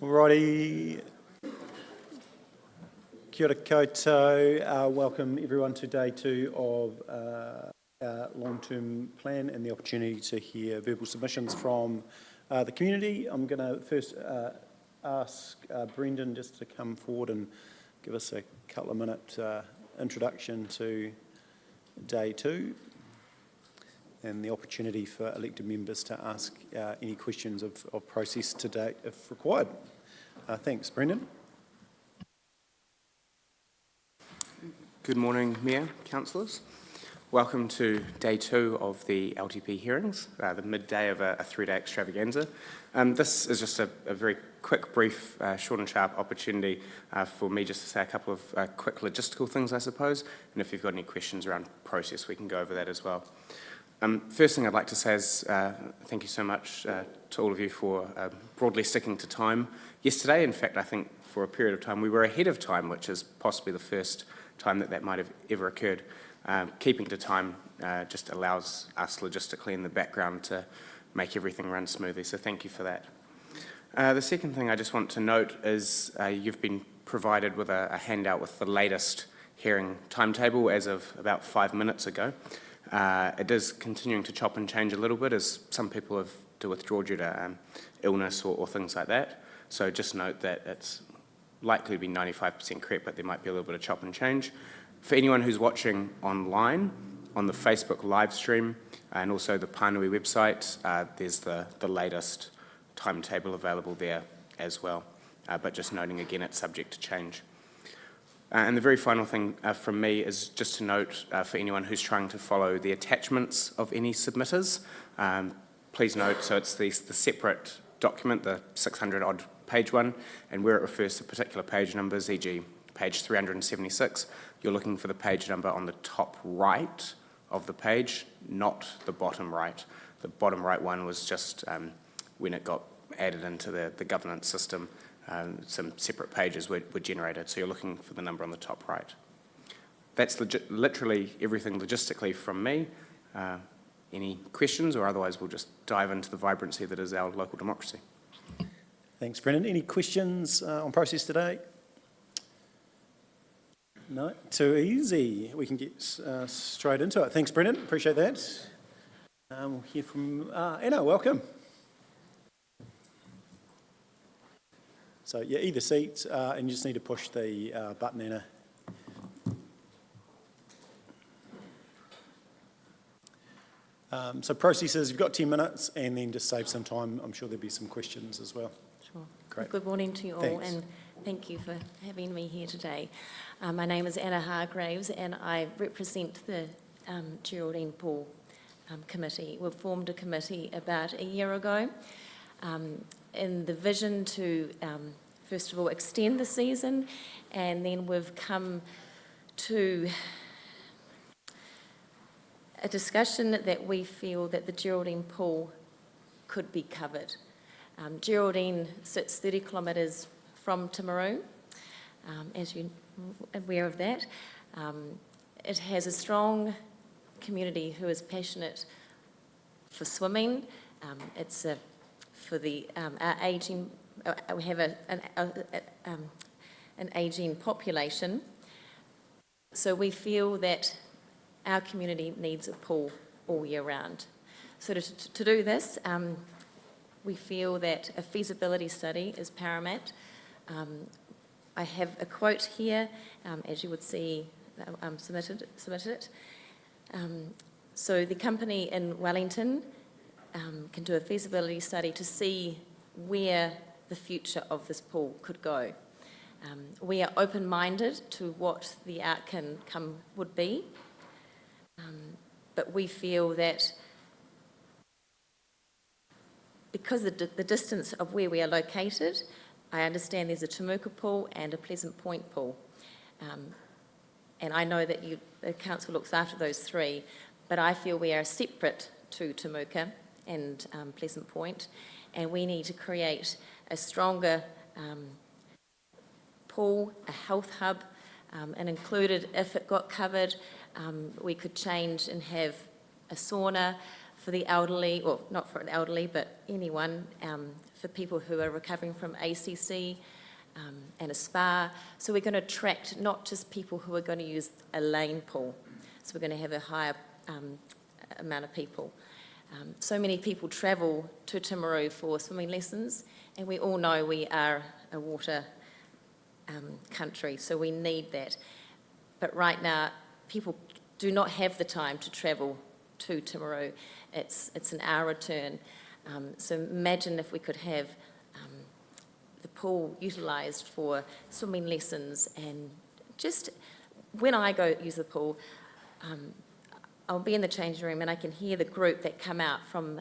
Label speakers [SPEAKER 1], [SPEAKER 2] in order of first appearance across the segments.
[SPEAKER 1] Alrighty, kia ora koutou. Welcome everyone to day 2 of our long-term plan and the opportunity to hear verbal submissions from the community. I'm going to first ask Brendan just to come forward and give us a couple of minute introduction to day 2 and the opportunity for elected members to ask any questions of process to date if required. Thanks, Brendan.
[SPEAKER 2] Good morning, Mayor, Councillors. Welcome to day 2 of the LTP hearings, the midday of a 3-day extravaganza. This is just a very quick, brief, short and sharp opportunity for me just to say a couple of quick logistical things, I suppose, and if you've got any questions around process, we can go over that as well. First thing I'd like to say is thank you so much to all of you for broadly sticking to time yesterday. In fact, I think for a period of time we were ahead of time, which is possibly the first time that might have ever occurred. Keeping to time just allows us logistically in the background to make everything run smoothly, so thank you for that. The second thing I just want to note is you've been provided with a handout with the latest hearing timetable as of about 5 minutes ago. It is continuing to chop and change a little bit as some people have to withdraw due to illness or things like that. So just note that it's likely to be 95% correct, but there might be a little bit of chop and change. For anyone who's watching online, on the Facebook live stream and also the Pānui website, there's the latest timetable available there as well. But just noting again, it's subject to change. And the very final thing from me is just to note for anyone who's trying to follow the attachments of any submitters, please note, so it's the separate document, the 600-odd page one, and where it refers to particular page numbers, e.g. page 376, you're looking for the page number on the top right of the page, not the bottom right. The bottom right one was just when it got added into the governance system, some separate pages were generated, so you're looking for the number on the top right. That's literally everything logistically from me. Any questions, or otherwise we'll just dive into the vibrancy that is our local democracy.
[SPEAKER 1] Thanks, Brendan. Any questions on process today? No, too easy. We can get straight into it. Thanks, Brendan. Appreciate that. We'll hear from Anna. Welcome. So yeah, either seat, and you just need to push the button, Anna. So processes, you've got 10 minutes, and then just save some time. I'm sure there'll be some questions as well.
[SPEAKER 3] Sure.
[SPEAKER 1] Great.
[SPEAKER 3] Good morning to you all.
[SPEAKER 1] Thanks.
[SPEAKER 3] And thank you for having me here today. My name is Anna Hargraves, and I represent the Geraldine Pool Committee. We formed a committee about a year ago in the vision to, first of all, extend the season, and then we've come to a discussion that we feel that the Geraldine Pool could be covered. Geraldine sits 30 kilometres from Timaru, as you're aware of that. It has a strong community who is passionate for swimming. It's for the our ageing. We have an ageing population, so we feel that our community needs a pool all year round. So to do this, we feel that a feasibility study is paramount. I have a quote here, as you would see, submitted it. So the company in Wellington can do a feasibility study to see where the future of this pool could go. We are open-minded to what the outcome would be, but we feel that because of the distance of where we are located, I understand there's a Timuka pool and a Pleasant Point pool. And I know that the council looks after those three, but I feel we are separate to Timuka and Pleasant Point, and we need to create a stronger pool, a health hub, and included, if it got covered, we could change and have a sauna for the elderly, or not for the elderly, but anyone, for people who are recovering from ACC, and a spa. So we're going to attract not just people who are going to use a lane pool, so we're going to have a higher amount of people. So many people travel to Timaru for swimming lessons, and we all know we are a water country, so we need that. But right now, people do not have the time to travel to Timaru. It's an hour return. So imagine if we could have the pool utilised for swimming lessons, and just when I go use the pool, I'll be in the changing room and I can hear the group that come out from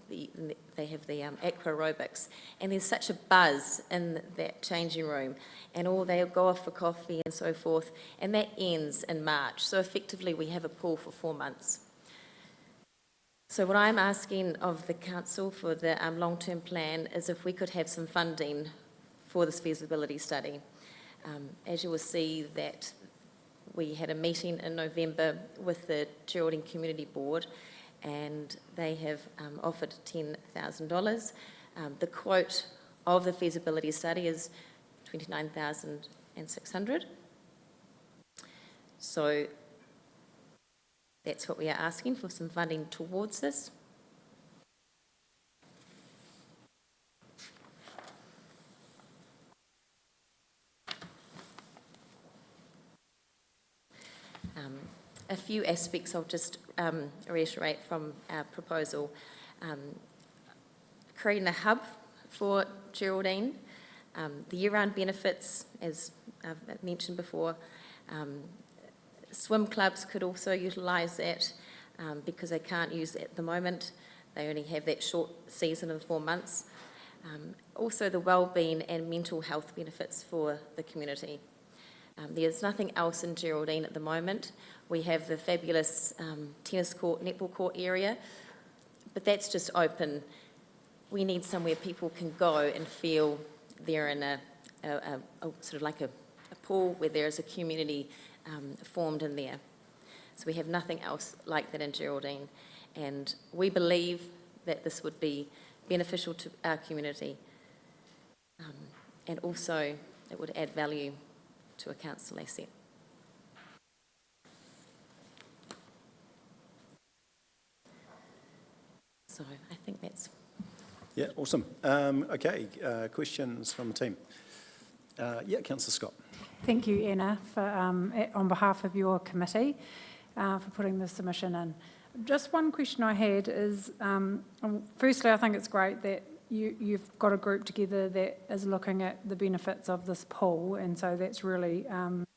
[SPEAKER 3] they have the aqua aerobics, and there's such a buzz in that changing room, and they'll go off for coffee and so forth, and that ends in March. So effectively we have a pool for 4 months. So what I'm asking of the council for the long-term plan is if we could have some funding for this feasibility study. As you will see, that we had a meeting in November with the Geraldine Community Board, and they have offered $10,000. The quote of the feasibility study is $29,600. So that's what we are asking for, some funding towards this. A few aspects I'll just reiterate from our proposal. Creating a hub for Geraldine, the year-round benefits, as I've mentioned before. Swim clubs could also utilise that because they can't use it at the moment. They only have that short season of 4 months. Also the wellbeing and mental health benefits for the community. There's nothing else in Geraldine at the moment. We have the fabulous tennis court, netball court area, but that's just open. We need somewhere people can go and feel they're in a sort of like a pool where there is a community formed in there. So we have nothing else like that in Geraldine, and we believe that this would be beneficial to our community, and also it would add value to a council asset. So I think that's...
[SPEAKER 1] Yeah, awesome. Okay, questions from the team? Yeah, Councillor Scott.
[SPEAKER 4] Thank you, Anna, for, on behalf of your committee, for putting this submission in. Just one question I had is, firstly, I think it's great that you've got a group together that is looking at the benefits of this pool, and so that's really,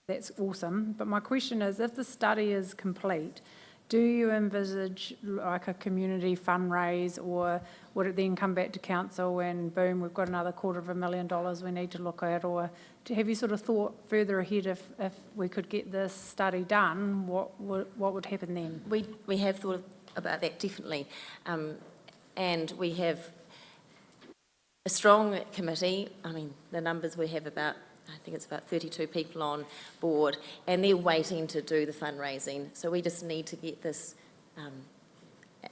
[SPEAKER 4] that's awesome. But my question is, if the study is complete, do you envisage like a community fundraise, or would it then come back to council and boom, we've got another $250,000 we need to look at? Or have you sort of thought further ahead, if we could get this study done, what would happen then?
[SPEAKER 3] We have thought about that, definitely. And we have a strong committee. I mean, the numbers we have about, I think it's about 32 people on board, and they're waiting to do the fundraising. So we just need to get this,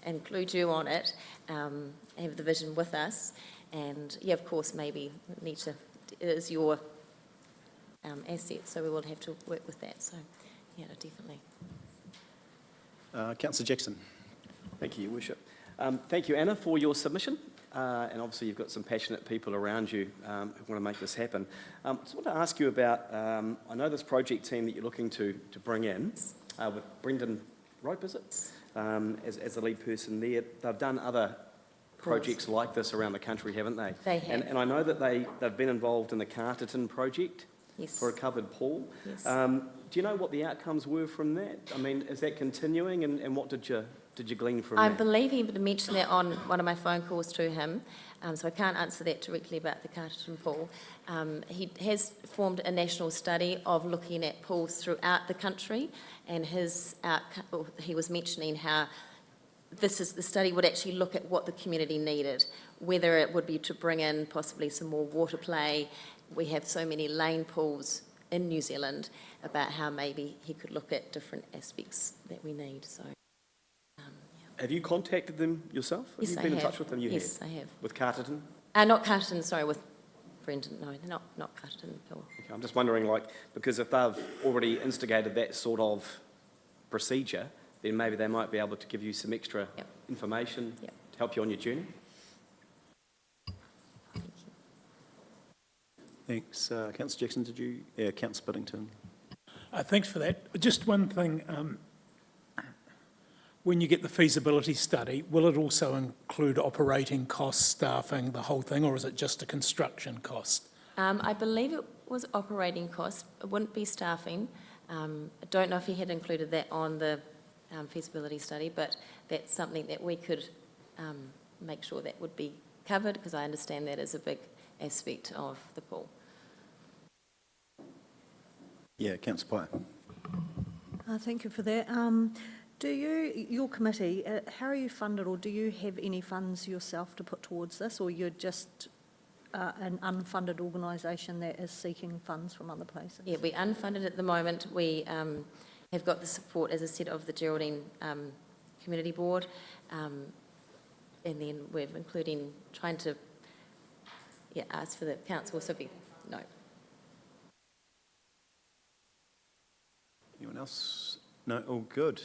[SPEAKER 3] include you on it, have the vision with us, and yeah, of course, maybe need to, it is your asset, so we will have to work with that. So yeah, definitely.
[SPEAKER 1] Councillor Jackson.
[SPEAKER 5] Thank you, Your Worship. Thank you, Anna, for your submission. And obviously you've got some passionate people around you who want to make this happen. I just want to ask you about, I know this project team that you're looking to bring in, with Brendan Rope, is it? As the lead person there. They've done other projects like this around the country, haven't they?
[SPEAKER 3] They have.
[SPEAKER 5] And I know that they've been involved in the Carterton project.
[SPEAKER 3] Yes.
[SPEAKER 5] For a covered pool.
[SPEAKER 3] Yes.
[SPEAKER 5] Do you know what the outcomes were from that? I mean, is that continuing, and what did you glean from
[SPEAKER 3] I
[SPEAKER 5] that?
[SPEAKER 3] believe he mentioned that on one of my phone calls to him, so I can't answer that directly about the Carterton pool. He has formed a national study of looking at pools throughout the country, and he was mentioning how the study would actually look at what the community needed, whether it would be to bring in possibly some more water play. We have so many lane pools in New Zealand, about how maybe he could look at different aspects that we need. So.
[SPEAKER 5] Have you contacted them yourself?
[SPEAKER 3] Yes,
[SPEAKER 5] Have
[SPEAKER 3] I
[SPEAKER 5] you been in
[SPEAKER 3] have.
[SPEAKER 5] touch with them? You
[SPEAKER 3] Yes,
[SPEAKER 5] have.
[SPEAKER 3] I have.
[SPEAKER 5] With Carterton?
[SPEAKER 3] Not Carterton, sorry, with Brendan, no, not Carterton, Phil.
[SPEAKER 5] Okay, I'm just wondering, like, because if they've already instigated that sort of procedure, then maybe they might be able to give you some extra
[SPEAKER 3] Yep.
[SPEAKER 5] information
[SPEAKER 3] Yep.
[SPEAKER 5] to help you on your journey.
[SPEAKER 1] Thanks. Councillor Jackson, did you? Yeah, Councillor Biddington.
[SPEAKER 6] Thanks for that. Just one thing, when you get the feasibility study, will it also include operating costs, staffing, the whole thing, or is it just a construction cost?
[SPEAKER 3] I believe it was operating costs, it wouldn't be staffing. I don't know if he had included that on the feasibility study, but that's something that we could make sure that would be covered, because I understand that is a big aspect of the pool.
[SPEAKER 1] Yeah, Councillor Pye.
[SPEAKER 7] Thank you for that. Do you, your committee, how are you funded, or do you have any funds yourself to put towards this, or you're just an unfunded organisation that is seeking funds from other places?
[SPEAKER 3] Yeah, we're unfunded at the moment. We have got the support, as I said, of the Geraldine Community Board, and then we're including trying to ask for the council, so no.
[SPEAKER 1] Anyone else? No, all good.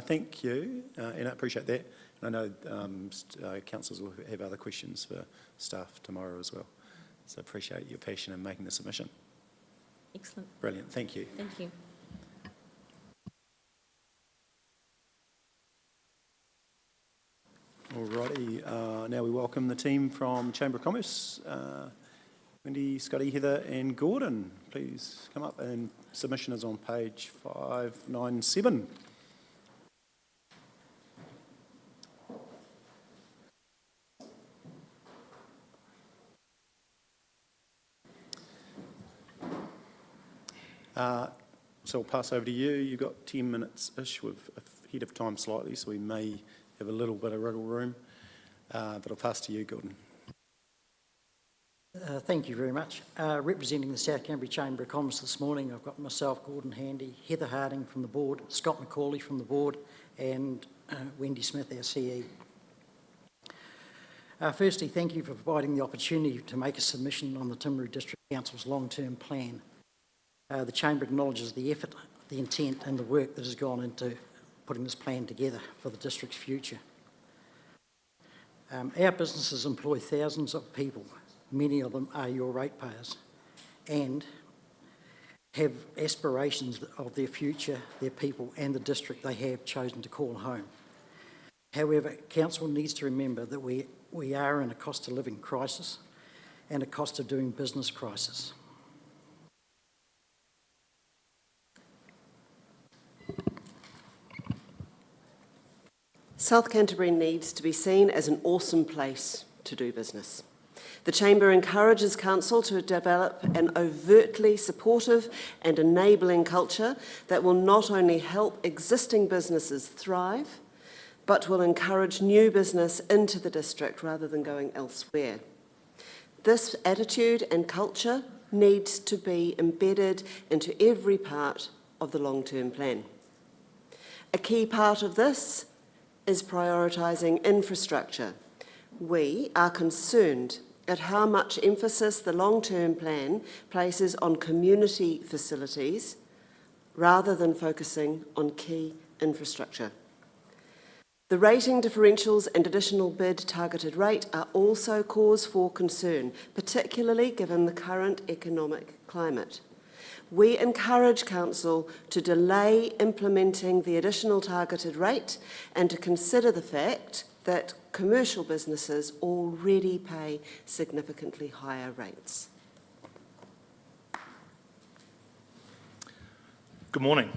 [SPEAKER 1] Thank you, and I appreciate that. And I know councillors will have other questions for staff tomorrow as well. So appreciate your passion in making the submission.
[SPEAKER 3] Excellent.
[SPEAKER 1] Brilliant, thank you.
[SPEAKER 3] Thank you.
[SPEAKER 1] Alrighty, now we welcome the team from Chamber of Commerce. Wendy, Scotty, Heather and Gordon, please come up, and submission is on page 597. So I'll pass over to you. You've got 10 minutes-ish, with ahead of time slightly, so we may have a little bit of wriggle room, but I'll pass to you, Gordon.
[SPEAKER 8] Thank you very much. Representing the South Canterbury Chamber of Commerce this morning, I've got myself, Gordon Handy, Heather Harding from the board, Scott McCauley from the board, and Wendy Smith, our CE. Firstly, thank you for providing the opportunity to make a submission on the Timaru District Council's long-term plan. The Chamber acknowledges the effort, the intent and the work that has gone into putting this plan together for the district's future. Our businesses employ thousands of people. Many of them are your ratepayers and have aspirations of their future, their people and the district they have chosen to call home. However, Council needs to remember that we are in a cost of living crisis and a cost of doing business crisis.
[SPEAKER 9] South Canterbury needs to be seen as an awesome place to do business. The Chamber encourages Council to develop an overtly supportive and enabling culture that will not only help existing businesses thrive, but will encourage new business into the district rather than going elsewhere. This attitude and culture needs to be embedded into every part of the long-term plan. A key part of this is prioritising infrastructure. We are concerned at how much emphasis the long-term plan places on community facilities rather than focusing on key infrastructure. The rating differentials and additional bid targeted rate are also cause for concern, particularly given the current economic climate. We encourage Council to delay implementing the additional targeted rate and to consider the fact that commercial businesses already pay significantly higher rates.
[SPEAKER 10] Good morning.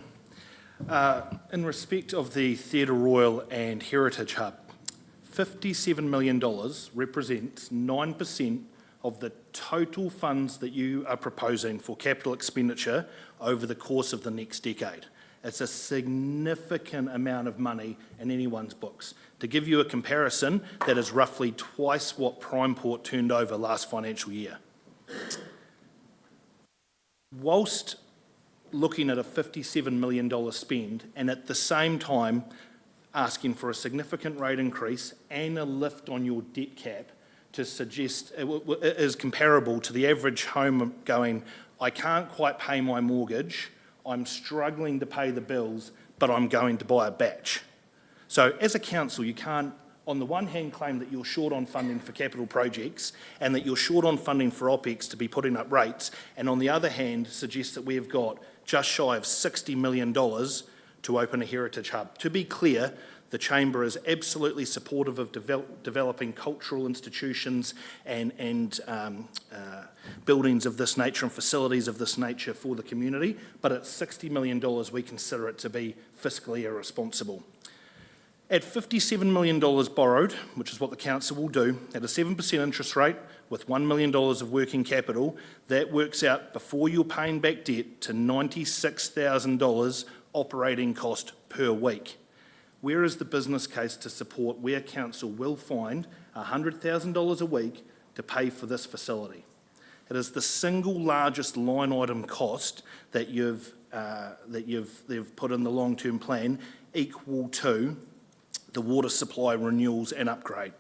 [SPEAKER 10] In respect of the Theatre Royal and Heritage Hub, $57 million represents 9% of the total funds that you are proposing for capital expenditure over the course of the next decade. It's a significant amount of money in anyone's books. To give you a comparison, that is roughly twice what Primeport turned over last financial year. Whilst looking at a $57 million spend and at the same time asking for a significant rate increase and a lift on your debt cap to suggest is comparable to the average home going, I can't quite pay my mortgage, I'm struggling to pay the bills, but I'm going to buy a batch. So as a council, you can't, on the one hand, claim that you're short on funding for capital projects and that you're short on funding for OPEX to be putting up rates, and on the other hand, suggest that we've got just shy of $60 million to open a heritage hub. To be clear, the Chamber is absolutely supportive of developing cultural institutions and buildings of this nature and facilities of this nature for the community, but at $60 million we consider it to be fiscally irresponsible. At $57 million borrowed, which is what the council will do, at a 7% interest rate with $1 million of working capital, that works out, before you're paying back debt, to $96,000 operating cost per week. Where is the business case to support where council will find $100,000 a week to pay for this facility? It is the single largest line item cost that you've put in the long-term plan, equal to the water supply renewals and upgrade.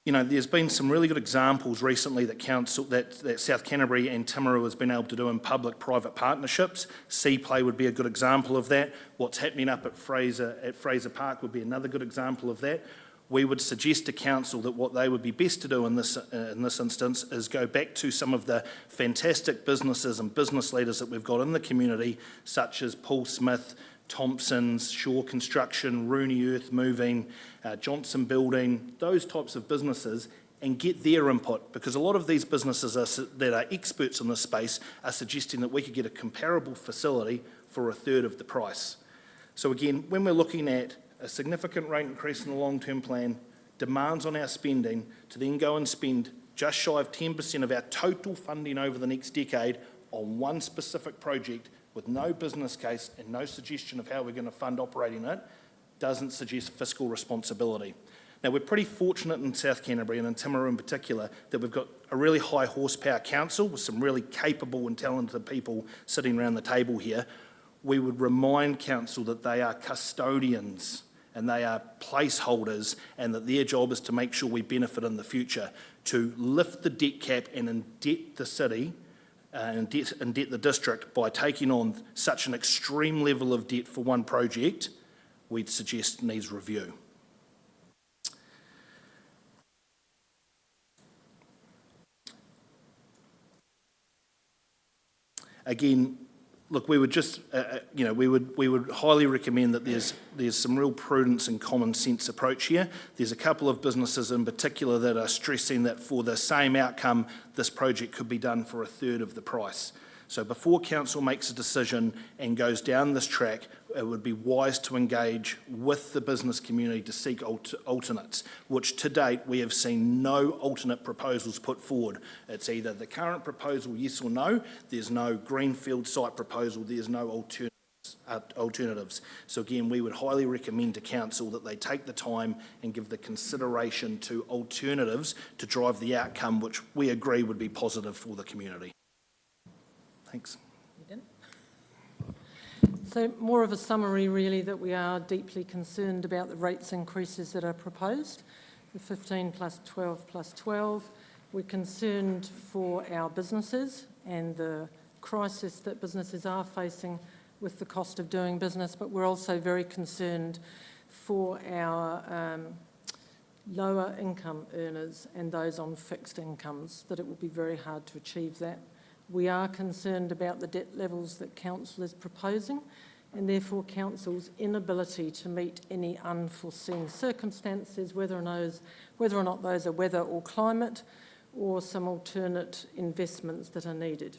[SPEAKER 10] You know, there's been some really good examples recently that South Canterbury and Timaru has been able to do in public-private partnerships. Sea Play would be a good example of that. What's happening up at Fraser Park would be another good example of that. We would suggest to council that what they would be best to do in this instance is go back to some of the fantastic businesses and business leaders that we've got in the community, such as Paul Smith, Thompson's, Shaw Construction, Rooney Earth Moving, Johnson Building, those types of businesses, and get their input, because a lot of these businesses that are experts in this space are suggesting that we could get a comparable facility for a third of the price. So again, when we're looking at a significant rate increase in the long-term plan, demands on our spending to then go and spend just shy of 10% of our total funding over the next decade on one specific project with no business case and no suggestion of how we're going to fund operating it, doesn't suggest fiscal responsibility. Now, we're pretty fortunate in South Canterbury, and in Timaru in particular, that we've got a really high horsepower council with some really capable and talented people sitting around the table here. We would remind council that they are custodians and they are placeholders, and that their job is to make sure we benefit in the future. To lift the debt cap and indebt the city and debt the district by taking on such an extreme level of debt for one project, we'd suggest needs review. Again, look, we would just, we would highly recommend that there's some real prudence and common sense approach here. There's a couple of businesses in particular that are stressing that for the same outcome, this project could be done for a third of the price. So before council makes a decision and goes down this track, it would be wise to engage with the business community to seek alternates, which to date we have seen no alternate proposals put forward. It's either the current proposal, yes or no. There's no greenfield site proposal. There's no alternatives. So again, we would highly recommend to council that they take the time and give the consideration to alternatives to drive the outcome, which we agree would be positive for the community. Thanks.
[SPEAKER 11] So more of a summary really, that we are deeply concerned about the rates increases that are proposed, the 15 plus 12 plus 12. We're concerned for our businesses and the crisis that businesses are facing with the cost of doing business, but we're also very concerned for our lower income earners and those on fixed incomes, that it will be very hard to achieve that. We are concerned about the debt levels that council is proposing, and therefore council's inability to meet any unforeseen circumstances, whether or not those are weather or climate, or some alternate investments that are needed.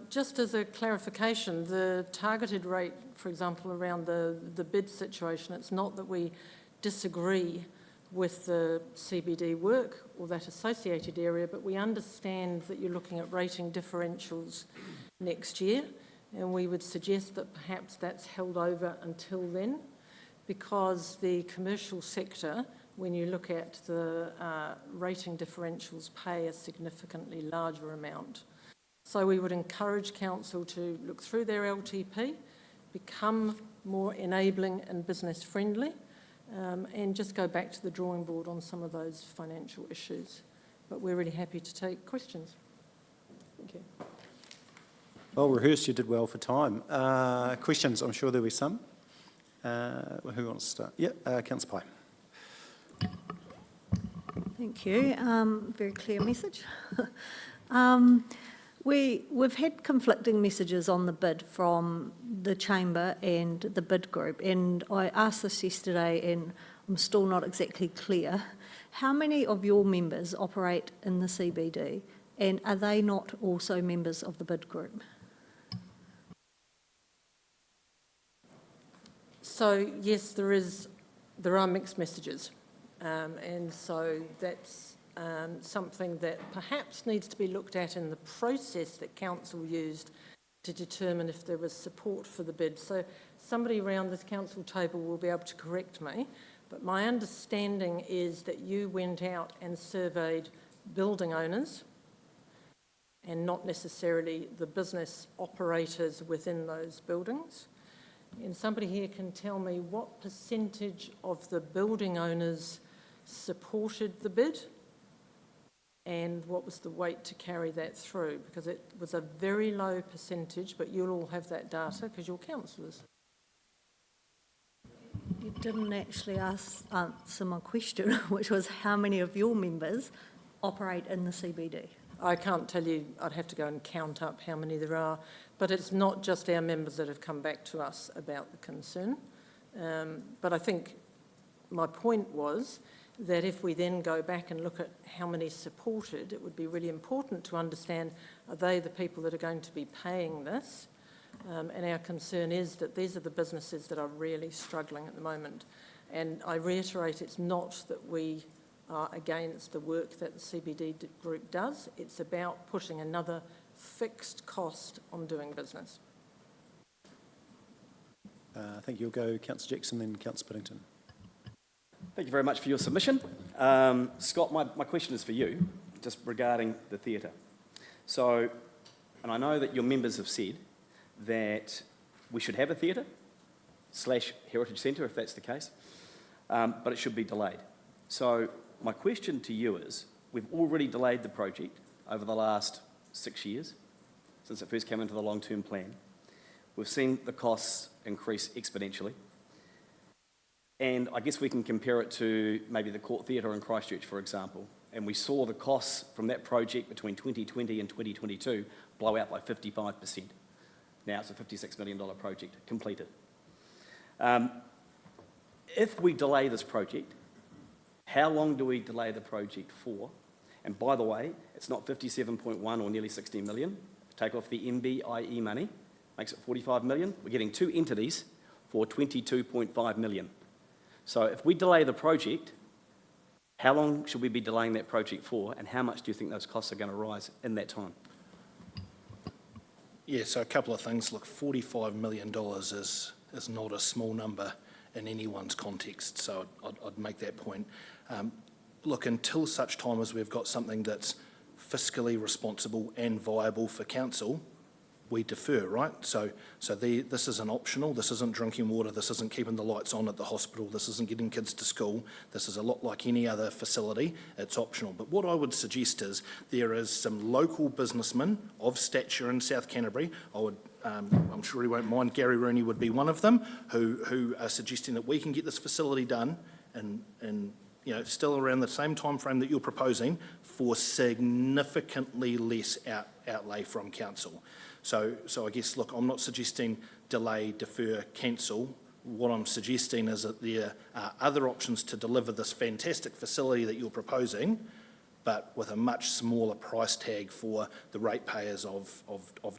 [SPEAKER 11] Just as a clarification, the targeted rate, for example, around the bid situation, it's not that we disagree with the CBD work or that associated area, but we understand that you're looking at rating differentials next year, and we would suggest that perhaps that's held over until then, because the commercial sector, when you look at the rating differentials, pay a significantly larger amount. So we would encourage council to look through their LTP, become more enabling and business-friendly, and just go back to the drawing board on some of those financial issues. But we're really happy to take questions. Thank you.
[SPEAKER 1] Well rehearsed, you did well for time. Questions, I'm sure there'll be some. Who wants to start? Yeah, Councillor Pye.
[SPEAKER 7] Thank you. Very clear message. We've had conflicting messages on the bid from the Chamber and the bid group, and I asked this yesterday and I'm still not exactly clear. How many of your members operate in the CBD, and are they not also members of the bid group?
[SPEAKER 11] So yes, there are mixed messages, and so that's something that perhaps needs to be looked at in the process that council used to determine if there was support for the bid. So somebody around this council table will be able to correct me, but my understanding is that you went out and surveyed building owners and not necessarily the business operators within those buildings. And somebody here can tell me what percentage of the building owners supported the bid and what was the weight to carry that through, because it was a very low percentage, but you'll all have that data because you're councillors.
[SPEAKER 7] You didn't actually answer my question, which was how many of your members operate in the CBD?
[SPEAKER 11] I can't tell you, I'd have to go and count up how many there are, but it's not just our members that have come back to us about the concern. But I think my point was that if we then go back and look at how many supported, it would be really important to understand, are they the people that are going to be paying this? And our concern is that these are the businesses that are really struggling at the moment. And I reiterate, it's not that we are against the work that the CBD group does. It's about putting another fixed cost on doing business.
[SPEAKER 1] I think you'll go Councillor Jackson, then Councillor Piddington.
[SPEAKER 5] Thank you very much for your submission. Scott, my question is for you, just regarding the theatre. So, and I know that your members have said that we should have a theatre / heritage centre, if that's the case, but it should be delayed. So my question to you is, we've already delayed the project over the last 6 years, since it first came into the long-term plan. We've seen the costs increase exponentially. And I guess we can compare it to maybe the Court Theatre in Christchurch, for example. And we saw the costs from that project between 2020 and 2022 blow out by 55%. Now it's a $56 million project completed. If we delay this project, how long do we delay the project for? And by the way, it's not 57.1 or nearly 16 million. Take off the MBIE money, makes it 45 million. We're getting 2 entities for 22.5 million. So if we delay the project, how long should we be delaying that project for, and how much do you think those costs are going to rise in that time?
[SPEAKER 10] Yeah, so a couple of things. Look, $45 million is not a small number in anyone's context, so I'd make that point. Look, until such time as we've got something that's fiscally responsible and viable for council, we defer, right? So this isn't optional, this isn't drinking water, this isn't keeping the lights on at the hospital, this isn't getting kids to school, this is a lot like any other facility, it's optional. But what I would suggest is there is some local businessmen of stature in South Canterbury, I'm sure he won't mind, Gary Rooney would be one of them, who are suggesting that we can get this facility done in still around the same time frame that you're proposing for significantly less outlay from council. So I guess, look, I'm not suggesting delay, defer, cancel. What I'm suggesting is that there are other options to deliver this fantastic facility that you're proposing, but with a much smaller price tag for the ratepayers of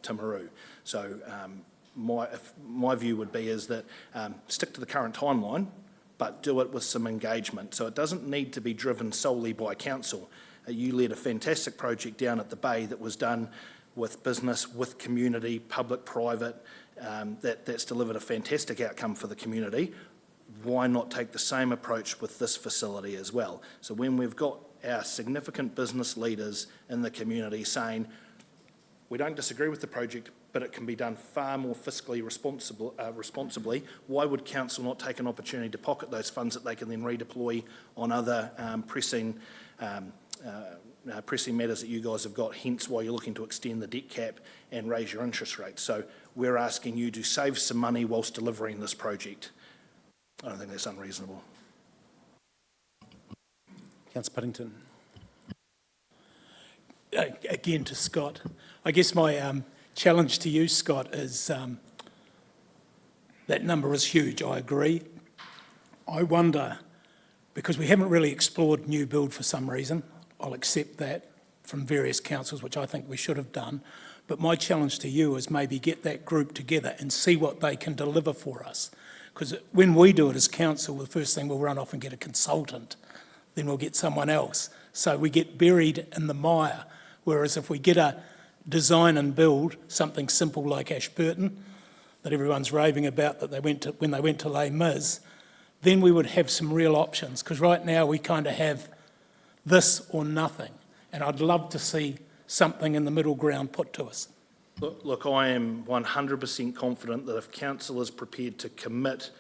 [SPEAKER 10] Timaru. So my view would be is that stick to the current timeline, but do it with some engagement. So it doesn't need to be driven solely by council. You led a fantastic project down at the Bay that was done with business, with community, public, private, that's delivered a fantastic outcome for the community. Why not take the same approach with this facility as well? So when we've got our significant business leaders in the community saying, we don't disagree with the project, but it can be done far more fiscally responsibly. Why would council not take an opportunity to pocket those funds that they can then redeploy on other pressing matters that you guys have got, hence why you're looking to extend the debt cap and raise your interest rates. So we're asking you to save some money whilst delivering this project. I don't think that's unreasonable.
[SPEAKER 1] Councillor Puddington.
[SPEAKER 6] Again to Scott. I guess my challenge to you, Scott, is that number is huge, I agree. I wonder, because we haven't really explored new build for some reason, I'll accept that from various councils, which I think we should have done, but my challenge to you is maybe get that group together and see what they can deliver for us. Because when we do it as council, the first thing we'll run off and get a consultant, then we'll get someone else. So we get buried in the mire. Whereas if we get a design and build something simple like Ashburton, that everyone's raving about that when they went to Les Mis, then we would have some real options. Because right now we kind of have this or nothing. And I'd love to see something in the middle ground put to us.
[SPEAKER 10] Look, I am 100% confident that if council is prepared to commit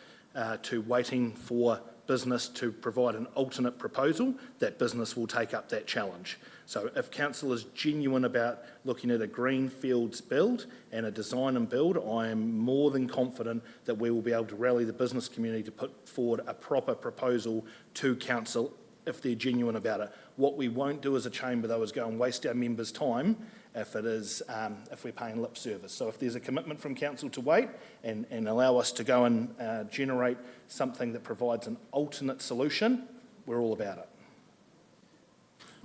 [SPEAKER 10] to waiting for business to provide an alternate proposal, that business will take up that challenge. So if council is genuine about looking at a greenfields build and a design and build, I am more than confident that we will be able to rally the business community to put forward a proper proposal to council if they're genuine about it. What we won't do as a chamber, though, is go and waste our members' time if we're paying lip service. So if there's a commitment from council to wait and allow us to go and generate something that provides an alternate solution, we're all about it.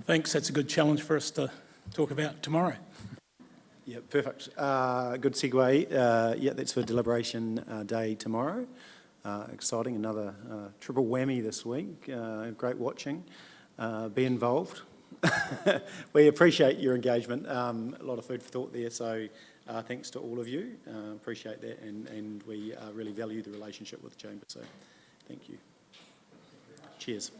[SPEAKER 6] Thanks, that's a good challenge for us to talk about tomorrow.
[SPEAKER 1] Yeah, perfect. Good segue. Yeah, that's for deliberation day tomorrow. Exciting, another triple whammy this week. Great watching. Be involved. We appreciate your engagement. A lot of food for thought there, so thanks to all of you. Appreciate that, and we really value the relationship with the Chamber, so thank you. Cheers.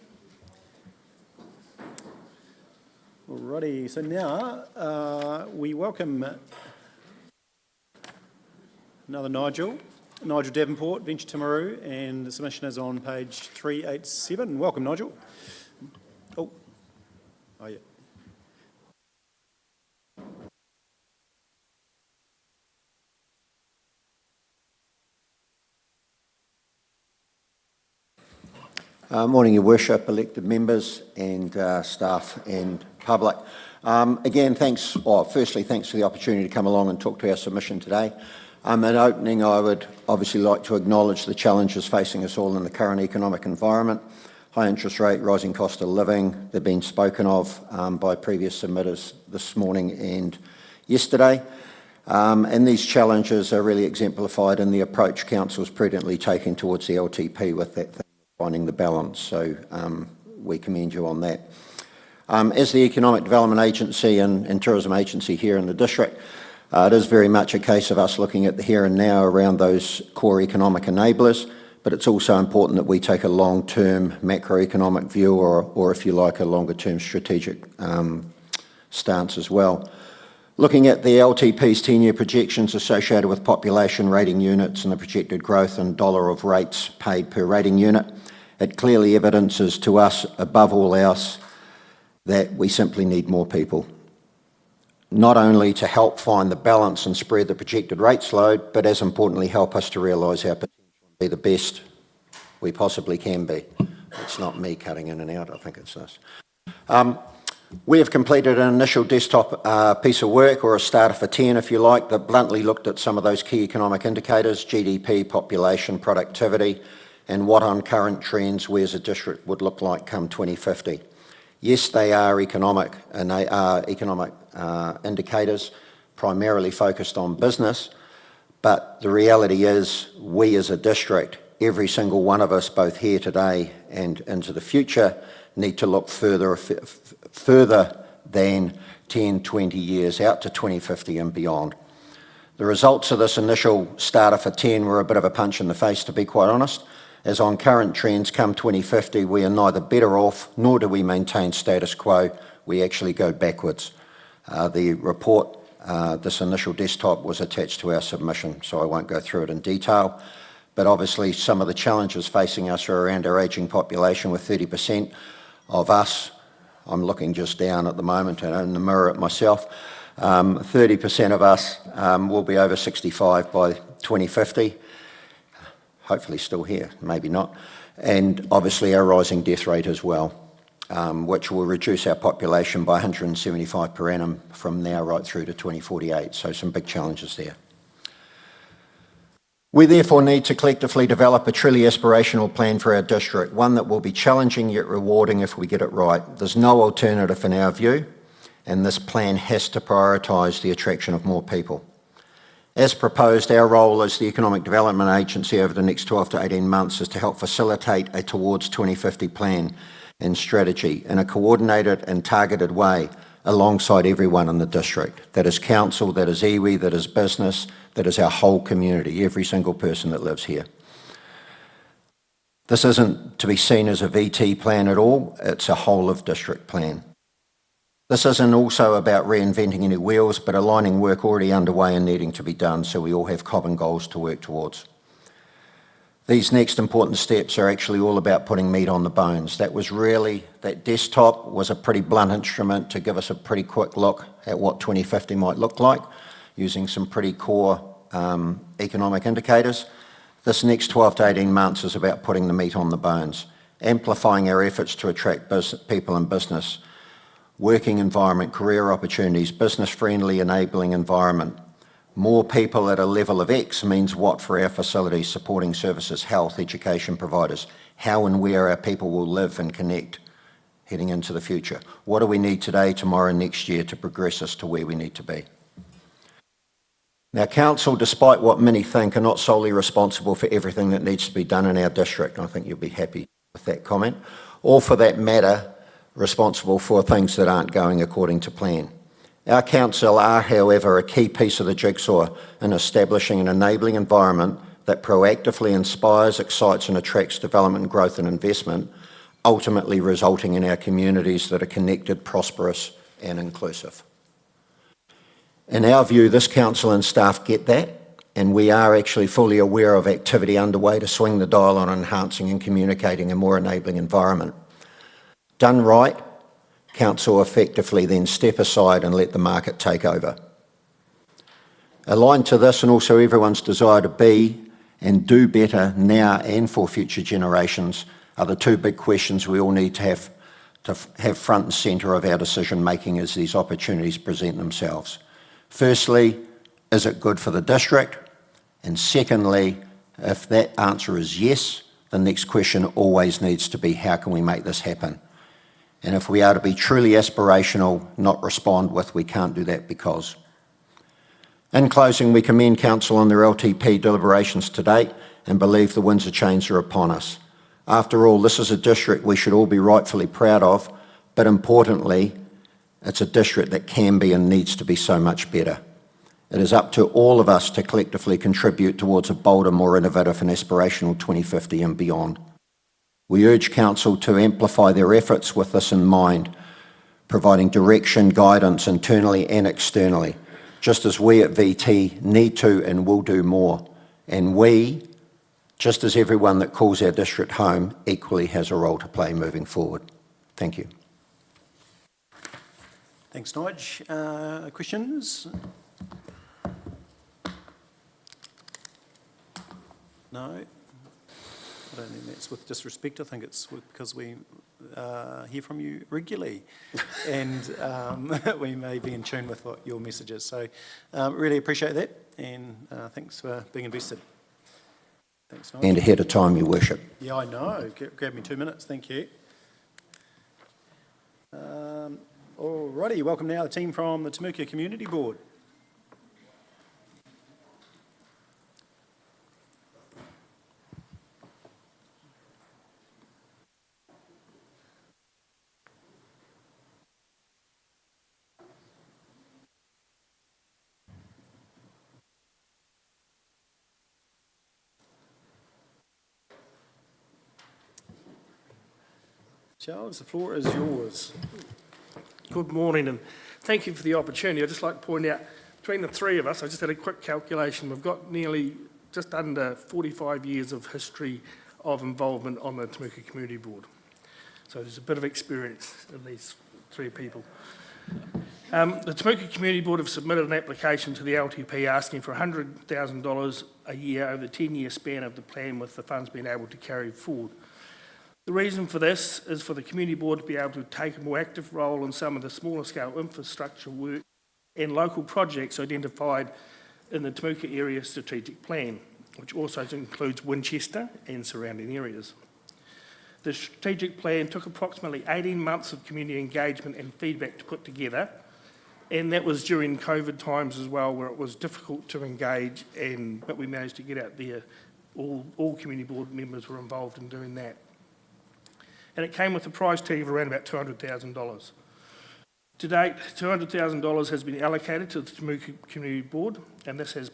[SPEAKER 1] Alrighty, so now we welcome another Nigel Davenport, Venture Timaru, and the submission is on page 387. Welcome, Nigel. Oh yeah.
[SPEAKER 12] Morning, Your Worship, elected members and staff and public. Again, firstly, thanks for the opportunity to come along and talk to our submission today. In opening, I would obviously like to acknowledge the challenges facing us all in the current economic environment. High interest rate, rising cost of living, they've been spoken of by previous submitters this morning and yesterday. And these challenges are really exemplified in the approach Council's prudently taking towards the LTP with that thing of finding the balance. So we commend you on that. As the Economic Development Agency and Tourism Agency here in the district, it is very much a case of us looking at the here and now around those core economic enablers, but it's also important that we take a long-term macroeconomic view or if you like, a longer-term strategic stance as well. Looking at the LTP's 10-year projections associated with population rating units and the projected growth in dollar of rates paid per rating unit, it clearly evidences to us, above all else, that we simply need more people. Not only to help find the balance and spread the projected rates load, but as importantly, help us to realise our potential and be the best we possibly can be. It's not me cutting in and out, I think it's us. We have completed an initial desktop piece of work, or a starter for 10 if you like, that bluntly looked at some of those key economic indicators, GDP, population, productivity, and what on current trends we as a district would look like come 2050. Yes, they are economic, and they are economic indicators, primarily focused on business, but the reality is we as a district, every single one of us, both here today and into the future, need to look further than 10, 20 years out to 2050 and beyond. The results of this initial starter for 10 were a bit of a punch in the face, to be quite honest, as on current trends come 2050, we are neither better off nor do we maintain status quo, we actually go backwards. The report This initial desktop was attached to our submission, so I won't go through it in detail. But obviously, some of the challenges facing us are around our ageing population, with 30% of us, I'm looking just down at the moment and in the mirror at myself, 30% of us will be over 65 by 2050. Hopefully still here, maybe not. And obviously our rising death rate as well, which will reduce our population by 175 per annum from now right through to 2048. So some big challenges there. We therefore need to collectively develop a truly aspirational plan for our district, one that will be challenging yet rewarding if we get it right. There's no alternative in our view, and this plan has to prioritise the attraction of more people. As proposed, our role as the Economic Development Agency over the next 12 to 18 months is to help facilitate a Towards 2050 plan and strategy in a coordinated and targeted way alongside everyone in the district. That is council, that is iwi, that is business, that is our whole community, every single person that lives here. This isn't to be seen as a VT plan at all, it's a whole of district plan. This isn't also about reinventing any wheels, but aligning work already underway and needing to be done so we all have common goals to work towards. These next important steps are actually all about putting meat on the bones. That desktop was a pretty blunt instrument to give us a pretty quick look at what 2050 might look like, using some pretty core economic indicators. This next 12 to 18 months is about putting the meat on the bones, amplifying our efforts to attract people and business, working environment, career opportunities, business-friendly enabling environment. More people at a level of X means what for our facilities, supporting services, health, education providers, how and where our people will live and connect heading into the future. What do we need today, tomorrow, next year to progress us to where we need to be? Now, council, despite what many think, are not solely responsible for everything that needs to be done in our district. I think you'll be happy with that comment. Or for that matter, responsible for things that aren't going according to plan. Our council are, however, a key piece of the jigsaw in establishing an enabling environment that proactively inspires, excites and attracts development, growth and investment, ultimately resulting in our communities that are connected, prosperous and inclusive. In our view, this council and staff get that, and we are actually fully aware of activity underway to swing the dial on enhancing and communicating a more enabling environment. Done right, council effectively then step aside and let the market take over. Aligned to this, and also everyone's desire to be and do better now and for future generations, are the two big questions we all need to have front and centre of our decision making as these opportunities present themselves. Firstly, is it good for the district? And secondly, if that answer is yes, the next question always needs to be, how can we make this happen? And if we are to be truly aspirational, not respond with, we can't do that because. In closing, we commend council on their LTP deliberations to date and believe the winds of change are upon us. After all, this is a district we should all be rightfully proud of, but importantly, it's a district that can be and needs to be so much better. It is up to all of us to collectively contribute towards a bolder, more innovative and aspirational 2050 and beyond. We urge council to amplify their efforts with this in mind, providing direction, guidance internally and externally, just as we at VT need to and will do more. And we, just as everyone that calls our district home, equally has a role to play moving forward. Thank you.
[SPEAKER 1] Thanks, Nige. Questions? No? I don't think that's with disrespect. I think it's because we hear from you regularly and we may be in tune with what your message is. So really appreciate that and thanks for being invested. Thanks, Nige.
[SPEAKER 12] And ahead of time, Your Worship.
[SPEAKER 1] Yeah, I know. Grab me 2 minutes. Thank you. Alrighty, welcome now the team from the Timaru Community Board. Charles, the floor is yours.
[SPEAKER 13] Good morning and thank you for the opportunity. I'd just like to point out between the three of us, I just had a quick calculation, we've got nearly just under 45 years of history of involvement on the Timaru Community Board. So there's a bit of experience in these three people. The Timaru Community Board have submitted an application to the LTP asking for $100,000 a year over the 10-year span of the plan, with the funds being able to carry forward. The reason for this is for the Community Board to be able to take a more active role in some of the smaller scale infrastructure work and local projects identified in the Timaru Area Strategic Plan, which also includes Winchester and surrounding areas. The strategic plan took approximately 18 months of community engagement and feedback to put together, and that was during COVID times as well, where it was difficult to engage, but we managed to get out there. All community board members were involved in doing that. And it came with a price tag of around about $200,000. To date, $200,000 has been allocated to the Timaru Community Board, and this has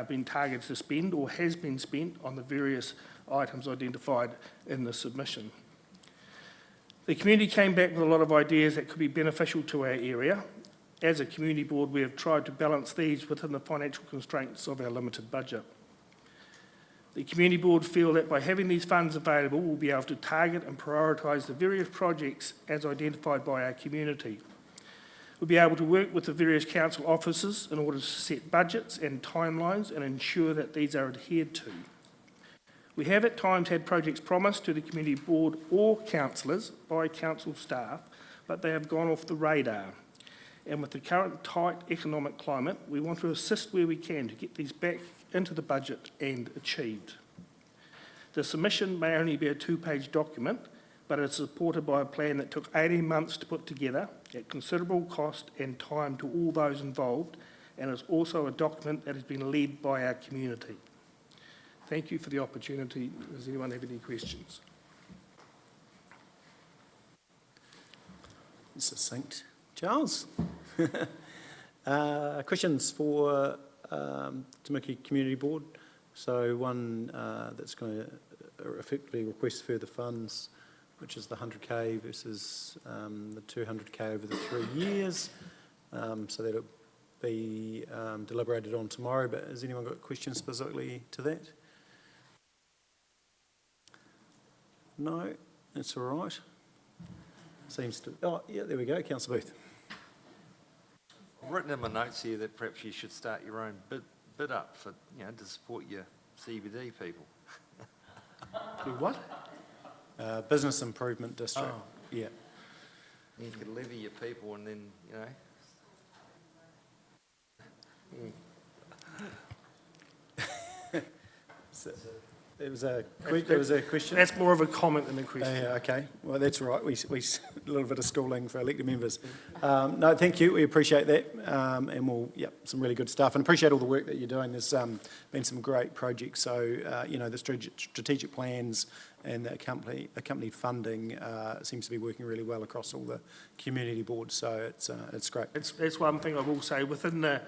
[SPEAKER 13] been targeted to spend or has been spent on the various items identified in the submission. The community came back with a lot of ideas that could be beneficial to our area. As a community board, we have tried to balance these within the financial constraints of our limited budget. The community board feel that by having these funds available, we'll be able to target and prioritise the various projects as identified by our community. We'll be able to work with the various council officers in order to set budgets and timelines and ensure that these are adhered to. We have at times had projects promised to the community board or councillors by council staff, but they have gone off the radar. And with the current tight economic climate, we want to assist where we can to get these back into the budget and achieved. The submission may only be a 2-page document, but it's supported by a plan that took 18 months to put together at considerable cost and time to all those involved, and is also a document that has been led by our community. Thank you for the opportunity. Does anyone have any questions?
[SPEAKER 1] Succinct. Charles? Questions for Timaru Community Board? So one that's going to effectively request further funds, which is the 100K versus the 200K over the 3 years. So that'll be deliberated on tomorrow, but has anyone got questions specifically to that? No, that's all right. Seems to, oh yeah, there we go, Councillor Booth.
[SPEAKER 14] I've written in my notes here that perhaps you should start your own bid up for, to support your CBD people.
[SPEAKER 13] Do what?
[SPEAKER 1] Business Improvement District.
[SPEAKER 13] Oh.
[SPEAKER 1] Yeah.
[SPEAKER 14] You could levy your people and then,
[SPEAKER 1] So, there was a question.
[SPEAKER 13] That's more of a comment than a question.
[SPEAKER 1] Yeah, okay. Well, that's all right. We a little bit of stalling for elected members. No, thank you. We appreciate that, and we'll some really good stuff. And appreciate all the work that you're doing. There's been some great projects. So the strategic plans and the accompanied funding seems to be working really well across all the community boards. So it's great.
[SPEAKER 13] That's one thing I will say within the.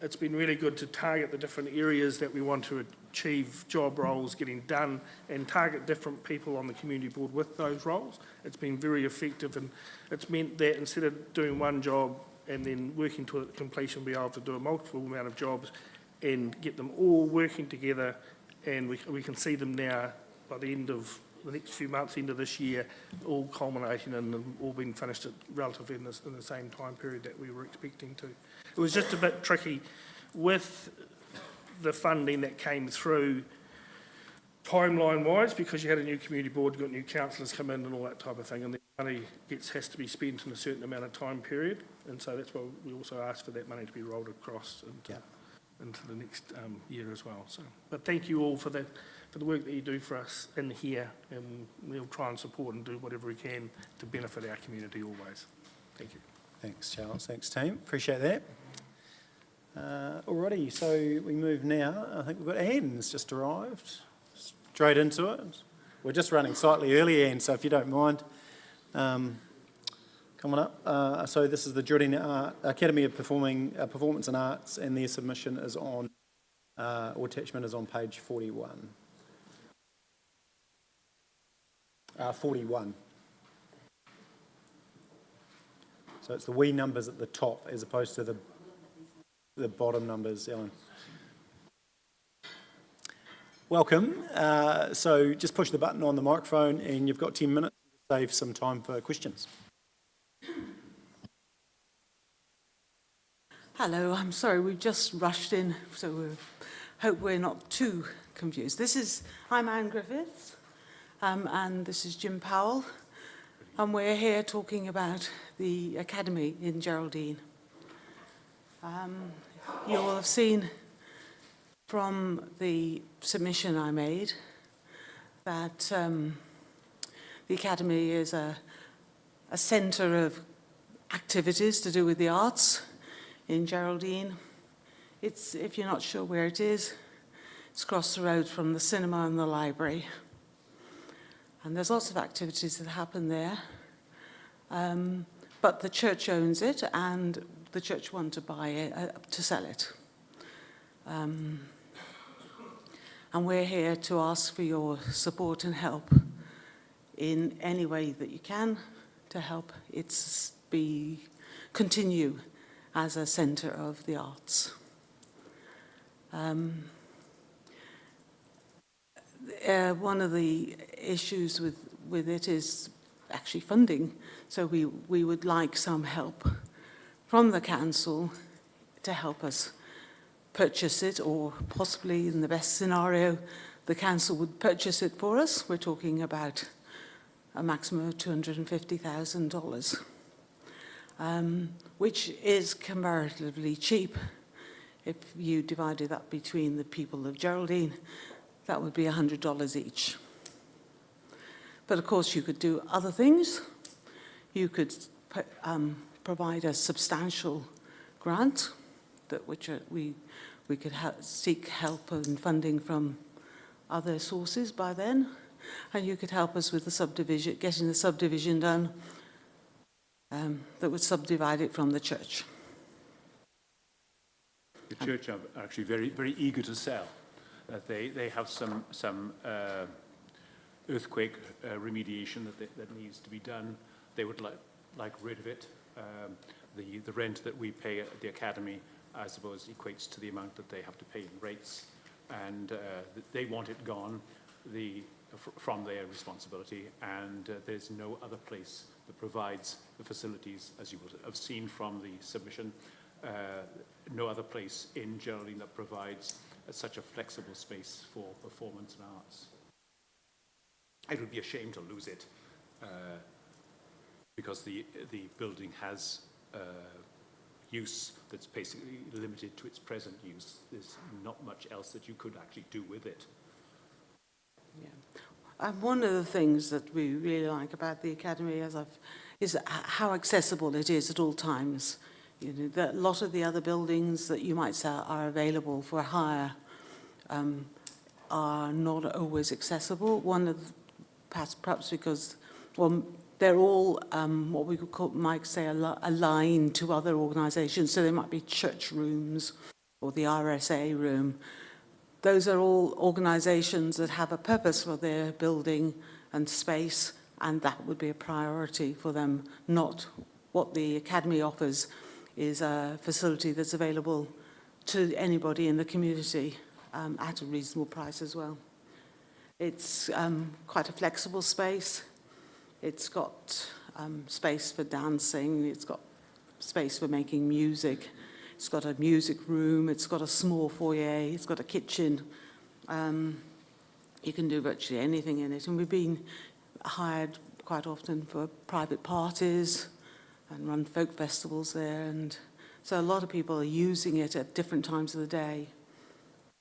[SPEAKER 13] It's been really good to target the different areas that we want to achieve job roles getting done and target different people on the community board with those roles. It's been very effective, and it's meant that instead of doing one job and then working to completion, be able to do a multiple amount of jobs and get them all working together, and we can see them now by the end of the next few months, end of this year, all culminating and them all being finished relatively in the same time period that we were expecting to. It was just a bit tricky with the funding that came through timeline-wise, because you had a new community board, got new councillors come in and all that type of thing, and the money has to be spent in a certain amount of time period, and so that's why we also asked for that money to be rolled across into the next year as well. So, but thank you all for the work that you do for us in here, and we'll try and support and do whatever we can to benefit our community always. Thank you.
[SPEAKER 1] Thanks, Charles. Thanks, team. Appreciate that. Alrighty, so we move now. I think we've got Anne's just arrived. Straight into it. We're just running slightly early, Anne, so if you don't mind, come on up. So this is the Jordan Academy of Performance and Arts, and their submission is on, or attachment is on page 41. 41. So it's the wee numbers at the top as opposed to the the bottom numbers, Ellen. Welcome. So just push the button on the microphone and you've got 10 minutes to save some time for questions.
[SPEAKER 15] Hello, I'm sorry, we've just rushed in, so we hope we're not too confused. I'm Anne Griffiths, and this is Jim Powell, and we're here talking about the Academy in Geraldine. You will have seen from the submission I made that the Academy is a centre of activities to do with the arts in Geraldine. If you're not sure where it is, it's across the road from the cinema and the library. And there's lots of activities that happen there. But the church owns it, and the church want to buy it, to sell it. And we're here to ask for your support and help in any way that you can to help it continue as a centre of the arts. One of the issues with it is actually funding. So we would like some help from the council to help us purchase it, or possibly in the best scenario, the council would purchase it for us. We're talking about a maximum of $250,000. Which is comparatively cheap. If you divided that between the people of Geraldine, that would be $100 each. But of course, you could do other things. You could provide a substantial grant, which we could seek help and funding from other sources by then, and you could help us with the subdivision, getting the subdivision done. That would subdivide it from the church.
[SPEAKER 16] The church are actually very, very eager to sell. They have some earthquake remediation that needs to be done. They would like rid of it. The rent that we pay at the Academy, I suppose, equates to the amount that they have to pay in rates, and they want it gone from their responsibility, and there's no other place that provides the facilities, as you will have seen from the submission, no other place in Geraldine that provides such a flexible space for performance and arts. It would be a shame to lose it because the building has use that's basically limited to its present use. There's not much else that you could actually do with it.
[SPEAKER 15] Yeah. One of the things that we really like about the Academy is how accessible it is at all times. You know, a lot of the other buildings that you might say are available for hire are not always accessible. One of perhaps because, well, they're all what we might say aligned to other organisations. So they might be church rooms or the RSA room. Those are all organisations that have a purpose for their building and space, and that would be a priority for them. Not what the Academy offers is a facility that's available to anybody in the community at a reasonable price as well. It's quite a flexible space. It's got space for dancing. It's got space for making music. It's got a music room, it's got a small foyer, it's got a kitchen. You can do virtually anything in it. And we've been hired quite often for private parties and run folk festivals there. And so a lot of people are using it at different times of the day.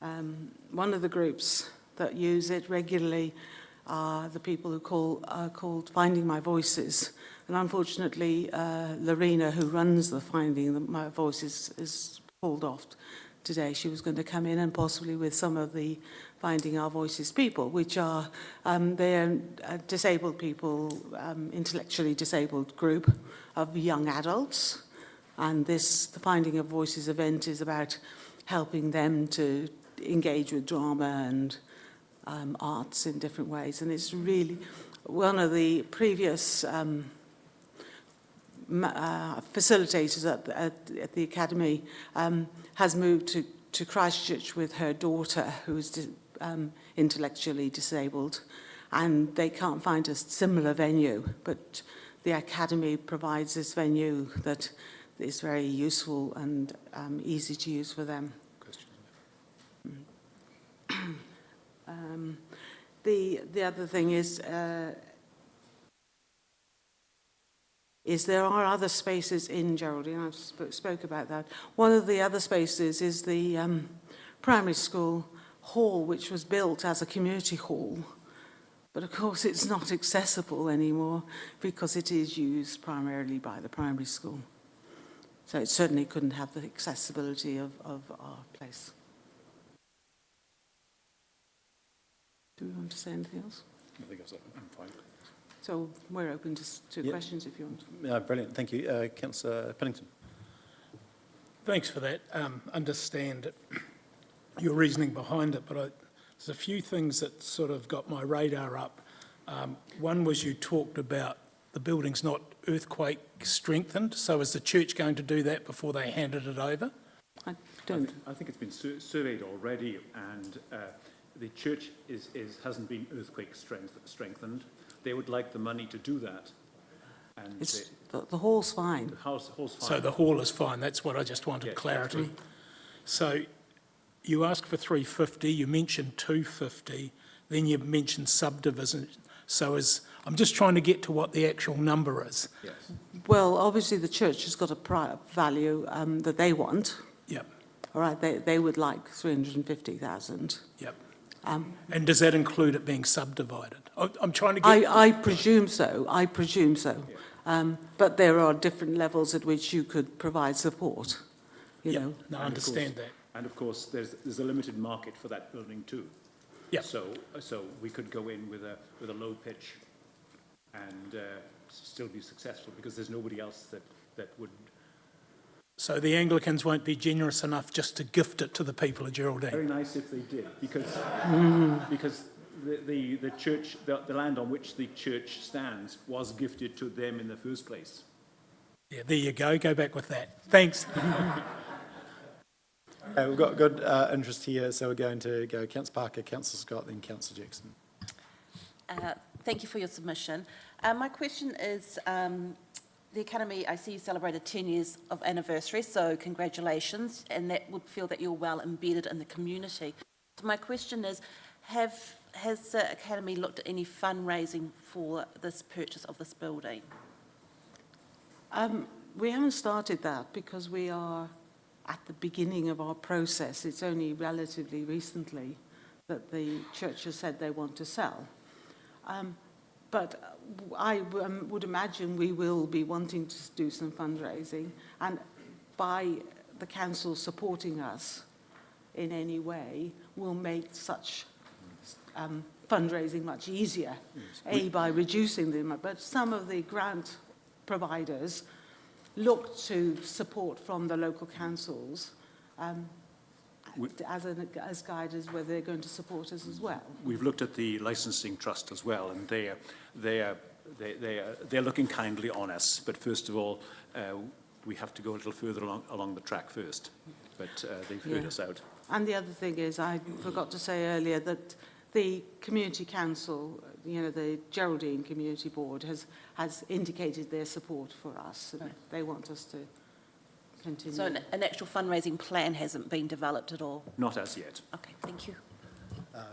[SPEAKER 15] One of the groups that use it regularly are the people who are called Finding My Voices. And unfortunately, Lorena, who runs the Finding My Voices, is called off today. She was going to come in and possibly with some of the Finding Our Voices people, which are, they're disabled people, intellectually disabled group of young adults. And the Finding Our Voices event is about helping them to engage with drama and arts in different ways. And it's really one of the previous facilitators at the academy has moved to Christchurch with her daughter, who is intellectually disabled, and they can't find a similar venue, but the academy provides this venue that is very useful and easy to use for them. The other thing is there are other spaces in Geraldine. I've spoke about that. One of the other spaces is the primary school hall, which was built as a community hall. But of course, it's not accessible anymore because it is used primarily by the primary school. So it certainly couldn't have the accessibility of our place. Do we want to say anything else?
[SPEAKER 16] I think I'm fine.
[SPEAKER 15] So we're open to questions if you want.
[SPEAKER 1] Brilliant, thank you. Councillor Pennington.
[SPEAKER 6] Thanks for that. Understand your reasoning behind it, but there's a few things that sort of got my radar up. One was you talked about the building's not earthquake strengthened, so is the church going to do that before they handed it over?
[SPEAKER 15] I don't.
[SPEAKER 16] I think it's been surveyed already, and the church hasn't been earthquake strengthened. They would like the money to do that. And
[SPEAKER 15] the hall's fine.
[SPEAKER 16] The hall's fine.
[SPEAKER 6] So the hall is fine, that's what I just wanted clarity. So you asked for 350, you mentioned 250, then you mentioned subdivisions. So I'm just trying to get to what the actual number is.
[SPEAKER 16] Yes.
[SPEAKER 15] Well, obviously the church has got a value that they want.
[SPEAKER 6] Yep.
[SPEAKER 15] All right, they would like 350,000.
[SPEAKER 6] Yep. And does that include it being subdivided? I'm trying to get...
[SPEAKER 15] I presume so. I presume so. But there are different levels at which you could provide support. You know.
[SPEAKER 6] No, I understand that.
[SPEAKER 16] And of course, there's a limited market for that building too.
[SPEAKER 6] Yep.
[SPEAKER 16] So we could go in with a low pitch and still be successful because there's nobody else that would.
[SPEAKER 6] So the Anglicans won't be generous enough just to gift it to the people of Geraldine?
[SPEAKER 16] Very nice if they did, because the church, the land on which the church stands was gifted to them in the first place.
[SPEAKER 6] Yeah, there you go. Go back with that. Thanks.
[SPEAKER 1] Okay, we've got good interest here, so we're going to go Councillor Parker, Councillor Scott, then Councillor Jackson.
[SPEAKER 17] Thank you for your submission. My question is, the Academy, I see you celebrated 10 years of anniversary, so congratulations, and that would feel that you're well embedded in the community. So my question is, has the Academy looked at any fundraising for this purchase of this building?
[SPEAKER 15] We haven't started that because we are at the beginning of our process. It's only relatively recently that the church has said they want to sell. But I would imagine we will be wanting to do some fundraising, and by the council supporting us in any way will make such fundraising much easier, by reducing them. But some of the grant providers look to support from the local councils as guiders whether they're going to support us as well.
[SPEAKER 16] We've looked at the licensing trust as well, and they're looking kindly on us. But first of all, we have to go a little further along the track first. But they've heard us out.
[SPEAKER 15] And the other thing is, I forgot to say earlier that the Community Council, the Geraldine Community Board, has indicated their support for us. Right. They want us to continue.
[SPEAKER 17] So an actual fundraising plan hasn't been developed at all?
[SPEAKER 16] Not as yet.
[SPEAKER 17] Okay, thank you.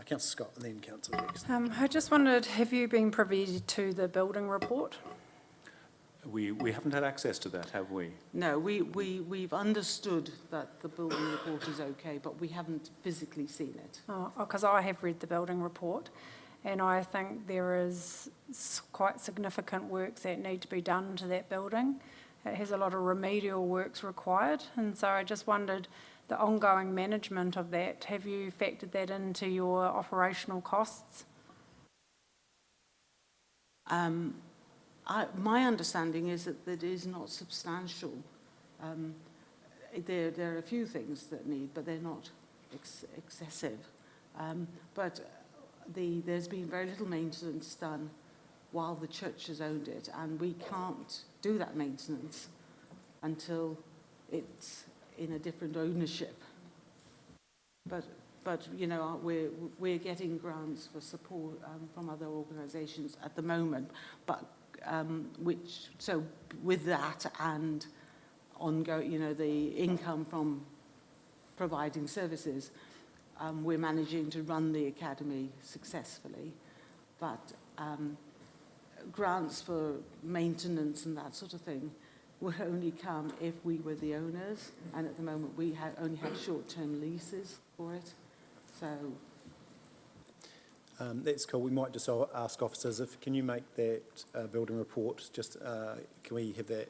[SPEAKER 1] Councillor Scott and then Councillor Jackson.
[SPEAKER 4] I just wondered, have you been privy to the building report?
[SPEAKER 16] We haven't had access to that, have we?
[SPEAKER 15] No, we've understood that the building report is okay, but we haven't physically seen it.
[SPEAKER 4] Oh, because I have read the building report, and I think there is quite significant works that need to be done to that building. It has a lot of remedial works required, and so I just wondered the ongoing management of that. Have you factored that into your operational costs?
[SPEAKER 15] My understanding is that it is not substantial. There are a few things that need, but they're not excessive. But there's been very little maintenance done while the church has owned it, and we can't do that maintenance until it's in a different ownership. But you know, we're getting grants for support from other organisations at the moment, but so with that and ongoing, you know, the income from providing services, we're managing to run the academy successfully. But grants for maintenance and that sort of thing would only come if we were the owners, and at the moment we only have short-term leases for it. So
[SPEAKER 1] that's cool. We might just ask officers can you make that building report, just can we have that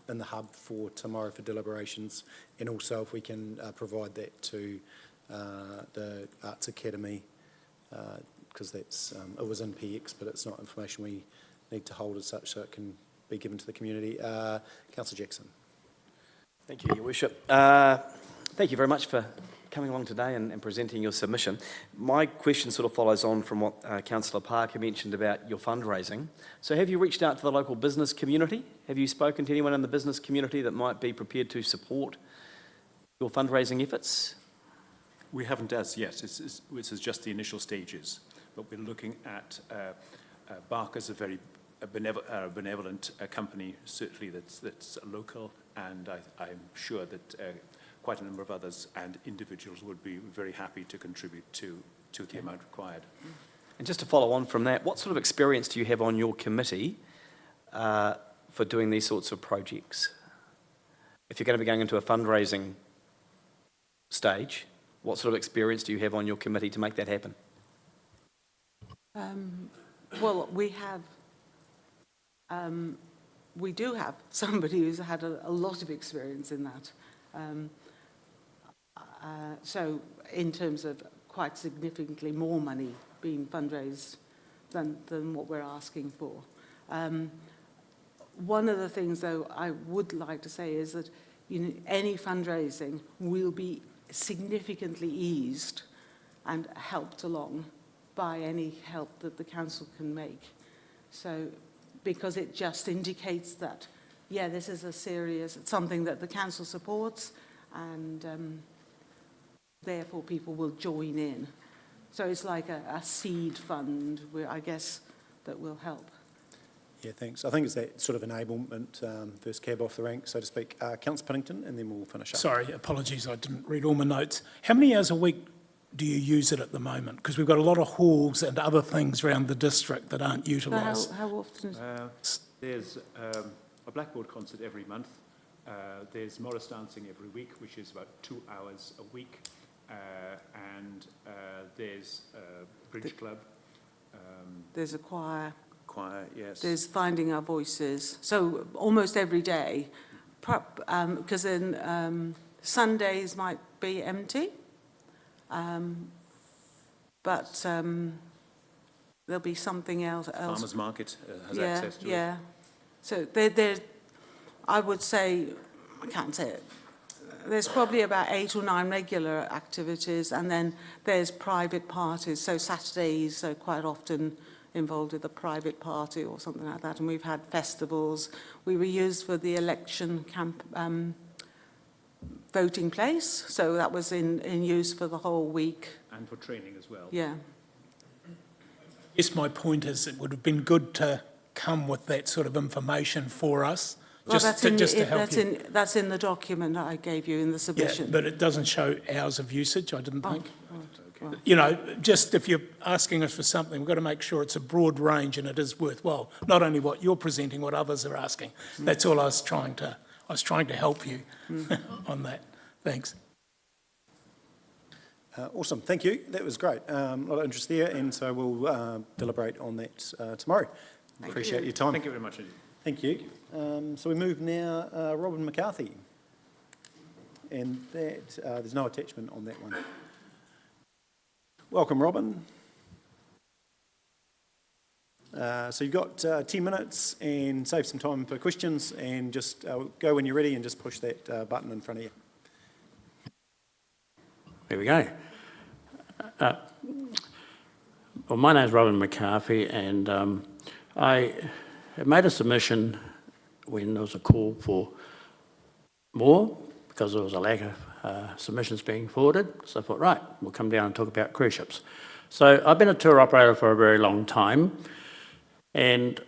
[SPEAKER 1] in the hub for tomorrow for deliberations, and also if we can provide that to the Arts Academy, because that's it was in PX, but it's not information we need to hold as such, so it can be given to the community. Councillor Jackson.
[SPEAKER 5] Thank you, Your Worship. Thank you very much for coming along today and presenting your submission. My question sort of follows on from what Councillor Parker mentioned about your fundraising. So have you reached out to the local business community? Have you spoken to anyone in the business community that might be prepared to support your fundraising efforts?
[SPEAKER 16] We haven't as yet. This is just the initial stages, but we're looking at Barker's a very benevolent company, certainly that's local, and I'm sure that quite a number of others and individuals would be very happy to contribute to the amount required.
[SPEAKER 5] And just to follow on from that, what sort of experience do you have on your committee for doing these sorts of projects? If you're going to be going into a fundraising stage, what sort of experience do you have on your committee to make that happen?
[SPEAKER 15] Well, we do have somebody who's had a lot of experience in that. So in terms of quite significantly more money being fundraised than what we're asking for. One of the things, though, I would like to say is that any fundraising will be significantly eased and helped along by any help that the council can make. So, because it just indicates that, yeah, this is something that the council supports, and therefore people will join in. So it's like a seed fund, I guess, that will help.
[SPEAKER 1] Yeah, thanks. I think it's that sort of enablement, first cab off the rank, so to speak. Councillor Pinnington, and then we'll finish up.
[SPEAKER 6] Sorry, apologies, I didn't read all my notes. How many hours a week do you use it at the moment? Because we've got a lot of halls and other things around the district that aren't utilised.
[SPEAKER 15] So how often?
[SPEAKER 16] There's a blackboard concert every month. There's Morris dancing every week, which is about 2 hours a week. And there's a bridge club.
[SPEAKER 15] There's a choir.
[SPEAKER 16] Choir, yes.
[SPEAKER 15] There's Finding Our Voices. So almost every day, because then Sundays might be empty. But there'll be something else.
[SPEAKER 16] Farmers Market has access to it.
[SPEAKER 15] Yeah. So there, I would say, I can't say it, there's probably about 8 or 9 regular activities, and then there's private parties. So Saturdays are quite often involved with a private party or something like that, and we've had festivals. We were used for the election voting place, so that was in use for the whole week.
[SPEAKER 16] And for training as well.
[SPEAKER 15] Yeah.
[SPEAKER 6] Yes, my point is it would have been good to come with that sort of information for us,
[SPEAKER 15] Well,
[SPEAKER 6] just to help you.
[SPEAKER 15] That's in the document that I gave you in the submission.
[SPEAKER 6] Yeah, but it doesn't show hours of usage, I didn't think.
[SPEAKER 15] Right.
[SPEAKER 6] You know, just if you're asking us for something, we've got to make sure it's a broad range and it is worthwhile. Not only what you're presenting, what others are asking. That's all I was trying to help you on that. Thanks.
[SPEAKER 1] Awesome, thank you. That was great. A lot of interest there, and so we'll deliberate on that tomorrow. Appreciate your time.
[SPEAKER 16] Thank you very much.
[SPEAKER 1] Thank you. So we move now, Robin McCarthy. And that, there's no attachment on that one. Welcome, Robin. So you've got 10 minutes and save some time for questions, and just go when you're ready and just push that button in front of you.
[SPEAKER 18] There we go. Well, my name's Robin McCarthy, and I made a submission when there was a call for more, because there was a lack of submissions being forwarded. So I thought, right, we'll come down and talk about cruise ships. So I've been a tour operator for a very long time, and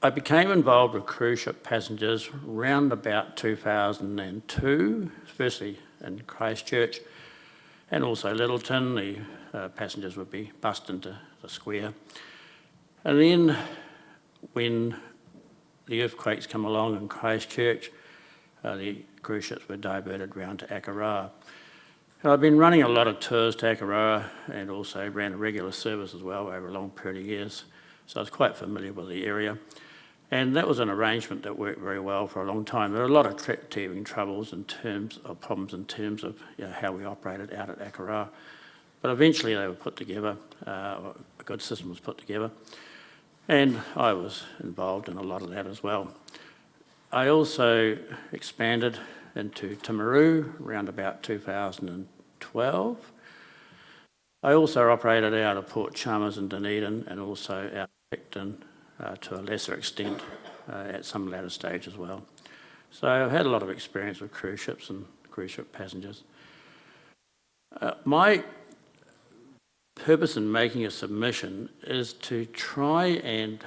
[SPEAKER 18] I became involved with cruise ship passengers round about 2002, firstly in Christchurch and also Littleton. The passengers would be bussed into the square. And then when the earthquakes come along in Christchurch, the cruise ships were diverted round to Akaroa. And I've been running a lot of tours to Akaroa and also ran a regular service as well over a long period of years. So I was quite familiar with the area. And that was an arrangement that worked very well for a long time. There were a lot of teething troubles in terms of problems in terms of how we operated out at Akaroa. But eventually they were put together, a good system was put together. And I was involved in a lot of that as well. I also expanded into Timaru around about 2012. I also operated out of Port Chalmers and Dunedin and also out of Picton to a lesser extent at some latter stage as well. So I've had a lot of experience with cruise ships and cruise ship passengers. My purpose in making a submission is to try and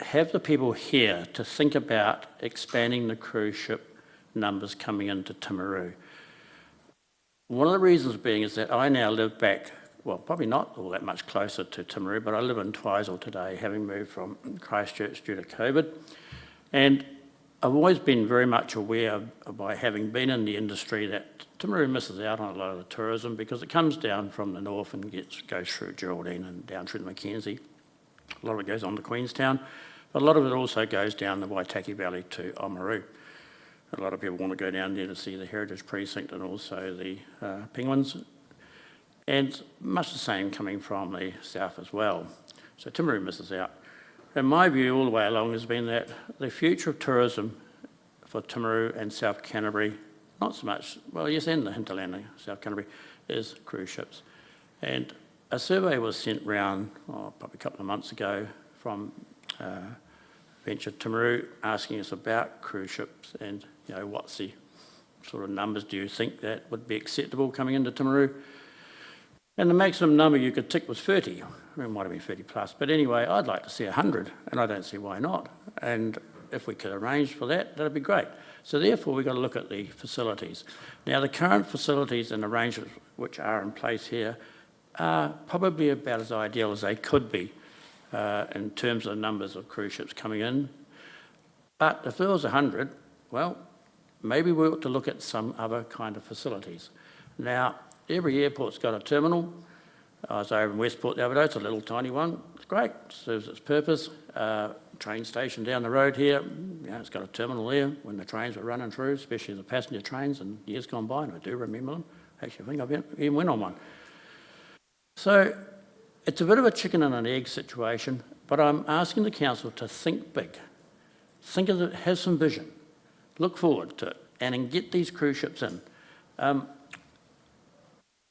[SPEAKER 18] have the people here to think about expanding the cruise ship numbers coming into Timaru. One of the reasons being is that I now live back, well, probably not all that much closer to Timaru, but I live in Twizel today, having moved from Christchurch due to COVID. And I've always been very much aware, by having been in the industry, that Timaru misses out on a lot of the tourism because it comes down from the north and goes through Geraldine and down through the Mackenzie. A lot of it goes on to Queenstown, but a lot of it also goes down the Waitaki Valley to Oamaru. A lot of people want to go down there to see the Heritage Precinct and also the penguins. And much the same coming from the south as well. So Timaru misses out. And my view all the way along has been that the future of tourism for Timaru and South Canterbury, not so much, well, yes, and the hinterland of South Canterbury, is cruise ships. And a survey was sent round, probably a couple of months ago, from Venture Timaru asking us about cruise ships and, what's the sort of numbers do you think that would be acceptable coming into Timaru? And the maximum number you could tick was 30. It might have been 30 plus. But anyway, I'd like to see 100, and I don't see why not. And if we could arrange for that, that'd be great. So therefore, we've got to look at the facilities. Now, the current facilities and arrangements which are in place here are probably about as ideal as they could be in terms of the numbers of cruise ships coming in. But if there was 100, well, maybe we ought to look at some other kind of facilities. Now, every airport's got a terminal. I was over in Westport the other day, it's a little tiny one. It's great, serves its purpose. Train station down the road here, it's got a terminal there when the trains were running through, especially the passenger trains in years gone by, and I do remember them. Actually, I think I even went on one. So it's a bit of a chicken and an egg situation, but I'm asking the council to think big. Think of it, have some vision, look forward to it, and get these cruise ships in.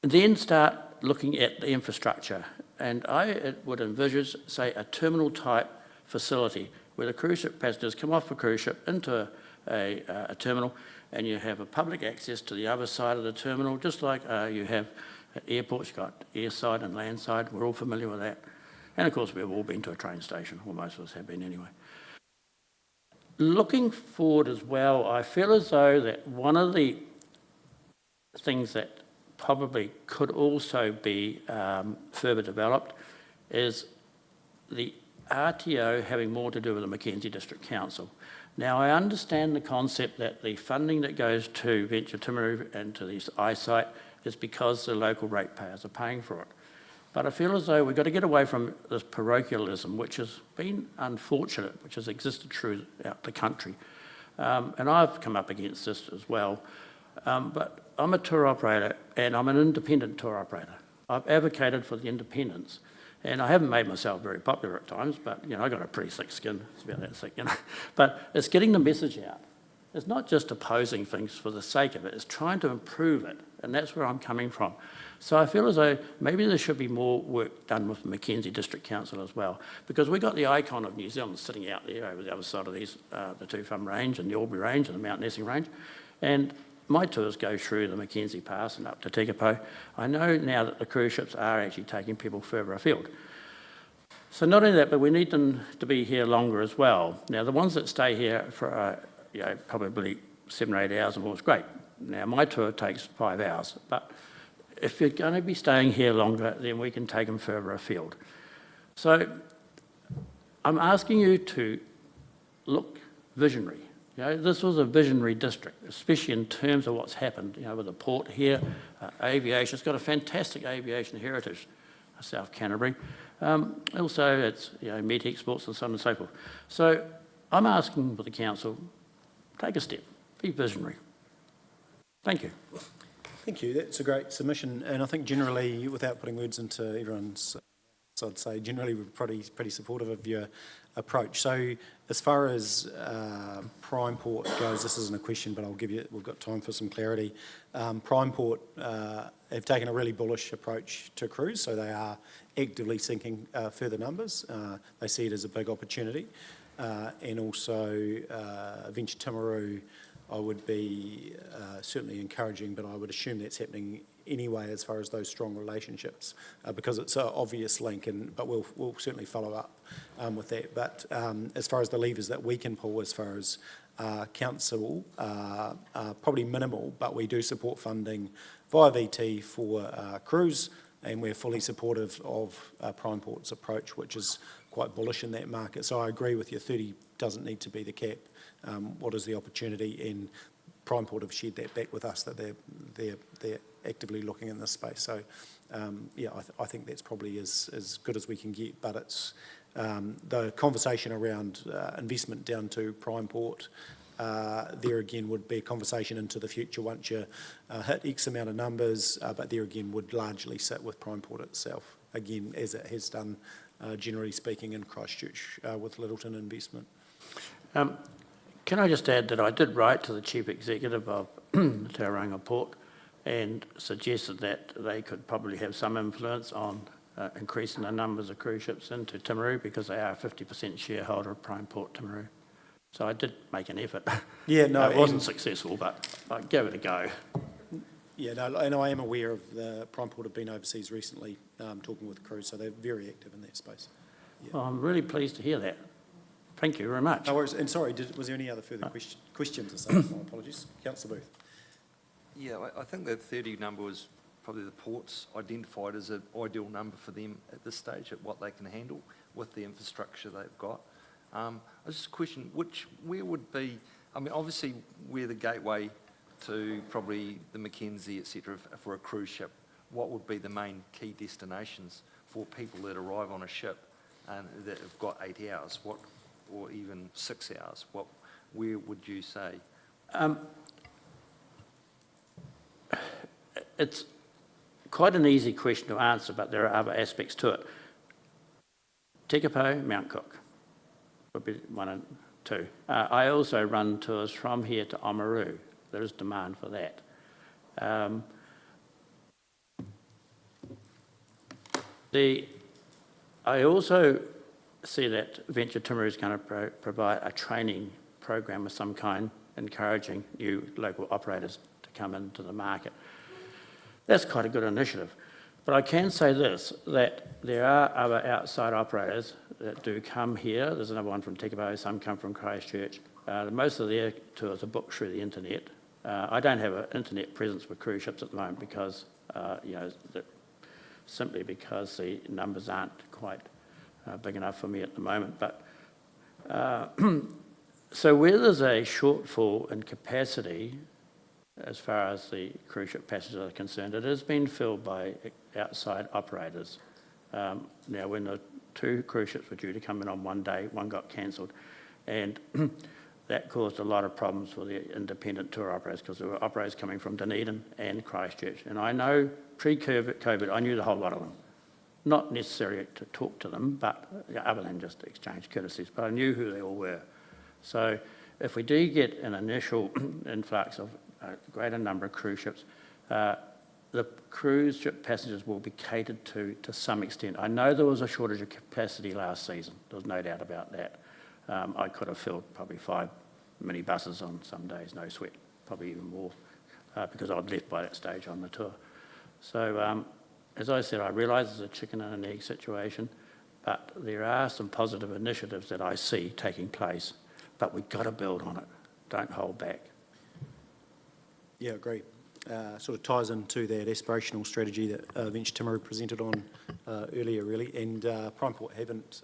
[SPEAKER 18] Then start looking at the infrastructure. And I would envisage, say, a terminal type facility where the cruise ship passengers come off a cruise ship into a terminal, and you have a public access to the other side of the terminal, just like you have at airports. You've got airside and landside. We're all familiar with that. And of course, we've all been to a train station, or most of us have been anyway. Looking forward as well, I feel as though that one of the things that probably could also be further developed is the RTO having more to do with the Mackenzie District Council. Now, I understand the concept that the funding that goes to Venture Timaru and to this eyesight is because the local ratepayers are paying for it. But I feel as though we've got to get away from this parochialism, which has been unfortunate, which has existed throughout the country. And I've come up against this as well. But I'm a tour operator, and I'm an independent tour operator. I've advocated for the independence, and I haven't made myself very popular at times, but, I've got a pretty thick skin. It's about that thick, But it's getting the message out. It's not just opposing things for the sake of it. It's trying to improve it. and that's where I'm coming from. So I feel as though maybe there should be more work done with the Mackenzie District Council as well, because we've got the icon of New Zealand sitting out there over the other side of these, the Two Thumb Range and the Albury Range and the Mount Nessing Range, and my tours go through the Mackenzie Pass and up to Tekapo. I know now that the cruise ships are actually taking people further afield. So not only that, but we need them to be here longer as well. Now, the ones that stay here for, probably 7 or 8 hours and more is great. Now, my tour takes 5 hours, but if you're going to be staying here longer, then we can take them further afield. So I'm asking you to look visionary. This was a visionary district, especially in terms of what's happened, with the port here, aviation. It's got a fantastic aviation heritage, South Canterbury. Also, it's meat exports and so on and so forth. So I'm asking for the council, take a step, be visionary. Thank you.
[SPEAKER 1] Thank you. That's a great submission, and I think generally, without putting words into everyone's, I'd say generally we're pretty supportive of your approach. So as far as Prime Port goes, this isn't a question, but I'll give you, we've got time for some clarity. Prime Port have taken a really bullish approach to cruise, so they are actively seeking further numbers. They see it as a big opportunity, and also Venture Timaru I would be certainly encouraging, but I would assume that's happening anyway as far as those strong relationships, because it's an obvious link, but we'll certainly follow up with that. But as far as the levers that we can pull as far as council, probably minimal, but we do support funding via VT for cruise, and we're fully supportive of Prime Port's approach, which is quite bullish in that market. So I agree with you, 30 doesn't need to be the cap. What is the opportunity? And Prime Port have shared that back with us, that they're actively looking in this space. So yeah, I think that's probably as good as we can get, but it's the conversation around investment down to Prime Port, there again would be a conversation into the future once you hit X amount of numbers, but there again would largely sit with Prime Port itself, again, as it has done, generally speaking, in Christchurch with Littleton investment.
[SPEAKER 18] Can I just add that I did write to the Chief Executive of Tauranga Port and suggested that they could probably have some influence on increasing the numbers of cruise ships into Timaru, because they are a 50% shareholder of Prime Port Timaru. So I did make an effort.
[SPEAKER 1] Yeah, no,
[SPEAKER 18] it wasn't successful, but I gave it a go.
[SPEAKER 1] Yeah, no, and I am aware of the Prime Port have been overseas recently talking with crews, so they're very active in that space. Yeah.
[SPEAKER 18] Well, I'm really pleased to hear that. Thank you very much.
[SPEAKER 1] No worries. And sorry, was there any other further questions or something? My apologies. Councillor Booth.
[SPEAKER 14] Yeah, I think that 30 number was probably the ports identified as an ideal number for them at this stage, at what they can handle with the infrastructure they've got. I was just a question, where would be, I mean, obviously we're the gateway to probably the Mackenzie, etc., for a cruise ship. What would be the main key destinations for people that arrive on a ship and that have got 8 hours, or even 6 hours? Where would you say?
[SPEAKER 18] It's quite an easy question to answer, but there are other aspects to it. Tekapo, Mount Cook would be 1 and 2. I also run tours from here to Oamaru. There is demand for that. I also see that Venture Timaru is going to provide a training program of some kind, encouraging new local operators to come into the market. That's quite a good initiative. But I can say this, that there are other outside operators that do come here. There's another one from Tekapo, some come from Christchurch. Most of their tours are booked through the internet. I don't have an internet presence with cruise ships at the moment because, simply because the numbers aren't quite big enough for me at the moment. But so where there's a shortfall in capacity, as far as the cruise ship passengers are concerned, it has been filled by outside operators. Now, when the 2 cruise ships were due to come in on one day, one got cancelled, and that caused a lot of problems for the independent tour operators, because there were operators coming from Dunedin and Christchurch. And I know pre-COVID, I knew the whole lot of them. Not necessarily to talk to them, but other than just to exchange courtesies, but I knew who they all were. So if we do get an initial influx of a greater number of cruise ships, the cruise ship passengers will be catered to some extent. I know there was a shortage of capacity last season. There's no doubt about that. I could have filled probably 5 minibuses on some days, no sweat, probably even more, because I'd left by that stage on the tour. So, as I said, I realise it's a chicken and an egg situation, but there are some positive initiatives that I see taking place, but we've got to build on it. Don't hold back.
[SPEAKER 1] Yeah, agree. Sort of ties into that aspirational strategy that Venture Timaru presented on earlier, really, and Primeport haven't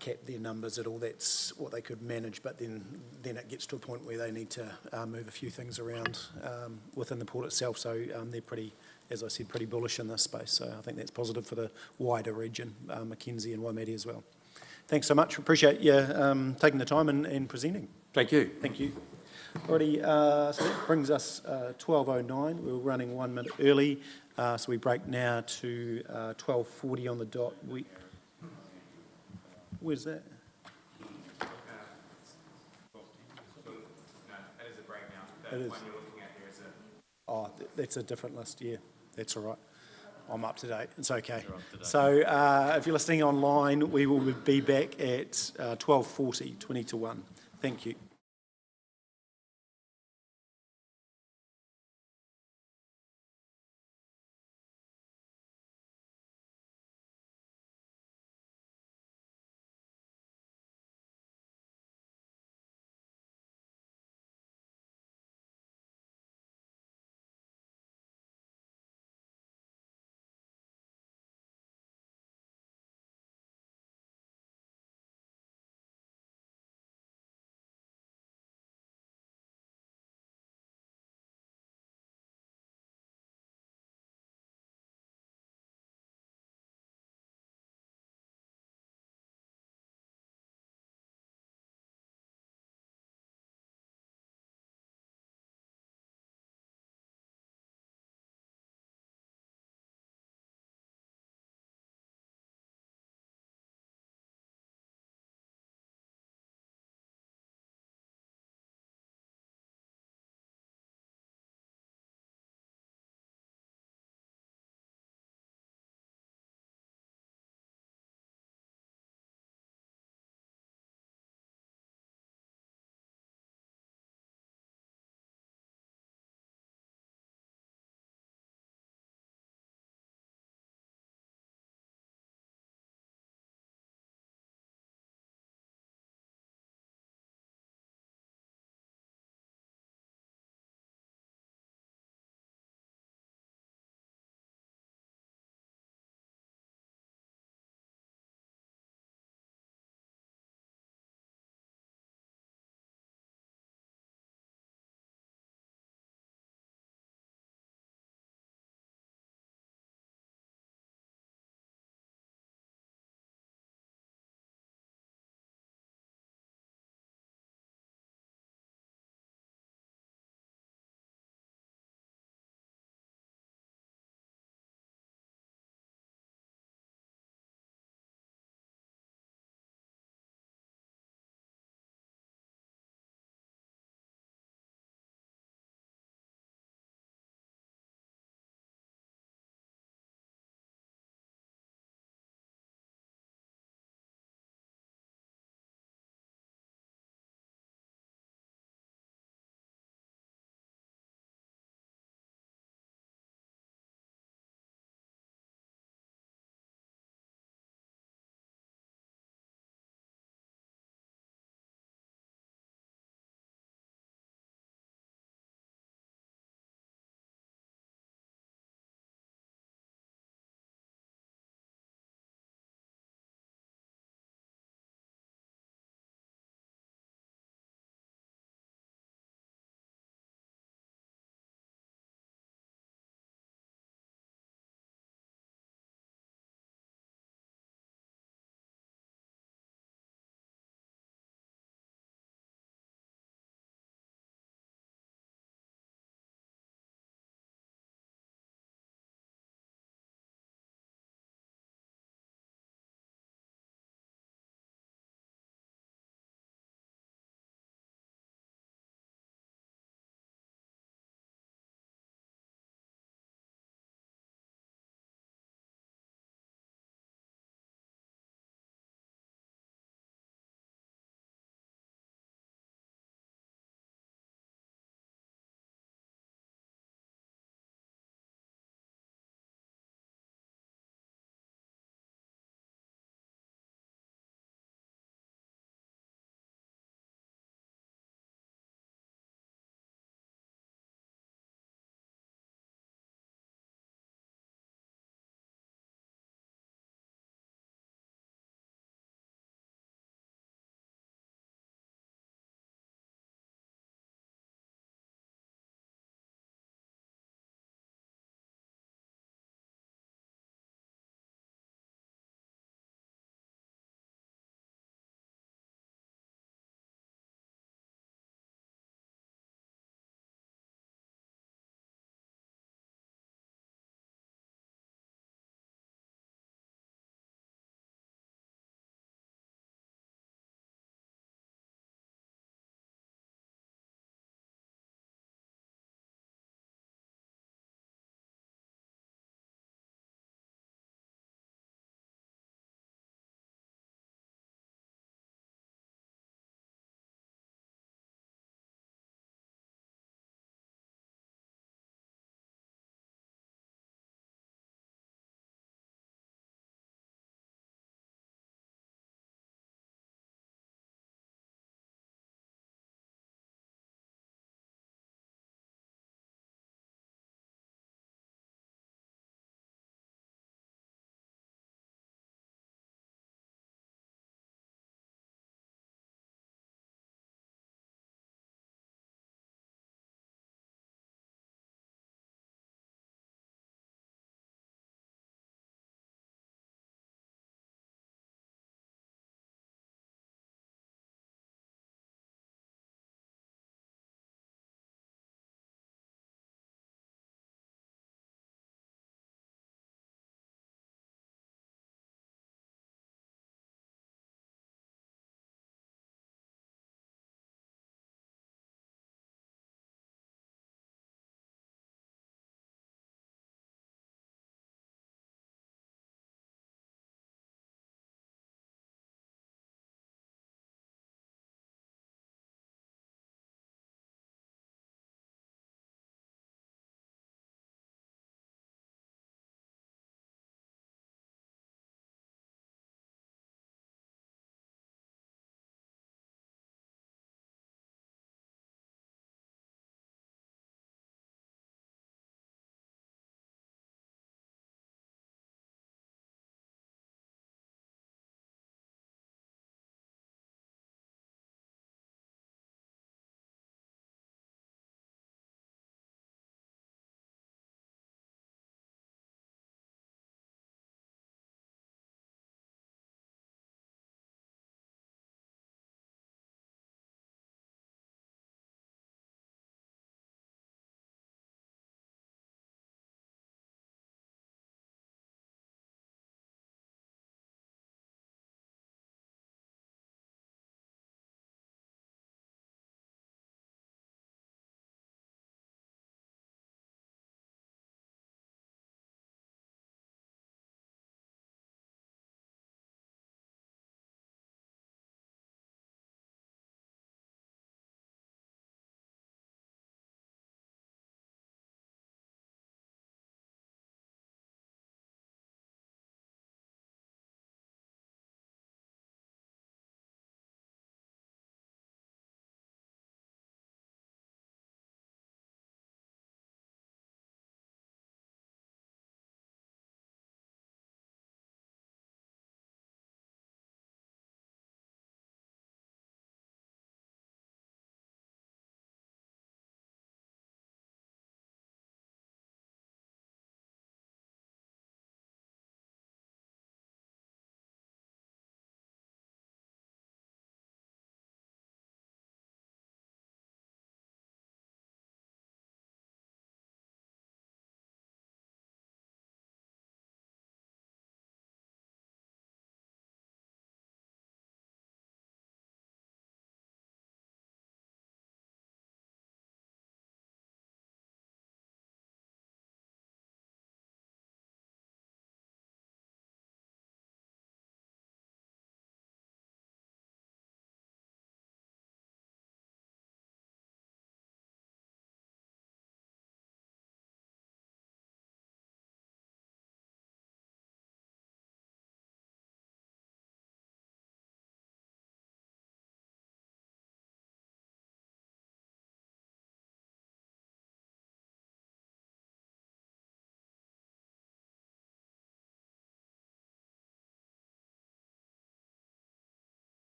[SPEAKER 1] capped their numbers at all. That's what they could manage, but then it gets to a point where they need to move a few things around within the port itself. So they're pretty, as I said, pretty bullish in this space. So I think that's positive for the wider region, Mackenzie and Waimate as well. Thanks so much. Appreciate you taking the time and presenting.
[SPEAKER 18] Thank you.
[SPEAKER 1] Thank you. Alrighty, so that brings us 12:09. We're running 1 minute early, so we break now to 12:40 on the dot. Where's that? It is. Oh, that's a different list, yeah. That's all right. I'm up to date. It's okay. So if you're listening online, we will be back at 12:40, 20 to 1. Thank you.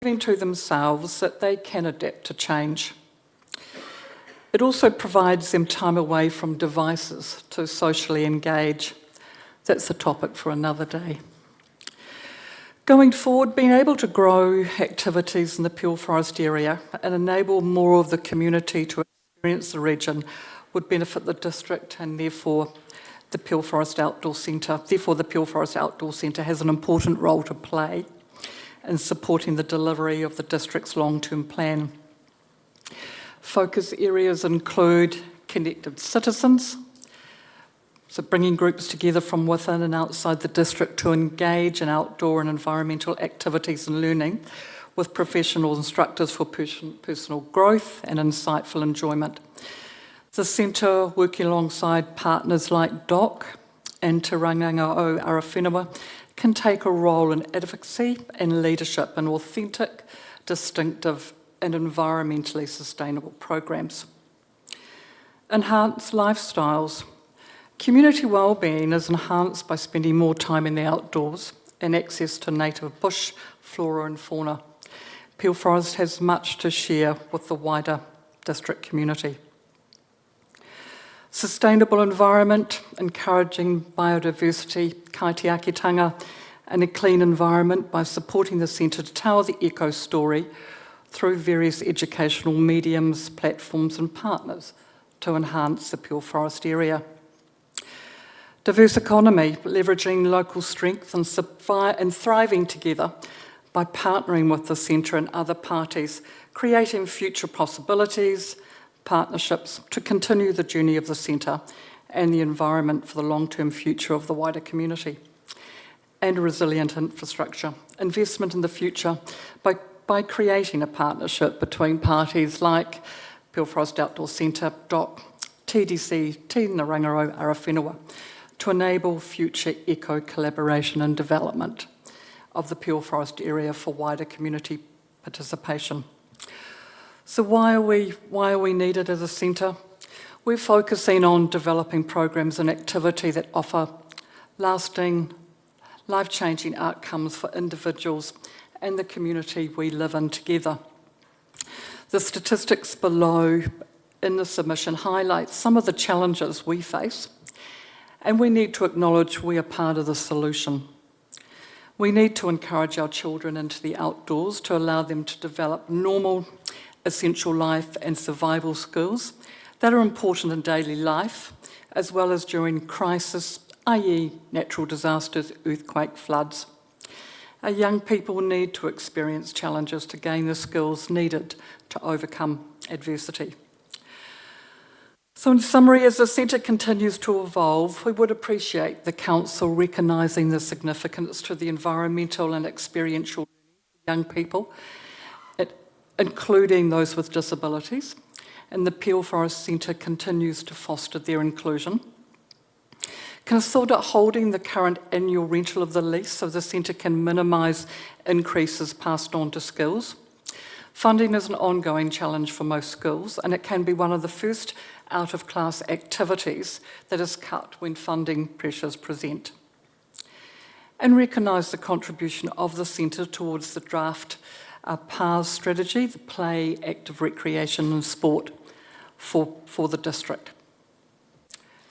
[SPEAKER 19] proving to themselves that they can adapt to change. It also provides them time away from devices to socially engage. That's a topic for another day. Going forward, being able to grow activities in the Peel Forest area and enable more of the community to experience the region would benefit the district and therefore the Peel Forest Outdoor Centre. Therefore, the Peel Forest Outdoor Centre has an important role to play in supporting the delivery of the district's long-term plan. Focus areas include connected citizens, so bringing groups together from within and outside the district to engage in outdoor and environmental activities and learning with professional instructors for personal growth and insightful enjoyment. The centre, working alongside partners like DOC and Te Ranganga o Arawhenua, can take a role in advocacy and leadership in authentic, distinctive and environmentally sustainable programs. Enhance lifestyles. Community wellbeing is enhanced by spending more time in the outdoors and access to native bush, flora and fauna. Peel Forest has much to share with the wider district community. Sustainable environment, encouraging biodiversity, kaitiakitanga and a clean environment by supporting the centre to tell the eco story through various educational mediums, platforms and partners to enhance the Peel Forest area. Diverse economy, leveraging local strength and thriving together by partnering with the centre and other parties, creating future possibilities, partnerships to continue the journey of the centre and the environment for the long-term future of the wider community. And resilient infrastructure, investment in the future by creating a partnership between parties like Peel Forest Outdoor Centre, DOC, TDC, Te Ranganga o Arawhenua, to enable future eco-collaboration and development of the Peel Forest area for wider community participation. So why are we needed as a centre? We're focusing on developing programs and activity that offer lasting, life-changing outcomes for individuals and the community we live in together. The statistics below in the submission highlight some of the challenges we face, and we need to acknowledge we are part of the solution. We need to encourage our children into the outdoors to allow them to develop normal, essential life and survival skills that are important in daily life, as well as during crisis, i.e. natural disasters, earthquake, floods. Our young people need to experience challenges to gain the skills needed to overcome adversity. So in summary, as the centre continues to evolve, we would appreciate the Council recognising the significance to the environmental and experiential young people, including those with disabilities, and the Peel Forest Centre continues to foster their inclusion. Consider holding the current annual rental of the lease so the centre can minimise increases passed on to schools. Funding is an ongoing challenge for most schools, and it can be one of the first out-of-class activities that is cut when funding pressures present. And recognise the contribution of the centre towards the draft PARS strategy, the play, active recreation and sport for the district.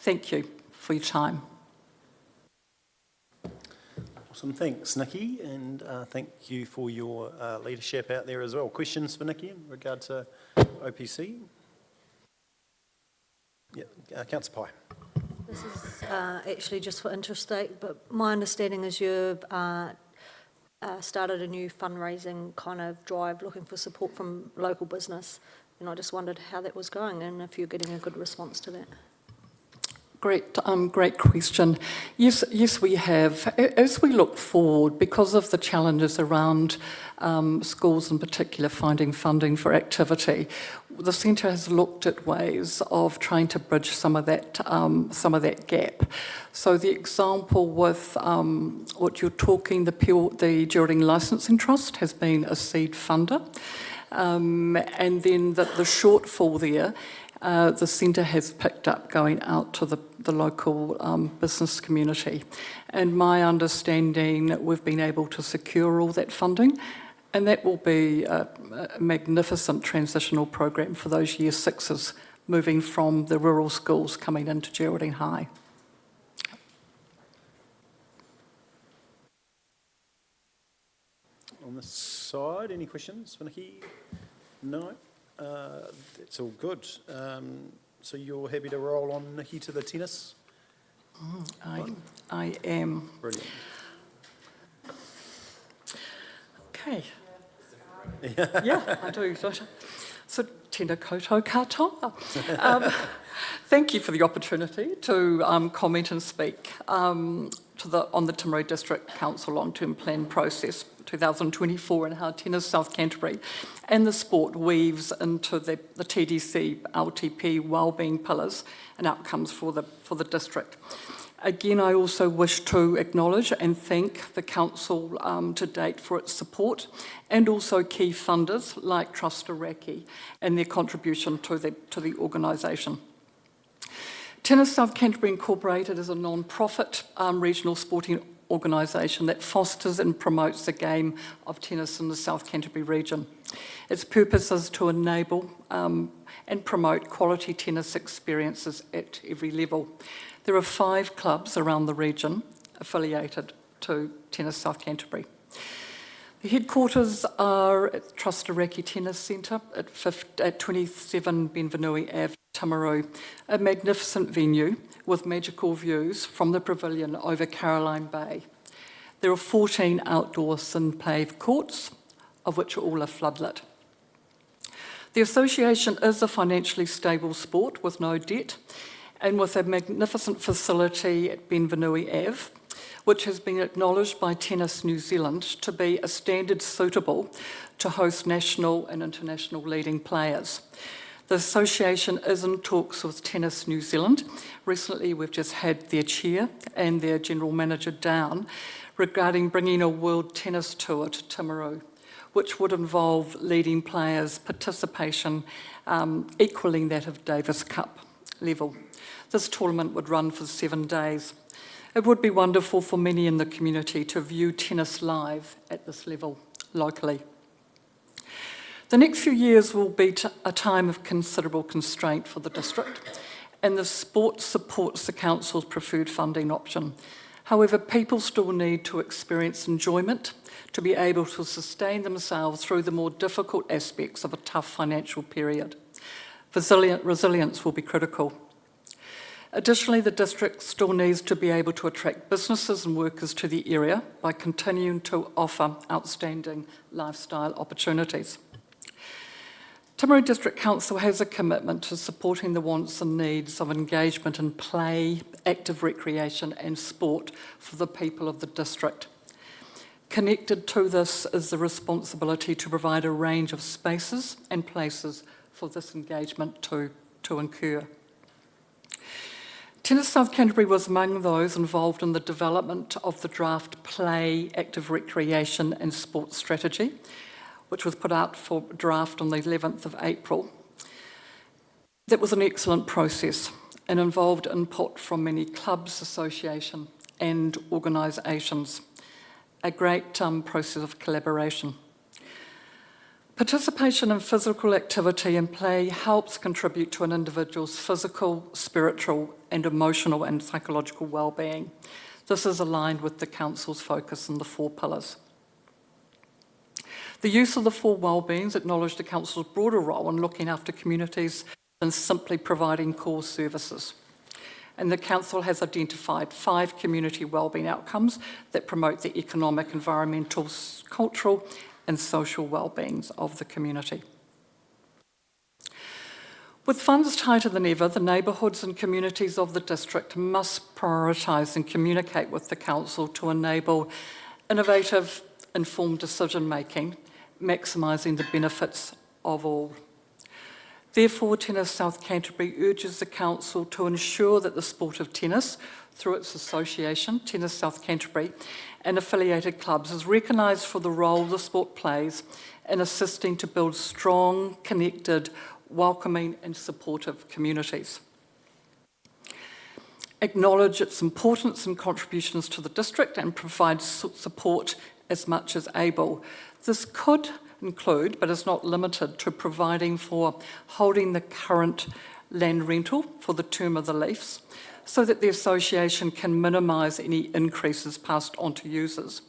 [SPEAKER 19] Thank you for your time.
[SPEAKER 1] Awesome, thanks Nikki, and thank you for your leadership out there as well. Questions for Nikki in regard to OPC? Yeah, Councillor Pye.
[SPEAKER 7] This is actually just for interstate, but my understanding is you've started a new fundraising kind of drive looking for support from local business, and I just wondered how that was going and if you're getting a good response to that.
[SPEAKER 19] Great question. Yes, we have. As we look forward, because of the challenges around schools in particular finding funding for activity, the centre has looked at ways of trying to bridge some of that gap. So the example with what you're talking, the Geraldine Licensing Trust has been a seed funder, and then the shortfall there. The centre has picked up going out to the local business community. And my understanding, we've been able to secure all that funding And that will be a magnificent transitional program for those year sixes moving from the rural schools coming into Geraldine High.
[SPEAKER 1] On the side, any questions for Nikki? No? That's all good. So you're happy to roll on, Nikki, to the tennis?
[SPEAKER 19] I am.
[SPEAKER 1] Brilliant.
[SPEAKER 19] Okay. Yeah, I do. So, tēnā koutou katoa. Thank you for the opportunity to comment and speak on the Timaru District Council long-term plan process 2024 and how Tennis South Canterbury and the sport weaves into the TDC LTP wellbeing pillars and outcomes for the district. Again, I also wish to acknowledge and thank the Council to date for its support and also key funders like Trust Iraqi and their contribution to the organisation. Tennis South Canterbury Incorporated is a non-profit regional sporting organisation that fosters and promotes the game of tennis in the South Canterbury region. Its purpose is to enable and promote quality tennis experiences at every level. There are 5 clubs around the region affiliated to Tennis South Canterbury. The headquarters are at Trust Iraqi Tennis Centre at 27 Benvenue Ave, Timaru, a magnificent venue with magical views from the pavilion over Caroline Bay. There are 14 outdoor sin-paved courts, of which all are floodlit. The association is a financially stable sport with no debt and with a magnificent facility at Benvenue Ave, which has been acknowledged by Tennis New Zealand to be a standard suitable to host national and international leading players. The association is in talks with Tennis New Zealand. Recently, we've just had their chair and their general manager down regarding bringing a World Tennis Tour to Timaru, which would involve leading players' participation equaling that of Davis Cup level. This tournament would run for 7 days. It would be wonderful for many in the community to view tennis live at this level locally. The next few years will be a time of considerable constraint for the district, and the sport supports the council's preferred funding option. However, people still need to experience enjoyment to be able to sustain themselves through the more difficult aspects of a tough financial period. Resilience will be critical. Additionally, the district still needs to be able to attract businesses and workers to the area by continuing to offer outstanding lifestyle opportunities. Timaru District Council has a commitment to supporting the wants and needs of engagement in play, active recreation and sport for the people of the district. Connected to this is the responsibility to provide a range of spaces and places for this engagement to occur. Tennis South Canterbury was among those involved in the development of the draft Play, Active Recreation and Sports Strategy, which was put out for draft on the 11th of April. That was an excellent process and involved input from many clubs, associations and organisations. A great process of collaboration. Participation in physical activity and play helps contribute to an individual's physical, spiritual and emotional and psychological well-being. This is aligned with the Council's focus on the 4 pillars. The use of the 4 wellbeings acknowledge the Council's broader role in looking after communities than simply providing core services. And the Council has identified 5 community wellbeing outcomes that promote the economic, environmental, cultural and social well-beings of the community. With funds tighter than ever, the neighbourhoods and communities of the district must prioritise and communicate with the Council to enable innovative, informed decision-making, maximising the benefits of all. Therefore, Tennis South Canterbury urges the Council to ensure that the sport of tennis, through its association, Tennis South Canterbury, and affiliated clubs, is recognised for the role the sport plays in assisting to build strong, connected, welcoming and supportive communities. Acknowledge its importance and contributions to the district and provide support as much as able. This could include, but is not limited to, providing for holding the current land rental for the term of the lease so that the association can minimise any increases passed on to users,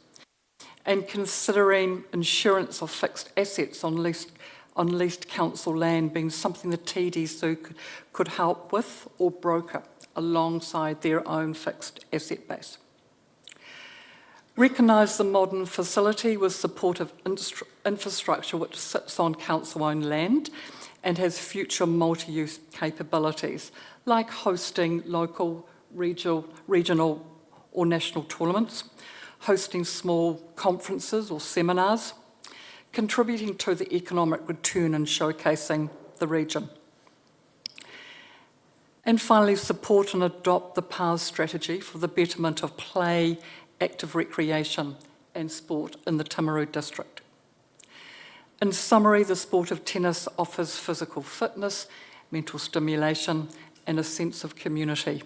[SPEAKER 19] and considering insurance of fixed assets on leased council land being something the TDC could help with or broker alongside their own fixed asset base. Recognise the modern facility with supportive infrastructure which sits on council-owned land and has future multi-use capabilities, like hosting local, regional or national tournaments, hosting small conferences or seminars, contributing to the economic return and showcasing the region. And finally, support and adopt the PARS strategy for the betterment of play, active recreation and sport in the Timaru district. In summary, the sport of tennis offers physical fitness, mental stimulation and a sense of community,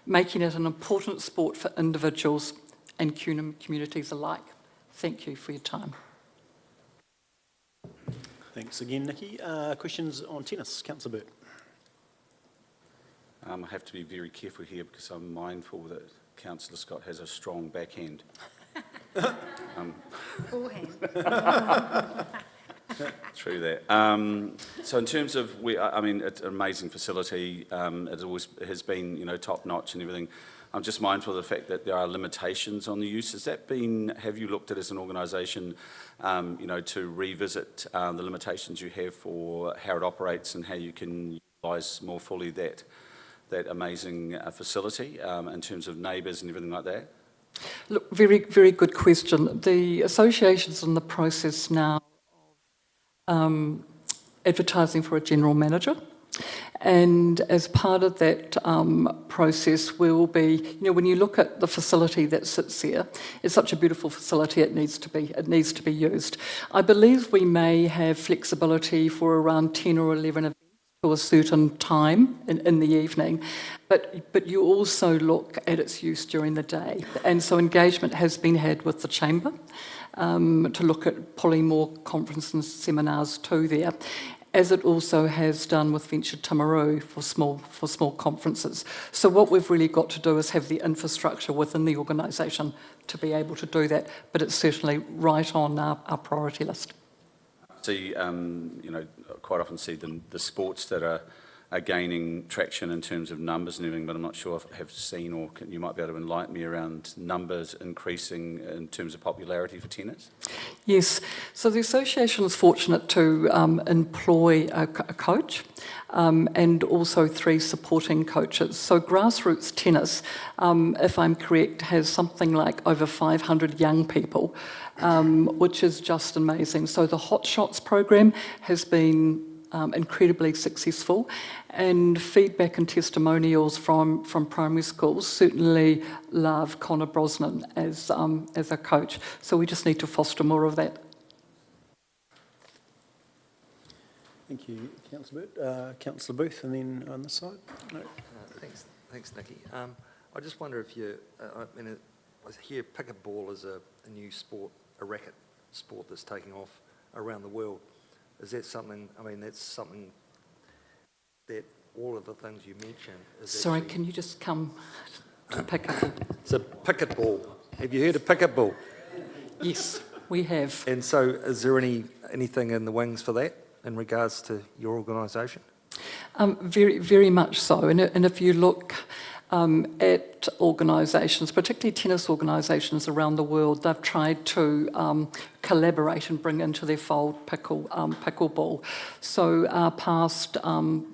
[SPEAKER 19] making it an important sport for individuals and communities alike. Thank you for your time.
[SPEAKER 1] Thanks again, Nikki. Questions on tennis? Councillor Burt.
[SPEAKER 20] I have to be very careful here because I'm mindful that Councillor Scott has a strong backhand.
[SPEAKER 4] Forehand.
[SPEAKER 20] True that. So in terms of, I mean, it's an amazing facility. It always has been, you know, top notch and everything. I'm just mindful of the fact that there are limitations on the use. Have you looked at as an organisation, you know, to revisit the limitations you have for how it operates and how you can utilise more fully that amazing facility in terms of neighbours and everything like that?
[SPEAKER 19] Look, very, very good question. The association's in the process now of advertising for a general manager. And as part of that process, we will be, you know, when you look at the facility that sits there, it's such a beautiful facility, it needs to be used. I believe we may have flexibility for around 10 or 11 events to a certain time in the evening, but you also look at its use during the day. And so engagement has been had with the Chamber to look at pulling more conferences and seminars to there, as it also has done with Venture Timaru for small conferences. So what we've really got to do is have the infrastructure within the organisation to be able to do that, but it's certainly right on our priority list.
[SPEAKER 20] See, you know, quite often see the sports that are gaining traction in terms of numbers and everything, but I'm not sure if I have seen, or you might be able to enlighten me around numbers increasing in terms of popularity for tennis?
[SPEAKER 19] Yes, so the association is fortunate to employ a coach and also 3 supporting coaches. So grassroots tennis, if I'm correct, has something like over 500 young people, which is just amazing. So the Hot Shots program has been incredibly successful, and feedback and testimonials from primary schools certainly love Connor Brosnan as a coach. So we just need to foster more of that.
[SPEAKER 1] Thank you, Councillor Burt. Councillor Booth, and then on this side. No.
[SPEAKER 14] Thanks, Nikki. I just wonder if you, I hear pickleball is a new sport, a racket sport that's taking off around the world. Is that something, I mean, that's something that all of the things you mentioned...
[SPEAKER 19] Sorry, can you just come to pickleball?
[SPEAKER 14] It's a pickleball. Have you heard of pickleball?
[SPEAKER 19] Yes, we have.
[SPEAKER 14] And so is there anything in the wings for that in regards to your organisation?
[SPEAKER 19] Very, very much so. And if you look at organisations, particularly tennis organisations around the world, they've tried to collaborate and bring into their fold pickleball. So our past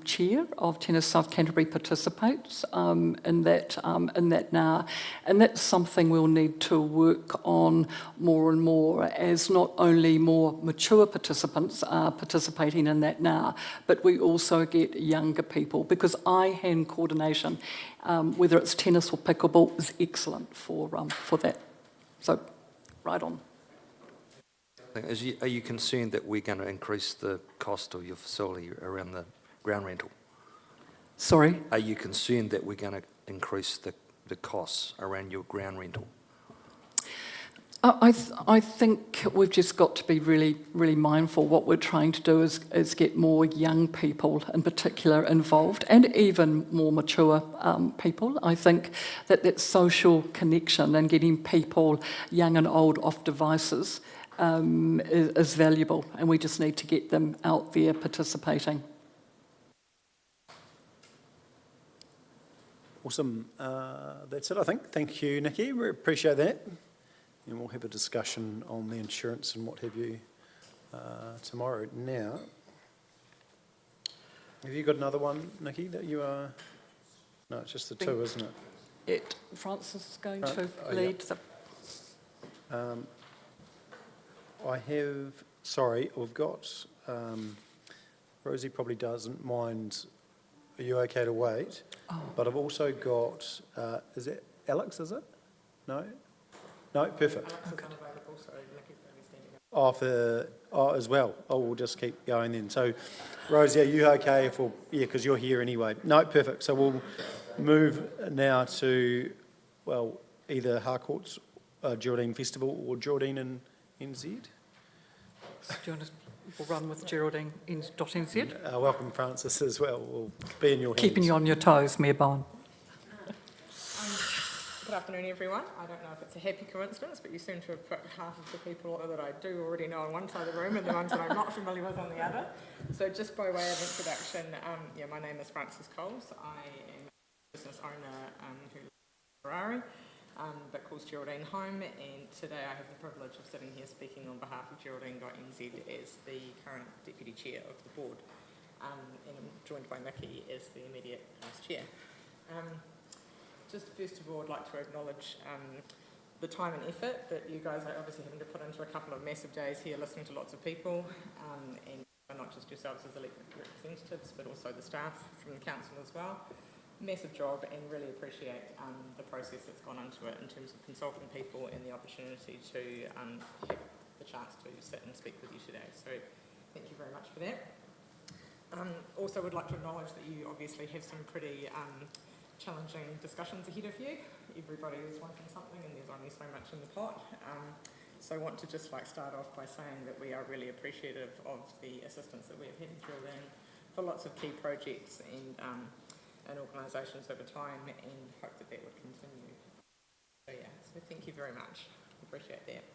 [SPEAKER 19] chair of Tennis South Canterbury participates in that now, and that's something we'll need to work on more and more, as not only more mature participants are participating in that now, but we also get younger people, because eye-hand coordination, whether it's tennis or pickleball, is excellent for that. So, right on.
[SPEAKER 14] Are you concerned that we're going to increase the cost of your facility around the ground rental?
[SPEAKER 19] Sorry?
[SPEAKER 14] Are you concerned that we're going to increase the costs around your ground rental?
[SPEAKER 19] I think we've just got to be really, really mindful. What we're trying to do is get more young people in particular involved, and even more mature people. I think that social connection and getting people, young and old, off devices is valuable, and we just need to get them out there participating.
[SPEAKER 1] Awesome. That's it, I think. Thank you, Nikki. We appreciate that. And we'll have a discussion on the insurance and what have you tomorrow. Now, have you got another one, Nikki, that you are... No, it's just the two, isn't it?
[SPEAKER 19] Francis is going to lead the...
[SPEAKER 1] I have... Sorry, we've got... Rosie probably doesn't mind. Are you okay to wait?
[SPEAKER 19] Oh.
[SPEAKER 1] But I've also got... is it Alex, is it? No? No, perfect. As well. Oh, we'll just keep going then. So, Rosie, are you okay if we'll... Yeah, because you're here anyway. No, perfect. So we'll move now to, well, either Harcourt's Geraldine Festival or Geraldine and NZ.
[SPEAKER 19] Do you want to... We'll run with Geraldine.nz.
[SPEAKER 1] Welcome, Francis, as well. We'll be in your hands.
[SPEAKER 19] Keeping you on your toes, Mayor Bowen.
[SPEAKER 21] Good afternoon, everyone. I don't know if it's a happy coincidence, but you seem to have put half of the people that I do already know on one side of the room and the ones that I'm not familiar with on the other. So just by way of introduction, my name is Francis Coles. I am a business owner who lives in Ferrari, but calls Geraldine home, and today I have the privilege of sitting here speaking on behalf of Geraldine.nz as the current Deputy Chair of the Board, and I'm joined by Mickey as the immediate Vice Chair. Just first of all, I'd like to acknowledge the time and effort that you guys are obviously having to put into a couple of massive days here listening to lots of people, and not just yourselves as elected representatives, but also the staff from the council as well. Massive job, and really appreciate the process that's gone into it in terms of consulting people and the opportunity to have the chance to sit and speak with you today. So thank you very much for that. Also would like to acknowledge that you obviously have some pretty challenging discussions ahead of you. Everybody is wanting something and there's only so much in the pot. So I want to just start off by saying that we are really appreciative of the assistance that we have had in Geraldine for lots of key projects and organisations over time, and hope that that would continue. So thank you very much. Appreciate that.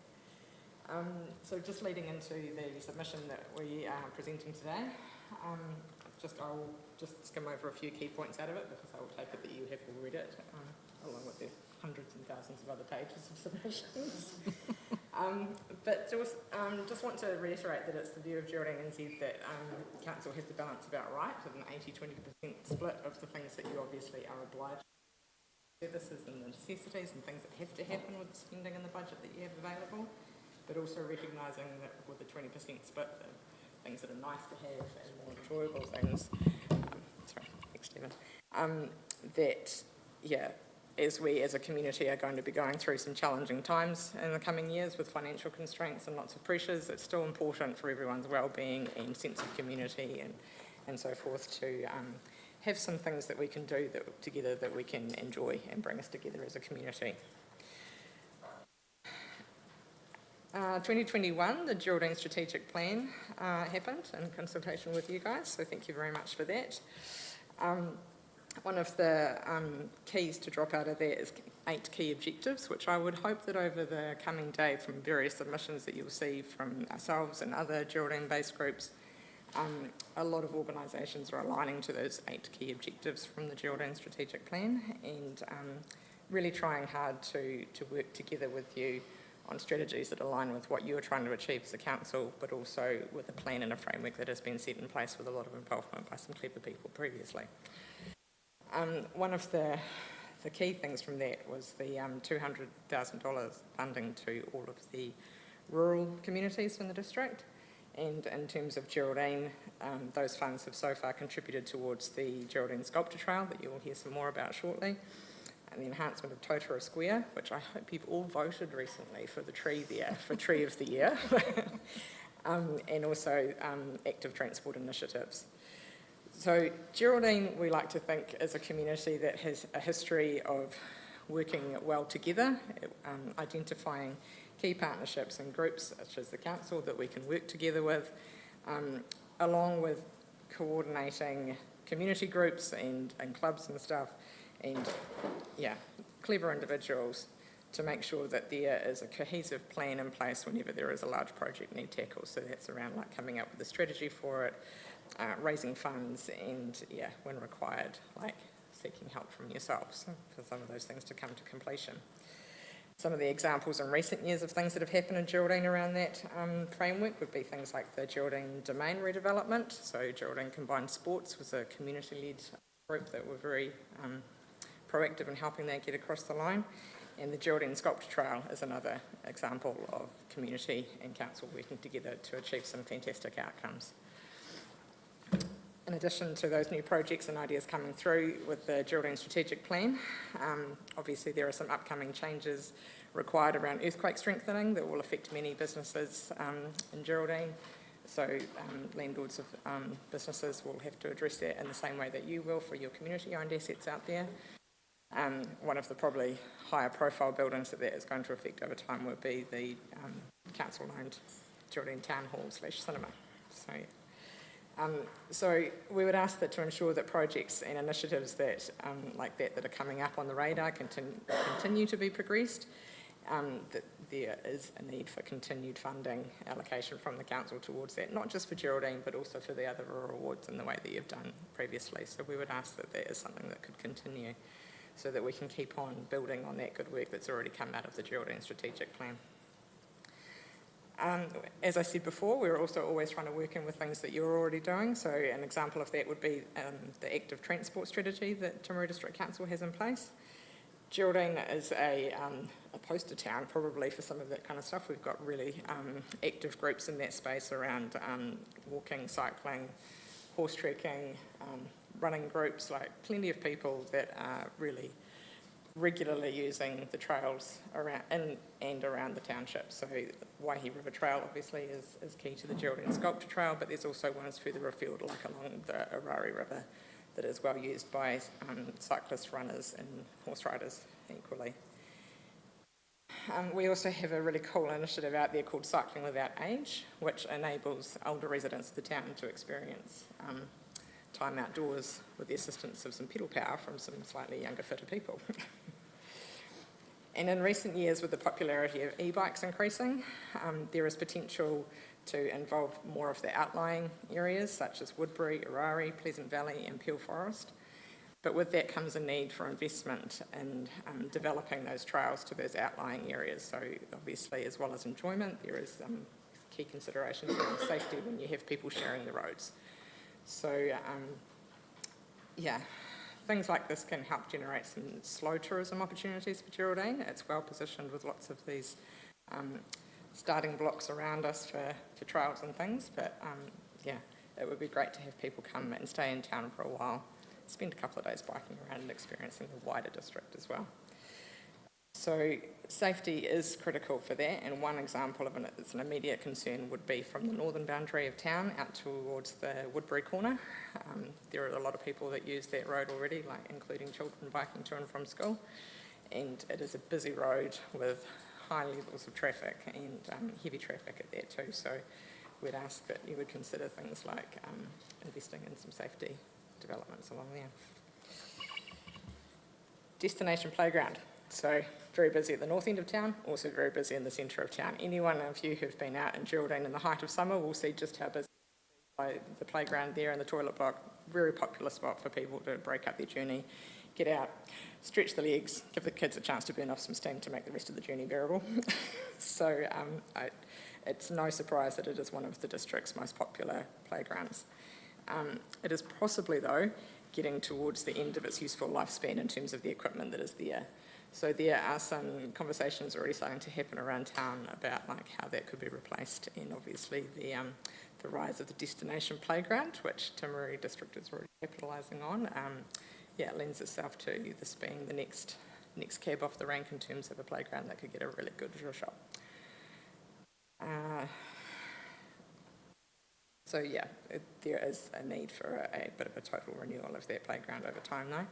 [SPEAKER 21] So just leading into the submission that we are presenting today, I'll just skim over a few key points out of it, because I will take it that you have all read it, along with the hundreds and thousands of other pages of submissions. But just want to reiterate that it's the view of Geraldine.nz that Council has the balance about right, with an 80-20% split of the things that you obviously are obliged to, services and the necessities and things that have to happen with the spending and the budget that you have available, but also recognising that with the 20% split, things that are nice to have and more enjoyable things. Thanks, Stephen. As we as a community are going to be going through some challenging times in the coming years with financial constraints and lots of pressures, it's still important for everyone's well-being and sense of community and so forth to have some things that we can do together that we can enjoy and bring us together as a community. 2021, the Geraldine Strategic Plan happened in consultation with you guys, so thank you very much for that. One of the keys to drop out of there is 8 key objectives, which I would hope that over the coming day, from various submissions that you'll see from ourselves and other Geraldine-based groups, a lot of organisations are aligning to those 8 key objectives from the Geraldine Strategic Plan, and really trying hard to work together with you on strategies that align with what you are trying to achieve as a council, but also with a plan and a framework that has been set in place with a lot of involvement by some clever people previously. One of the key things from that was the $200,000 funding to all of the rural communities in the district. And in terms of Geraldine, those funds have so far contributed towards the Geraldine Sculpture Trail that you will hear some more about shortly, and the enhancement of Totara Square, which I hope you've all voted recently for the tree there, for Tree of the Year, and also active transport initiatives. So Geraldine, we like to think, is a community that has a history of working well together, identifying key partnerships and groups such as the council that we can work together with, along with coordinating community groups and clubs and stuff, and clever individuals to make sure that there is a cohesive plan in place whenever there is a large project need tackled. So that's around like coming up with a strategy for it, raising funds, and when required, like seeking help from yourselves for some of those things to come to completion. Some of the examples in recent years of things that have happened in Geraldine around that framework would be things like the Geraldine Domain redevelopment. So Geraldine Combined Sports was a community-led group that were very proactive in helping that get across the line. And the Geraldine Sculpture Trail is another example of community and council working together to achieve some fantastic outcomes. In addition to those new projects and ideas coming through with the Geraldine Strategic Plan, obviously there are some upcoming changes required around earthquake strengthening that will affect many businesses in Geraldine. So landlords of businesses will have to address that in the same way that you will for your community-owned assets out there. One of the probably higher profile buildings that is going to affect over time would be the council-owned Geraldine Town Hall/cinema. So we would ask that to ensure that projects and initiatives that like that are coming up on the radar continue to be progressed, that there is a need for continued funding allocation from the council towards that, not just for Geraldine but also for the other rural wards in the way that you've done previously. So we would ask that that is something that could continue so that we can keep on building on that good work that's already come out of the Geraldine Strategic Plan. As I said before, we're also always trying to work in with things that you're already doing. So an example of that would be the active transport strategy that Timaru District Council has in place. Geraldine is a poster town probably for some of that kind of stuff. We've got really active groups in that space around walking, cycling, horse trekking, running groups, like plenty of people that are really regularly using the trails around in and around the township. So Waihi River Trail obviously is key to the Geraldine Sculpture Trail, but there's also ones further afield like along the Orari River that is well used by cyclists, runners and horse riders equally. We also have a really cool initiative out there called Cycling Without Age, which enables older residents of the town to experience time outdoors with the assistance of some pedal power from some slightly younger, fitter people. And in recent years, with the popularity of e-bikes increasing, there is potential to involve more of the outlying areas such as Woodbury, Orari, Pleasant Valley and Peel Forest. But with that comes a need for investment in developing those trails to those outlying areas. So obviously, as well as enjoyment, there is key considerations around safety when you have people sharing the roads. So, things like this can help generate some slow tourism opportunities for Geraldine. It's well positioned with lots of these starting blocks around us for trails and things, but it would be great to have people come and stay in town for a while, spend a couple of days biking around and experiencing the wider district as well. So safety is critical for that, and one example of it's an immediate concern would be from the northern boundary of town out towards the Woodbury corner. There are a lot of people that use that road already, like including children biking to and from school, and it is a busy road with high levels of traffic and heavy traffic at that too. So we'd ask that you would consider things like investing in some safety developments along there. Destination playground. So very busy at the north end of town, also very busy in the centre of town. Anyone of you who've been out in Geraldine in the height of summer will see just how busy the playground there and the toilet block. Very popular spot for people to break up their journey, get out, stretch the legs, give the kids a chance to burn off some steam to make the rest of the journey bearable. So it's no surprise that it is one of the district's most popular playgrounds. It is possibly, though, getting towards the end of its useful lifespan in terms of the equipment that is there. So there are some conversations already starting to happen around town about like how that could be replaced, and obviously the rise of the destination playground, which Timaru District is already capitalising on, lends itself to this being the next cab off the rank in terms of a playground that could get a really good visual shot. There is a need for a bit of a total renewal of that playground over time though.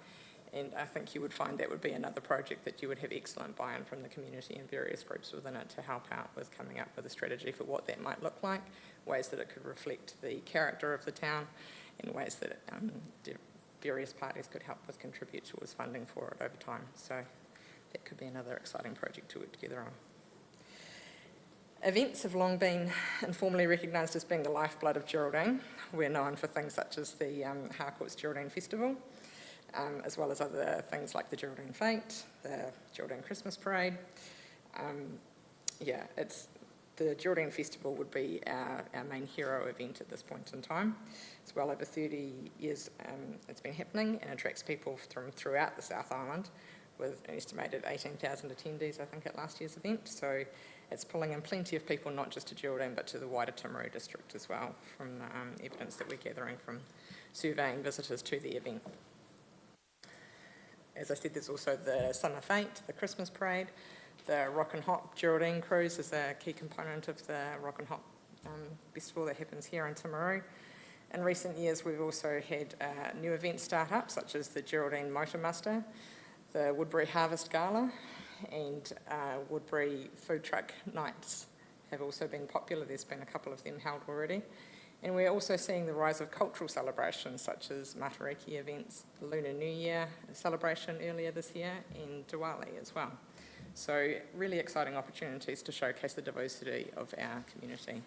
[SPEAKER 21] And I think you would find that would be another project that you would have excellent buy-in from the community and various groups within it to help out with coming up with a strategy for what that might look like, ways that it could reflect the character of the town, and ways that various parties could help with contribute towards funding for it over time. So that could be another exciting project to work together on. Events have long been informally recognised as being the lifeblood of Geraldine. We're known for things such as the Harcourt's Geraldine Festival, as well as other things like the Geraldine Fete, the Geraldine Christmas Parade. The Geraldine Festival would be our main hero event at this point in time. It's well over 30 years it's been happening and attracts people from throughout the South Island, with an estimated 18,000 attendees, I think, at last year's event. So it's pulling in plenty of people, not just to Geraldine, but to the wider Timaru district as well, from evidence that we're gathering from surveying visitors to the event. As I said, there's also the Summer Fete, the Christmas Parade. The Rock and Hop Geraldine Cruise is a key component of the Rock and Hop festival that happens here in Timaru. In recent years, we've also had new events start up, such as the Geraldine Motor Muster, the Woodbury Harvest Gala, and Woodbury Food Truck Nights have also been popular. There's been a couple of them held already. And we're also seeing the rise of cultural celebrations, such as Matariki events, the Lunar New Year celebration earlier this year, and Diwali as well. So really exciting opportunities to showcase the diversity of our community.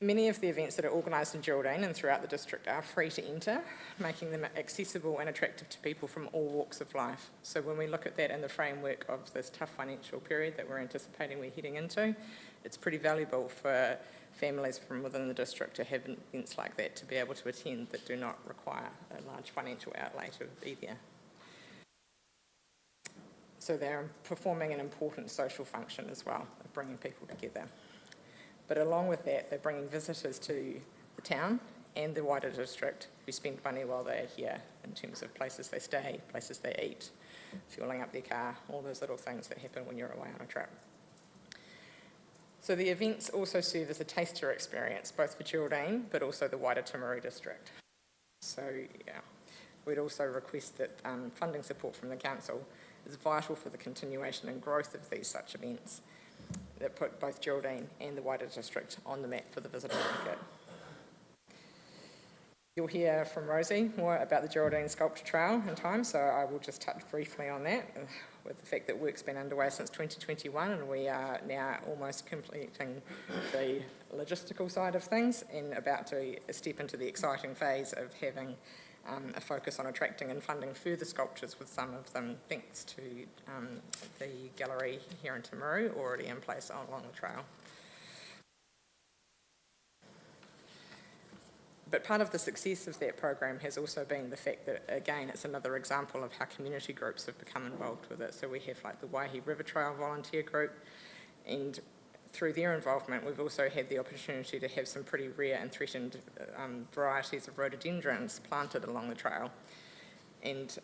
[SPEAKER 21] Many of the events that are organised in Geraldine and throughout the district are free to enter, making them accessible and attractive to people from all walks of life. So when we look at that in the framework of this tough financial period that we're anticipating we're heading into, it's pretty valuable for families from within the district to have events like that to be able to attend that do not require a large financial outlay to be there. So they're performing an important social function as well, of bringing people together. But along with that, they're bringing visitors to the town and the wider district who spend money while they're here in terms of places they stay, places they eat, fuelling up their car, all those little things that happen when you're away on a trip. So the events also serve as a taster experience, both for Geraldine, but also the wider Timaru district. So we'd also request that funding support from the council is vital for the continuation and growth of these such events that put both Geraldine and the wider district on the map for the visitor market. You'll hear from Rosie more about the Geraldine Sculpture Trail in time, so I will just touch briefly on that with the fact that work's been underway since 2021 and we are now almost completing the logistical side of things and about to step into the exciting phase of having a focus on attracting and funding further sculptures, with some of them, thanks to the gallery here in Timaru, already in place along the trail. But part of the success of that program has also been the fact that, again, it's another example of how community groups have become involved with it. So we have like the Waihi River Trail volunteer group, and through their involvement, we've also had the opportunity to have some pretty rare and threatened varieties of rhododendrons planted along the trail, and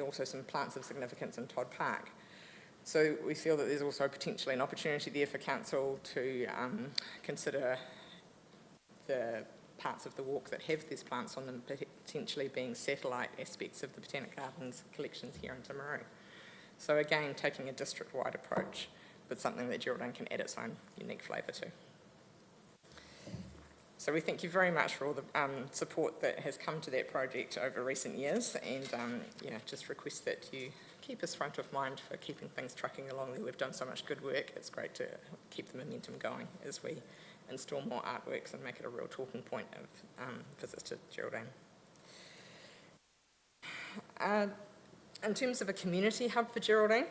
[SPEAKER 21] also some plants of significance in Todd Park. So we feel that there's also potentially an opportunity there for council to consider the parts of the walk that have these plants on them potentially being satellite aspects of the Botanic Gardens collections here in Timaru. So again, taking a district-wide approach, but something that Geraldine can add its own unique flavour to. So we thank you very much for all the support that has come to that project over recent years, and just request that you keep us front of mind for keeping things trucking along. We've done so much good work, it's great to keep the momentum going as we install more artworks and make it a real talking point of visits to Geraldine. In terms of a community hub for Geraldine,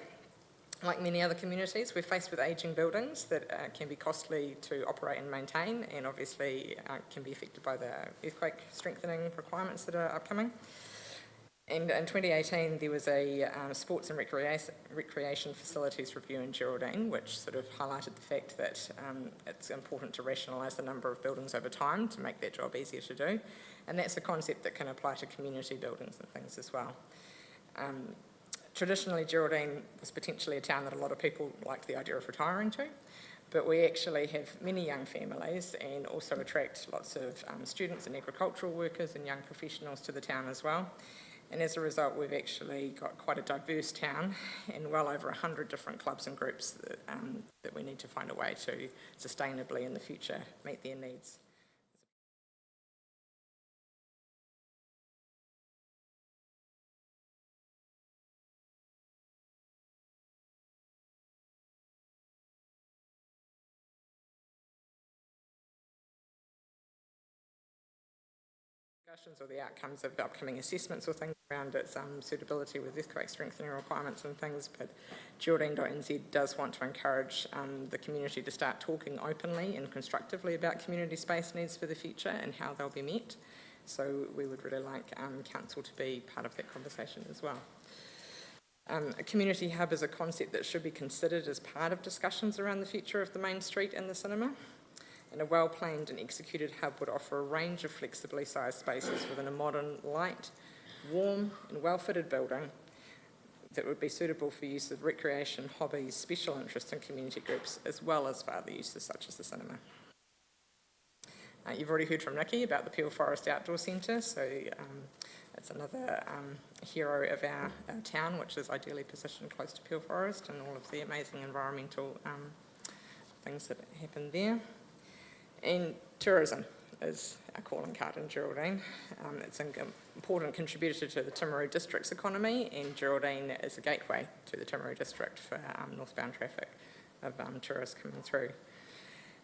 [SPEAKER 21] like many other communities, we're faced with ageing buildings that can be costly to operate and maintain, and obviously can be affected by the earthquake strengthening requirements that are upcoming. And in 2018, there was a sports and recreation facilities review in Geraldine, which sort of highlighted the fact that it's important to rationalise the number of buildings over time to make that job easier to do. And that's a concept that can apply to community buildings and things as well. Traditionally, Geraldine was potentially a town that a lot of people liked the idea of retiring to, but we actually have many young families and also attract lots of students and agricultural workers and young professionals to the town as well. And as a result, we've actually got quite a diverse town and well over 100 different clubs and groups that we need to find a way to sustainably in the future meet their needs. Discussions or the outcomes of upcoming assessments or things around its suitability with earthquake strengthening requirements and things, but Geraldine.nz does want to encourage the community to start talking openly and constructively about community space needs for the future and how they'll be met. So we would really like council to be part of that conversation as well. A community hub is a concept that should be considered as part of discussions around the future of the main street and the cinema. And a well-planned and executed hub would offer a range of flexibly sized spaces within a modern, light, warm and well-fitted building that would be suitable for use of recreation, hobbies, special interest and community groups, as well as for other uses such as the cinema. You've already heard from Nikki about the Peel Forest Outdoor Centre, so it's another hero of our town, which is ideally positioned close to Peel Forest and all of the amazing environmental things that happen there. And tourism is our calling card in Geraldine. It's an important contributor to the Timaru district's economy, and Geraldine is a gateway to the Timaru district for northbound traffic of tourists coming through.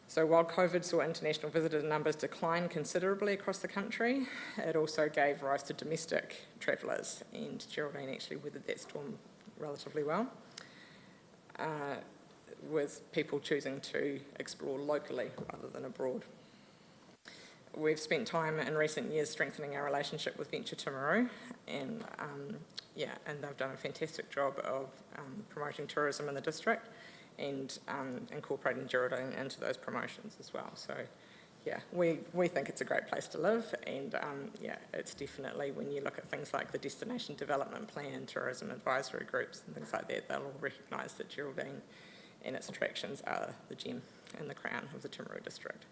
[SPEAKER 21] So while COVID saw international visitor numbers decline considerably across the country, it also gave rise to domestic travellers, and Geraldine actually weathered that storm relatively well, with people choosing to explore locally rather than abroad. We've spent time in recent years strengthening our relationship with Venture Timaru, and they've done a fantastic job of promoting tourism in the district and incorporating Geraldine into those promotions as well. So yeah, we think it's a great place to live, and it's definitely, when you look at things like the Destination Development Plan, tourism advisory groups and things like that, they'll all recognise that Geraldine and its attractions are the gem and the crown of the Timaru district.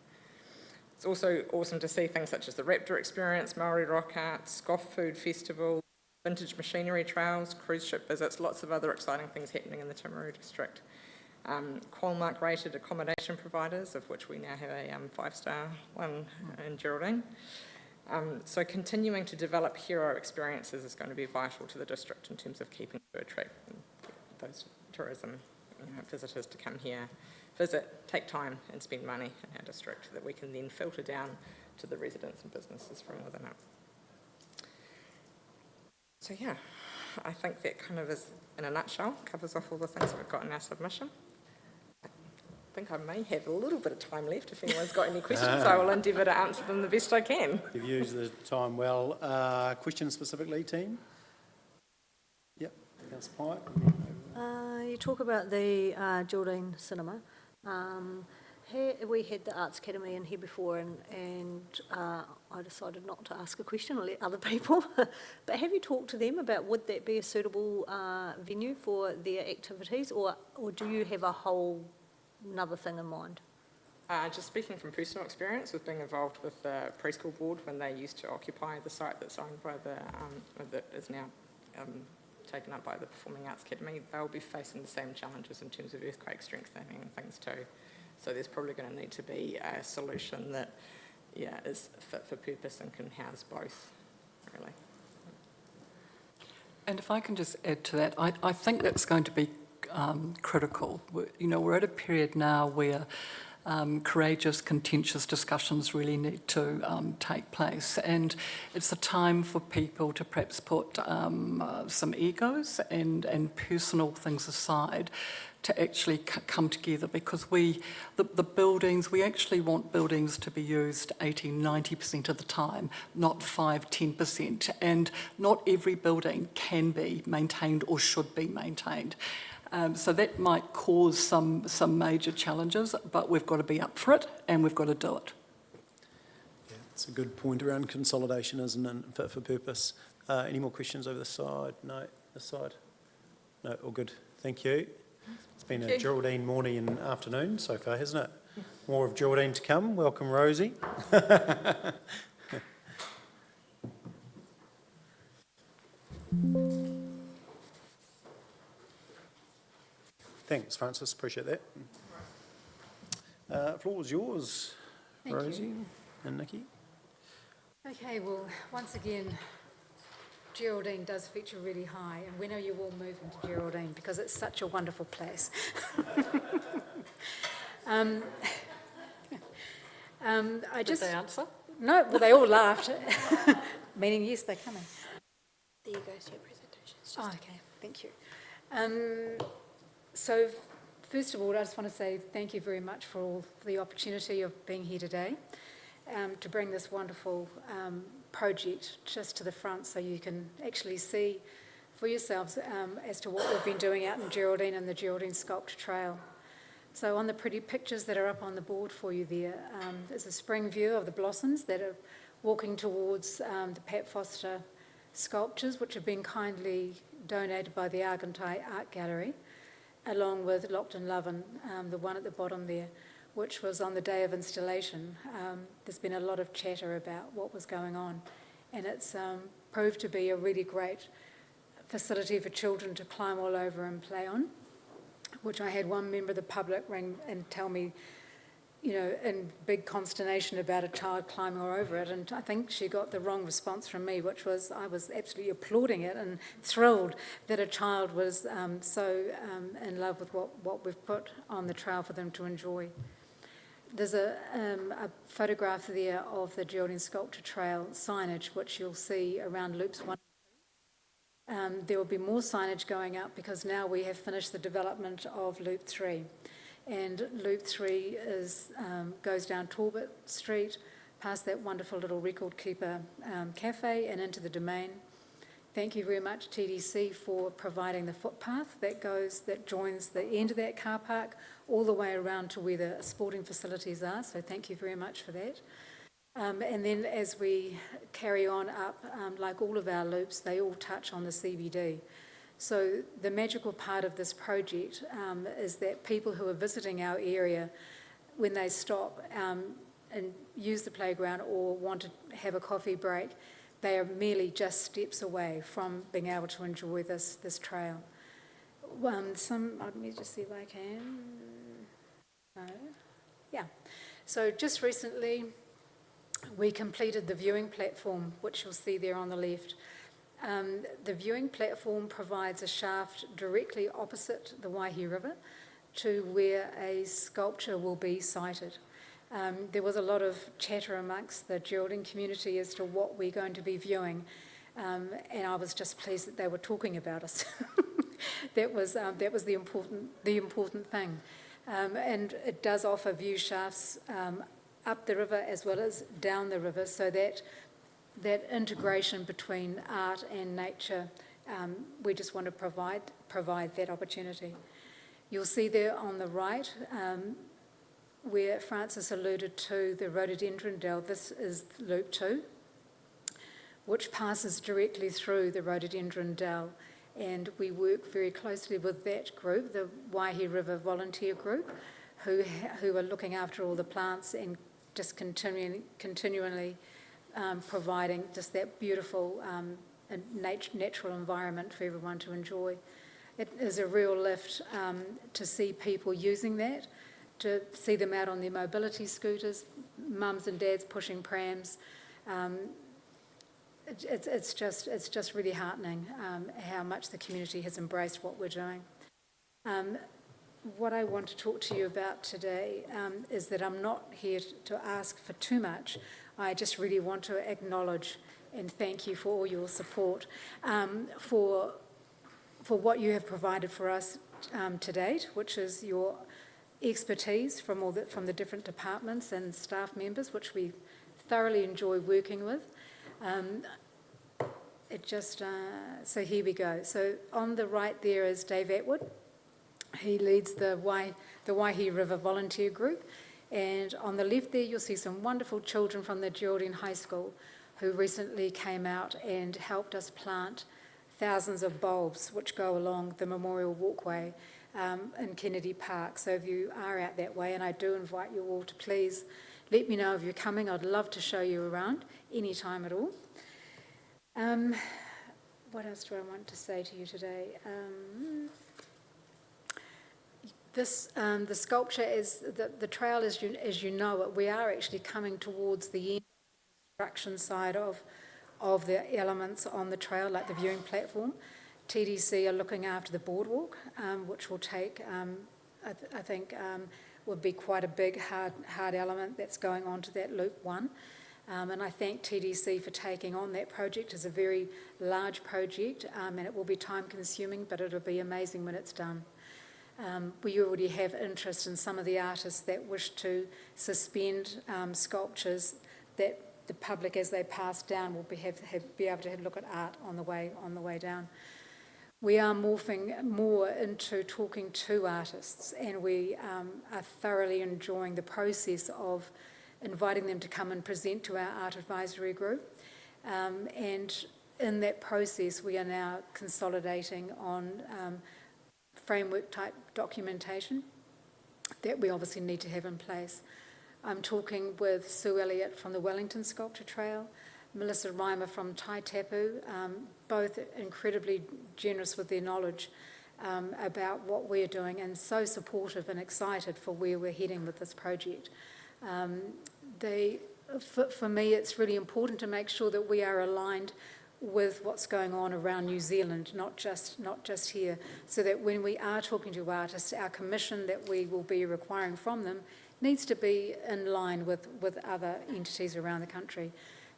[SPEAKER 21] It's also awesome to see things such as the Raptor Experience, Maori Rock Art, Scoff Food Festival, vintage machinery trails, cruise ship visits, lots of other exciting things happening in the Timaru district. Qualmark rated accommodation providers, of which we now have a 5-star one in Geraldine. So continuing to develop hero experiences is going to be vital to the district in terms of keeping to attract those tourism visitors to come here, visit, take time and spend money in our district that we can then filter down to the residents and businesses from within it. So yeah, I think that kind of is, in a nutshell, covers off all the things that we've got in our submission. I think I may have a little bit of time left. If anyone's got any questions, I will endeavour to answer them the best I can.
[SPEAKER 1] You've used the time well. Questions specifically, team? Yep, Councillor Pyatt.
[SPEAKER 7] You talk about the Geraldine Cinema. We had the Arts Academy in here before, and I decided not to ask a question, I'll let other people. But have you talked to them about would that be a suitable venue for their activities, or do you have a whole another thing in mind?
[SPEAKER 21] Just speaking from personal experience with being involved with the preschool board when they used to occupy the site that's owned by that is now taken up by the Performing Arts Academy, they'll be facing the same challenges in terms of earthquake strengthening and things too. So there's probably going to need to be a solution that, is fit for purpose and can house both, really.
[SPEAKER 19] And if I can just add to that, I think that's going to be critical. We're at a period now where courageous, contentious discussions really need to take place, and it's a time for people to perhaps put some egos and personal things aside to actually come together, because the buildings, we actually want buildings to be used 80-90% of the time, not 5-10%, and not every building can be maintained or should be maintained. So that might cause some major challenges, but we've got to be up for it and we've got to do it.
[SPEAKER 1] Yeah, it's a good point around consolidation, isn't it? Fit for purpose. Any more questions over this side? No, this side? No, all good. Thank you. It's been a Geraldine morning and afternoon so far, hasn't it? More of Geraldine to come. Welcome, Rosie. Thanks, Francis, appreciate that. Floor is yours,
[SPEAKER 2] Thank
[SPEAKER 1] Rosie
[SPEAKER 2] you.
[SPEAKER 1] and Nikki.
[SPEAKER 2] Okay, well, once again, Geraldine does feature really high, and when are you all moving to Geraldine? Because it's such a wonderful place.
[SPEAKER 11] Did they answer?
[SPEAKER 2] No, well, they all laughed, meaning yes, they're coming.
[SPEAKER 22] There you go, so your presentation.
[SPEAKER 2] Oh, okay, thank you. So, first of all, I just want to say thank you very much for the opportunity of being here today, to bring this wonderful project just to the front so you can actually see for yourselves as to what we've been doing out in Geraldine and the Geraldine Sculpture Trail. So on the pretty pictures that are up on the board for you there's a spring view of the blossoms that are walking towards the Pat Foster sculptures, which have been kindly donated by the Argentine Art Gallery, along with Lockton Lovin, the one at the bottom there, which was on the day of installation. There's been a lot of chatter about what was going on, and it's proved to be a really great facility for children to climb all over and play on, which I had one member of the public ring and tell me, you know, in big consternation about a child climbing all over it, and I think she got the wrong response from me, which was I was absolutely applauding it and thrilled that a child was so in love with what we've put on the trail for them to enjoy. There's a photograph there of the Geraldine Sculpture Trail signage, which you'll see around loops 1 and 2. There will be more signage going up because now we have finished the development of Loop 3. And Loop 3 goes down Talbot Street, past that wonderful little record keeper cafe and into the Domain. Thank you very much, TDC, for providing the footpath that joins the end of that car park all the way around to where the sporting facilities are. So thank you very much for that. And then as we carry on up, like all of our loops, they all touch on the CBD. So the magical part of this project is that people who are visiting our area, when they stop and use the playground or want to have a coffee break, they are merely just steps away from being able to enjoy this trail. Let me just see if I can. No. Yeah. So just recently, we completed the viewing platform, which you'll see there on the left. The viewing platform provides a shaft directly opposite the Waihi River to where a sculpture will be sited. There was a lot of chatter amongst the Geraldine community as to what we're going to be viewing, and I was just pleased that they were talking about us. That was the important thing. And it does offer view shafts up the river as well as down the river, so that integration between art and nature, we just want to provide that opportunity. You'll see there on the right where Francis alluded to the rhododendron dell. This is Loop 2, which passes directly through the rhododendron dell, and we work very closely with that group, the Waihi River Volunteer Group, who are looking after all the plants and just continually providing just that beautiful natural environment for everyone to enjoy. It is a real lift to see people using that, to see them out on their mobility scooters, mums and dads pushing prams. It's just really heartening how much the community has embraced what we're doing. What I want to talk to you about today is that I'm not here to ask for too much. I just really want to acknowledge and thank you for all your support, for what you have provided for us to date, which is your expertise from the different departments and staff members, which we thoroughly enjoy working with. So here we go. So on the right there is Dave Atwood. He leads the Waihi River Volunteer Group. And on the left there, you'll see some wonderful children from the Geraldine High School who recently came out and helped us plant thousands of bulbs which go along the Memorial Walkway in Kennedy Park. So if you are out that way, and I do invite you all to please let me know if you're coming. I'd love to show you around any time at all. What else do I want to say to you today? The sculpture is, the trail as you know it, we are actually coming towards the end construction side of the elements on the trail, like the viewing platform. TDC are looking after the boardwalk, which will take, I think, would be quite a big, hard element that's going on to that Loop 1. And I thank TDC for taking on that project. It's a very large project, and it will be time-consuming, but it'll be amazing when it's done. We already have interest in some of the artists that wish to suspend sculptures that the public, as they pass down, will be able to have a look at art on the way down. We are morphing more into talking to artists, and we are thoroughly enjoying the process of inviting them to come and present to our art advisory group. And in that process, we are now consolidating on framework type documentation that we obviously need to have in place. I'm talking with Sue Elliott from the Wellington Sculpture Trail, Melissa Reimer from Taitapu, both incredibly generous with their knowledge about what we're doing and so supportive and excited for where we're heading with this project. For me, it's really important to make sure that we are aligned with what's going on around New Zealand, not just here, so that when we are talking to artists, our commission that we will be requiring from them needs to be in line with other entities around the country.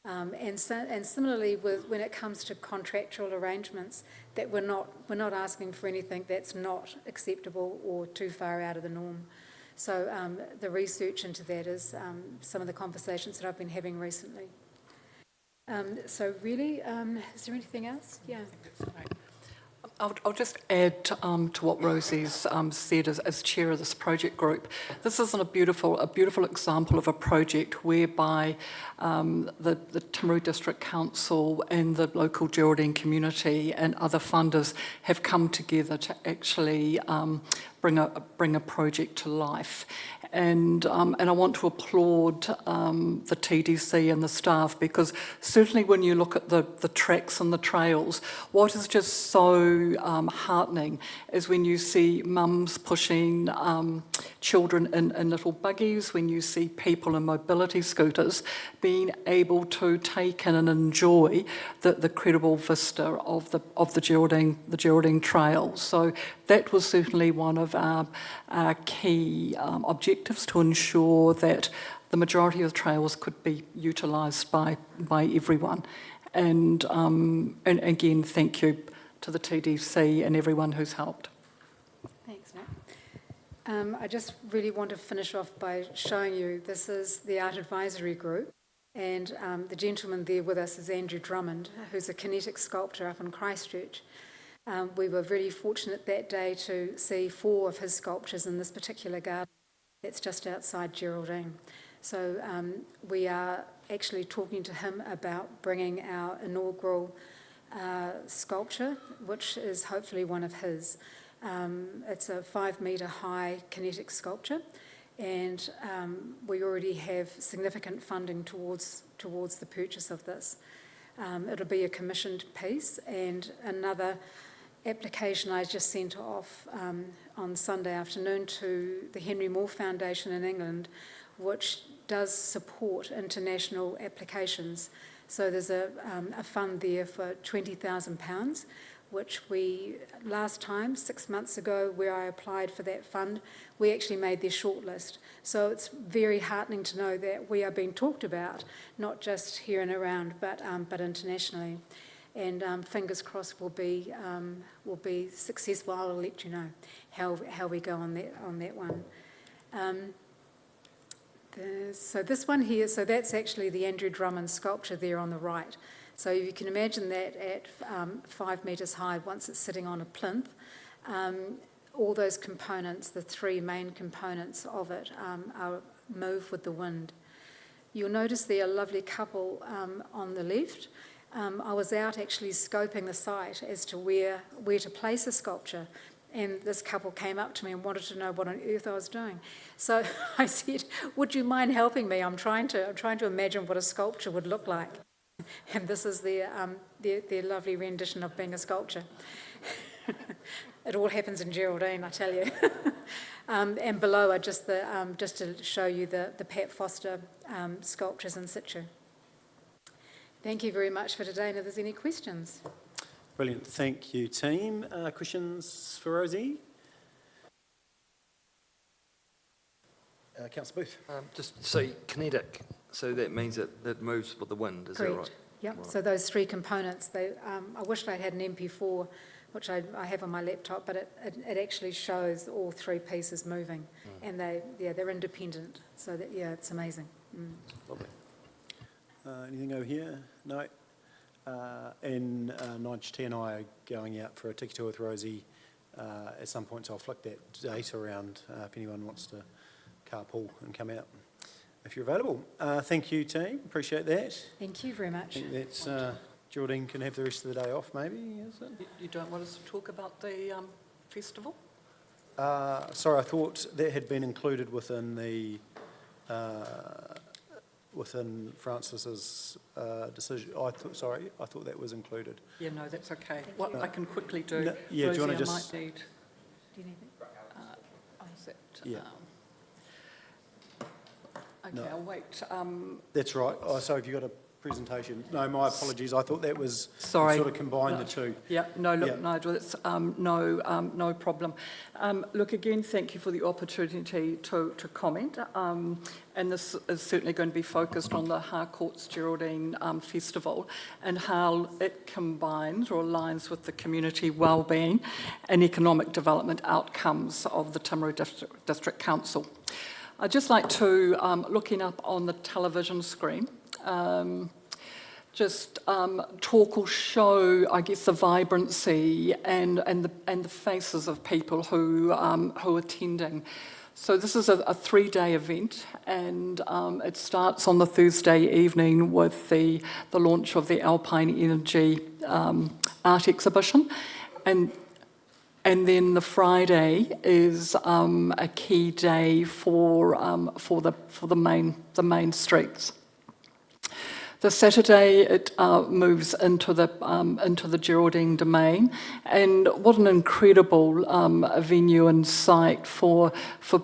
[SPEAKER 2] And similarly, when it comes to contractual arrangements, that we're not asking for anything that's not acceptable or too far out of the norm. So the research into that is some of the conversations that I've been having recently. So really, is there anything else? Yeah.
[SPEAKER 19] I'll just add to what Rosie's said as chair of this project group. This is a beautiful example of a project whereby the Timaru District Council and the local Geraldine community and other funders have come together to actually bring a project to life. And I want to applaud the TDC and the staff, because certainly when you look at the tracks and the trails, what is just so heartening is when you see mums pushing children in little buggies, when you see people in mobility scooters being able to take in and enjoy the credible vista of the Geraldine Trail. So that was certainly one of our key objectives, to ensure that the majority of the trails could be utilised by everyone. And again, thank you to the TDC and everyone who's helped.
[SPEAKER 2] Thanks, Matt. I just really want to finish off by showing you, this is the Art Advisory Group, and the gentleman there with us is Andrew Drummond, who's a kinetic sculptor up in Christchurch. We were really fortunate that day to see 4 of his sculptures in this particular garden that's just outside Geraldine. So we are actually talking to him about bringing our inaugural sculpture, which is hopefully one of his. It's a 5-metre high kinetic sculpture, and we already have significant funding towards the purchase of this. It'll be a commissioned piece, and another application I just sent off on Sunday afternoon to the Henry Moore Foundation in England, which does support international applications. So there's a fund there for £20,000, which we, last time, 6 months ago, where I applied for that fund, we actually made their shortlist. So it's very heartening to know that we are being talked about, not just here and around, but internationally. And fingers crossed will be successful. I'll let you know how we go on that one. So this one here, so that's actually the Andrew Drummond sculpture there on the right. So you can imagine that at 5 metres high, once it's sitting on a plinth, all those components, the 3 main components of it, are move with the wind. You'll notice there a lovely couple on the left. I was out actually scoping the site as to where to place a sculpture, and this couple came up to me and wanted to know what on earth I was doing. So I said, "Would you mind helping me? I'm trying to imagine what a sculpture would look like." And this is their lovely rendition of being a sculpture. It all happens in Geraldine, I tell you. And below are just to show you the Pat Foster sculptures in situ. Thank you very much for today, and if there's any questions.
[SPEAKER 1] Brilliant, thank you, team. Questions for Rosie? Councillor Booth.
[SPEAKER 14] Just so kinetic, so that means that moves with the wind, is that right?
[SPEAKER 2] Yep,
[SPEAKER 14] Right.
[SPEAKER 2] so those three components, I wish I had an MP4, which I have on my laptop, but it actually shows all three pieces moving, and they're independent, so that, it's amazing.
[SPEAKER 1] Lovely. Anything over here? No. And Nige T and I are going out for a tiki tour with Rosie at some point, so I'll flick that date around if anyone wants to carpool and come out if you're available. Thank you, team. Appreciate that.
[SPEAKER 2] Thank you very much.
[SPEAKER 1] I think that's Geraldine can have the rest of the day off, maybe, is it?
[SPEAKER 19] You don't want us to talk about the festival?
[SPEAKER 1] Sorry, I thought that had been included within the within Francis's decision. I thought that was included.
[SPEAKER 19] Yeah, no, that's okay. What I can quickly do,
[SPEAKER 1] No, yeah, do you want to
[SPEAKER 19] Rosie,
[SPEAKER 1] just?
[SPEAKER 19] I might need.
[SPEAKER 2] Do you need it?
[SPEAKER 19] Is it,
[SPEAKER 1] Yeah.
[SPEAKER 19] okay,
[SPEAKER 1] No.
[SPEAKER 19] I'll wait.
[SPEAKER 1] That's right. Oh, sorry, have you got a presentation? No, my apologies. I thought that was
[SPEAKER 19] Sorry.
[SPEAKER 1] sort of combined the two.
[SPEAKER 19] Yeah, no, look,
[SPEAKER 1] Yeah.
[SPEAKER 19] Nigel, it's no problem. Look, again, thank you for the opportunity to comment. And this is certainly going to be focused on the Harcourts Geraldine Festival and how it combines or aligns with the community wellbeing and economic development outcomes of the Timaru District Council. I'd just like to, looking up on the television screen, talk or show, I guess, the vibrancy and the faces of people who are attending. So this is a 3-day event, and it starts on the Thursday evening with the launch of the Alpine Energy art exhibition, and then the Friday is a key day for the main streets. The Saturday it moves into the Geraldine Domain, and what an incredible venue and site for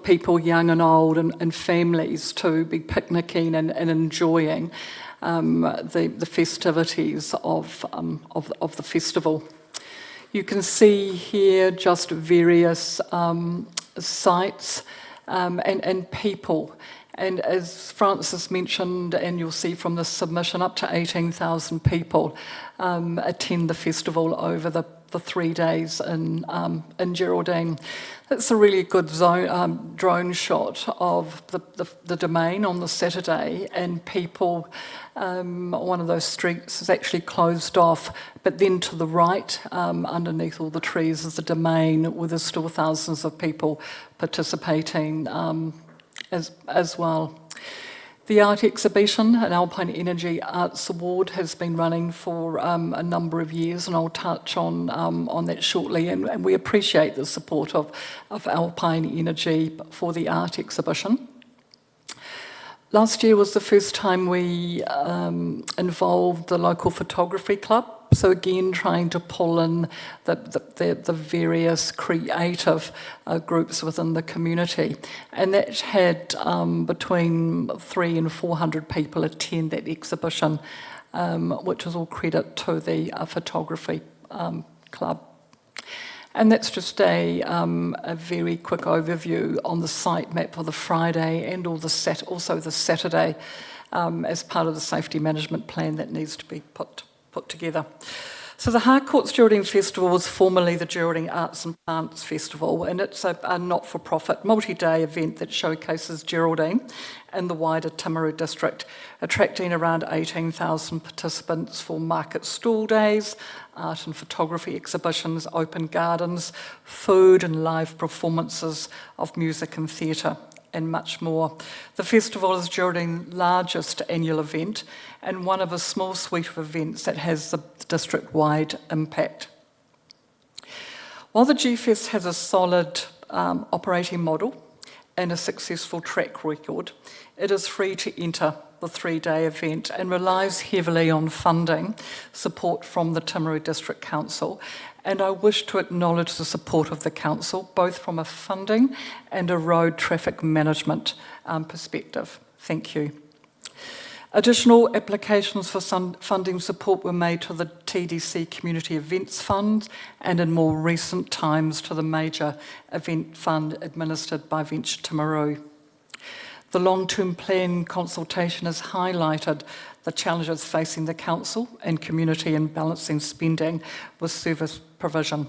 [SPEAKER 19] people young and old and families to be picnicking and enjoying the festivities of the festival. You can see here just various sites and people. And as Francis mentioned, and you'll see from the submission, up to 18,000 people attend the festival over the 3 days in Geraldine. That's a really good drone shot of the domain on the Saturday, and people, one of those streets is actually closed off, but then to the right, underneath all the trees, is the domain, where there's still thousands of people participating as well. The art exhibition, an Alpine Energy Arts Award, has been running for a number of years, and I'll touch on that shortly. And we appreciate the support of Alpine Energy for the art exhibition. Last year was the first time we involved the local photography club. So again, trying to pull in the various creative groups within the community. And that had between 300 and 400 people attend that exhibition, which is all credit to the photography club. And that's just a very quick overview on the site map for the Friday and also the Saturday as part of the safety management plan that needs to be put together. So the Harcourts Geraldine Festival was formerly the Geraldine Arts and Plants Festival, and it's a not-for-profit multi-day event that showcases Geraldine and the wider Timaru district, attracting around 18,000 participants for market stall days, art and photography exhibitions, open gardens, food and live performances of music and theatre, and much more. The festival is Geraldine's largest annual event and one of a small suite of events that has the district-wide impact. While the GFest has a solid operating model and a successful track record, it is free to enter the 3-day event and relies heavily on funding, support from the Timaru District Council, and I wish to acknowledge the support of the council, both from a funding and a road traffic management perspective. Thank you. Additional applications for funding support were made to the TDC Community Events Fund and in more recent times to the Major Event Fund administered by Venture Timaru. The long-term plan consultation has highlighted the challenges facing the council and community in balancing spending with service provision.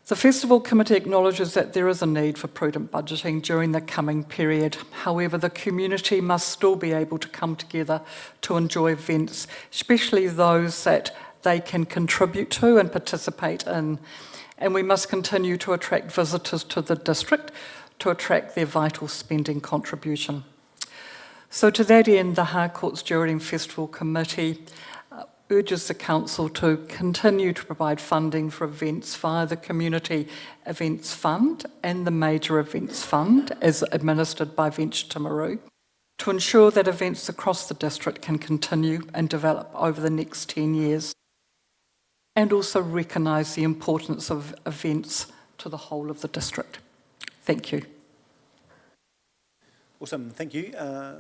[SPEAKER 19] The Festival Committee acknowledges that there is a need for prudent budgeting during the coming period. However, the community must still be able to come together to enjoy events, especially those that they can contribute to and participate in. And we must continue to attract visitors to the district to attract their vital spending contribution. So to that end, the Harcourt's Geraldine Festival Committee urges the council to continue to provide funding for events via the Community Events Fund and the Major Events Fund as administered by Venture Timaru to ensure that events across the district can continue and develop over the next 10 years, and also recognise the importance of events to the whole of the district. Thank you.
[SPEAKER 1] Awesome, thank you.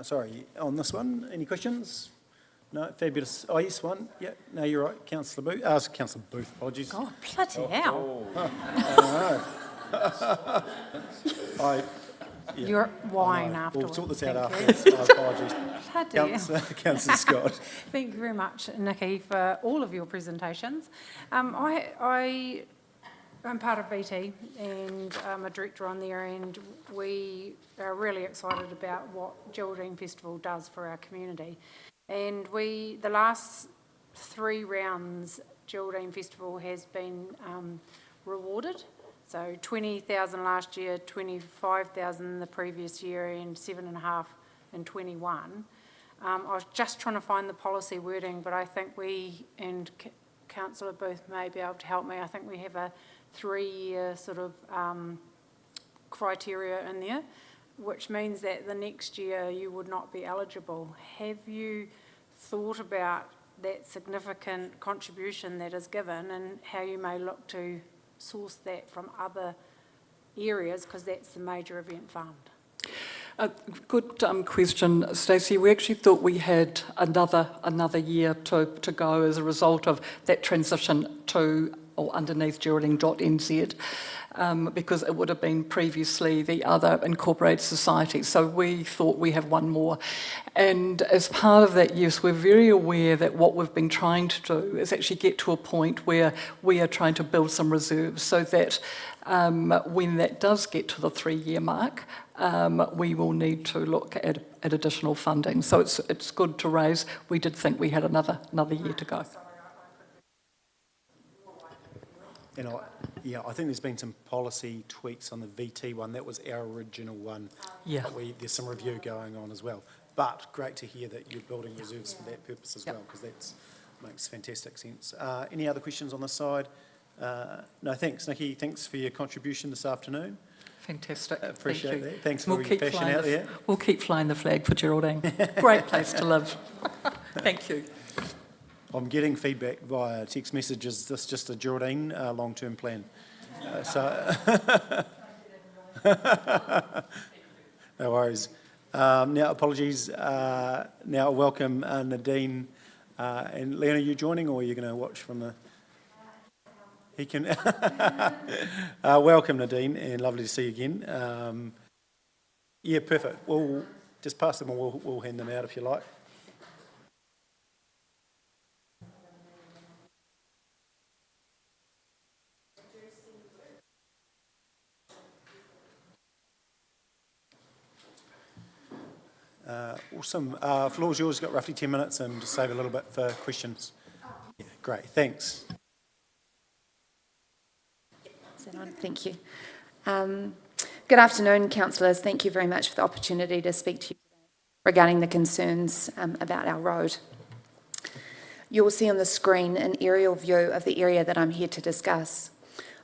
[SPEAKER 1] Sorry, on this one, any questions? No, fabulous. Oh, yes, one. Yeah, no, you're right. Councillor Booth. Councillor Booth, apologies.
[SPEAKER 4] Oh, bloody hell.
[SPEAKER 1] Yeah.
[SPEAKER 4] You're wine afterwards.
[SPEAKER 1] We'll sort this out
[SPEAKER 4] Thank
[SPEAKER 1] afterwards. My apologies.
[SPEAKER 4] Bloody hell.
[SPEAKER 1] Councillor Scott.
[SPEAKER 4] Thank you very much, Nikki, for all of your presentations. I'm part of BT and I'm a director on there, and we are really excited about what Geraldine Festival does for our community. And the last 3 rounds, Geraldine Festival has been rewarded. So 20,000 last year, 25,000 the previous year, and 7.5 in 21. I was just trying to find the policy wording, but I think we, and Councillor Booth may be able to help me, I think we have a 3-year sort of criteria in there, which means that the next year you would not be eligible. Have you thought about that significant contribution that is given and how you may look to source that from other areas, because that's the Major Event Fund?
[SPEAKER 19] Good question, Stacey. We actually thought we had another year to go as a result of that transition to or underneath Geraldine.nz, because it would have been previously the other incorporated society. So we thought we have one more. And as part of that, yes, we're very aware that what we've been trying to do is actually get to a point where we are trying to build some reserves so that when that does get to the 3-year mark, we will need to look at additional funding. So it's good to raise. We did think we had another year to go.
[SPEAKER 1] And I think there's been some policy tweaks on the VT one. That was our original one.
[SPEAKER 19] Yeah.
[SPEAKER 1] But there's some review going on as well. But great to hear that you're building reserves for that purpose as well, because that makes fantastic sense. Any other questions on this side? No, thanks, Nikki. Thanks for your contribution this afternoon.
[SPEAKER 19] Fantastic.
[SPEAKER 1] Appreciate that. Thanks for your passion out there.
[SPEAKER 19] We'll keep flying the flag for Geraldine. Great place to live. Thank you.
[SPEAKER 1] I'm getting feedback via text messages. This is just a Geraldine long-term plan. No worries. Now, apologies. Now, welcome Nadine and Leon. Are you joining, or are you going to watch from the? He can. Welcome, Nadine, and lovely to see you again. Yeah, perfect. We'll just pass them, or we'll hand them out if you like. Awesome. Floor's yours. Got roughly 10 minutes, and just save a little bit for questions. Yeah, great. Thanks.
[SPEAKER 3] Is that on? Thank you. Good afternoon, councillors. Thank you very much for the opportunity to speak to you today regarding the concerns about our road. You will see on the screen an aerial view of the area that I'm here to discuss.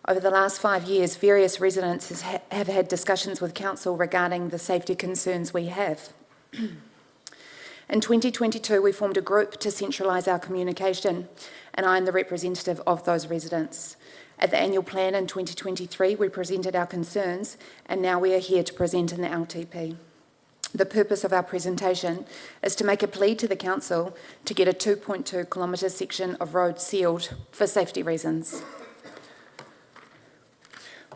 [SPEAKER 3] Over the last 5 years, various residents have had discussions with council regarding the safety concerns we have. In 2022, we formed a group to centralise our communication, and I am the representative of those residents. At the annual plan in 2023, we presented our concerns, and now we are here to present in the LTP. The purpose of our presentation is to make a plea to the Council to get a 2.2 kilometre section of road sealed for safety reasons.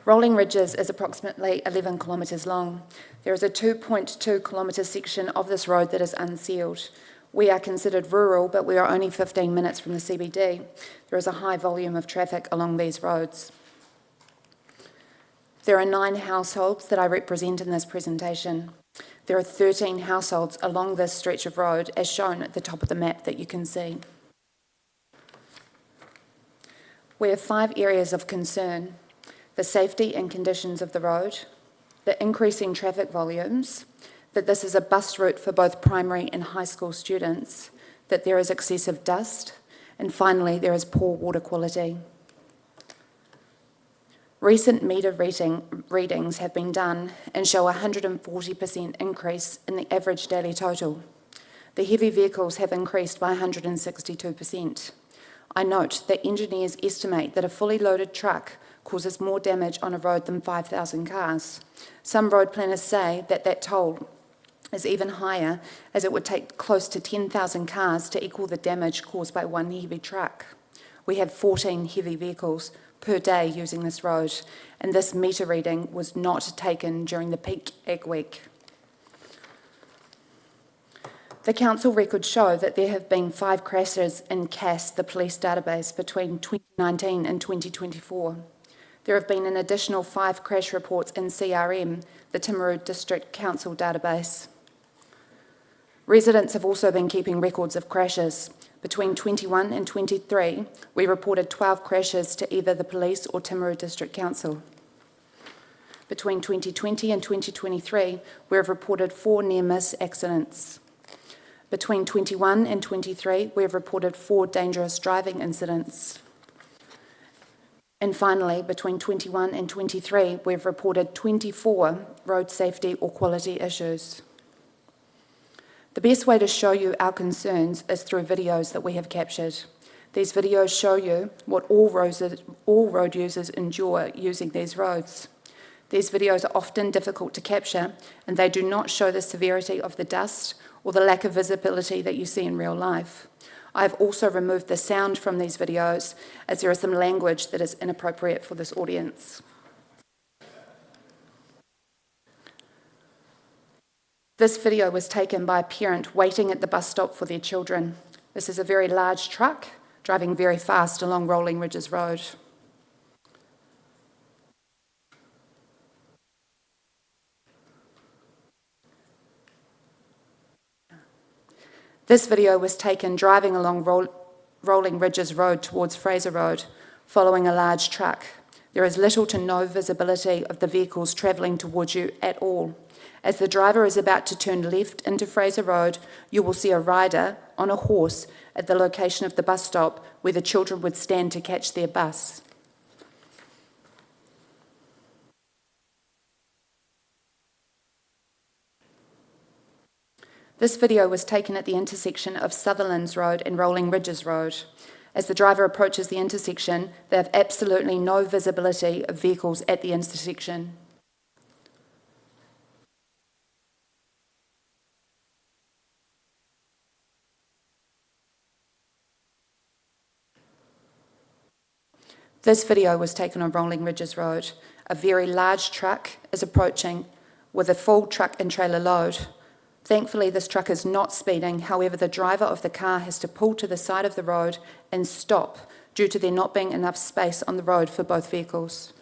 [SPEAKER 3] Rolling Ridges is approximately 11 kilometres long. There is a 2.2 kilometre section of this road that is unsealed. We are considered rural, but we are only 15 minutes from the CBD. There is a high volume of traffic along these roads. There are 9 households that I represent in this presentation. There are 13 households along this stretch of road, as shown at the top of the map that you can see. We have 5 areas of concern: the safety and conditions of the road, the increasing traffic volumes, that this is a bus route for both primary and high school students, that there is excessive dust, and finally, there is poor water quality. Recent meter readings have been done and show a 140% increase in the average daily total. The heavy vehicles have increased by 162%. I note that engineers estimate that a fully loaded truck causes more damage on a road than 5,000 cars. Some road planners say that that toll is even higher, as it would take close to 10,000 cars to equal the damage caused by one heavy truck. We have 14 heavy vehicles per day using this road, and this meter reading was not taken during the peak ag week. The council records show that there have been 5 crashes in CAS, the police database, between 2019 and 2024. There have been an additional 5 crash reports in CRM, the Timaru District Council database. Residents have also been keeping records of crashes. Between 21 and 23, we reported 12 crashes to either the police or Timaru District Council. Between 2020 and 2023, we have reported 4 near-miss accidents. Between 21 and 23, we have reported 4 dangerous driving incidents. And finally, between 21 and 23, we've reported 24 road safety or quality issues. The best way to show you our concerns is through videos that we have captured. These videos show you what all road users endure using these roads. These videos are often difficult to capture, and they do not show the severity of the dust or the lack of visibility that you see in real life. I have also removed the sound from these videos, as there is some language that is inappropriate for this audience. This video was taken by a parent waiting at the bus stop for their children. This is a very large truck driving very fast along Rolling Ridges Road. This video was taken driving along Rolling Ridges Road towards Fraser Road, following a large truck. There is little to no visibility of the vehicles travelling towards you at all. As the driver is about to turn left into Fraser Road, you will see a rider on a horse at the location of the bus stop where the children would stand to catch their bus. This video was taken at the intersection of Sutherlands Road and Rolling Ridges Road. As the driver approaches the intersection, they have absolutely no visibility of vehicles at the intersection. This video was taken on Rolling Ridges Road. A very large truck is approaching with a full truck and trailer load. Thankfully, this truck is not speeding. However, the driver of the car has to pull to the side of the road and stop due to there not being enough space on the road for both vehicles.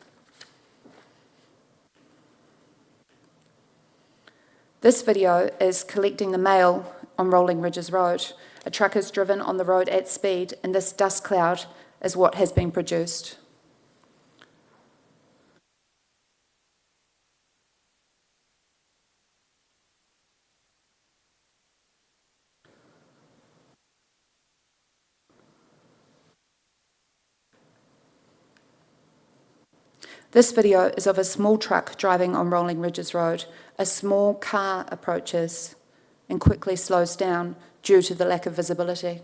[SPEAKER 3] This video is collecting the mail on Rolling Ridges Road. A truck is driven on the road at speed, and this dust cloud is what has been produced. This video is of a small truck driving on Rolling Ridges Road. A small car approaches. and quickly slows down due to the lack of visibility.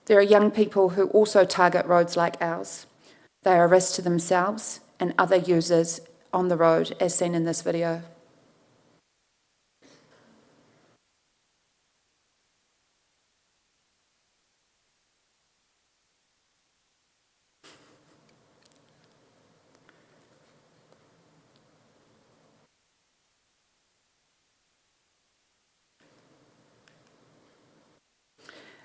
[SPEAKER 3] There are young people who also target roads like ours. They are a risk to themselves and other users on the road, as seen in this video.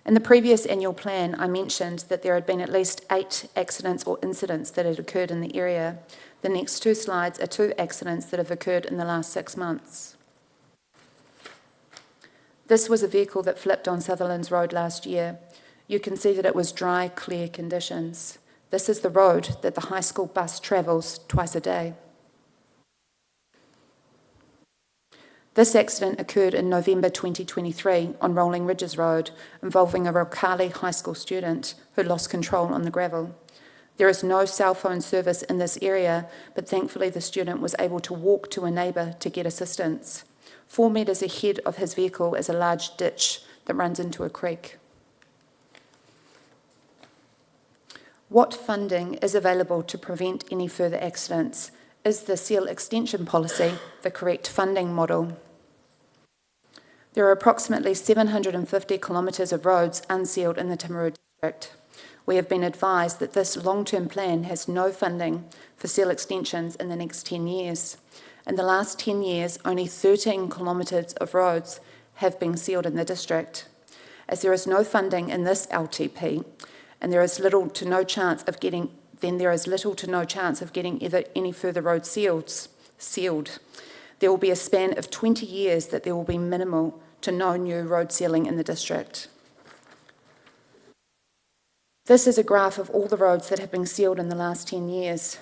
[SPEAKER 3] In the previous annual plan, I mentioned that there had been at least 8 accidents or incidents that had occurred in the area. The next 2 slides are 2 accidents that have occurred in the last 6 months. This was a vehicle that flipped on Sutherland's Road last year. You can see that it was dry, clear conditions. This is the road that the high school bus travels twice a day. This accident occurred in November 2023 on Rolling Ridges Road, involving a Rokali High School student who lost control on the gravel. There is no cell phone service in this area, but thankfully the student was able to walk to a neighbour to get assistance. 4 metres ahead of his vehicle is a large ditch that runs into a creek. What funding is available to prevent any further accidents? Is the seal extension policy the correct funding model? There are approximately 750 kilometres of roads unsealed in the Timaru district. We have been advised that this long-term plan has no funding for seal extensions in the next 10 years. In the last 10 years, only 13 kilometres of roads have been sealed in the district. As there is no funding in this LTP, and there is little to no chance of getting either any further road sealed. There will be a span of 20 years that there will be minimal to no new road sealing in the district. This is a graph of all the roads that have been sealed in the last 10 years.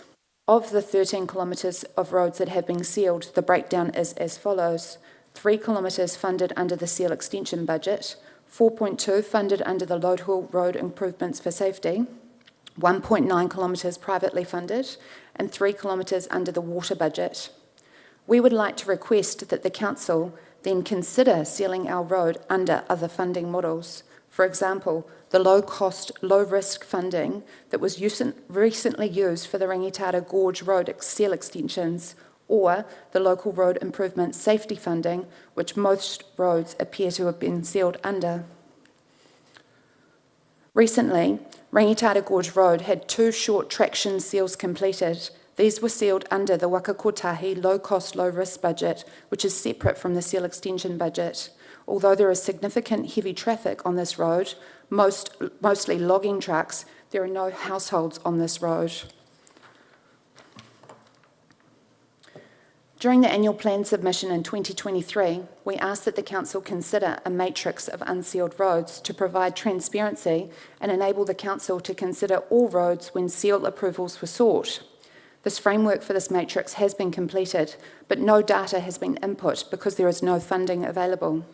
[SPEAKER 3] Of the 13 kilometres of roads that have been sealed, the breakdown is as follows: 3 kilometres funded under the seal extension budget, 4.2 funded under the Loadhill Road Improvements for Safety, 1.9 kilometres privately funded, and 3 kilometres under the water budget. We would like to request that the Council then consider sealing our road under other funding models. For example, the low-cost, low-risk funding that was recently used for the Rangitata Gorge Road seal extensions, or the local road improvement safety funding, which most roads appear to have been sealed under. Recently, Rangitata Gorge Road had 2 short traction seals completed. These were sealed under the Wakakotahi low-cost, low-risk budget, which is separate from the seal extension budget. Although there is significant heavy traffic on this road, mostly logging trucks, there are no households on this road. During the annual plan submission in 2023, we asked that the Council consider a matrix of unsealed roads to provide transparency and enable the Council to consider all roads when seal approvals were sought. This framework for this matrix has been completed, but no data has been input because there is no funding available.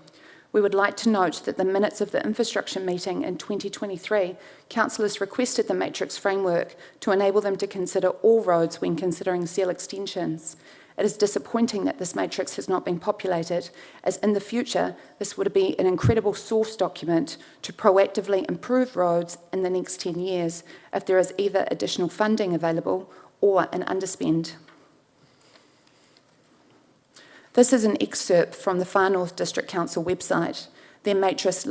[SPEAKER 3] We would like to note that the minutes of the infrastructure meeting in 2023, councillors requested the matrix framework to enable them to consider all roads when considering seal extensions. It is disappointing that this matrix has not been populated, as in the future, this would be an incredible source document to proactively improve roads in the next 10 years if there is either additional funding available or an underspend. This is an excerpt from the Far North District Council website. Their matrix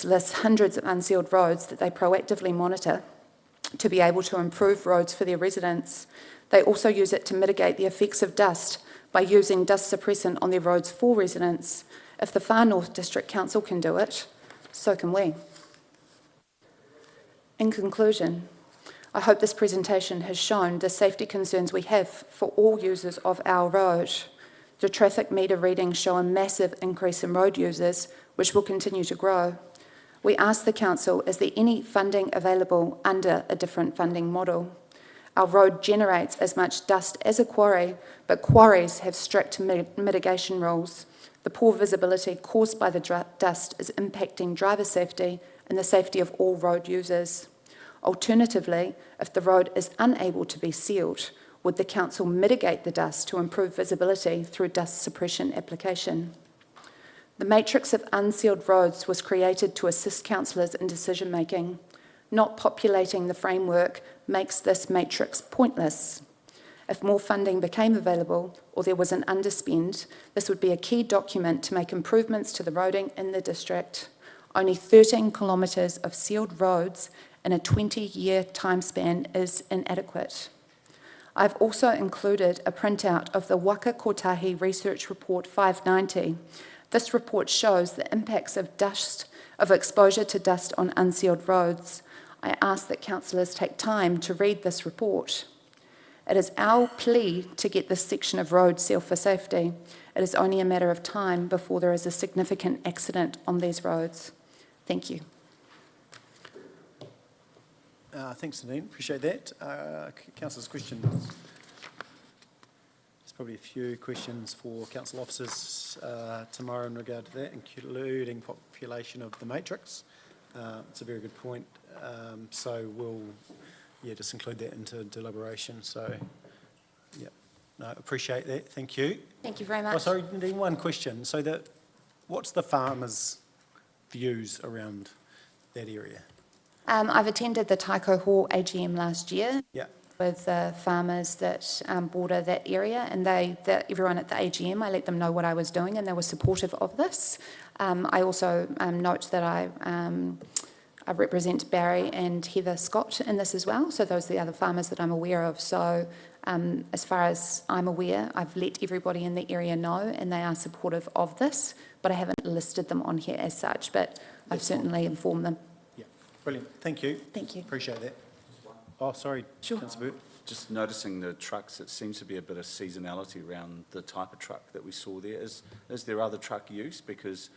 [SPEAKER 3] lists hundreds of unsealed roads that they proactively monitor to be able to improve roads for their residents. They also use it to mitigate the effects of dust by using dust suppressant on their roads for residents. If the Far North District Council can do it, so can we. In conclusion, I hope this presentation has shown the safety concerns we have for all users of our road. The traffic meter readings show a massive increase in road users, which will continue to grow. We ask the Council, is there any funding available under a different funding model? Our road generates as much dust as a quarry, but quarries have strict mitigation rules. The poor visibility caused by the dust is impacting driver safety and the safety of all road users. Alternatively, if the road is unable to be sealed, would the council mitigate the dust to improve visibility through dust suppression application? The matrix of unsealed roads was created to assist councillors in decision making. Not populating the framework makes this matrix pointless. If more funding became available or there was an underspend, this would be a key document to make improvements to the roading in the district. Only 13 kilometres of sealed roads in a 20-year time span is inadequate. I've also included a printout of the Waka Kotahi Research Report 590. This report shows the impacts of exposure to dust on unsealed roads. I ask that councillors take time to read this report. It is our plea to get this section of road sealed for safety. It is only a matter of time before there is a significant accident on these roads. Thank you.
[SPEAKER 1] Thanks, Nadine. Appreciate that. Councillors, questions? There's probably a few questions for council officers tomorrow in regard to that, including population of the matrix. It's a very good point. So we'll, just include that into deliberation. So, no, appreciate that. Thank you.
[SPEAKER 3] Thank you very much.
[SPEAKER 1] Oh, sorry, Nadine, one question. So what's the farmers' views around that area?
[SPEAKER 3] I've attended the Taiko Hall AGM last year with the farmers that border that area, and everyone at the AGM, I let them know what I was doing, and they were supportive of this. I also note that I represent Barry and Heather Scott in this as well, so those are the other farmers that I'm aware of. So as far as I'm aware, I've let everybody in the area know, and they are supportive of this, but I haven't listed them on here as such, but I've certainly informed them.
[SPEAKER 1] Brilliant. Thank you.
[SPEAKER 3] Thank you.
[SPEAKER 1] Appreciate that. Oh, sorry.
[SPEAKER 3] Sure.
[SPEAKER 1] Councillor Burt.
[SPEAKER 20] Just noticing the trucks, it seems to be a bit of seasonality around the type of truck that we saw there. Is there other truck use? Because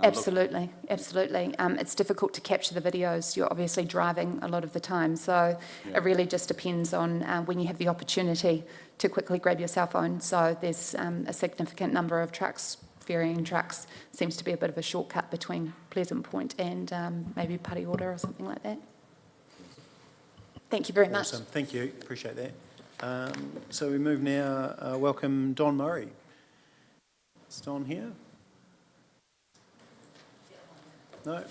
[SPEAKER 3] Absolutely. It's difficult to capture the videos. You're obviously driving a lot of the time, so it really just depends on when you have the opportunity to quickly grab your cell phone. So there's a significant number of trucks, ferrying trucks. Seems to be a bit of a shortcut between Pleasant Point and maybe Pariora or something like that. Thank you very much.
[SPEAKER 1] Awesome. Thank you. Appreciate that. So we move now. Welcome Don Murray. Is Don here? No.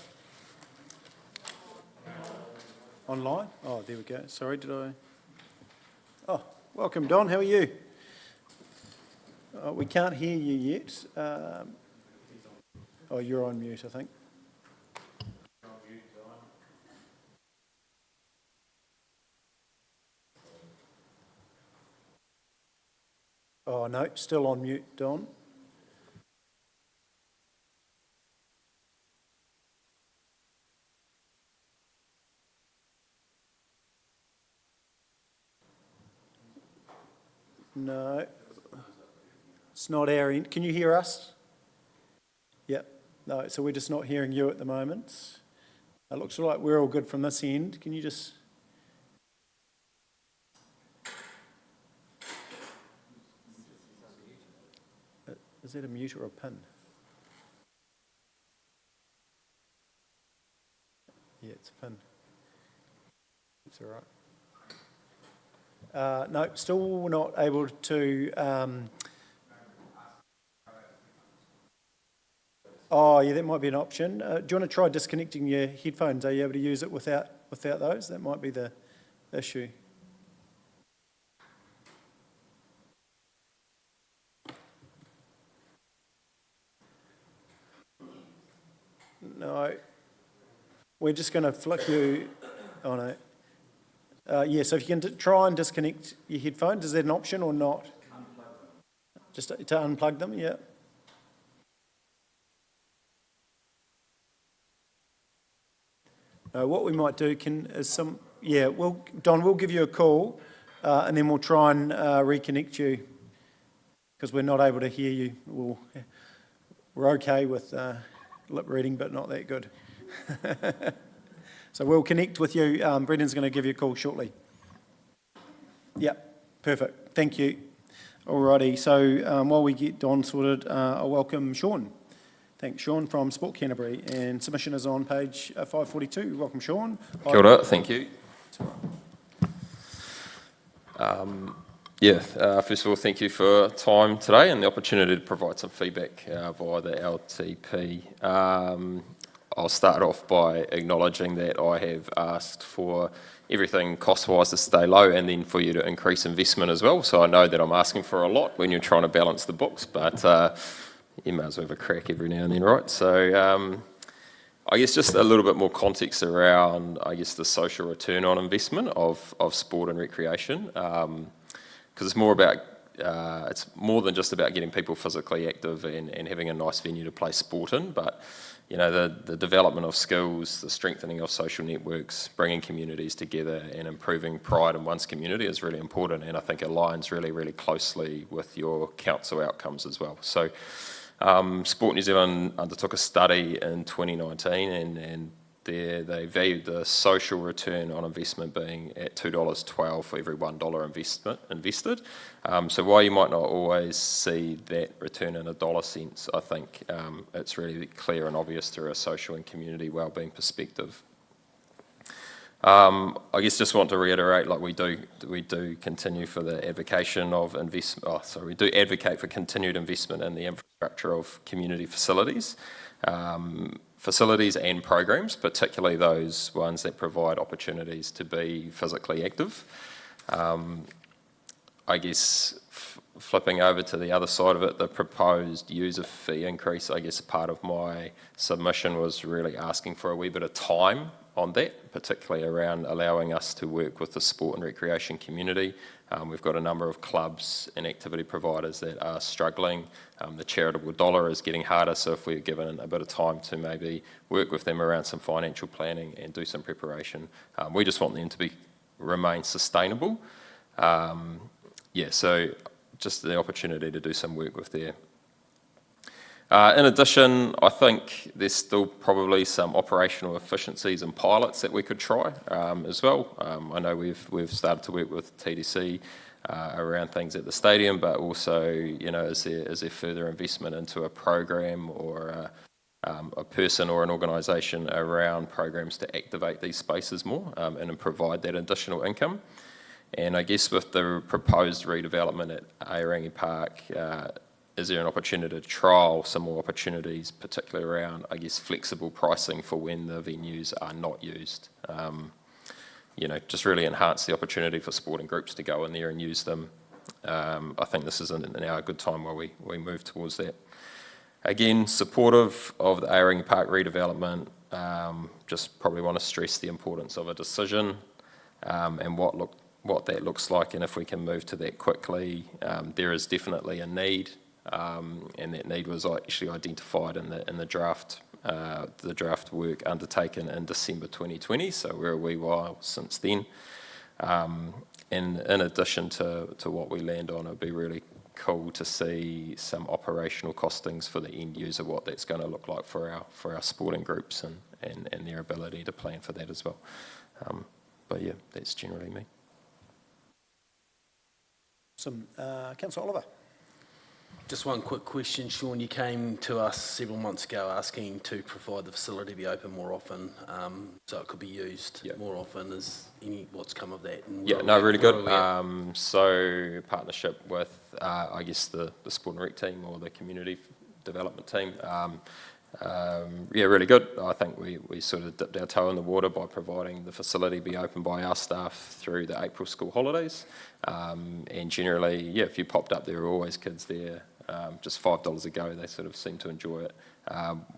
[SPEAKER 1] Online? Oh, there we go. Sorry, did I? Oh, welcome Don. How are you? We can't hear you yet. Oh, you're on mute, I think. Oh, no, still on mute, Don. No, it's not our end. Can you hear us? Yep. No, so we're just not hearing you at the moment. It looks like we're all good from this end. Can you just... Is that a mute or a pin? Yeah, it's a pin. It's all right. No, still not able to... Oh, yeah, that might be an option. Do you want to try disconnecting your headphones? Are you able to use it without those? That might be the issue. No, we're just going to flick you. Oh no. Yeah, so if you can try and disconnect your headphones, is that an option or not? Just to unplug them, yeah. What we might do Don, we'll give you a call and then we'll try and reconnect you because we're not able to hear you. We're okay with lip reading, but not that good. So we'll connect with you. Brendan's going to give you a call shortly. Yep, perfect. Thank you. Alrighty, so while we get Don sorted, I'll welcome Sean. Thanks, Sean, from Sport Canterbury, and submission is on page 542. Welcome, Sean.
[SPEAKER 8] Kia ora, thank you. First of all, thank you for time today and the opportunity to provide some feedback via the LTP. I'll start off by acknowledging that I have asked for everything cost-wise to stay low and then for you to increase investment as well. So I know that I'm asking for a lot when you're trying to balance the books, but you may as well have a crack every now and then, right? So I guess just a little bit more context around, I guess, the social return on investment of sport and recreation, because it's more about, it's more than just about getting people physically active and having a nice venue to play sport in, but you know, the development of skills, the strengthening of social networks, bringing communities together and improving pride in one's community is really important, and I think aligns really, really closely with your council outcomes as well. So Sport New Zealand undertook a study in 2019 and they valued the social return on investment being at $2.12 for every $1 invested. So while you might not always see that return in a dollar sense, I think it's really clear and obvious through a social and community wellbeing perspective. I guess just want to reiterate, like we do continue for the advocation of we do advocate for continued investment in the infrastructure of community facilities and programs, particularly those ones that provide opportunities to be physically active. I guess flipping over to the other side of it, the proposed user fee increase, I guess part of my submission was really asking for a wee bit of time on that, particularly around allowing us to work with the sport and recreation community. We've got a number of clubs and activity providers that are struggling. The charitable dollar is getting harder, so if we're given a bit of time to maybe work with them around some financial planning and do some preparation, we just want them to remain sustainable. So just the opportunity to do some work with there. In addition, I think there's still probably some operational efficiencies and pilots that we could try as well. I know we've started to work with TDC around things at the stadium, but also, you know, is there further investment into a program or a person or an organisation around programs to activate these spaces more and provide that additional income? And I guess with the proposed redevelopment at Aorangi Park, is there an opportunity to trial some more opportunities, particularly around, I guess, flexible pricing for when the venues are not used? You know, just really enhance the opportunity for sporting groups to go in there and use them. I think this is now a good time while we move towards that. Again, supportive of the Aorangi Park redevelopment, just probably want to stress the importance of a decision and what that looks like, and if we can move to that quickly. There is definitely a need, and that need was actually identified in the draft work undertaken in December 2020, so we're a wee while since then. And in addition to what we land on, it'd be really cool to see some operational costings for the end user, what that's going to look like for our sporting groups and their ability to plan for that as well. But yeah, that's generally me.
[SPEAKER 1] Councillor Oliver.
[SPEAKER 9] Just one quick question, Sean. You came to us several months ago asking to provide the facility be open more often, so it could be used more often. What's come of that?
[SPEAKER 8] Really good. So partnership with, I guess, the Sport and Rec team or the community development team. Really good. I think we sort of dipped our toe in the water by providing the facility be open by our staff through the April school holidays. And generally, if you popped up, there were always kids there. Just $5 a go, they sort of seemed to enjoy it.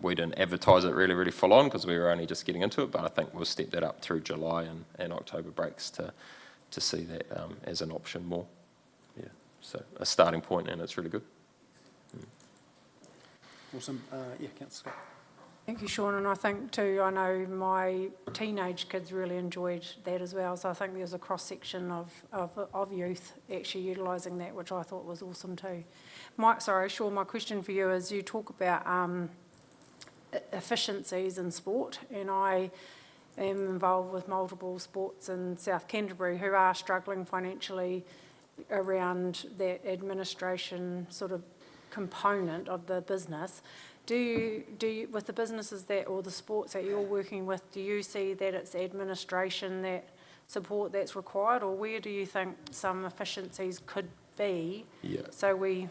[SPEAKER 8] We didn't advertise it really, really full on because we were only just getting into it, but I think we'll step that up through July and October breaks to see that as an option more. So a starting point, and it's really good.
[SPEAKER 1] Awesome. Councillor Scott.
[SPEAKER 4] Thank you, Sean, and I think too, I know my teenage kids really enjoyed that as well, so I think there's a cross-section of youth actually utilising that, which I thought was awesome too. Sean, my question for you is, you talk about efficiencies in sport, and I am involved with multiple sports in South Canterbury who are struggling financially around that administration sort of component of the business. Do you, with the businesses or the sports that you're working with, do you see that it's administration, that support that's required, or where do you think some efficiencies could be?
[SPEAKER 8] Yeah.
[SPEAKER 4] So we,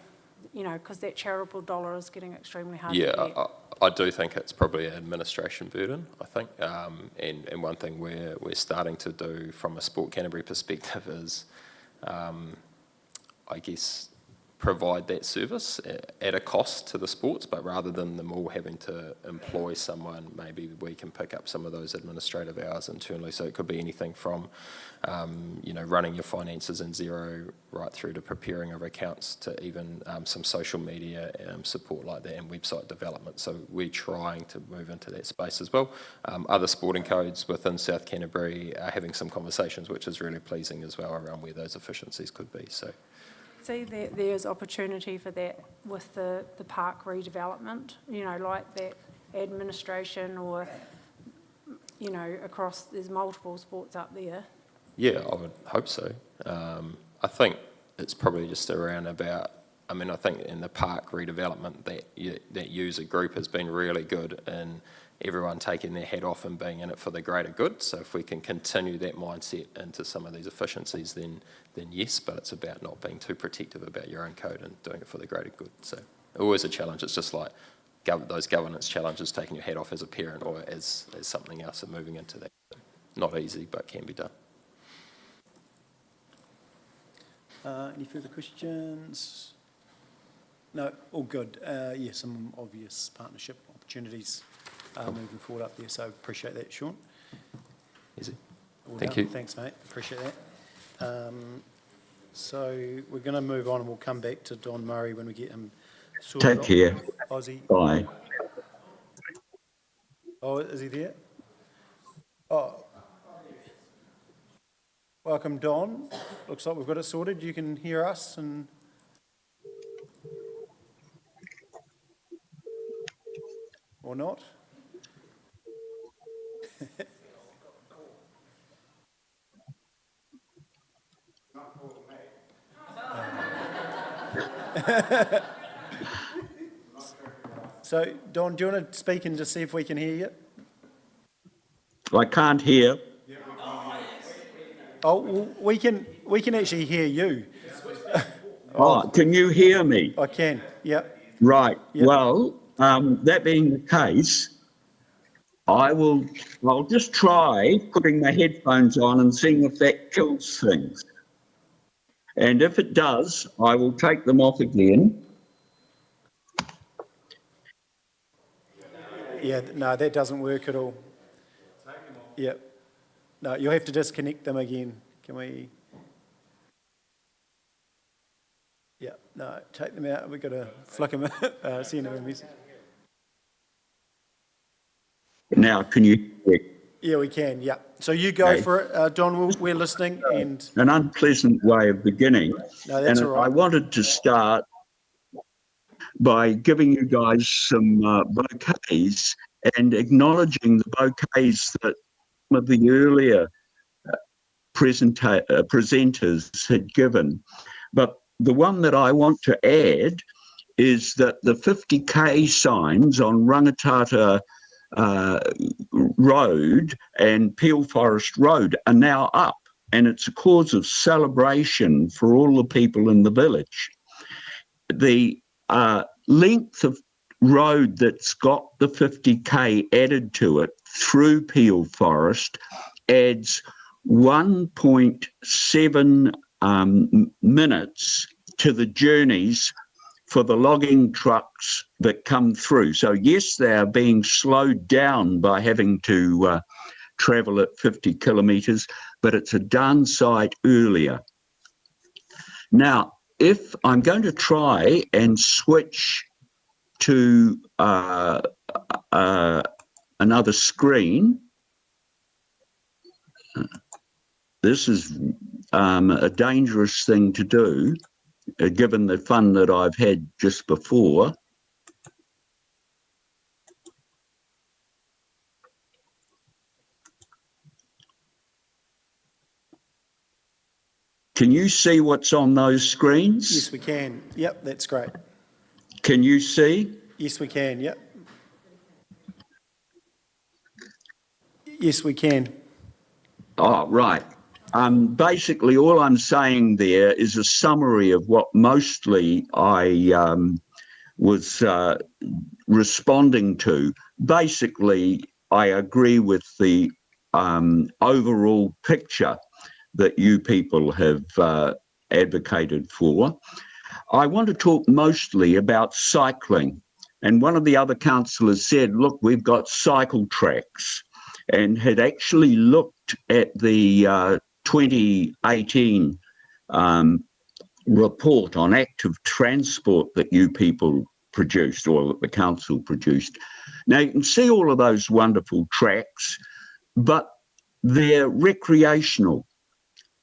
[SPEAKER 4] because that charitable dollar is getting extremely hard
[SPEAKER 8] Yeah,
[SPEAKER 4] to get.
[SPEAKER 8] I do think it's probably an administration burden, I think. And one thing we're starting to do from a Sport Canterbury perspective is, I guess, provide that service at a cost to the sports, but rather than them all having to employ someone, maybe we can pick up some of those administrative hours internally. So it could be anything from, running your finances in Xero right through to preparing of accounts to even some social media support like that and website development. So we're trying to move into that space as well. Other sporting codes within South Canterbury are having some conversations, which is really pleasing as well, around where those efficiencies could be. So.
[SPEAKER 4] See that there's opportunity for that with the park redevelopment, like that administration or, across, there's multiple sports up there.
[SPEAKER 8] Yeah, I would hope so. I think it's probably just around about, I think in the park redevelopment that user group has been really good in everyone taking their head off and being in it for the greater good. So if we can continue that mindset into some of these efficiencies, then yes, but it's about not being too protective about your own code and doing it for the greater good. So always a challenge. It's just like those governance challenges, taking your head off as a parent or as something else and moving into that. Not easy, but can be done.
[SPEAKER 1] Any further questions? No, all good. Some obvious partnership opportunities moving forward up there, so appreciate that, Sean.
[SPEAKER 8] Easy.
[SPEAKER 1] Well
[SPEAKER 8] Thank
[SPEAKER 1] done.
[SPEAKER 8] you.
[SPEAKER 1] Thanks, mate. Appreciate that. So we're going to move on and we'll come back to Don Murray when we get him sorted.
[SPEAKER 10] Take care.
[SPEAKER 1] Aussie.
[SPEAKER 10] Bye.
[SPEAKER 1] Oh, is he there? Oh. Welcome, Don. Looks like we've got it sorted. You can hear us and... Or not? So, Don, do you want to speak and just see if we can hear you?
[SPEAKER 10] I can't hear.
[SPEAKER 1] Oh, well, we can actually hear you.
[SPEAKER 10] Oh, can you hear me?
[SPEAKER 1] I can, yep.
[SPEAKER 10] Right.
[SPEAKER 1] Yep.
[SPEAKER 10] Well, that being the case, I'll just try putting my headphones on and seeing if that kills things. And if it does, I will take them off again.
[SPEAKER 1] Yeah, no, that doesn't work at all. Yep. No, you'll have to disconnect them again. Can we? Yeah, no, take them out. We've got to flick them, send them a message.
[SPEAKER 10] Now, can you hear?
[SPEAKER 1] Yeah, we can, yeah. So you go
[SPEAKER 10] Okay.
[SPEAKER 1] for it, Don, we're listening. And
[SPEAKER 10] An unpleasant way of beginning.
[SPEAKER 1] No, that's
[SPEAKER 10] and
[SPEAKER 1] all right.
[SPEAKER 10] I wanted to start by giving you guys some bouquets and acknowledging the bouquets that some of the earlier presenters had given. But the one that I want to add is that the 50K signs on Rangatata Road and Peel Forest Road are now up, and it's a cause of celebration for all the people in the village. The length of road that's got the 50K added to it through Peel Forest adds 1.7 minutes to the journeys for the logging trucks that come through. So yes, they are being slowed down by having to travel at 50 kilometres, but it's a darn sight earlier. Now, if I'm going to try and switch to another screen, this is a dangerous thing to do, given the fun that I've had just before. Can you see what's on those screens?
[SPEAKER 1] Yes, we can. Yep, that's great.
[SPEAKER 10] Can you see?
[SPEAKER 1] Yes, we can. Yep. Yes, we can.
[SPEAKER 10] Oh, right. Basically, all I'm saying there is a summary of what mostly I was responding to. Basically, I agree with the overall picture that you people have advocated for. I want to talk mostly about cycling. And one of the other councillors said, look, we've got cycle tracks, and had actually looked at the 2018 report on active transport that you people produced, or that the council produced. Now, you can see all of those wonderful tracks, but they're recreational.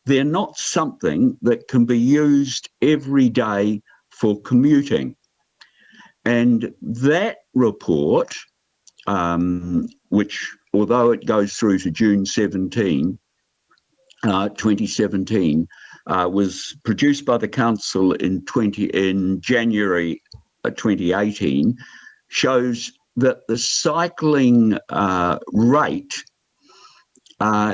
[SPEAKER 10] They're not something that can be used every day for commuting. And that report, which, although it goes through to June 2017, was produced by the council in January 2018, shows that the cycling rate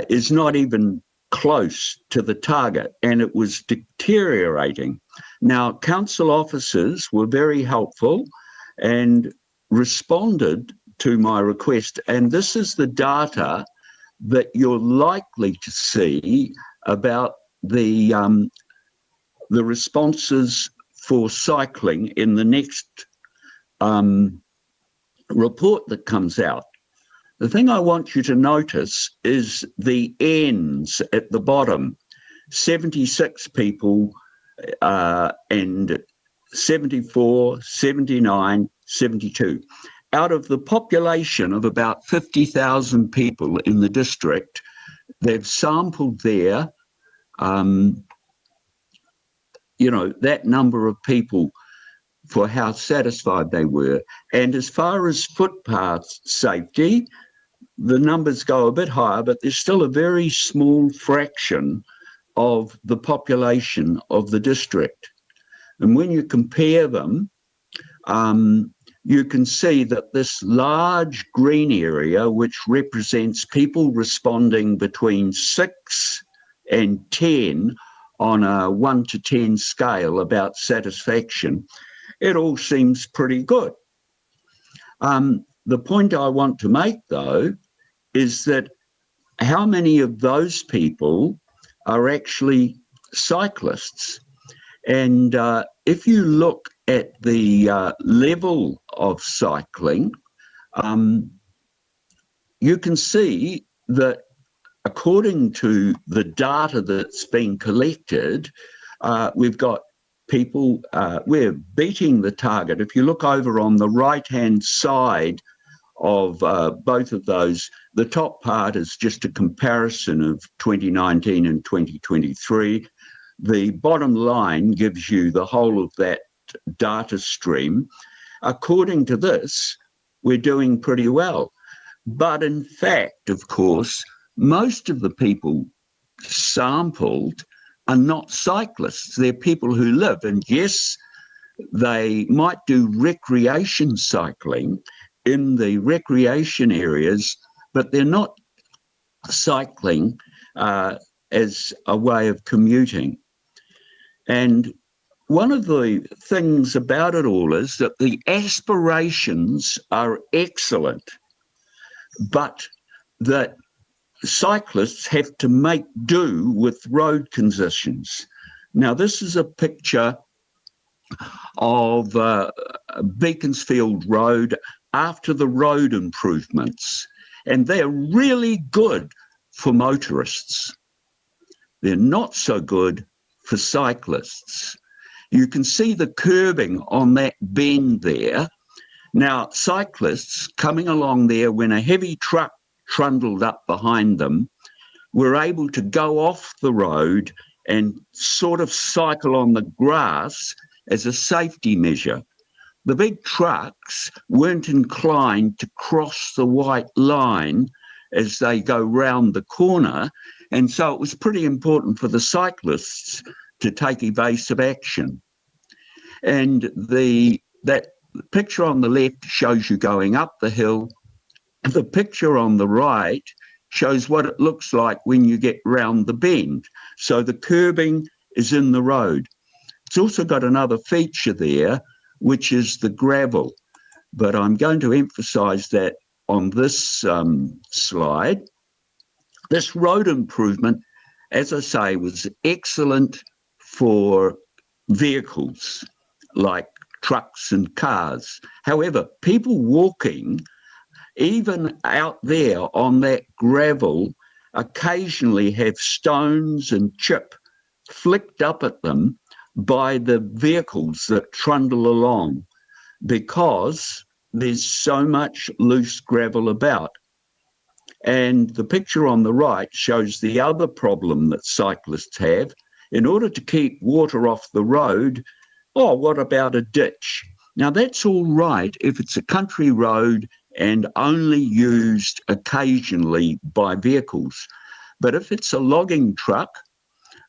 [SPEAKER 10] is not even close to the target, and it was deteriorating. Now, council officers were very helpful and responded to my request, and this is the data that you're likely to see about the responses for cycling in the next report that comes out. The thing I want you to notice is the ends at the bottom. 76 people and 74, 79, 72. Out of the population of about 50,000 people in the district, they've sampled there, that number of people for how satisfied they were. And as far as footpath safety, the numbers go a bit higher, but there's still a very small fraction of the population of the district. And when you compare them, you can see that this large green area, which represents people responding between 6 and 10 on a 1 to 10 scale about satisfaction, it all seems pretty good. The point I want to make, though, is that how many of those people are actually cyclists? And if you look at the level of cycling, you can see that according to the data that's been collected, we've got people, we're beating the target. If you look over on the right-hand side of both of those, the top part is just a comparison of 2019 and 2023. The bottom line gives you the whole of that data stream. According to this, we're doing pretty well. But in fact, of course, most of the people sampled are not cyclists. They're people who live, and yes, they might do recreation cycling in the recreation areas, but they're not cycling as a way of commuting. And one of the things about it all is that the aspirations are excellent, but that cyclists have to make do with road conditions. Now, this is a picture of Beaconsfield Road after the road improvements, and they're really good for motorists. They're not so good for cyclists. You can see the curbing on that bend there. Now, cyclists coming along there when a heavy truck trundled up behind them were able to go off the road and sort of cycle on the grass as a safety measure. The big trucks weren't inclined to cross the white line as they go round the corner, And so it was pretty important for the cyclists to take evasive action. And that picture on the left shows you going up the hill. The picture on the right shows what it looks like when you get round the bend. So the curbing is in the road. It's also got another feature there, which is the gravel. But I'm going to emphasise that on this slide. This road improvement, as I say, was excellent for vehicles like trucks and cars. However, people walking, even out there on that gravel, occasionally have stones and chip flicked up at them by the vehicles that trundle along, because there's so much loose gravel about. And the picture on the right shows the other problem that cyclists have. In order to keep water off the road, oh, what about a ditch? Now, that's all right if it's a country road and only used occasionally by vehicles. But if it's a logging truck,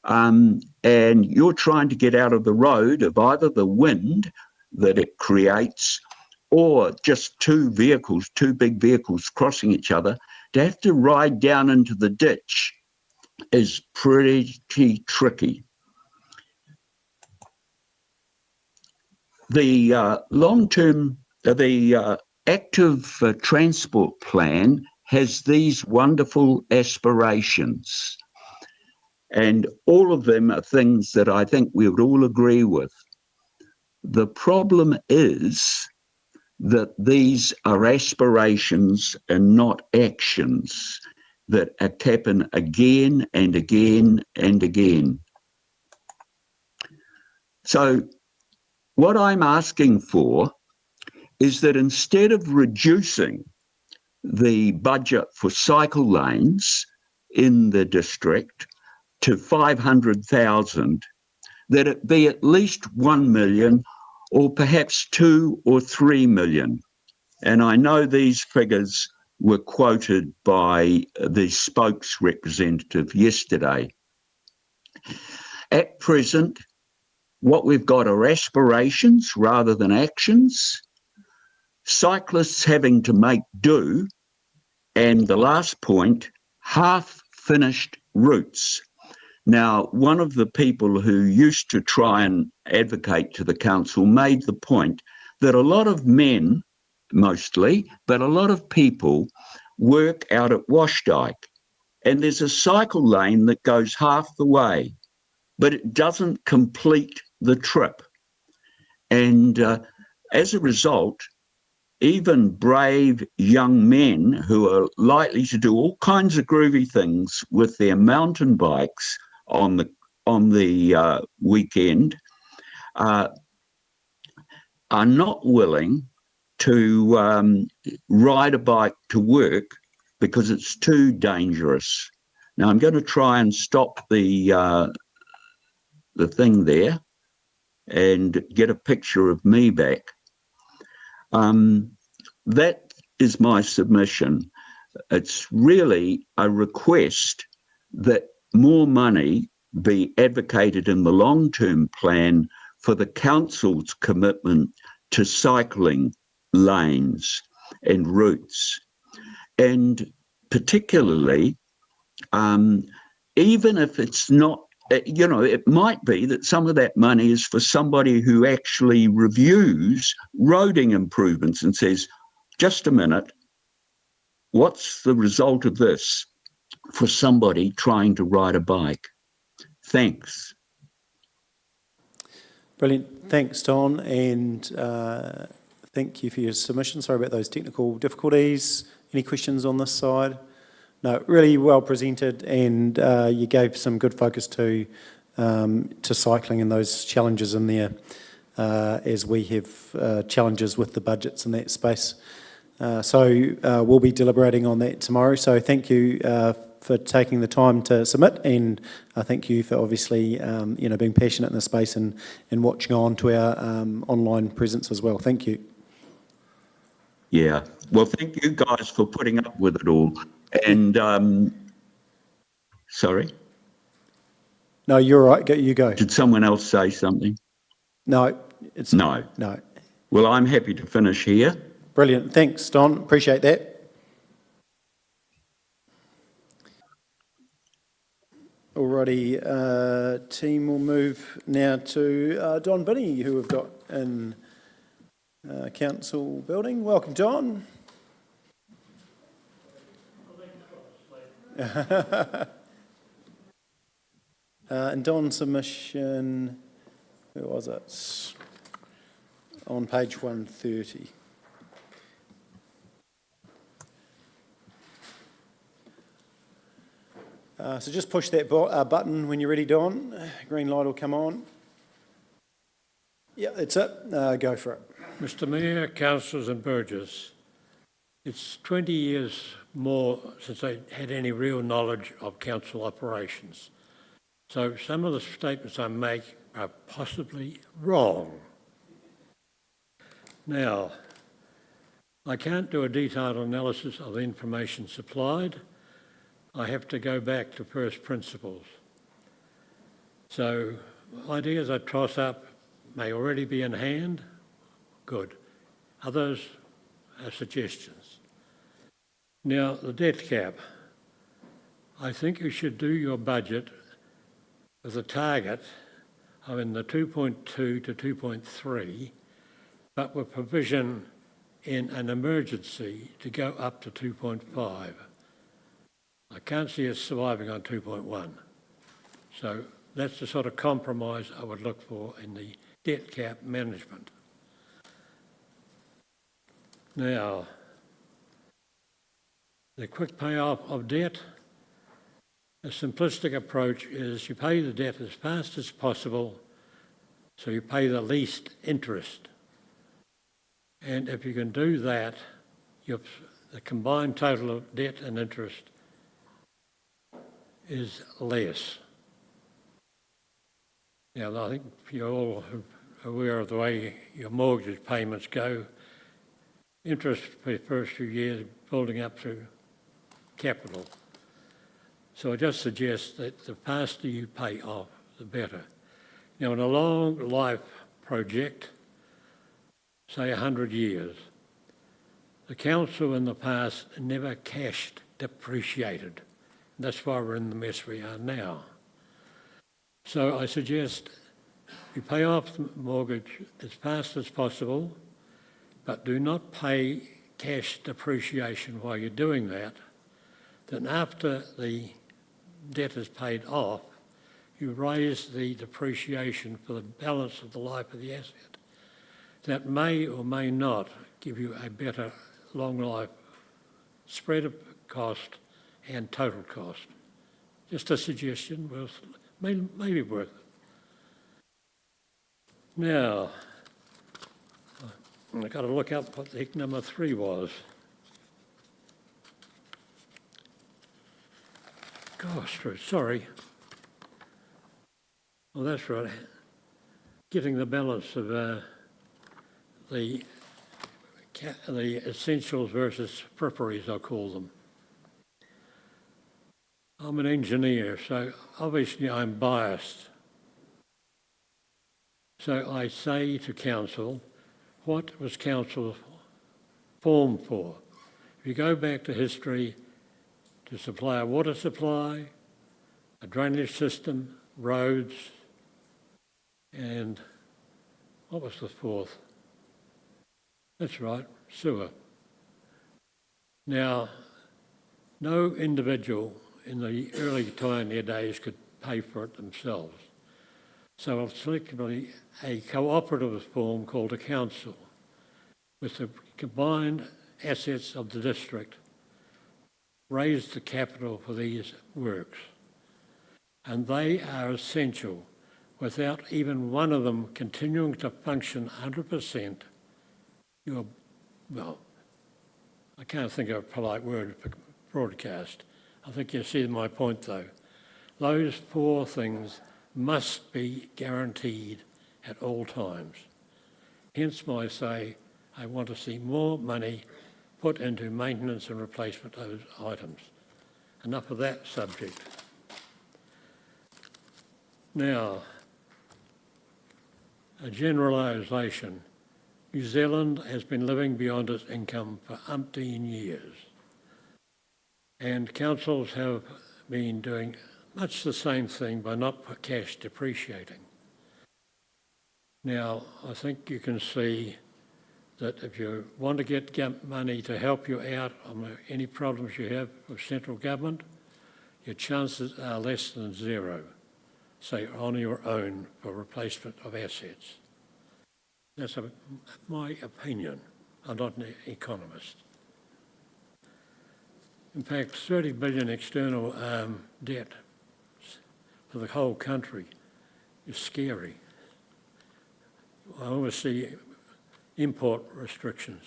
[SPEAKER 10] and you're trying to get out of the road of either the wind that it creates or just two big vehicles crossing each other, to have to ride down into the ditch is pretty tricky. The active transport plan has these wonderful aspirations, and all of them are things that I think we would all agree with. The problem is that these are aspirations and not actions that happen again and again and again. So what I'm asking for is that instead of reducing the budget for cycle lanes in the district to 500,000, that it be at least 1 million or perhaps 2 or 3 million. And I know these figures were quoted by the spokes representative yesterday. At present, what we've got are aspirations rather than actions, cyclists having to make do, and the last point, half-finished routes. Now, one of the people who used to try and advocate to the council made the point that a lot of men, mostly, but a lot of people work out at Washdyke, and there's a cycle lane that goes half the way, but it doesn't complete the trip. And as a result, even brave young men who are likely to do all kinds of groovy things with their mountain bikes on the weekend are not willing to ride a bike to work because it's too dangerous. Now I'm going to try and stop the thing there and get a picture of me back. That is my submission. It's really a request that more money be advocated in the long-term plan for the council's commitment to cycling lanes and routes. And particularly, even if it's not, it might be that some of that money is for somebody who actually reviews roading improvements and says, just a minute, what's the result of this for somebody trying to ride a bike? Thanks.
[SPEAKER 1] Brilliant. Thanks, Don, and thank you for your submission. Sorry about those technical difficulties. Any questions on this side? No, really well presented, and you gave some good focus to cycling and those challenges in there, as we have challenges with the budgets in that space. So we'll be deliberating on that tomorrow. So thank you for taking the time to submit, and thank you for obviously being passionate in the space and watching on to our online presence as well. Thank you.
[SPEAKER 10] Yeah, well, thank you guys for putting up with it all. And Sorry?
[SPEAKER 1] No, you're right. You go.
[SPEAKER 10] Did someone else say something?
[SPEAKER 1] No, it's
[SPEAKER 10] No.
[SPEAKER 1] no.
[SPEAKER 10] Well, I'm happy to finish here.
[SPEAKER 1] Brilliant. Thanks, Don. Appreciate that. Alrighty, team will move now to Don Binney, who we've got in council building. Welcome, Don. And Don's submission, where was it? On page 130. So just push that button when you're ready, Don. Green light will come on. Yeah, that's it. Go for it.
[SPEAKER 12] Mr Mayor, councillors and burgess, it's 20 years more since I had any real knowledge of council operations. So some of the statements I make are possibly wrong. Now, I can't do a detailed analysis of the information supplied. I have to go back to first principles. So ideas I toss up may already be in hand. Good. Others are suggestions. Now, the debt cap. I think you should do your budget with a target of in the 2.2 to 2.3, but with provision in an emergency to go up to 2.5. I can't see us surviving on 2.1. So that's the sort of compromise I would look for in the debt cap management. Now, the quick payoff of debt, a simplistic approach is you pay the debt as fast as possible so you pay the least interest. And if you can do that, the combined total of debt and interest is less. Now, I think you're all aware of the way your mortgage payments go. Interest for the first few years building up to capital. So I just suggest that the faster you pay off, the better. Now, in a long life project, say 100 years, the council in the past never cash depreciated. That's why we're in the mess we are now. So I suggest you pay off the mortgage as fast as possible, but do not pay cash depreciation while you're doing that. Then after the debt is paid off, you raise the depreciation for the balance of the life of the asset. That may or may not give you a better long life spread of cost and total cost. Just a suggestion, maybe worth it. Now, I've got to look up what the heck number 3 was. Gosh, sorry. Oh, that's right. Getting the balance of the essentials versus peripheries, I call them. I'm an engineer, so obviously I'm biased. So I say to council, what was council formed for? If you go back to history, to supply a water supply, a drainage system, roads, and what was the 4th? That's right, sewer. Now, no individual in the early pioneer days could pay for it themselves. So selectively, a cooperative was formed called a council with the combined assets of the district, raised the capital for these works. And they are essential. Without even one of them continuing to function 100%, you're, well, I can't think of a polite word for broadcast. I think you see my point though. Those 4 things must be guaranteed at all times. Hence my say, I want to see more money put into maintenance and replacement of those items. Enough of that subject. Now, a generalisation. New Zealand has been living beyond its income for umpteen years, and councils have been doing much the same thing by not cash depreciating. Now, I think you can see that if you want to get money to help you out on any problems you have with central government, your chances are less than zero, say on your own for replacement of assets. That's my opinion. I'm not an economist. In fact, 30 billion external debt for the whole country is scary. I oversee import restrictions,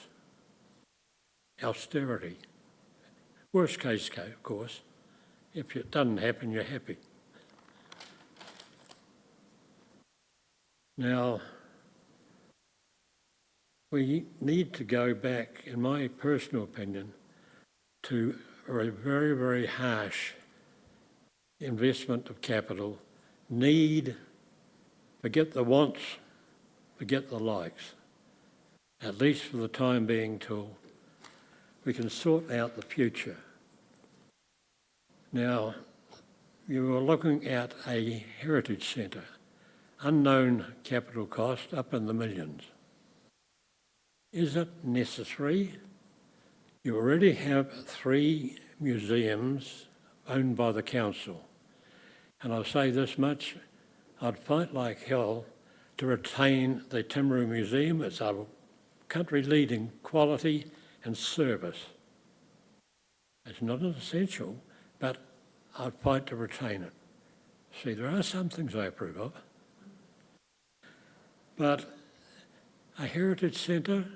[SPEAKER 12] austerity. Worst case, of course, if it doesn't happen, you're happy. Now, we need to go back, in my personal opinion, to a very, very harsh investment of capital. Need, forget the wants, forget the likes, at least for the time being, till we can sort out the future. Now, you are looking at a heritage centre, unknown capital cost, up in the millions. Is it necessary? You already have 3 museums owned by the council. And I'll say this much, I'd fight like hell to retain the Timaru Museum. It's our country-leading quality and service. It's not an essential, but I'd fight to retain it. See, there are some things I approve of. But a heritage centre,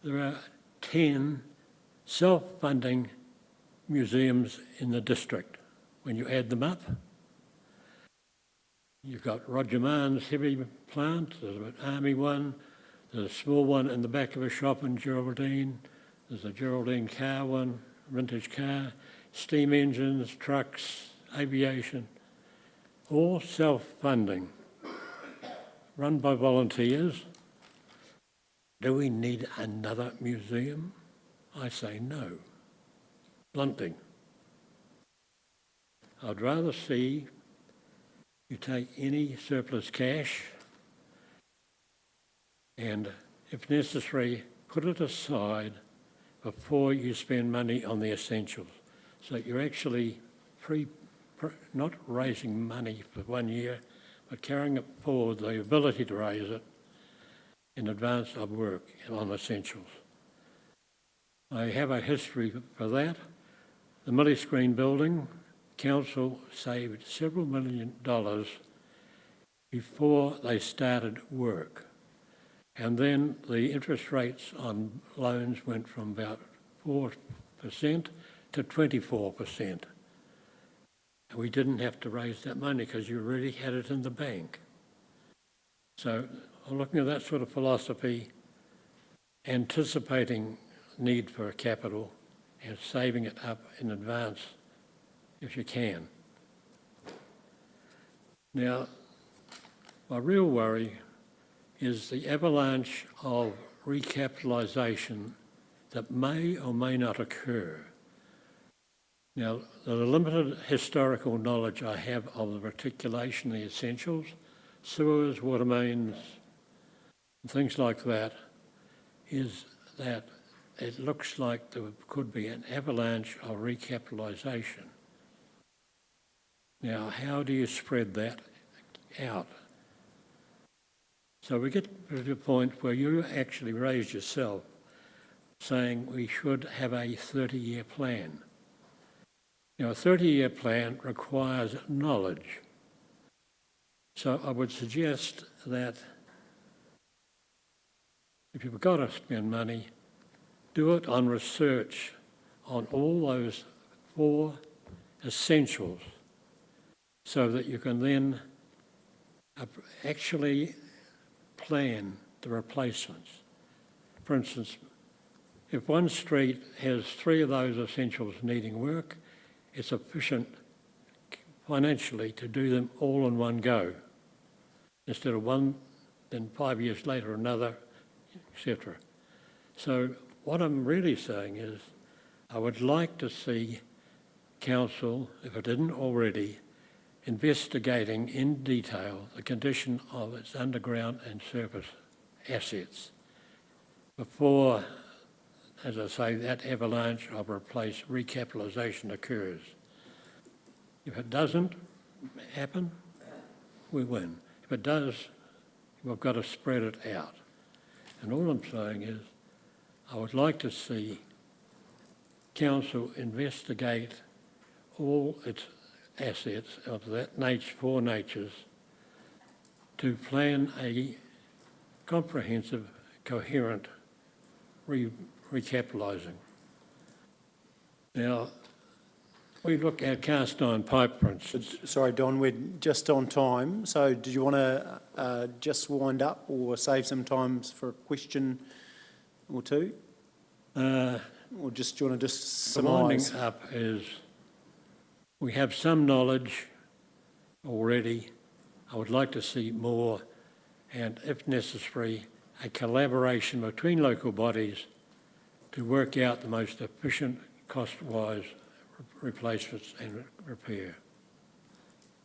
[SPEAKER 12] there are 10 self-funding museums in the district. When you add them up, you've got Roger Mahan's heavy plant, there's an army one, there's a small one in the back of a shop in Geraldine, there's a Geraldine car one, vintage car, steam engines, trucks, aviation, all self-funding, run by volunteers. Do we need another museum? I say no, bluntly. I'd rather see you take any surplus cash and, if necessary, put it aside before you spend money on the essentials. So you're actually not raising money for 1 year, but carrying it forward, the ability to raise it in advance of work on essentials. I have a history for that. The Millie Screen building, council saved several $1 million before they started work. And then the interest rates on loans went from about 4% to 24%. And we didn't have to raise that money because you already had it in the bank. So I'm looking at that sort of philosophy, anticipating need for capital and saving it up in advance if you can. Now, my real worry is the avalanche of recapitalisation that may or may not occur. Now, the limited historical knowledge I have of the reticulation, the essentials, sewers, water mains, and things like that, is that it looks like there could be an avalanche of recapitalisation. Now, how do you spread that out? So we get to the point where you actually raised yourself saying we should have a 30-year plan. Now, a 30-year plan requires knowledge. So I would suggest that if you've got to spend money, do it on research on all those 4 essentials so that you can then actually plan the replacements. For instance, if one street has 3 of those essentials needing work, it's efficient financially to do them all in one go, instead of one, then 5 years later another, etc. So what I'm really saying is I would like to see council, if it didn't already, investigating in detail the condition of its underground and surface assets before, as I say, that avalanche of recapitalisation occurs. If it doesn't happen, we win. If it does, we've got to spread it out. And all I'm saying is I would like to see council investigate all its assets of that nature, four natures, to plan a comprehensive, coherent recapitalising. Now, we look at cast iron pipe, for instance.
[SPEAKER 1] Sorry, Don, we're just on time. So do you want to just wind up or save some time for a question or two? Or just do you want to just summarise?
[SPEAKER 12] Winding up is we have some knowledge already. I would like to see more, and if necessary, a collaboration between local bodies to work out the most efficient, cost-wise replacements and repair.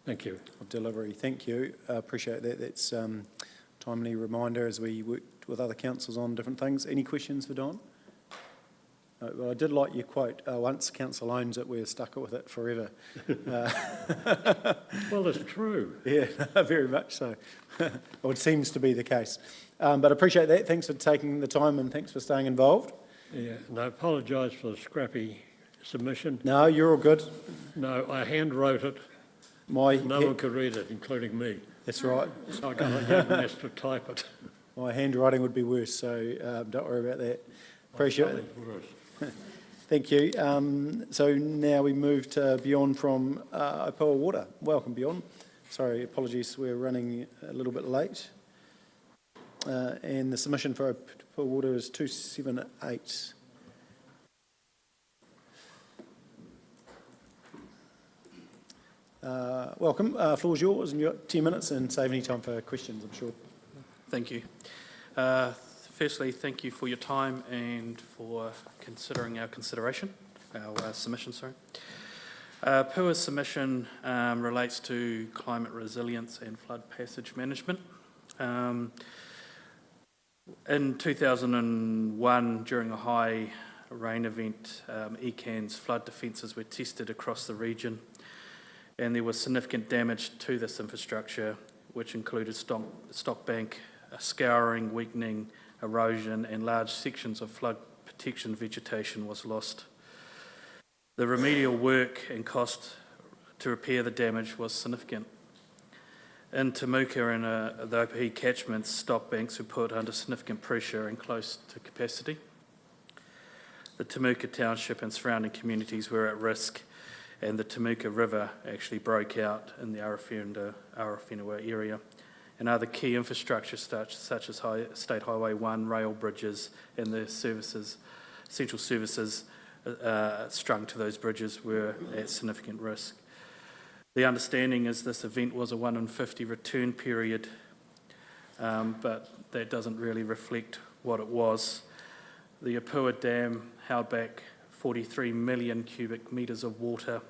[SPEAKER 12] Thank you.
[SPEAKER 1] Delivery, thank you. I appreciate that. That's a timely reminder as we work with other councils on different things. Any questions for Don? Well, I did like your quote, once council owns it, we're stuck with it forever.
[SPEAKER 12] Well, it's true.
[SPEAKER 1] Yeah, very much so. Well, it seems to be the case. But I appreciate that. Thanks for taking the time and thanks for staying involved.
[SPEAKER 12] Yeah, and I apologise for the scrappy submission.
[SPEAKER 1] No, you're all good.
[SPEAKER 12] No, I hand wrote it. No one could read it, including me.
[SPEAKER 1] That's right.
[SPEAKER 12] So I got a handmaster to type it.
[SPEAKER 1] My handwriting would be worse, so don't worry about that. Appreciate it. Thank you. So now we move to Bjorn from Opua Water. Welcome, Bjorn. Sorry, apologies, we're running a little bit late. And the submission for Opua Water is 278. Welcome. Floor's yours, and you've got 10 minutes, and save any time for questions, I'm sure.
[SPEAKER 13] Thank you. Firstly, thank you for your time and for considering our submission, sorry. PUA's submission relates to climate resilience and flood passage management. In 2001, during a high rain event, ECAN's flood defences were tested across the region, and there was significant damage to this infrastructure, which included stock bank scouring, weakening, erosion, and large sections of flood protection vegetation was lost. The remedial work and cost to repair the damage was significant. In Timaru and the Opua catchments, stock banks were put under significant pressure and close to capacity. The Timaru township and surrounding communities were at risk, and the Timaru River actually broke out in the Arawhenua area. And other key infrastructure such as State Highway 1, rail bridges, and the central services strung to those bridges were at significant risk. The understanding is this event was a 1 in 50 return period, but that doesn't really reflect what it was. The Opua Dam held back 43 million cubic metres of water,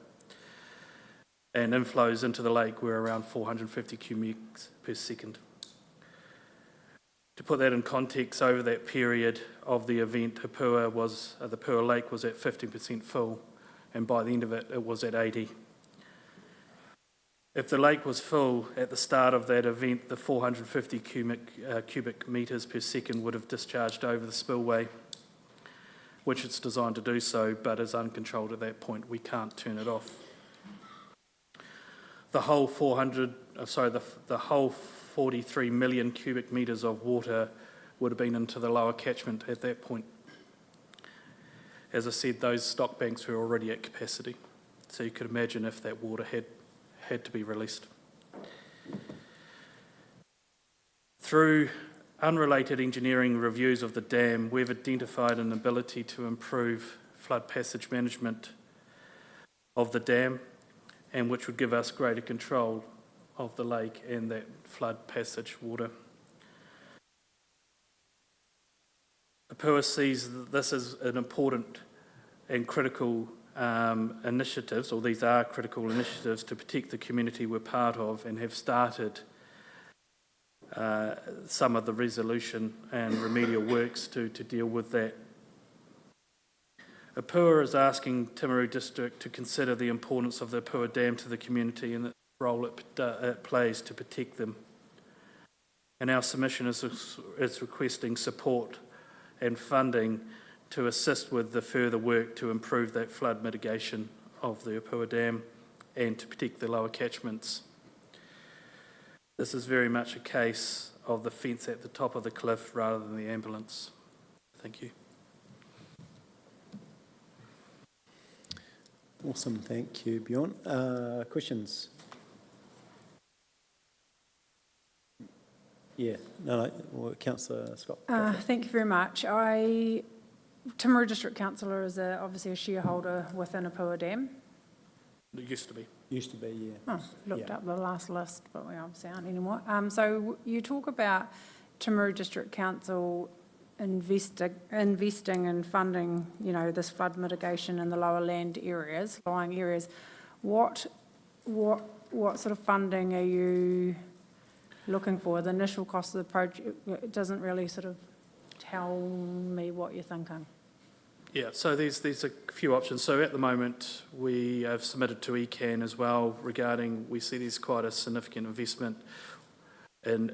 [SPEAKER 13] and inflows into the lake were around 450 cubic metres per second. To put that in context, over that period of the event, the Opua Lake was at 50% full, and by the end of it, it was at 80%. If the lake was full at the start of that event, the 450 cubic metres per second would have discharged over the spillway, which it's designed to do so, but is uncontrolled at that point. We can't turn it off. The whole 43 million cubic metres of water would have been into the lower catchment at that point. As I said, those stock banks were already at capacity, so you could imagine if that water had to be released. Through unrelated engineering reviews of the dam, we've identified an ability to improve flood passage management of the dam and which would give us greater control of the lake and that flood passage water. APUA sees this as an important and critical initiatives, or these are critical initiatives to protect the community we're part of, and have started some of the resolution and remedial works to deal with that. APUA is asking Timaru District to consider the importance of the APUA Dam to the community and the role it plays to protect them. And our submission is requesting support and funding to assist with the further work to improve that flood mitigation of the APUA Dam and to protect the lower catchments. This is very much a case of the fence at the top of the cliff rather than the ambulance. Thank you.
[SPEAKER 1] Awesome, thank you, Bjorn. Questions? Yeah, well, Councillor Scott.
[SPEAKER 4] Thank you very much. Timaru District Councillor is obviously a shareholder within APUA Dam.
[SPEAKER 13] It used to be.
[SPEAKER 1] Used to be, yeah.
[SPEAKER 4] Oh, looked up the last list, but we obviously aren't anymore. So you talk about Timaru District Council investing and funding, this flood mitigation in the lower lying areas. What sort of funding are you looking for? The initial cost of the project, it doesn't really sort of tell me what you're thinking.
[SPEAKER 13] Yeah, so there's a few options. So at the moment, we have submitted to ECAN as well regarding, we see there's quite a significant investment in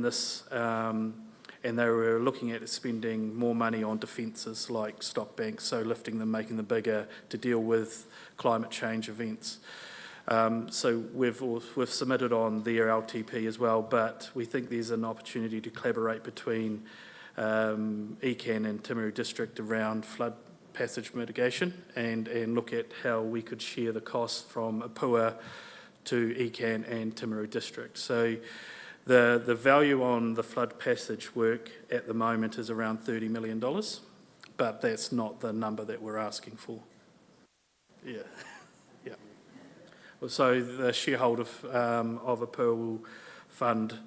[SPEAKER 13] this, and they were looking at spending more money on defences like stock banks, so lifting them, making them bigger to deal with climate change events. So we've submitted on their LTP as well, but we think there's an opportunity to collaborate between ECAN and Timaru District around flood passage mitigation and look at how we could share the costs from APUA to ECAN and Timaru District. So the value on the flood passage work at the moment is around $30 million, but that's not the number that we're asking for. Yeah. Yeah. So the shareholder of APUA will fund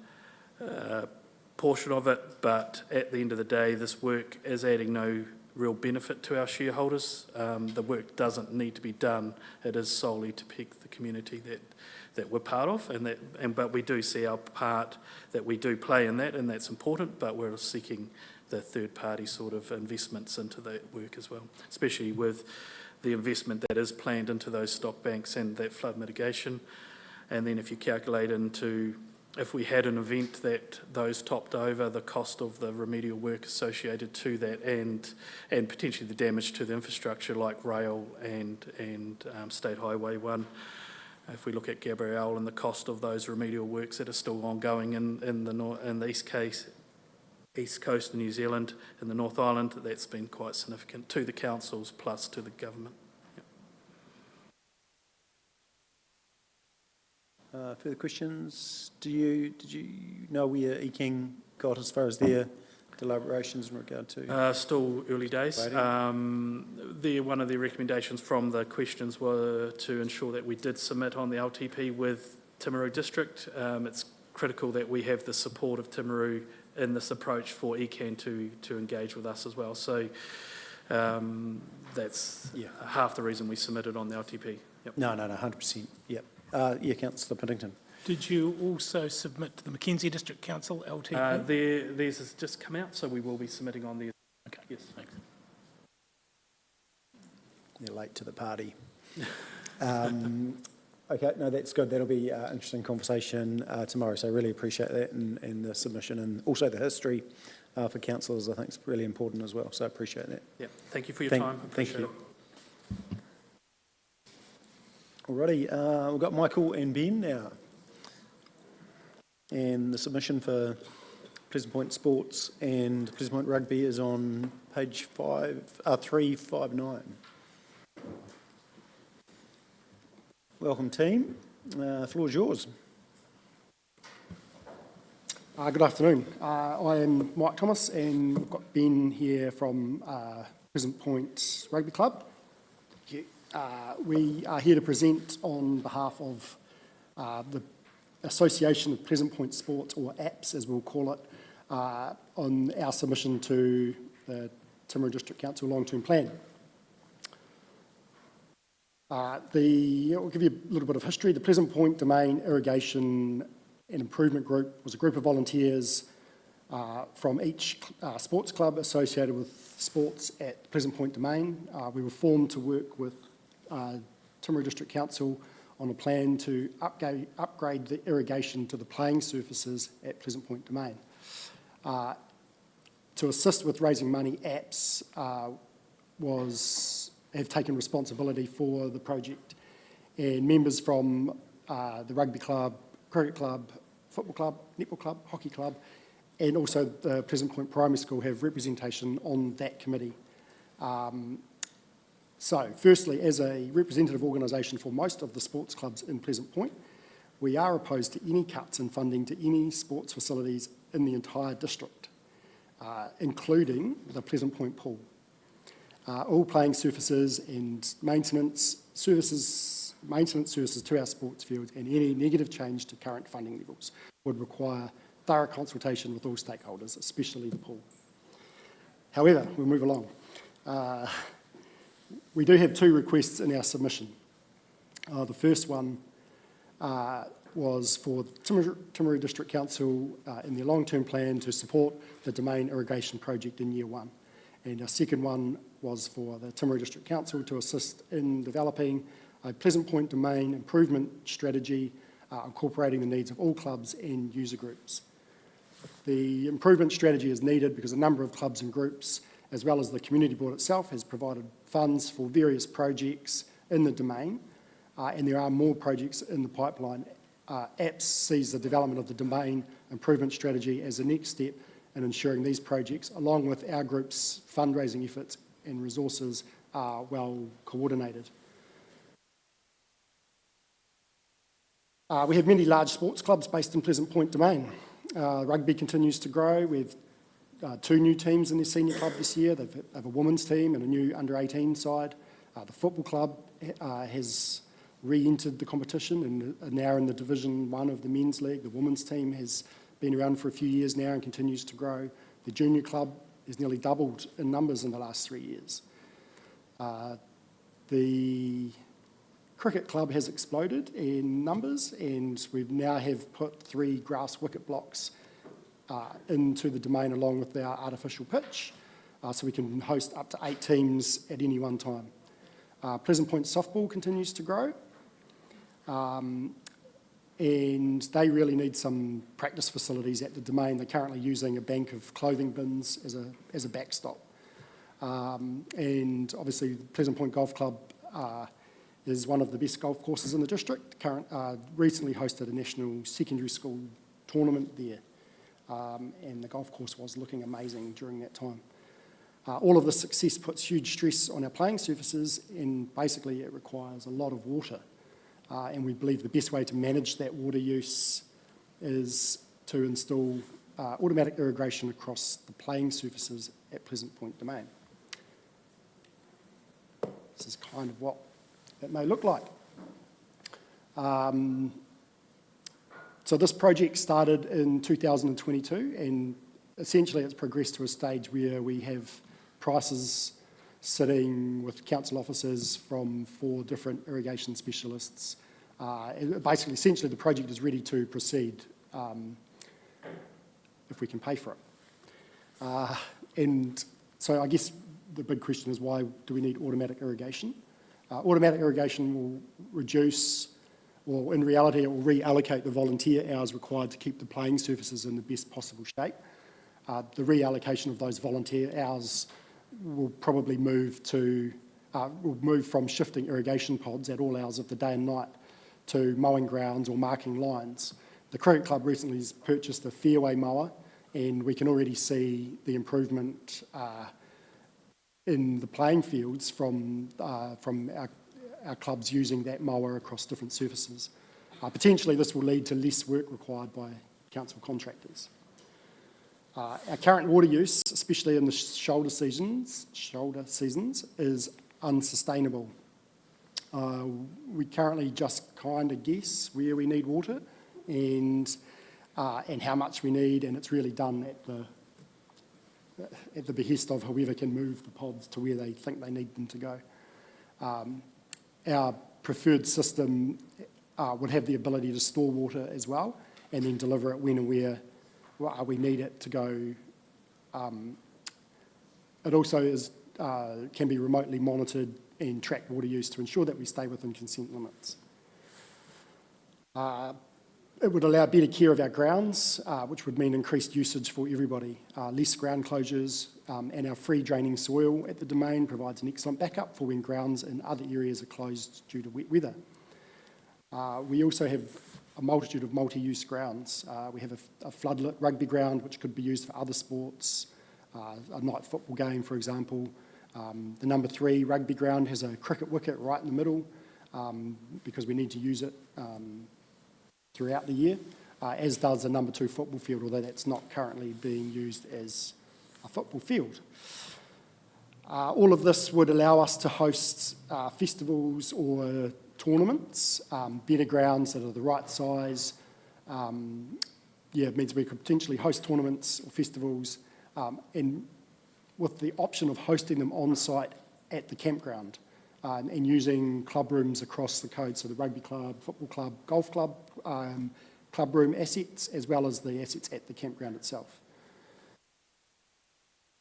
[SPEAKER 13] portion of it, but at the end of the day, this work is adding no real benefit to our shareholders. The work doesn't need to be done. It is solely to protect the community that we're part of, but we do see our part that we do play in that, and that's important, but we're seeking the third-party sort of investments into that work as well, especially with the investment that is planned into those stock banks and that flood mitigation. And then if you calculate into, if we had an event that those topped over, the cost of the remedial work associated to that and potentially the damage to the infrastructure like rail and State Highway 1, if we look at Gabrielle and the cost of those remedial works that are still ongoing in the East Coast of New Zealand and the North Island, that's been quite significant to the councils plus to the government.
[SPEAKER 1] Further questions? Did you know where ECAN got as far as their deliberations in regard to?
[SPEAKER 13] Still early days. One of the recommendations from the questions were to ensure that we did submit on the LTP with Timaru District. It's critical that we have the support of Timaru in this approach for ECAN to engage with us as well. So that's half the reason we submitted on the LTP. Yep.
[SPEAKER 1] No, 100%. Yep. Councillor Piddington.
[SPEAKER 6] Did you also submit to the Mackenzie District Council LTP?
[SPEAKER 13] Theirs has just come out, so we will be submitting on theirs.
[SPEAKER 6] Okay.
[SPEAKER 13] Yes.
[SPEAKER 6] Thanks.
[SPEAKER 1] They're late to the party. Okay, no, that's good. That'll be an interesting conversation tomorrow, so I really appreciate that and the submission and also the history for councillors. I think it's really important as well, so I appreciate that.
[SPEAKER 13] Yeah, thank you for your time.
[SPEAKER 1] Thank you. Alrighty, we've got Michael and Ben now. And the submission for Pleasant Point Sports and Pleasant Point Rugby is on page 359. Welcome, team. The floor is yours.
[SPEAKER 5] Good afternoon. I am Mike Thomas and we've got Ben here from Pleasant Point Rugby Club. Thank you. We are here to present on behalf of the Association of Pleasant Point Sports, or APS as we'll call it, on our submission to the Timaru District Council Long-Term Plan. I'll give you a little bit of history. The Pleasant Point Domain Irrigation and Improvement Group was a group of volunteers from each sports club associated with sports at Pleasant Point Domain. We were formed to work with Timaru District Council on a plan to upgrade the irrigation to the playing surfaces at Pleasant Point Domain. To assist with raising money, APS have taken responsibility for the project, and members from the rugby club, cricket club, football club, netball club, hockey club, and also the Pleasant Point Primary School have representation on that committee. So, firstly, as a representative organisation for most of the sports clubs in Pleasant Point, we are opposed to any cuts in funding to any sports facilities in the entire district, including the Pleasant Point pool. All playing surfaces and maintenance services to our sports fields, and any negative change to current funding levels would require thorough consultation with all stakeholders, especially the pool. However, we'll move along. We do have two requests in our submission. The first one was for Timaru District Council in their long-term plan to support the Domain Irrigation Project in year one. And our second one was for the Timaru District Council to assist in developing a Pleasant Point Domain improvement strategy incorporating the needs of all clubs and user groups. The improvement strategy is needed because a number of clubs and groups, as well as the community board itself, has provided funds for various projects in the domain, and there are more projects in the pipeline. APS sees the development of the domain improvement strategy as the next step in ensuring these projects, along with our group's fundraising efforts and resources, are well coordinated. We have many large sports clubs based in Pleasant Point Domain. Rugby continues to grow. We have two new teams in their senior club this year. They have a women's team and a new under-18 side. The football club has re-entered the competition and are now in the Division 1 of the men's league. The women's team has been around for a few years now and continues to grow. The junior club has nearly doubled in numbers in the last 3 years. The cricket club has exploded in numbers, and we now have put 3 grass wicket blocks into the domain along with our artificial pitch, so we can host up to 8 teams at any one time. Pleasant Point softball continues to grow, and they really need some practice facilities at the domain. They're currently using a bank of clothing bins as a backstop. And obviously, Pleasant Point Golf Club is one of the best golf courses in the district. Recently hosted a national secondary school tournament there, and the golf course was looking amazing during that time. All of this success puts huge stress on our playing surfaces, and basically it requires a lot of water. And we believe the best way to manage that water use is to install automatic irrigation across the playing surfaces at Pleasant Point Domain. This is kind of what it may look like. So this project started in 2022, and essentially it's progressed to a stage where we have prices sitting with council officers from 4 different irrigation specialists. Basically, essentially the project is ready to proceed if we can pay for it. And so I guess the big question is, why do we need automatic irrigation? Automatic irrigation will reduce, or in reality it will reallocate the volunteer hours required to keep the playing surfaces in the best possible shape. The reallocation of those volunteer hours will probably move from shifting irrigation pods at all hours of the day and night to mowing grounds or marking lines. The cricket club recently has purchased a fairway mower, and we can already see the improvement in the playing fields from our clubs using that mower across different surfaces. Potentially this will lead to less work required by council contractors. Our current water use, especially in the shoulder seasons, is unsustainable. We currently just kind of guess where we need water and how much we need, and it's really done at the behest of whoever can move the pods to where they think they need them to go. Our preferred system would have the ability to store water as well and then deliver it when and where we need it to go. It also can be remotely monitored and track water use to ensure that we stay within consent limits. It would allow better care of our grounds, which would mean increased usage for everybody. Less ground closures, and our free draining soil at the domain provides an excellent backup for when grounds in other areas are closed due to wet weather. We also have a multitude of multi-use grounds. We have a floodlit rugby ground, which could be used for other sports, a night football game, for example. The number 3 rugby ground has a cricket wicket right in the middle because we need to use it throughout the year, as does the number 2 football field, although that's not currently being used as a football field. All of this would allow us to host festivals or tournaments, better grounds that are the right size. It means we could potentially host tournaments or festivals and with the option of hosting them on site at the campground and using club rooms across the code, so the rugby club, football club, golf club, club room assets, as well as the assets at the campground itself.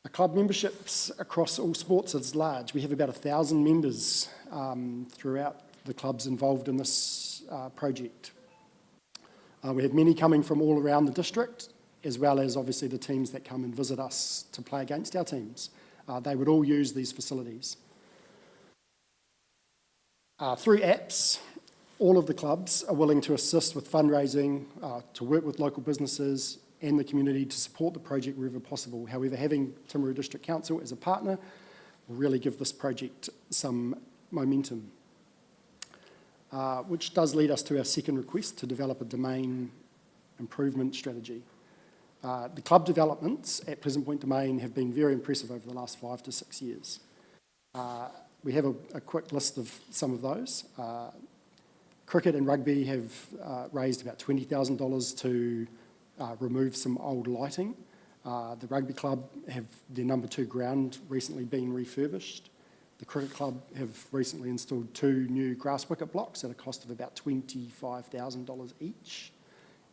[SPEAKER 5] The club memberships across all sports is large. We have about 1,000 members throughout the clubs involved in this project. We have many coming from all around the district, as well as obviously the teams that come and visit us to play against our teams. They would all use these facilities. Through apps, all of the clubs are willing to assist with fundraising, to work with local businesses and the community to support the project wherever possible. However, having Timaru District Council as a partner will really give this project some momentum. Which does lead us to our second request to develop a domain improvement strategy. The club developments at Pleasant Point Domain have been very impressive over the last 5 to 6 years. We have a quick list of some of those. Cricket and rugby have raised about $20,000 to remove some old lighting. The rugby club have their number 2 ground recently been refurbished. The cricket club have recently installed 2 new grass wicket blocks at a cost of about $25,000 each,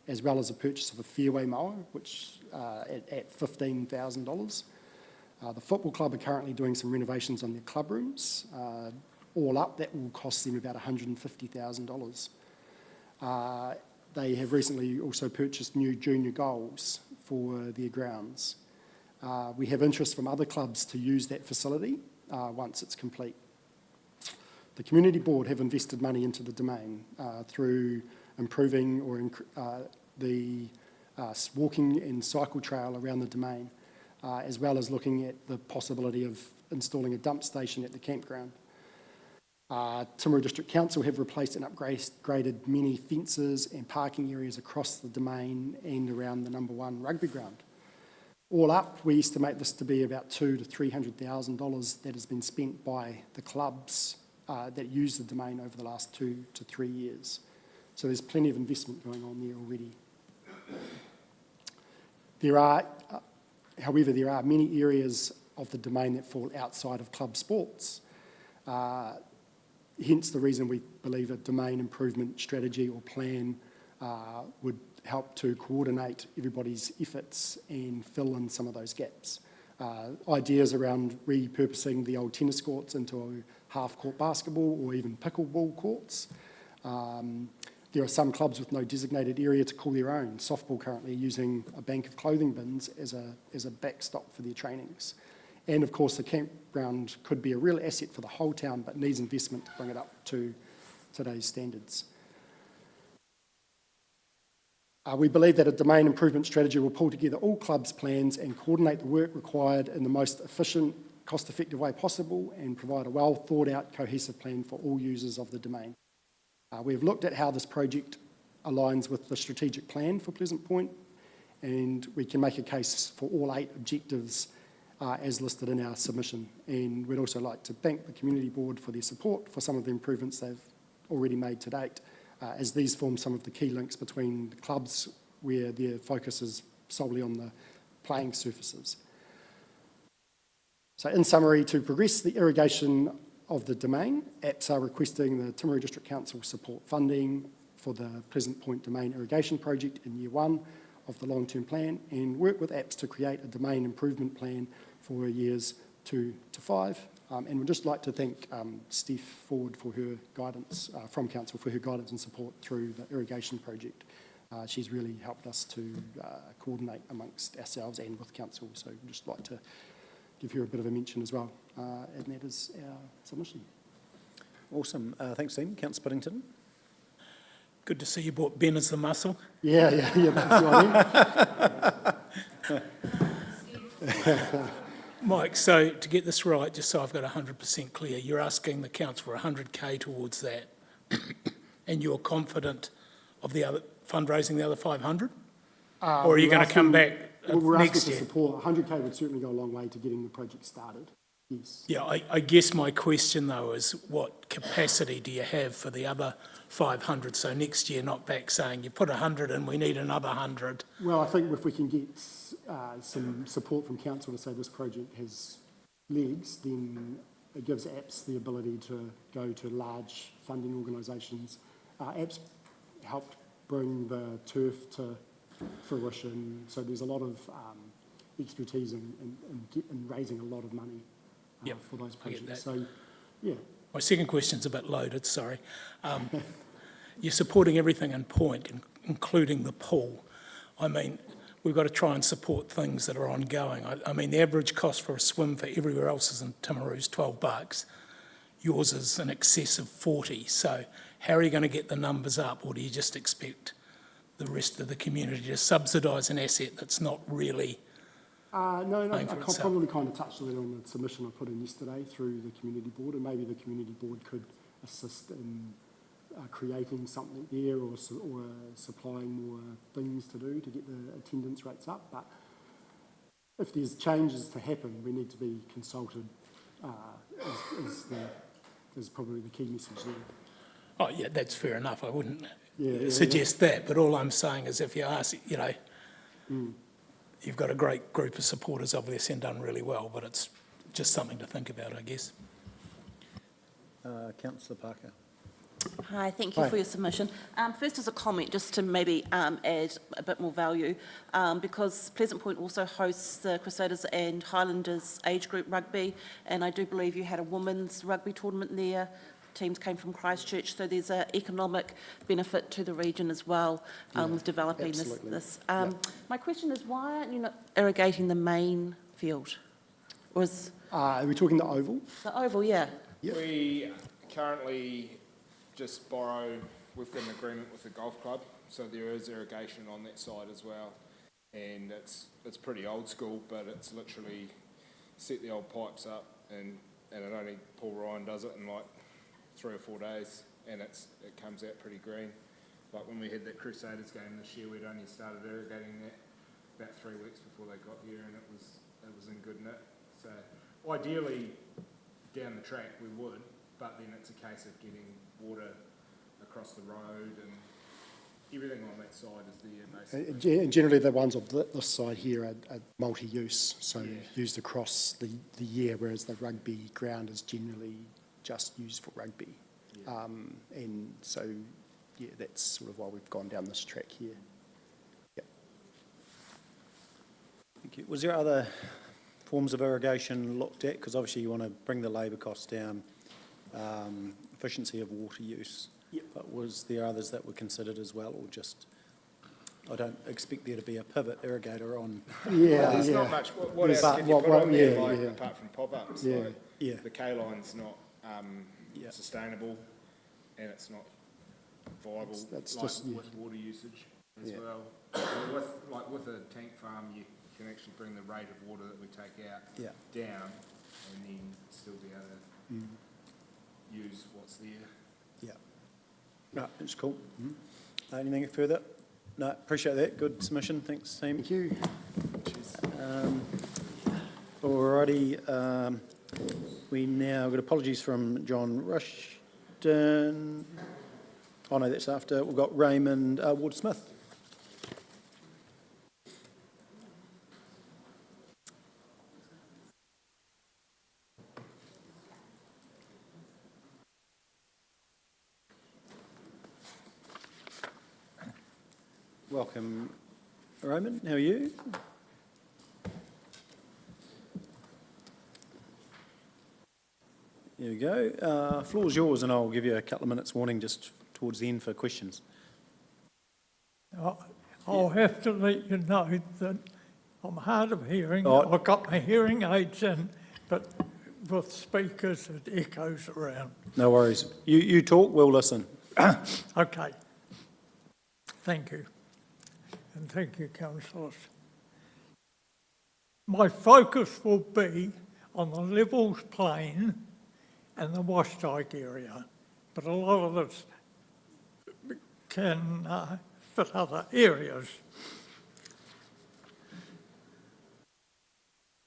[SPEAKER 5] as well as a purchase of a fairway mower, which at $15,000. The football club are currently doing some renovations on their club rooms. All up, that will cost them about $150,000. They have recently also purchased new junior goals for their grounds. We have interest from other clubs to use that facility once it's complete. The community board have invested money into the domain through improving the walking and cycle trail around the domain, as well as looking at the possibility of installing a dump station at the campground. Timaru District Council have replaced and upgraded many fences and parking areas across the domain and around the number 1 rugby ground. All up, we estimate this to be about $200,000 to $300,000 that has been spent by the clubs that use the domain over the last 2 to 3 years. So there's plenty of investment going on there already. However, there are many areas of the domain that fall outside of club sports. Hence the reason we believe a domain improvement strategy or plan would help to coordinate everybody's efforts and fill in some of those gaps. Ideas around repurposing the old tennis courts into half-court basketball or even pickleball courts. There are some clubs with no designated area to call their own. Softball currently using a bank of clothing bins as a backstop for their trainings. And of course, the campground could be a real asset for the whole town, but needs investment to bring it up to today's standards. We believe that a domain improvement strategy will pull together all clubs' plans and coordinate the work required in the most efficient, cost-effective way possible and provide a well-thought-out, cohesive plan for all users of the domain. We have looked at how this project aligns with the strategic plan for Pleasant Point, and we can make a case for all 8 objectives as listed in our submission. And we'd also like to thank the Community Board for their support for some of the improvements they've already made to date, as these form some of the key links between the clubs where their focus is solely on the playing surfaces. So in summary, to progress the irrigation of the domain, APPS are requesting the Timaru District Council support funding for the Pleasant Point Domain Irrigation Project in year 1 of the long-term plan, and work with APPS to create a domain improvement plan for years 2 to 5. And we'd just like to thank Steph Ford for her guidance, from Council, for her guidance and support through the irrigation project. She's really helped us to coordinate amongst ourselves and with Council, so we'd just like to give her a bit of a mention as well. And that is our submission.
[SPEAKER 1] Awesome. Thanks, Tim. Councillor Puddington.
[SPEAKER 6] Good to see you brought Ben as the muscle.
[SPEAKER 5] Yeah, that's what I mean.
[SPEAKER 6] Mike, so to get this right, just so I've got 100% clear, you're asking the council for 100K towards that, and you're confident of the other fundraising the other 500? Or are you going to come back
[SPEAKER 5] we're
[SPEAKER 6] next
[SPEAKER 5] asking
[SPEAKER 6] year?
[SPEAKER 5] for support. 100K would certainly go a long way to getting the project started. Yes.
[SPEAKER 6] Yeah, I guess my question though is what capacity do you have for the other 500? So next year, not back saying you put 100 and we need another 100.
[SPEAKER 5] Well, I think if we can get some support from council to say this project has legs, then it gives APPS the ability to go to large funding organisations. APPS helped bring the turf to fruition, so there's a lot of expertise in raising a lot of money for those projects. So, yeah.
[SPEAKER 6] My second question's a bit loaded, sorry. You're supporting everything in Point, including the pool. I mean, we've got to try and support things that are ongoing. I mean, the average cost for a swim for everywhere else is in Timaru is $12. Yours is in excess of 40. So how are you going to get the numbers up, or do you just expect the rest of the community to subsidise an asset that's not really
[SPEAKER 5] No, I probably kind of touched on it on the submission I put in yesterday through the Community Board, and maybe the Community Board could assist in creating something there, or supplying more things to do to get the attendance rates up. But if there's changes to happen, we need to be consulted, is probably the key message there.
[SPEAKER 6] Oh, yeah, that's fair enough. I wouldn't suggest that. But all I'm saying is if you ask, you've got a great group of supporters obviously and done really well, but it's just something to think about, I guess.
[SPEAKER 1] Councillor Parker.
[SPEAKER 15] Hi, thank you for your submission. First, as a comment, just to maybe add a bit more value, because Pleasant Point also hosts the Crusaders and Highlanders age group rugby, and I do believe you had a women's rugby tournament there. Teams came from Christchurch, so there's an economic benefit to the region as well with developing this. My question is, why aren't you not irrigating the main field?
[SPEAKER 5] Are we talking the oval?
[SPEAKER 15] The oval, yeah.
[SPEAKER 17] Yep. We currently just we've got an agreement with the golf club, so there is irrigation on that side as well, and it's pretty old school, but it's literally set the old pipes up, and it only Paul Ryan does it in like 3 or 4 days, and it comes out pretty green. Like when we had that Crusaders game this year, we'd only started irrigating that about 3 weeks before they got here, and it was in good nick. So ideally down the track we would, but then it's a case of getting water across the road, and everything on that side is there basically.
[SPEAKER 5] Generally the ones on this side here are multi-use, so used across the year, whereas the rugby ground is generally just used for rugby. And so, that's sort of why we've gone down this track here. Yep.
[SPEAKER 1] Thank you. Was there other forms of irrigation looked at? Because obviously you want to bring the labour costs down, efficiency of water use. Yep. But was there others that were considered as well, or just... I don't expect there to be a pivot irrigator on...
[SPEAKER 17] There's not much. What else can you put on there, apart from pop-ups? The K-line's not sustainable, and it's not viable with water usage as well. With a tank farm, you can actually bring the rate of water that we take out down, and then still be able to use what's there.
[SPEAKER 1] Yeah. Right, that's cool. Anything further? No, appreciate that. Good submission. Thanks, team.
[SPEAKER 5] Thank you.
[SPEAKER 1] All Alrighty, we now got apologies from John Rushton. Oh no, that's after. We've got Raymond Ward-Smith. Welcome, Raymond. How are you? There we go. Floor's yours, and I'll give you a couple of minutes warning just towards the end for questions.
[SPEAKER 16] I'll have to let you know that I'm hard of hearing.
[SPEAKER 1] Oh.
[SPEAKER 16] I've got my hearing aids in, but with speakers, it echoes around.
[SPEAKER 1] No worries. You talk, we'll listen.
[SPEAKER 16] Okay. Thank you. And thank you, councillors. My focus will be on the Levels Plain and the Washdyke area, but a lot of this can fit other areas.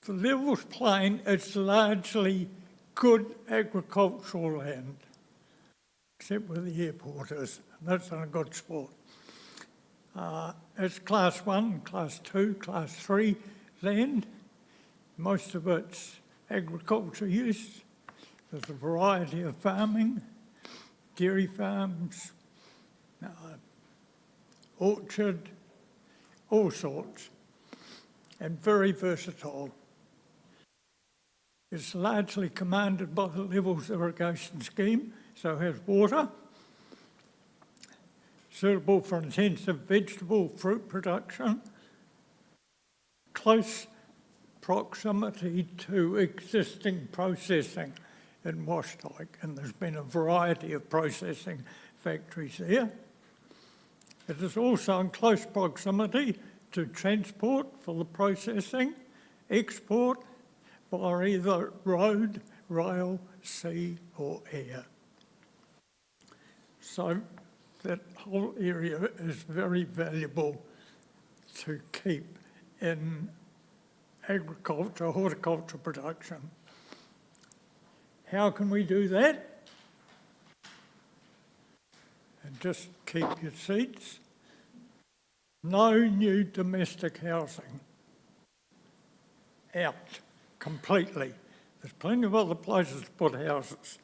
[SPEAKER 16] The Levels Plain is largely good agricultural land, except where the airport is, and that's in a good spot. It's Class 1, Class 2, Class 3 land. Most of it's agriculture use. There's a variety of farming, dairy farms, orchard, all sorts, and very versatile. It's largely commanded by the Levels irrigation scheme, so it has water, suitable for intensive vegetable fruit production, close proximity to existing processing in Washdyke, and there's been a variety of processing factories there. It is also in close proximity to transport for the processing, export by either road, rail, sea or air. So that whole area is very valuable to keep in agriculture, horticulture production. How can we do that? And just keep your seats. No new domestic housing. Out completely. There's plenty of other places to put houses.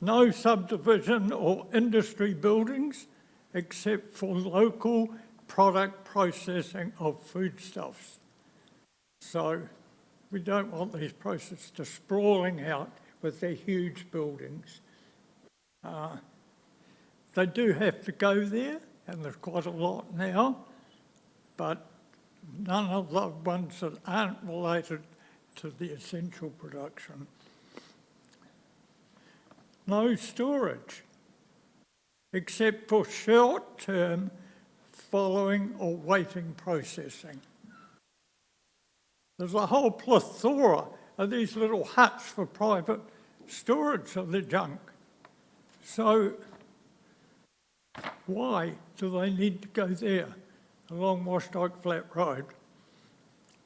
[SPEAKER 16] No subdivision or industry buildings except for local product processing of foodstuffs. So we don't want these processes to sprawling out with their huge buildings. They do have to go there, and there's quite a lot now, but none of the ones that aren't related to the essential production. No storage, except for short-term following or waiting processing. There's a whole plethora of these little huts for private storage of the junk. So why do they need to go there along Washdyke Flat Road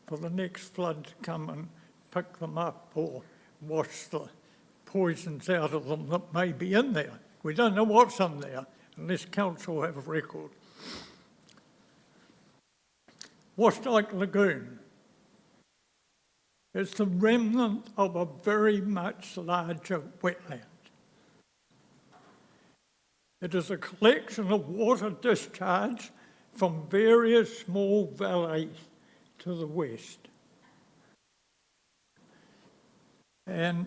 [SPEAKER 16] for the next flood to come and pick them up or wash the poisons out of them that may be in there? We don't know what's in there unless council have a record. Washdyke Lagoon. It's the remnant of a very much larger wetland. It is a collection of water discharge from various small valleys to the west. And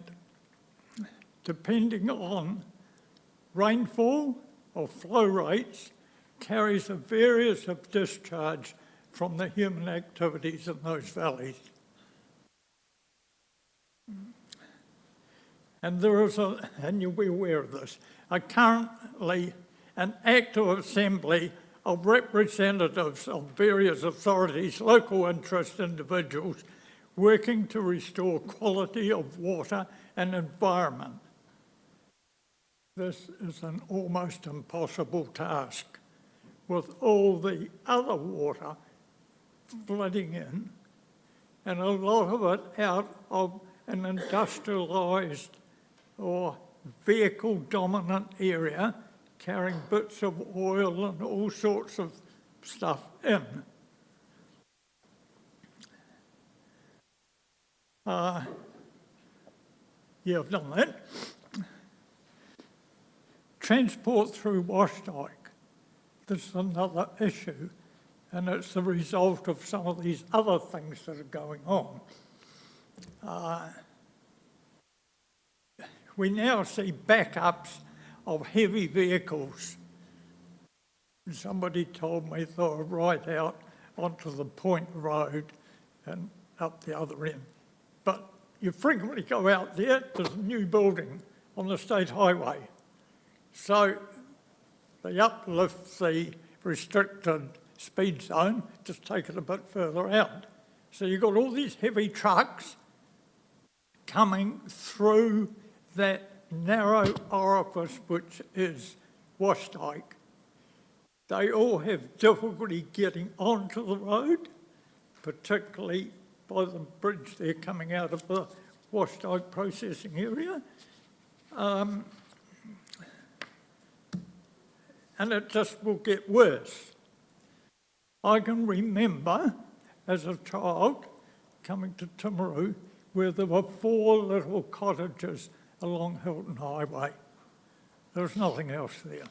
[SPEAKER 16] depending on rainfall or flow rates, carries a various of discharge from the human activities in those valleys. And there is and you'll be aware of this, currently an active assembly of representatives of various authorities, local interest individuals, working to restore quality of water and environment. This is an almost impossible task with all the other water flooding in and a lot of it out of an industrialised or vehicle-dominant area carrying bits of oil and all sorts of stuff in. Yeah, I've done that. Transport through Washdyke. This is another issue, and it's the result of some of these other things that are going on. We now see backups of heavy vehicles. Somebody told me they were right out onto the Point Road and up the other end. But you frequently go out there, there's a new building on the state highway. So they uplift the restricted speed zone, just take it a bit further out. So you've got all these heavy trucks coming through that narrow orifice which is Washdyke. They all have difficulty getting onto the road, particularly by the bridge there coming out of the Washdyke processing area. And it just will get worse. I can remember as a child coming to Timaru where there were 4 little cottages along Hilton Highway. There was nothing else there.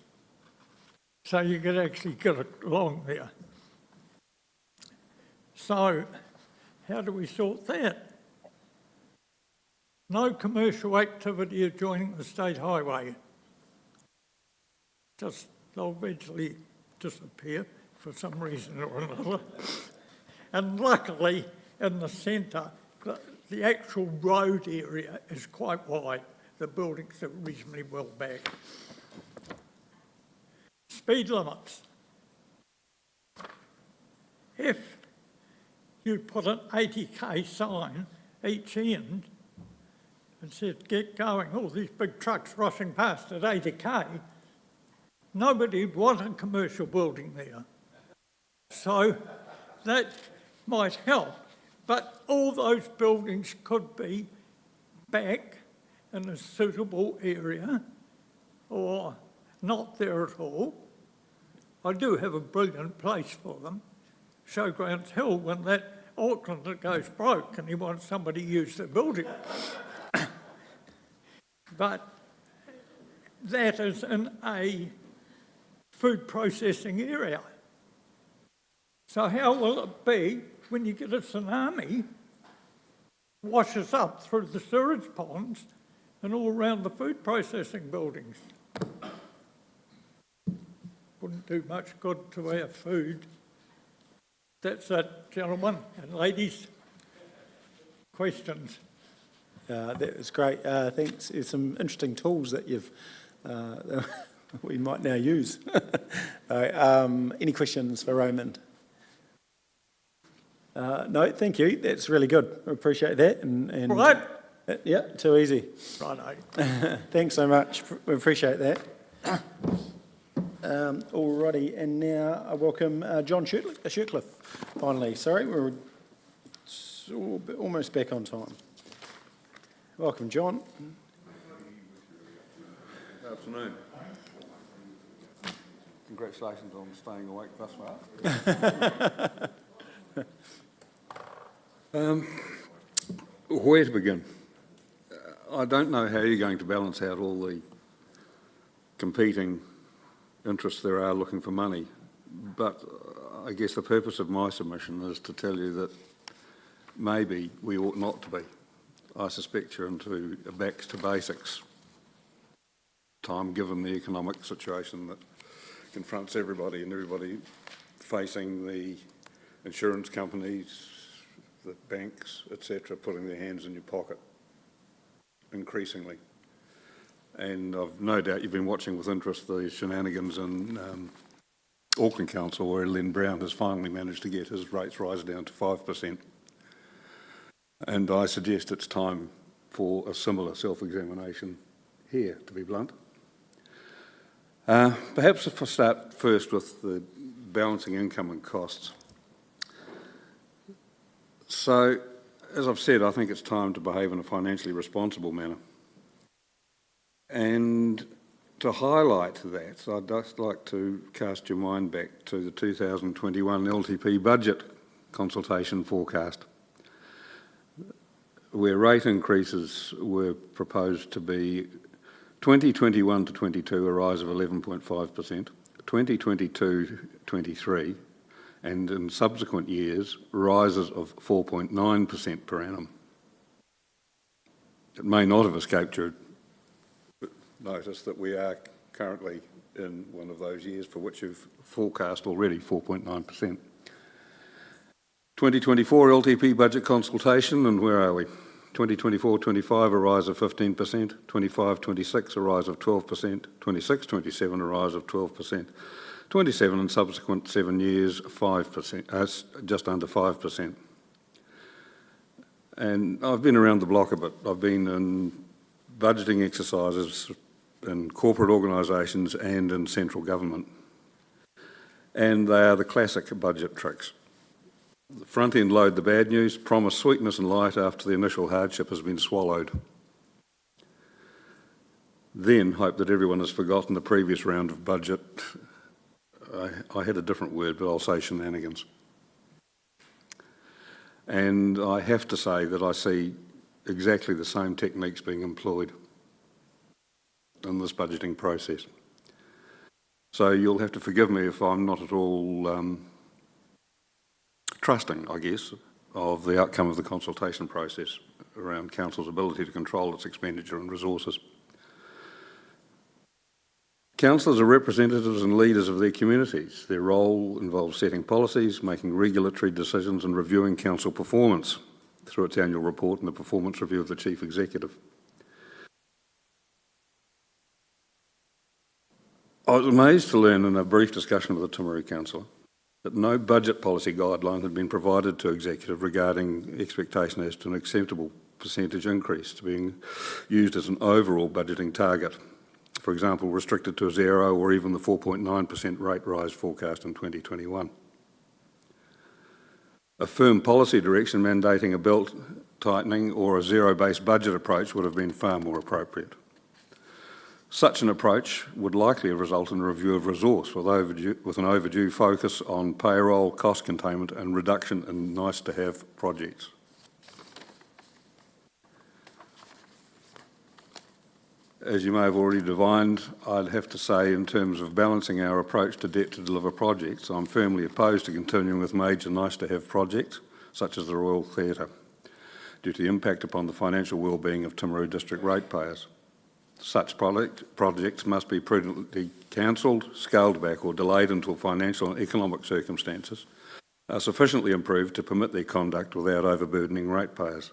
[SPEAKER 16] So you could actually get along there. So how do we sort that? No commercial activity adjoining the state highway. Just they'll eventually disappear for some reason or another. And luckily, in the centre, the actual road area is quite wide. The buildings are reasonably well back. Speed limits. If you put an 80k sign each end and said, get going, all these big trucks rushing past at 80k, nobody would want a commercial building there. So that might help. But all those buildings could be back in a suitable area or not there at all. I do have a brilliant place for them. Showgrounds Hill, when that Aucklander goes broke and he wants somebody to use the building. But that is in a food processing area. So how will it be when you get a tsunami, washes up through the sewage ponds and all around the food processing buildings? Wouldn't do much good to our food. That's it, gentlemen and ladies. Questions?
[SPEAKER 1] That was great. Thanks. There's some interesting tools that you've we might now use. Any questions for Roman? No, thank you. That's really good. I appreciate that. And
[SPEAKER 16] right.
[SPEAKER 1] Yeah, too easy.
[SPEAKER 16] Righto.
[SPEAKER 1] Thanks so much. We appreciate that. Alrighty, and now I welcome John Shirtcliffe, finally. Sorry, we're almost back on time. Welcome, John.
[SPEAKER 7] Good afternoon. Congratulations on staying awake thus far. Where to begin? I don't know how you're going to balance out all the competing interests there are looking for money, but I guess the purpose of my submission is to tell you that maybe we ought not to be. I suspect you're into back to basics time, given the economic situation that confronts everybody and everybody facing the insurance companies, the banks, etc., putting their hands in your pocket increasingly. And I've no doubt you've been watching with interest the shenanigans in Auckland Council, where Len Brown has finally managed to get his rates rise down to 5%. And I suggest it's time for a similar self-examination here, to be blunt. Perhaps if I start first with the balancing income and costs. So as I've said, I think it's time to behave in a financially responsible manner. And to highlight that, I'd just like to cast your mind back to the 2021 LTP budget consultation forecast, where rate increases were proposed to be 2021 to 22, a rise of 11.5%, 2022-23, and in subsequent years, rises of 4.9% per annum. It may not have escaped your notice that we are currently in one of those years for which you've forecast already 4.9%. 2024 LTP budget consultation, and where are we? 2024-25, a rise of 15%, 25-26, a rise of 12%, 26-27, a rise of 12%, 27 and subsequent 7 years, 5%, just under 5%. And I've been around the block a bit. I've been in budgeting exercises in corporate organisations and in central government. And they are the classic budget tricks. The front end load the bad news, promise sweetness and light after the initial hardship has been swallowed. Then hope that everyone has forgotten the previous round of budget. I had a different word, but I'll say shenanigans. And I have to say that I see exactly the same techniques being employed in this budgeting process. So you'll have to forgive me if I'm not at all trusting, I guess, of the outcome of the consultation process around Council's ability to control its expenditure and resources. Councillors are representatives and leaders of their communities. Their role involves setting policies, making regulatory decisions and reviewing council performance through its annual report and the performance review of the Chief Executive. I was amazed to learn in a brief discussion with the Timaru councillor that no budget policy guideline had been provided to Executive regarding expectation as to an acceptable percentage increase to being used as an overall budgeting target. For example, restricted to 0 or even the 4.9% rate rise forecast in 2021. A firm policy direction mandating a belt tightening or a zero-based budget approach would have been far more appropriate. Such an approach would likely have resulted in a review of resource with an overdue focus on payroll, cost containment and reduction in nice-to-have projects. As you may have already divined, I'd have to say in terms of balancing our approach to debt to deliver projects, I'm firmly opposed to continuing with major nice-to-have projects, such as the Royal Theatre, due to the impact upon the financial well-being of Timaru District ratepayers. Such projects must be prudently cancelled, scaled back or delayed until financial and economic circumstances are sufficiently improved to permit their conduct without overburdening ratepayers.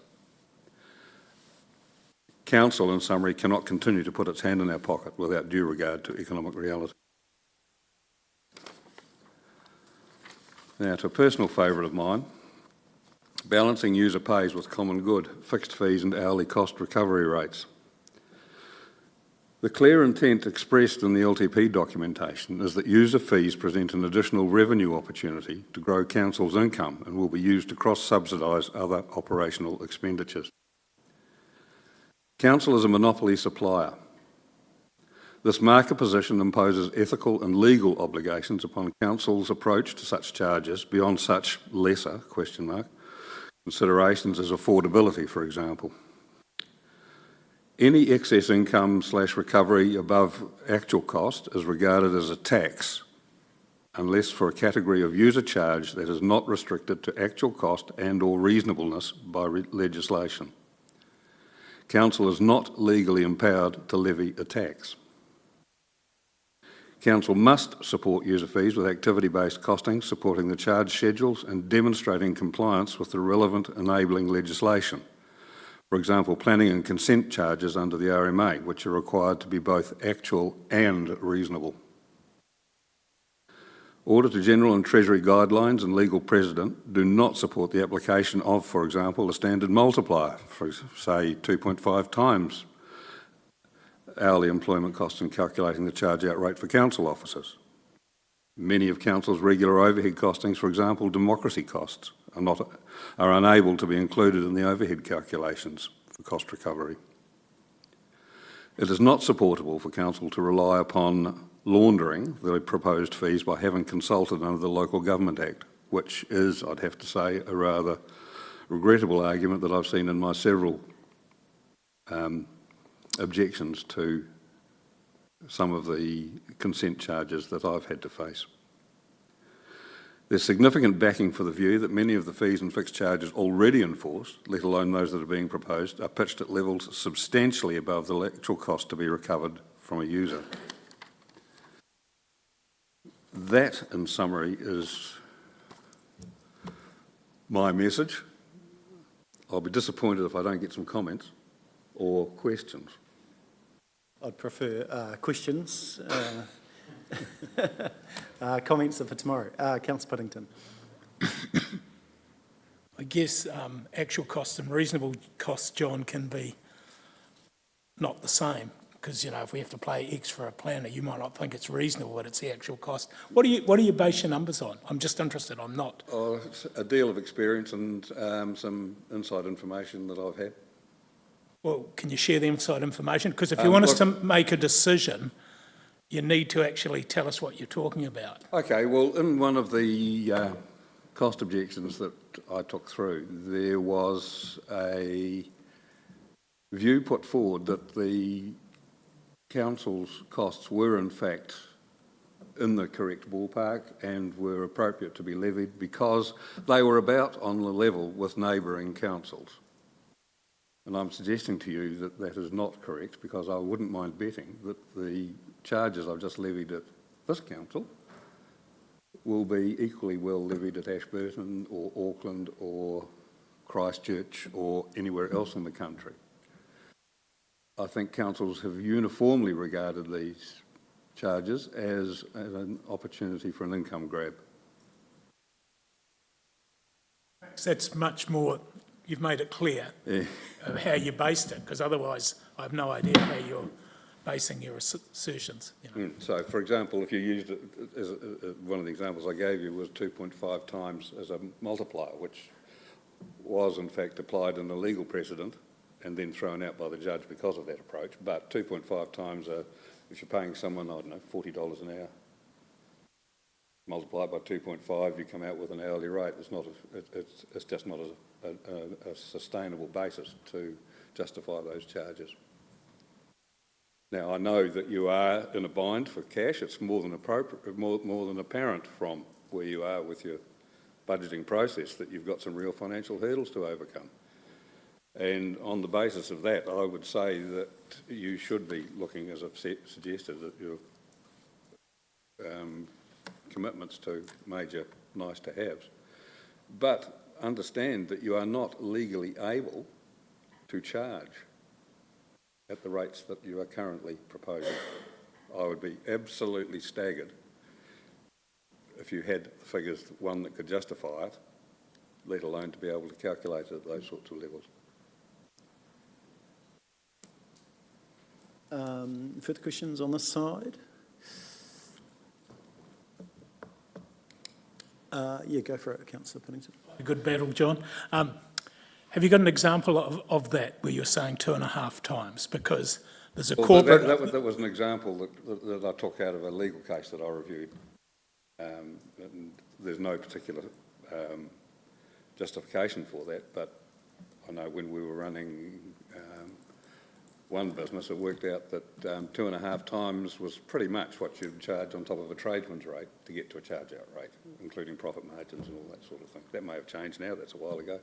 [SPEAKER 7] Council, in summary, cannot continue to put its hand in our pocket without due regard to economic reality. Now, to a personal favourite of mine, balancing user pays with common good, fixed fees and hourly cost recovery rates. The clear intent expressed in the LTP documentation is that user fees present an additional revenue opportunity to grow Council's income and will be used to cross-subsidise other operational expenditures. Council is a monopoly supplier. This market position imposes ethical and legal obligations upon Council's approach to such charges beyond such lesser, considerations as affordability, for example. Any excess income / recovery above actual cost is regarded as a tax, unless for a category of user charge that is not restricted to actual cost and or reasonableness by legislation. Council is not legally empowered to levy a tax. Council must support user fees with activity-based costing, supporting the charge schedules and demonstrating compliance with the relevant enabling legislation. For example, planning and consent charges under the RMA, which are required to be both actual and reasonable. Auditor General and Treasury guidelines and legal precedent do not support the application of, for example, a standard multiplier for, say, 2.5 times hourly employment costs in calculating the charge-out rate for council officers. Many of Council's regular overhead costings, for example, democracy costs, are unable to be included in the overhead calculations for cost recovery. It is not supportable for council to rely upon laundering the proposed fees by having consulted under the Local Government Act, which is, I'd have to say, a rather regrettable argument that I've seen in my several objections to some of the consent charges that I've had to face. There's significant backing for the view that many of the fees and fixed charges already enforced, let alone those that are being proposed, are pitched at levels substantially above the actual cost to be recovered from a user. That, in summary, is my message. I'll be disappointed if I don't get some comments or questions.
[SPEAKER 1] I'd prefer questions. Comments are for tomorrow. Councillor Puddington.
[SPEAKER 6] I guess actual costs and reasonable costs, John, can be not the same, because, you know, if we have to pay X for a planner, you might not think it's reasonable, but it's the actual cost. What do you base your numbers on? I'm just interested. I'm not.
[SPEAKER 7] Oh, it's a deal of experience and some inside information that I've had.
[SPEAKER 6] Well, can you share the inside information? Because if you want us to make a decision, you need to actually tell us what you're talking about.
[SPEAKER 7] Okay, well, in one of the cost objections that I took through, there was a view put forward that the council's costs were in fact in the correct ballpark and were appropriate to be levied because they were about on the level with neighbouring councils. And I'm suggesting to you that that is not correct, because I wouldn't mind betting that the charges I've just levied at this council will be equally well levied at Ashburton or Auckland or Christchurch or anywhere else in the country. I think councils have uniformly regarded these charges as an opportunity for an income grab.
[SPEAKER 6] That's much more, you've made it clear of how you based it, because otherwise I have no idea how you're basing your assertions. You know.
[SPEAKER 7] So, for example, if you used it as one of the examples I gave you was 2.5 times as a multiplier, which was in fact applied in a legal precedent and then thrown out by the judge because of that approach. But 2.5 times, if you're paying someone, I don't know, $40 an hour, multiply it by 2.5, you come out with an hourly rate. It's just not a sustainable basis to justify those charges. Now, I know that you are in a bind for cash. It's more than appropriate, more than apparent from where you are with your budgeting process that you've got some real financial hurdles to overcome. And on the basis of that, I would say that you should be looking, as I've suggested, at your commitments to major nice-to-haves. But understand that you are not legally able to charge at the rates that you are currently proposing. I would be absolutely staggered if you had figures, one that could justify it, let alone to be able to calculate it at those sorts of levels.
[SPEAKER 1] Further questions on this side? Yeah, go for it, Councillor Puddington.
[SPEAKER 6] A good battle, John. Have you got an example of that where you're saying 2.5 times? Because there's a corporate...
[SPEAKER 7] That was an example that I took out of a legal case that I reviewed. And there's no particular justification for that, but I know when we were running one business, it worked out that 2.5 times was pretty much what you'd charge on top of a tradesman's rate to get to a charge-out rate, including profit margins and all that sort of thing. That may have changed now, that's a while ago.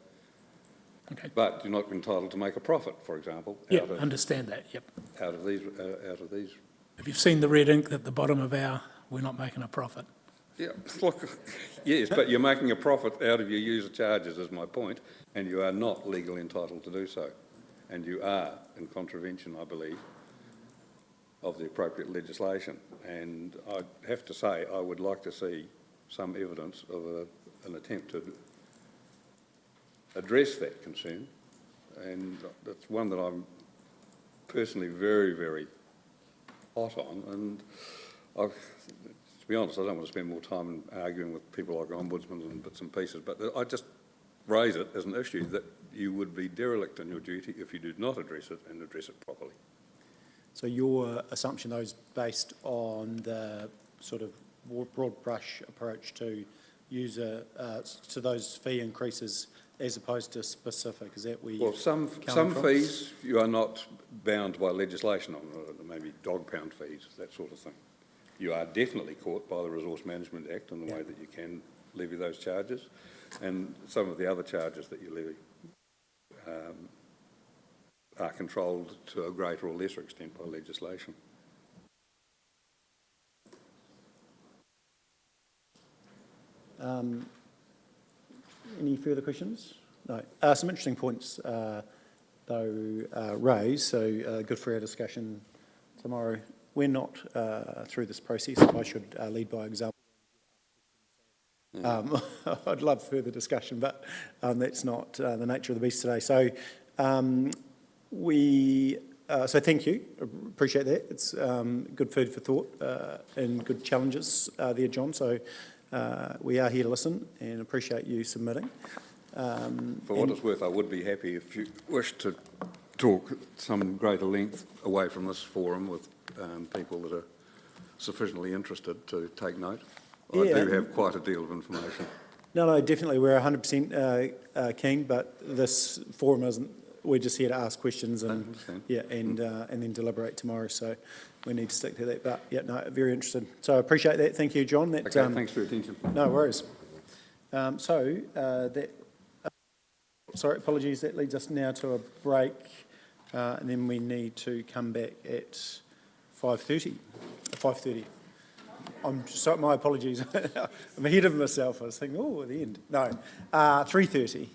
[SPEAKER 6] Okay.
[SPEAKER 7] But you're not entitled to make a profit, for example.
[SPEAKER 6] Yeah, understand that, yep.
[SPEAKER 7] Out of these.
[SPEAKER 6] Have you seen the red ink at the bottom of we're not making a profit?
[SPEAKER 7] Yeah, look, yes, but you're making a profit out of your user charges is my point, and you are not legally entitled to do so. And you are in contravention, I believe, of the appropriate legislation. And I have to say, I would like to see some evidence of an attempt to address that concern. And it's one that I'm personally very, very hot on. And to be honest, I don't want to spend more time arguing with people like ombudsmen and bits and pieces, but I just raise it as an issue, that you would be derelict in your duty if you did not address it and address it properly.
[SPEAKER 1] So your assumption, though, is based on the sort of broad brush approach to to those fee increases as opposed to specific, is that where
[SPEAKER 7] Well, some fees you are not bound by legislation on, maybe dog pound fees, that sort of thing. You are definitely caught by the Resource Management Act in the way that you can levy those charges, and some of the other charges that you levy are controlled to a greater or lesser extent by legislation.
[SPEAKER 1] Any further questions? No. Some interesting points, though, raised, so good for our discussion tomorrow. We're not through this process. I should lead by example. I'd love further discussion, but that's not the nature of the beast today. So so thank you. Appreciate that. It's good food for thought and good challenges there, John. So we are here to listen and appreciate you submitting.
[SPEAKER 7] For what it's worth, I would be happy if you wish to talk some greater length away from this forum with people that are sufficiently interested to take note. I do have quite a deal of information.
[SPEAKER 1] No, definitely. We're 100% keen, but this forum isn't. We're just here to ask questions and and then deliberate tomorrow. So we need to stick to that. But yeah, no, very interested. So I appreciate that. Thank you, John.
[SPEAKER 7] Okay, thanks for your attention.
[SPEAKER 1] No worries. Sorry, apologies. That leads us now to a break, and then we need to come back at 5:30. 5:30. I'm sorry, my apologies. I'm ahead of myself. I was thinking, oh, at the end. No, 3:30.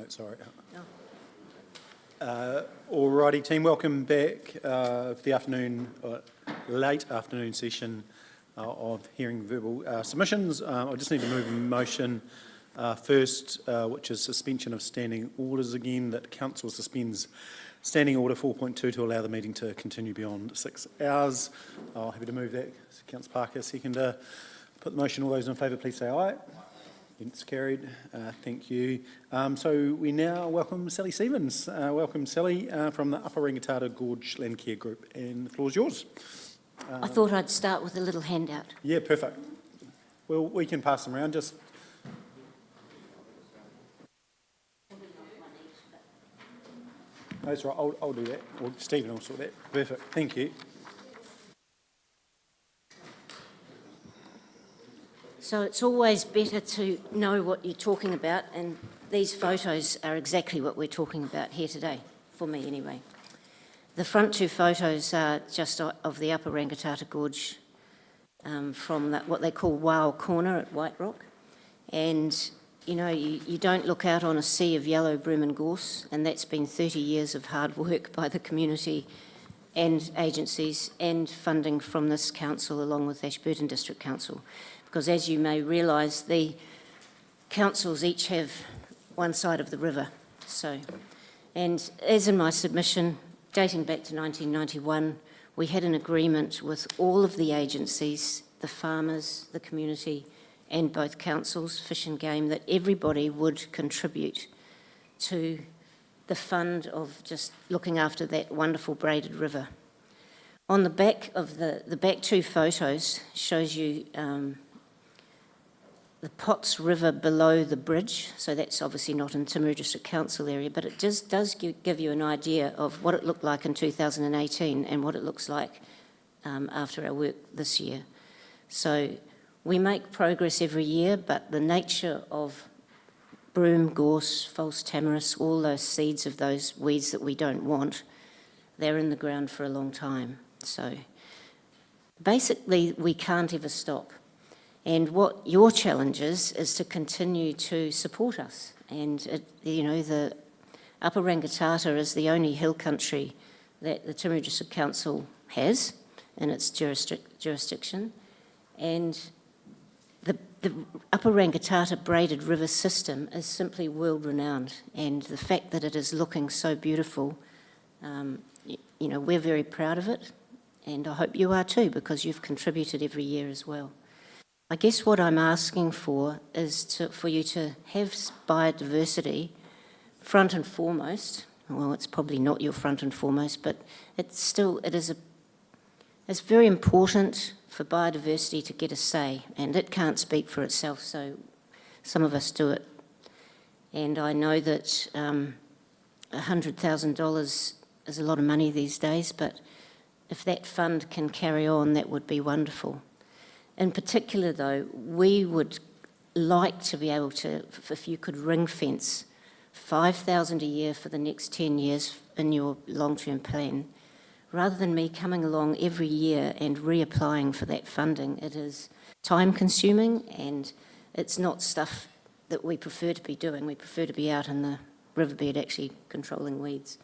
[SPEAKER 1] sorry. Alrighty, team, welcome back for the afternoon, late afternoon session of hearing verbal submissions. I just need to move a motion first, which is suspension of standing orders again, that council suspends standing order 4.2 to allow the meeting to continue beyond 6 hours. Happy to move that. Councillor Parker, seconder. Put the motion. All those in favour, please say aye. It's carried. Thank you. So we now welcome Sally Stevens. Welcome, Sally, from the Upper Rangitata Gorge Land Care Group, and the floor is yours.
[SPEAKER 18] I thought I'd start with a little handout.
[SPEAKER 1] Yeah, perfect. Well, we can pass them around. Just that's right. I'll do that. Or Stephen will sort that. Perfect. Thank you.
[SPEAKER 18] So it's always better to know what you're talking about, and these photos are exactly what we're talking about here today, for me anyway. The front two photos are just of the Upper Rangitata Gorge from what they call Wow Corner at White Rock. And, you know, you don't look out on a sea of yellow bream and gorse, and that's been 30 years of hard work by the community and agencies and funding from this council along with Ashburton District Council. Because as you may realise, the councils each have one side of the river. So, and as in my submission, dating back to 1991, we had an agreement with all of the agencies, the farmers, the community, and both councils, Fish and Game, that everybody would contribute to the fund of just looking after that wonderful braided river. On the back of the back two photos shows you the Potts River below the bridge, so that's obviously not in Timaru District Council area, but it just does give you an idea of what it looked like in 2018 and what it looks like after our work this year. So we make progress every year, but the nature of broom, gorse, false tamarisk, all those seeds of those weeds that we don't want, they're in the ground for a long time. So basically we can't ever stop. And what your challenge is to continue to support us. And, you know, the Upper Rangitata is the only hill country that the Timaru District Council has in its jurisdiction. And the Upper Rangitata braided river system is simply world-renowned. And the fact that it is looking so beautiful, you know, we're very proud of it. And I hope you are too, because you've contributed every year as well. I guess what I'm asking for is for you to have biodiversity front and foremost. Well, it's probably not your front and foremost, but it's very important for biodiversity to get a say, and it can't speak for itself, so some of us do it. And I know that $100,000 is a lot of money these days, but if that fund can carry on, that would be wonderful. In particular, though, we would like to be able to, if you could ring fence $5,000 a year for the next 10 years in your long-term plan, rather than me coming along every year and reapplying for that funding. It is time-consuming, and it's not stuff that we prefer to be doing. We prefer to be out in the riverbed actually controlling weeds.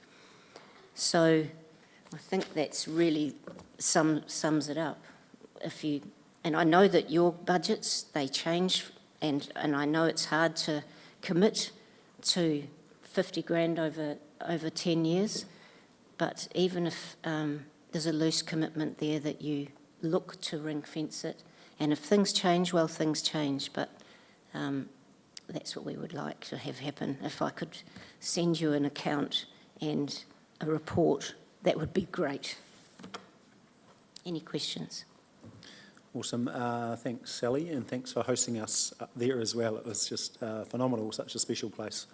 [SPEAKER 18] So I think that's really sums it up. And I know that your budgets, they change, and I know it's hard to commit to 50 grand over 10 years, but even if there's a loose commitment there that you look to ring fence it, and if things change, well, things change, but that's what we would like to have happen. If I could send you an account and a report, that would be great. Any questions?
[SPEAKER 1] Awesome. Thanks, Sally, and thanks for hosting us up there as well. It was just phenomenal, such a special place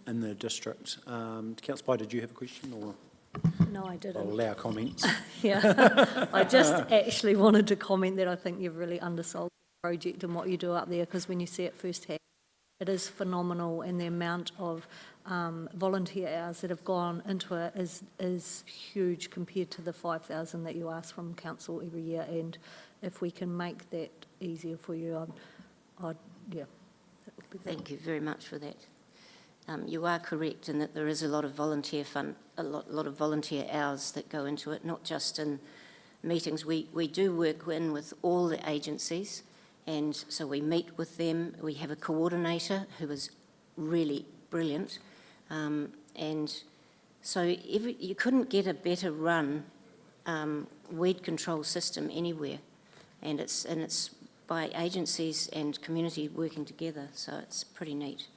[SPEAKER 1] in the district. Councillor Pye, did you have a question? Or
[SPEAKER 21] no, I didn't.
[SPEAKER 1] I'll allow comments.
[SPEAKER 21] Yeah, I just actually wanted to comment that I think you've really undersold the project and what you do up there, because when you see it firsthand, it is phenomenal, and the amount of volunteer hours that have gone into it is huge compared to the 5,000 that you ask from council every year. And if we can make that easier for you, yeah.
[SPEAKER 18] Thank you very much for that. You are correct in that there is a lot of volunteer lot of volunteer hours that go into it, not just in meetings. We do work with all the agencies, and so we meet with them. We have a coordinator who is really brilliant, and so you couldn't get a better run weed control system anywhere, and it's by agencies and community working together, so it's pretty neat.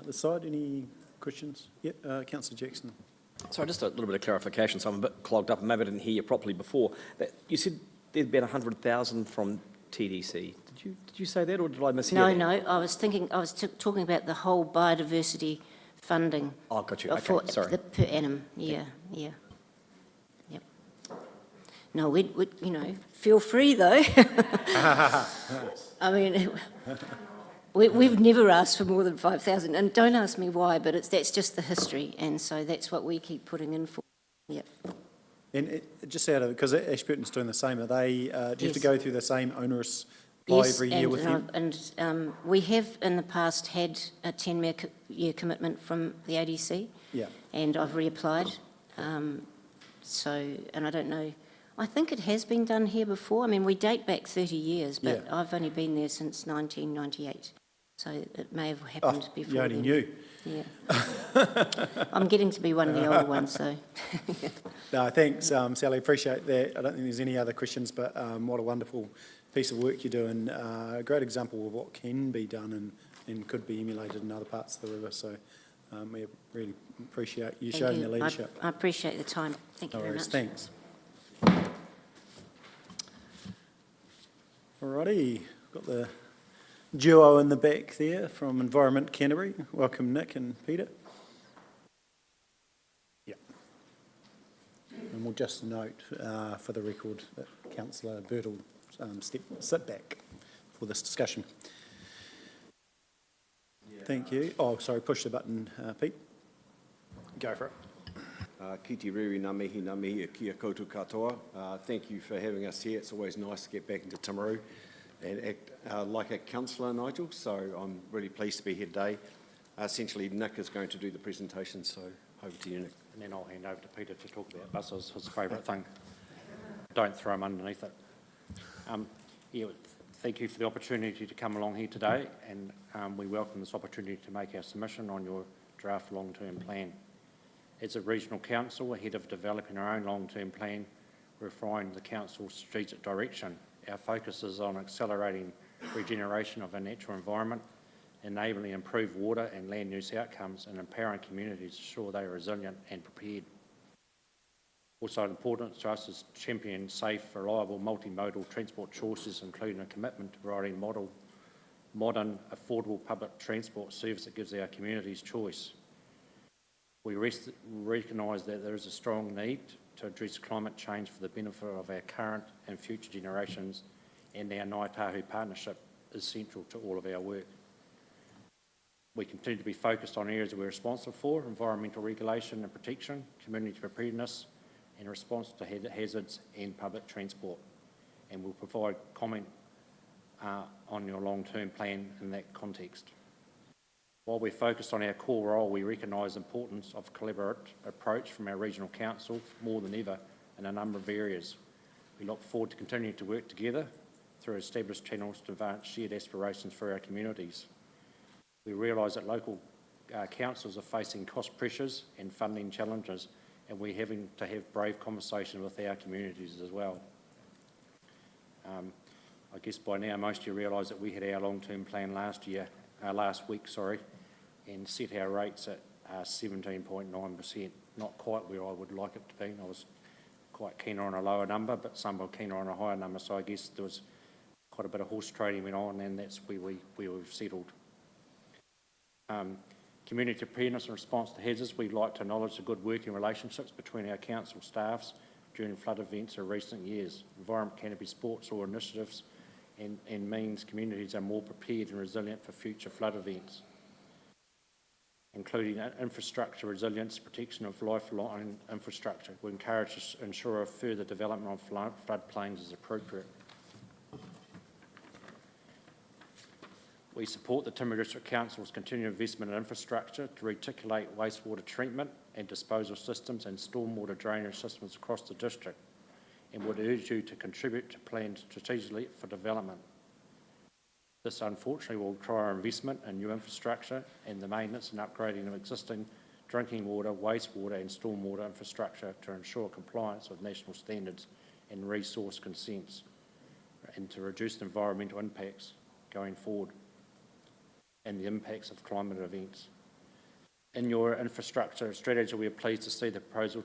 [SPEAKER 1] This side, any questions? Yep, Councillor Jackson.
[SPEAKER 11] Sorry, just a little bit of clarification, so I'm a bit clogged up, and maybe I didn't hear you properly before. You said there'd been 100,000 from TDC. Did you say that, or did I mishear that?
[SPEAKER 18] No, I was talking about the whole biodiversity funding.
[SPEAKER 11] Oh, got you. Okay, sorry.
[SPEAKER 18] Per annum, yeah. Yep. No, we feel free though. I mean, we've never asked for more than 5,000, and don't ask me why, but that's just the history, and so that's what we keep putting in for. Yep.
[SPEAKER 1] And just out of, because Ashburton's doing the same, are they, do you have to go through the same onerous buy every year with them?
[SPEAKER 18] And we have in the past had a 10-year commitment from the ADC, and I've reapplied. So, and I don't know, I think it has been done here before. I mean, we date back 30 years, but I've only been there since 1998. So it may have happened before.
[SPEAKER 1] You only knew.
[SPEAKER 18] Yeah. I'm getting to be one of the older ones, so.
[SPEAKER 1] No, thanks, Sally. Appreciate that. I don't think there's any other questions, but what a wonderful piece of work you're doing. A great example of what can be done and could be emulated in other parts of the river. So we really appreciate you showing the leadership.
[SPEAKER 18] I appreciate the time. Thank you very much.
[SPEAKER 1] Thanks. Alrighty, got the duo in the back there from Environment Canterbury. Welcome, Nick and Peter. And we'll just note for the record that Councillor Bird will sit back for this discussion. Thank you. Oh, sorry, push the button, Pete. Go for it.
[SPEAKER 22] Ki te riri ngā mihi e kia koutou katoa. Thank you for having us here. It's always nice to get back into Timaru and act like a councillor, Nigel, so I'm really pleased to be here today. Essentially, Nick is going to do the presentation, so over to you, Nick.
[SPEAKER 23] And then I'll hand over to Peter to talk about buses, his favourite thing. Don't throw him underneath it. Thank you for the opportunity to come along here today, and we welcome this opportunity to make our submission on your draft long-term plan. As a regional council, ahead of developing our own long-term plan, we refined the council's strategic direction. Our focus is on accelerating regeneration of our natural environment, enabling improved water and land use outcomes, and empowering communities to ensure they are resilient and prepared. Also important to us is champion safe, reliable, multimodal transport choices, including a commitment to providing modern, affordable public transport service that gives our communities choice. We recognise that there is a strong need to address climate change for the benefit of our current and future generations, and our Ngāi Tahu partnership is central to all of our work. We continue to be focused on areas that we're responsible for: environmental regulation and protection, community preparedness, and response to hazards and public transport. And we'll provide comment on your long-term plan in that context. While we're focused on our core role, we recognise the importance of a collaborative approach from our regional council more than ever in a number of areas. We look forward to continuing to work together through established channels to advance shared aspirations for our communities. We realise that local councils are facing cost pressures and funding challenges, and we're having to have brave conversations with our communities as well. I guess by now most of you realise that we had our long-term plan last week, and set our rates at 17.9%. Not quite where I would like it to be. I was quite keen on a lower number, but some were keener on a higher number, so I guess there was quite a bit of horse trading went on, and that's where we've settled. Community preparedness and response to hazards. We'd like to acknowledge the good working relationships between our council staffs during flood events of recent years. Environment Canterbury supports all initiatives and means communities are more prepared and resilient for future flood events, including infrastructure resilience, protection of lifeline infrastructure. We encourage to ensure a further development of floodplains is appropriate. We support the Timaru District Council's continued investment in infrastructure to reticulate wastewater treatment and disposal systems and stormwater drainage systems across the district, and would urge you to contribute to plans strategically for development. This unfortunately will require investment in new infrastructure and the maintenance and upgrading of existing drinking water, wastewater and stormwater infrastructure to ensure compliance with national standards and resource consents, and to reduce the environmental impacts going forward and the impacts of climate events. In your infrastructure strategy, we are pleased to see the proposal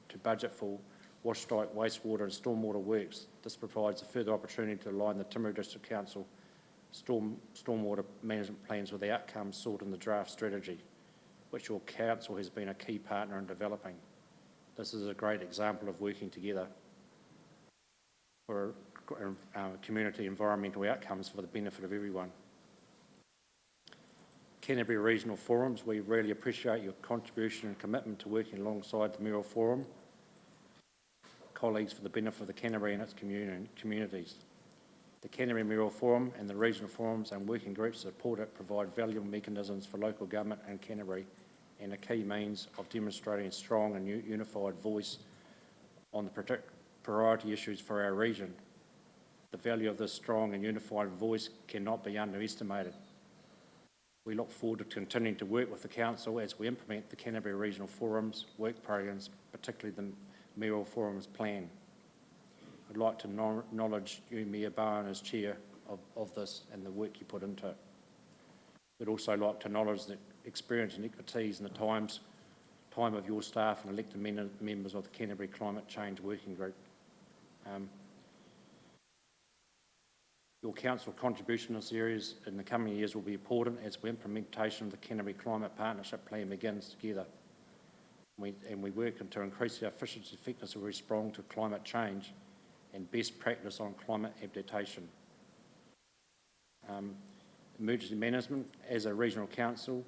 [SPEAKER 23] to budget for wash-type wastewater and stormwater works. This provides a further opportunity to align the Timaru District Council stormwater management plans with the outcomes sought in the draft strategy, which your council has been a key partner in developing. This is a great example of working together for community environmental outcomes for the benefit of everyone. Canterbury Regional Forums, we really appreciate your contribution and commitment to working alongside the Mayoral Forum colleagues for the benefit of the Canterbury and its communities. The Canterbury Mayoral Forum and the regional forums and working groups that support it provide valuable mechanisms for local government and Canterbury, and a key means of demonstrating a strong and unified voice on the priority issues for our region. The value of this strong and unified voice cannot be underestimated. We look forward to continuing to work with the Council as we implement the Canterbury Regional Forum's work programs, particularly the Mayoral Forum's plan. I'd like to acknowledge you, Mayor Bowen, as Chair of this and the work you put into it. We'd also like to acknowledge the experience and expertise and the time of your staff and elected members of the Canterbury Climate Change Working Group. Your council contribution in this area in the coming years will be important as the implementation of the Canterbury Climate Partnership Plan begins together. We work to increase the efficiency and effectiveness of responding to climate change and best practice on climate adaptation. Emergency management, as a regional council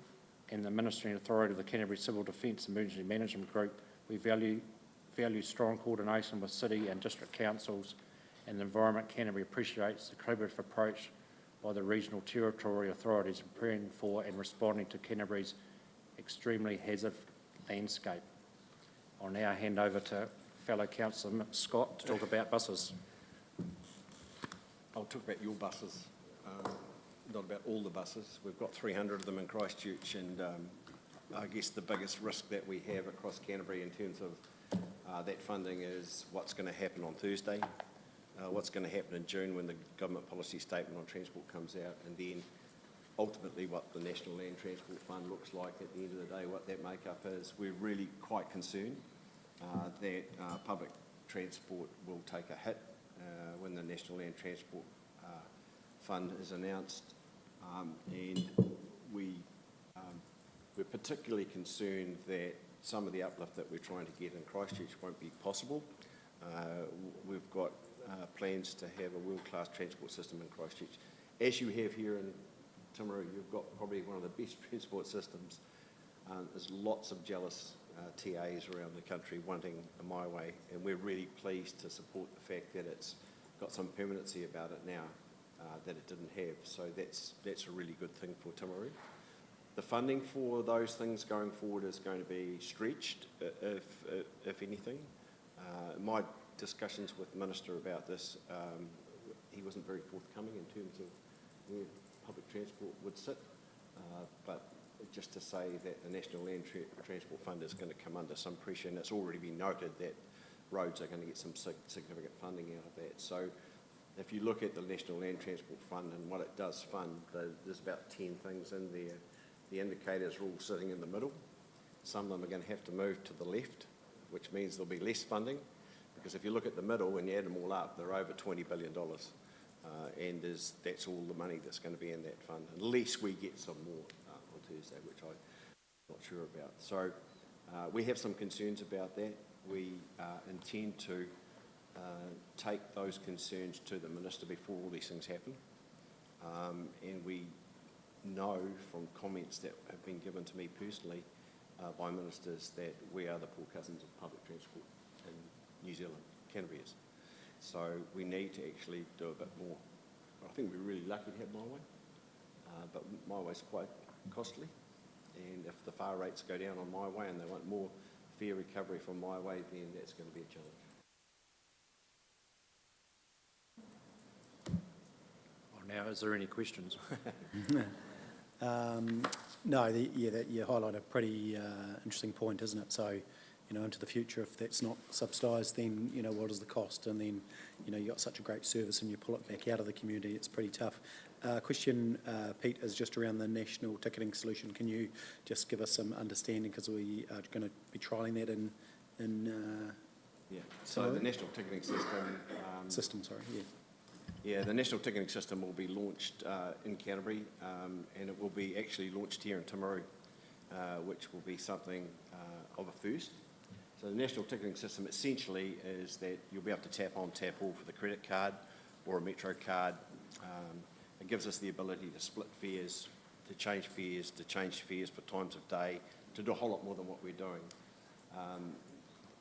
[SPEAKER 23] and the Ministry and Authority of the Canterbury Civil Defence Emergency Management Group, we value strong coordination with city and district councils, and the Environment Canterbury appreciates the collaborative approach by the regional territory authorities in preparing for and responding to Canterbury's extremely hazard landscape. I'll now hand over to fellow councillor Scott to talk about buses.
[SPEAKER 22] I'll talk about your buses, not about all the buses. We've got 300 of them in Christchurch, and I guess the biggest risk that we have across Canterbury in terms of that funding is what's going to happen on Thursday, what's going to happen in June when the government policy statement on transport comes out, and then ultimately what the National Land Transport Fund looks like at the end of the day, what that makeup is. We're really quite concerned that public transport will take a hit when the National Land Transport Fund is announced, and we're particularly concerned that some of the uplift that we're trying to get in Christchurch won't be possible. We've got plans to have a world-class transport system in Christchurch. As you have here in Timaru, you've got probably one of the best transport systems. There's lots of jealous TAs around the country wanting a My Way, and we're really pleased to support the fact that it's got some permanency about it now that it didn't have. So that's a really good thing for Timaru. The funding for those things going forward is going to be stretched, if anything. My discussions with the Minister about this, he wasn't very forthcoming in terms of where public transport would sit, but just to say that the National Land Transport Fund is going to come under some pressure, and it's already been noted that roads are going to get some significant funding out of that. So if you look at the National Land Transport Fund and what it does fund, there's about 10 things in there. The indicators are all sitting in the middle. Some of them are going to have to move to the left, which means there'll be less funding, because if you look at the middle and you add them all up, they're over $20 billion. And that's all the money that's going to be in that fund, unless we get some more on Thursday, which I'm not sure about. So we have some concerns about that. We intend to take those concerns to the Minister before all these things happen. And we know from comments that have been given to me personally by ministers that we are the poor cousins of public transport in New Zealand, Canterbury is. So we need to actually do a bit more. I think we're really lucky to have My Way. but my way's quite costly. And if the fare rates go down on my way and they want more fare recovery from my way, then that's going to be a challenge.
[SPEAKER 23] Well, now, is there any questions?
[SPEAKER 1] No, you highlight a pretty interesting point, isn't it? So, into the future, if that's not subsidised, then, what is the cost? And then, you've got such a great service and you pull it back out of the community, it's pretty tough. Question, Pete, is just around the national ticketing solution. Can you just give us some understanding, because we are going to be trialling that in
[SPEAKER 22] yeah, so the national ticketing system... Yeah, the national ticketing system will be launched in Canterbury, and it will be actually launched here in Timaru, which will be something of a first. So the national ticketing system essentially is that you'll be able to tap on, tap off with a credit card or a Metro card. It gives us the ability to split fares, to change fares for times of day, to do a whole lot more than what we're doing.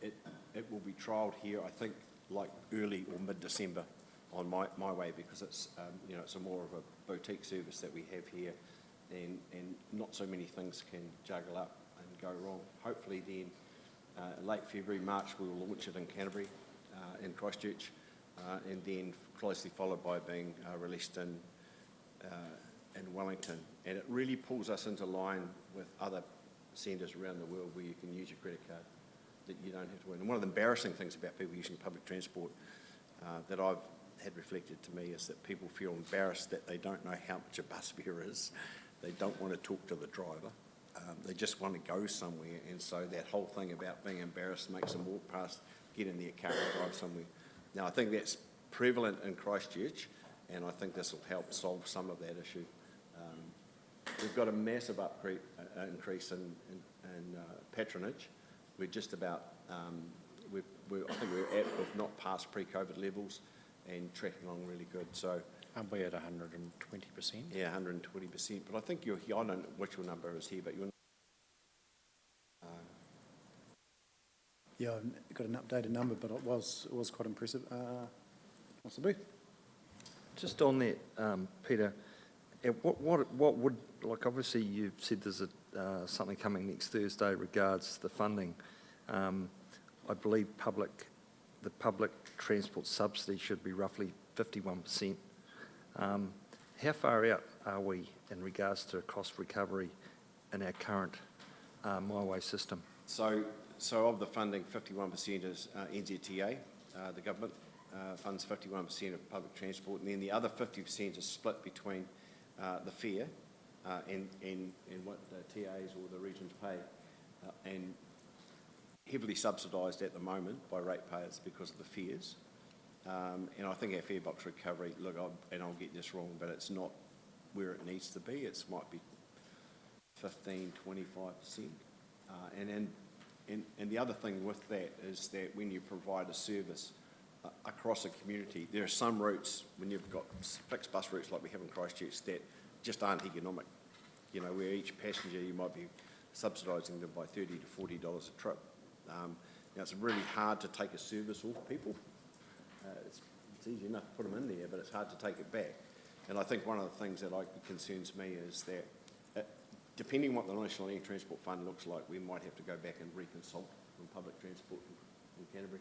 [SPEAKER 22] It will be trialled here, I think, like early or mid-December on my way, because it's it's a more of a boutique service that we have here, and not so many things can juggle up and go wrong. Hopefully then, late February, March, we will launch it in Canterbury, in Christchurch, and then closely followed by being released in Wellington. And it really pulls us into line with other centres around the world where you can use your credit card, that you don't have to win. And one of the embarrassing things about people using public transport that I've had reflected to me is that people feel embarrassed that they don't know how much a bus fare is. They don't want to talk to the driver. They just want to go somewhere, and so that whole thing about being embarrassed makes them walk past, get in their car and drive somewhere. Now, I think that's prevalent in Christchurch, and I think this will help solve some of that issue. We've got a massive increase in patronage. We're just about, I think we're at, if not past pre-COVID levels, and tracking along really good. So,
[SPEAKER 23] aren't we at 120%?
[SPEAKER 22] Yeah, 120%. But I think I don't know what your number is here, but you're...
[SPEAKER 1] Yeah, I've got an updated number, but it was quite impressive. Councillor Booth?
[SPEAKER 2] Just on that, Peter, what would, like, obviously you've said there's something coming next Thursday regards the funding. I believe the public transport subsidy should be roughly 51%. How far out are we in regards to cost recovery in our current My Way system?
[SPEAKER 22] So of the funding, 51% is NZTA, the government funds 51% of public transport, and then the other 50% is split between the fare and what the TAs or the regions pay, and heavily subsidised at the moment by ratepayers because of the fares. And I think our fare box recovery, look, I'll get this wrong, but it's not where it needs to be. It might be 15, 25%. And the other thing with that is that when you provide a service across a community, there are some routes, when you've got fixed bus routes like we have in Christchurch, that just aren't economic. Where each passenger, you might be subsidising them by $30 to $40 a trip. Now, it's really hard to take a service off people. It's easy enough to put them in there, but it's hard to take it back. And I think one of the things that concerns me is that depending on what the National Land Transport Fund looks like, we might have to go back and reconsult on public transport in Canterbury.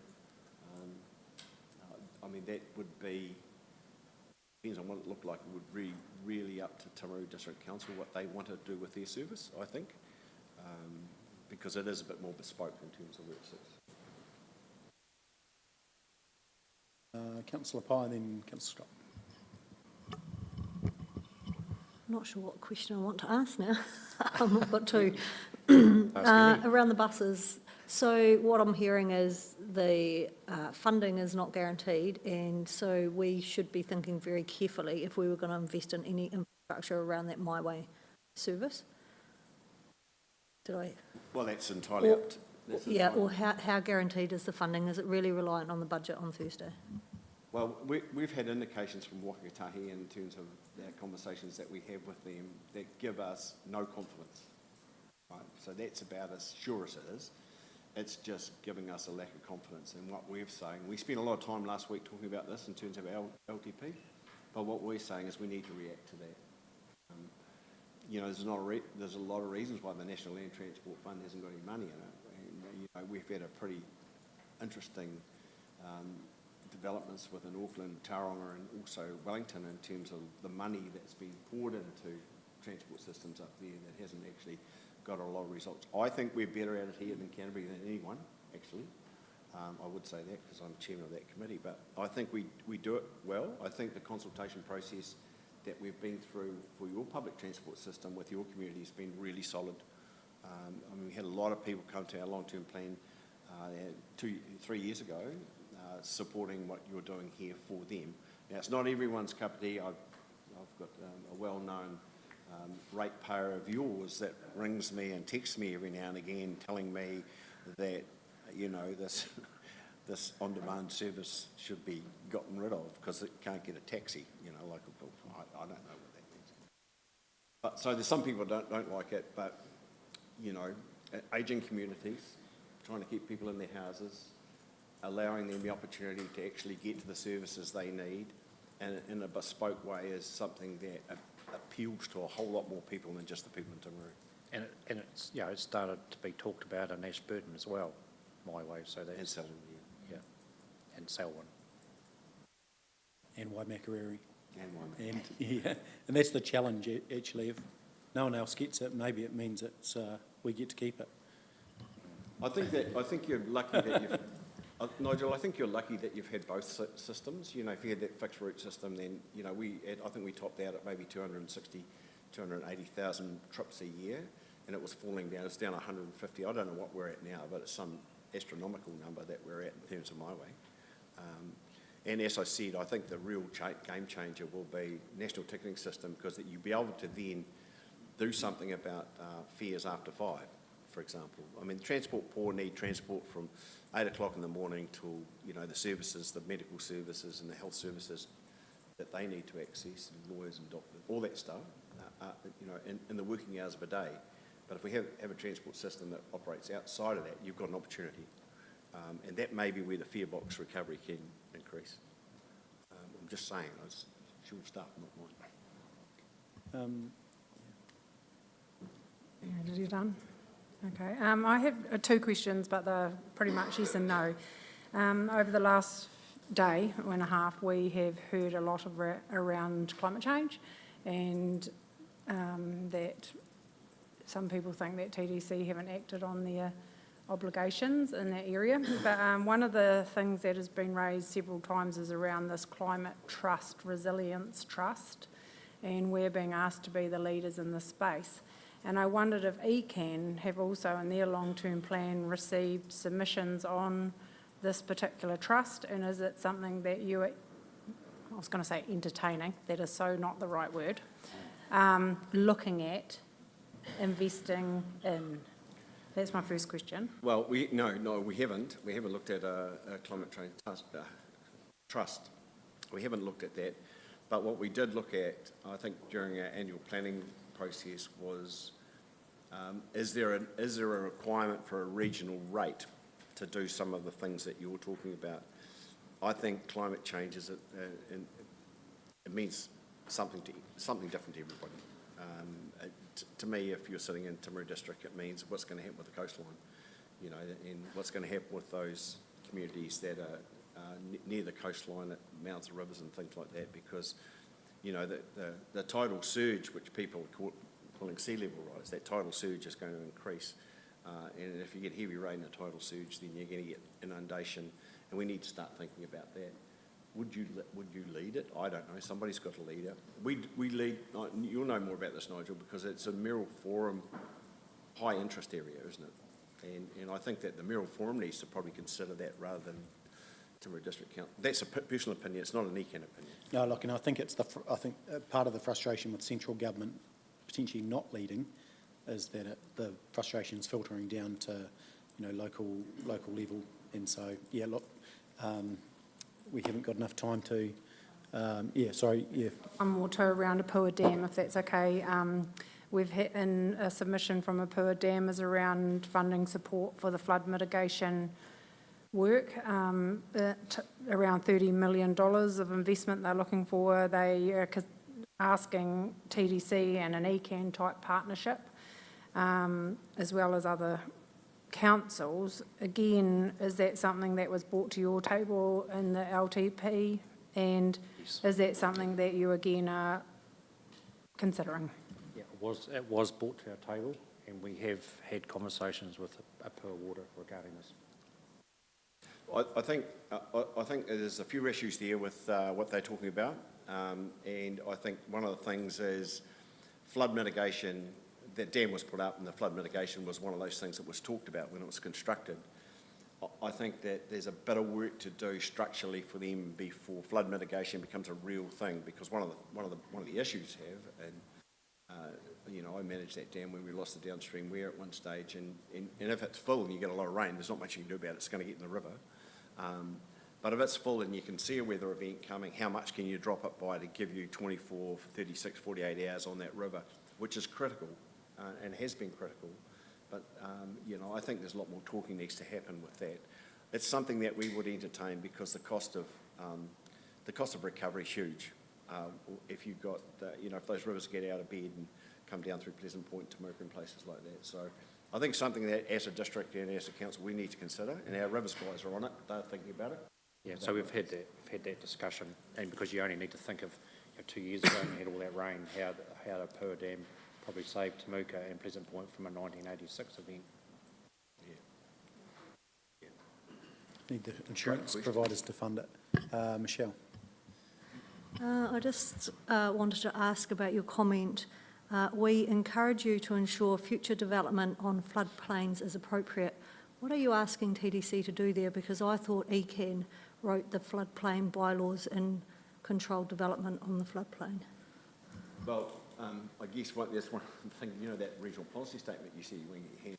[SPEAKER 22] That would be, depends on what it looked like, it would be really up to Timaru District Council what they want to do with their service, I think, because it is a bit more bespoke in terms of where it sits.
[SPEAKER 1] Councillor Pye, then Councillor Scott.
[SPEAKER 21] Not sure what question I want to ask now. I've got two. Around the buses. So what I'm hearing is the funding is not guaranteed, and so we should be thinking very carefully if we were going to invest in any infrastructure around that My Way service. Did I?
[SPEAKER 22] Well, that's entirely up to...
[SPEAKER 21] Or how guaranteed is the funding? Is it really reliant on the budget on Thursday?
[SPEAKER 22] Well, we've had indications from Wakatahi in terms of the conversations that we have with them that give us no confidence. Right? So that's about as sure as it is. It's just giving us a lack of confidence in what we're saying. We spent a lot of time last week talking about this in terms of our LTP, but what we're saying is we need to react to that. you know, there's a lot of reasons why the National Land Transport Fund hasn't got any money in it. And, you know, we've had a pretty interesting developments within Auckland, Tauranga and also Wellington in terms of the money that's been poured into transport systems up there that hasn't actually got a lot of results. I think we're better at it here than Canterbury than anyone, actually. I would say that because I'm chairman of that committee, but I think we do it well. I think the consultation process that we've been through for your public transport system with your community has been really solid. I mean, we had a lot of people come to our long-term plan 3 years ago, supporting what you're doing here for them. Now, it's not everyone's cup of tea. I've got a well-known ratepayer of yours that rings me and texts me every now and again telling me that, you know, this on-demand service should be gotten rid of because it can't get a taxi, you know, like I don't know what that means. But so there's some people don't like it, but, you know, ageing communities, trying to keep people in their houses, allowing them the opportunity to actually get to the services they need and in a bespoke way is something that appeals to a whole lot more people than just the people in Timaru.
[SPEAKER 23] And it's, you know, it started to be talked about in Ashburton as well, my way, so that's...
[SPEAKER 22] And Selwyn,
[SPEAKER 23] yeah. And Selwyn.
[SPEAKER 1] And Waimakariri.
[SPEAKER 22] And Waimakariri.
[SPEAKER 1] And, yeah, and that's the challenge, actually. If no one else gets it, maybe it means it's we get to keep it.
[SPEAKER 22] I think you're lucky that you've... Nigel, I think you're lucky that you've had both systems. You know, if you had that fixed route system, then, you know, I think we topped out at maybe 280,000 trips a year, and it was falling down. It's down 150. I don't know what we're at now, but it's some astronomical number that we're at in terms of my way. And as I said, I think the real game changer will be national ticketing system because you'll be able to then do something about fares after 5. For example, I mean, transport poor need transport from 8 o'clock in the morning till, you know, the services, the medical services and the health services that they need to access, and lawyers and doctors, all that stuff, you know, in the working hours of a day. But if we have a transport system that operates outside of that, you've got an opportunity. And that may be where the fare box recovery can increase. I'm just saying, it's your stuff, not mine.
[SPEAKER 4] Are you done? Okay. I have 2 questions, but they're pretty much yes and no. Over the last day and a half, we have heard a lot around climate change and that some people think that TDC haven't acted on their obligations in that area. But one of the things that has been raised several times is around this climate trust, resilience trust, and we're being asked to be the leaders in this space. And I wondered if ECAN have also in their long-term plan received submissions on this particular trust, and is it something that you, I was going to say entertaining, that is so not the right word, looking at investing in? That's my first question.
[SPEAKER 22] Well, no, we haven't. We haven't looked at a climate change trust. We haven't looked at that. But what we did look at, I think, during our annual planning process was, is there a requirement for a regional rate to do some of the things that you're talking about? I think climate change is it means something different to everybody. To me, if you're sitting in Timaru District, it means what's going to happen with the coastline, you know, and what's going to happen with those communities that are near the coastline, at mouths of rivers and things like that, because, you know, the tidal surge, which people are calling sea level rise, that tidal surge is going to increase. And if you get heavy rain and tidal surge, then you're going to get inundation, and we need to start thinking about that. Would you lead it? I don't know. Somebody's got to lead it. We lead. You'll know more about this, Nigel, because it's a Merrill Forum high interest area, isn't it? And I think that the Merrill Forum needs to probably consider that rather than Timaru District Council. That's a personal opinion. It's not an ECAN opinion.
[SPEAKER 1] No, look, and I think part of the frustration with central government potentially not leading is that the frustration is filtering down to, you know, local level, and so yeah, look. We haven't got enough time to,
[SPEAKER 4] One more to around Apua Dam, if that's okay. We've had in a submission from Apua Dam is around funding support for the flood mitigation work, around $30 million of investment they're looking for. They asking TDC and an ECAN type partnership, as well as other councils. Again, is that something that was brought to your table in the LTP? And is that something that you again are considering?
[SPEAKER 23] Yeah, it was brought to our table, and we have had conversations with Pearl Water regarding this.
[SPEAKER 22] I think there's a few issues there with what they're talking about, and I think one of the things is flood mitigation. That dam was put up, and the flood mitigation was one of those things that was talked about when it was constructed. I think that there's a bit of work to do structurally for them before flood mitigation becomes a real thing, because one of the issues have, and you know, I managed that dam when we lost the downstream weir at one stage, and if it's full and you get a lot of rain, there's not much you can do about it. It's going to get in the river. But if it's full and you can see a weather event coming, how much can you drop it by to give you 24, 36, 48 hours on that river, which is critical and has been critical. But, you know, I think there's a lot more talking needs to happen with that. It's something that we would entertain because the cost of recovery is huge. If you've got, you know, if those rivers get out of bed and come down through Pleasant Point, Timaru and places like that. So I think something that as a district and as a council we need to consider, and our rivers guys are on it, they're thinking about it.
[SPEAKER 23] Yeah, so we've had that discussion, and because you only need to think of 2 years ago when we had all that rain, how the Pearl Dam probably saved Temuka and Pleasant Point from a 1986 event.
[SPEAKER 1] Need the insurance providers to fund it. Michelle.
[SPEAKER 21] I just wanted to ask about your comment. We encourage you to ensure future development on floodplains is appropriate. What are you asking TDC to do there? Because I thought ECAN wrote the floodplain bylaws and controlled development on the floodplain.
[SPEAKER 22] Well, I guess that's one thing, you know, that regional policy statement you see when you hand.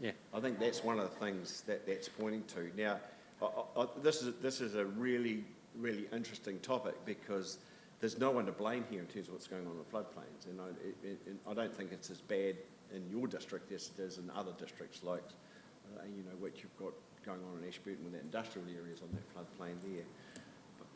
[SPEAKER 23] Yeah.
[SPEAKER 22] I think that's one of the things that's pointing to. Now, this is a really, really interesting topic because there's no one to blame here in terms of what's going on in the floodplains. And I don't think it's as bad in your district as it is in other districts like, you know, what you've got going on in Ashburton with the industrial areas on that floodplain there.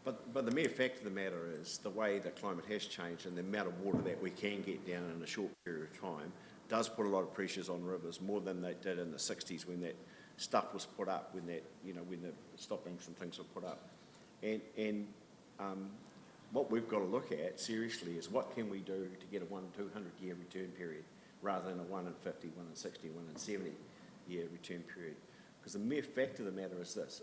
[SPEAKER 22] But the mere fact of the matter is the way the climate has changed and the amount of water that we can get down in a short period of time does put a lot of pressures on rivers, more than they did in the 60s when that stuff was put up, when that, you know, when the stop banks and things were put up. And what we've got to look at seriously is what can we do to get a 1 in 200 year return period rather than a 1 in 50, 1 in 60, 1 in 70 year return period. Because the mere fact of the matter is this,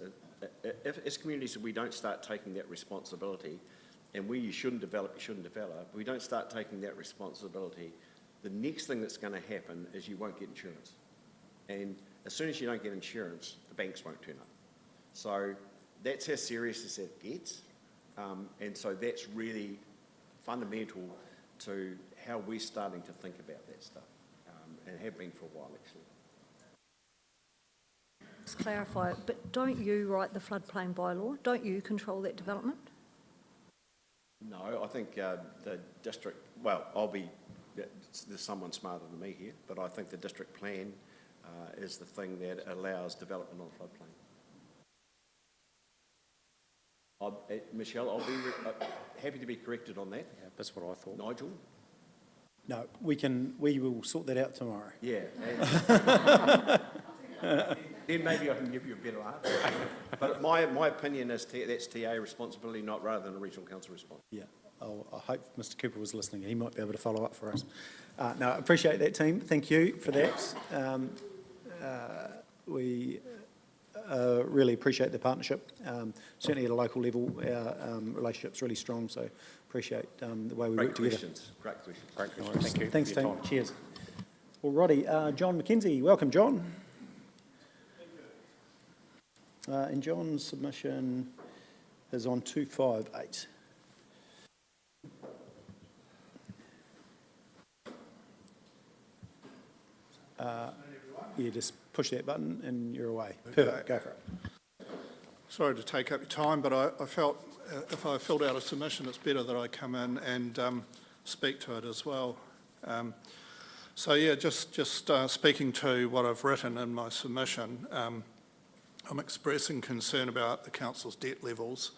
[SPEAKER 22] if as communities we don't start taking that responsibility, and where you shouldn't develop, we don't start taking that responsibility, the next thing that's going to happen is you won't get insurance. And as soon as you don't get insurance, the banks won't turn up. So that's how serious as it gets. And so that's really fundamental to how we're starting to think about that stuff, and have been for a while actually.
[SPEAKER 21] Just clarify, but don't you write the floodplain bylaw? Don't you control that development?
[SPEAKER 22] No, I think the district, well, there's someone smarter than me here, but I think the district plan is the thing that allows development on floodplain. Michelle, I'll be happy to be corrected on that.
[SPEAKER 23] Yeah, that's what I thought.
[SPEAKER 22] Nigel?
[SPEAKER 1] No, we will sort that out tomorrow.
[SPEAKER 22] Yeah. Then maybe I can give you a better answer. But my opinion is that's TA responsibility, not rather than a regional council responsibility.
[SPEAKER 1] Yeah, I hope Mr Cooper was listening. He might be able to follow up for us. No, I appreciate that, team. Thank you for that. We really appreciate the partnership. Certainly at a local level, our relationship's really strong, so appreciate the way we work together.
[SPEAKER 22] Great questions.
[SPEAKER 23] Great questions. Thank you.
[SPEAKER 1] Thanks, team. Cheers. Alrighty, John McKenzie. Welcome, John. And John's submission is on 258. Yeah, just push that button and you're away. Perfect, go for it.
[SPEAKER 14] Sorry to take up your time, but I felt if I filled out a submission, it's better that I come in and speak to it as well. So yeah, just speaking to what I've written in my submission, I'm expressing concern about the council's debt levels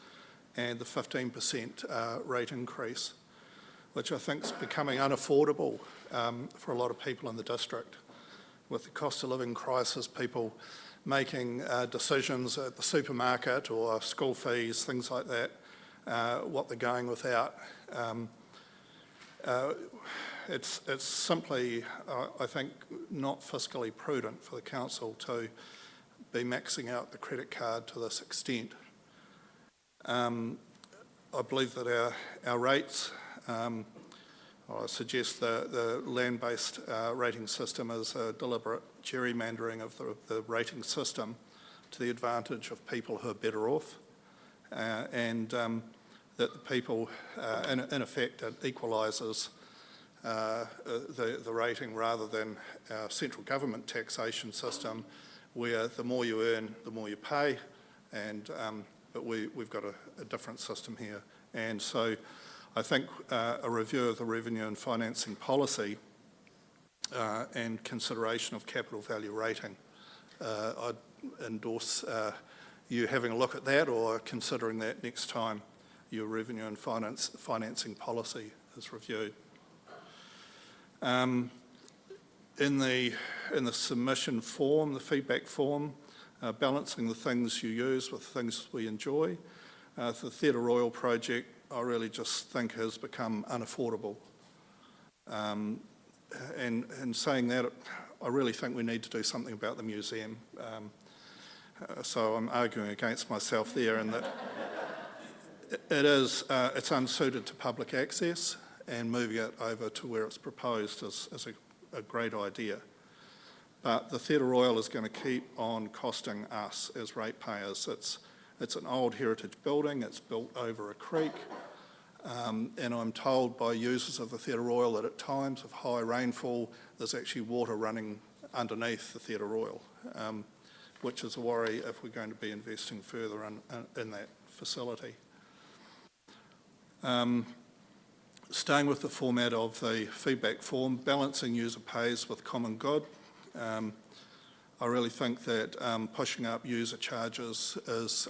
[SPEAKER 14] and the 15% rate increase. which I think is becoming unaffordable for a lot of people in the district. With the cost of living crisis, people making decisions at the supermarket or school fees, things like that, what they're going without. It's simply, I think, not fiscally prudent for the council to be maxing out the credit card to this extent. I believe that our rates, I suggest the land-based rating system is a deliberate gerrymandering of the rating system to the advantage of people who are better off, and that the people, in effect, it equalises the rating rather than our central government taxation system, where the more you earn, the more you pay, and but we've got a different system here. And so I think a review of the revenue and financing policy and consideration of capital value rating, I'd endorse you having a look at that or considering that next time your revenue and financing policy is reviewed. In the submission form, the feedback form, balancing the things you use with things we enjoy. The Theatre Royal project, I really just think has become unaffordable. And saying that, I really think we need to do something about the museum. So I'm arguing against myself there, in that it's unsuited to public access, and moving it over to where it's proposed is a great idea. But the Theatre Royal is going to keep on costing us as ratepayers. It's an old heritage building, it's built over a creek, and I'm told by users of the Theatre Royal that at times of high rainfall there's actually water running underneath the Theatre Royal, which is a worry if we're going to be investing further in that facility. Staying with the format of the feedback form, balancing user pays with common good. I really think that pushing up user charges is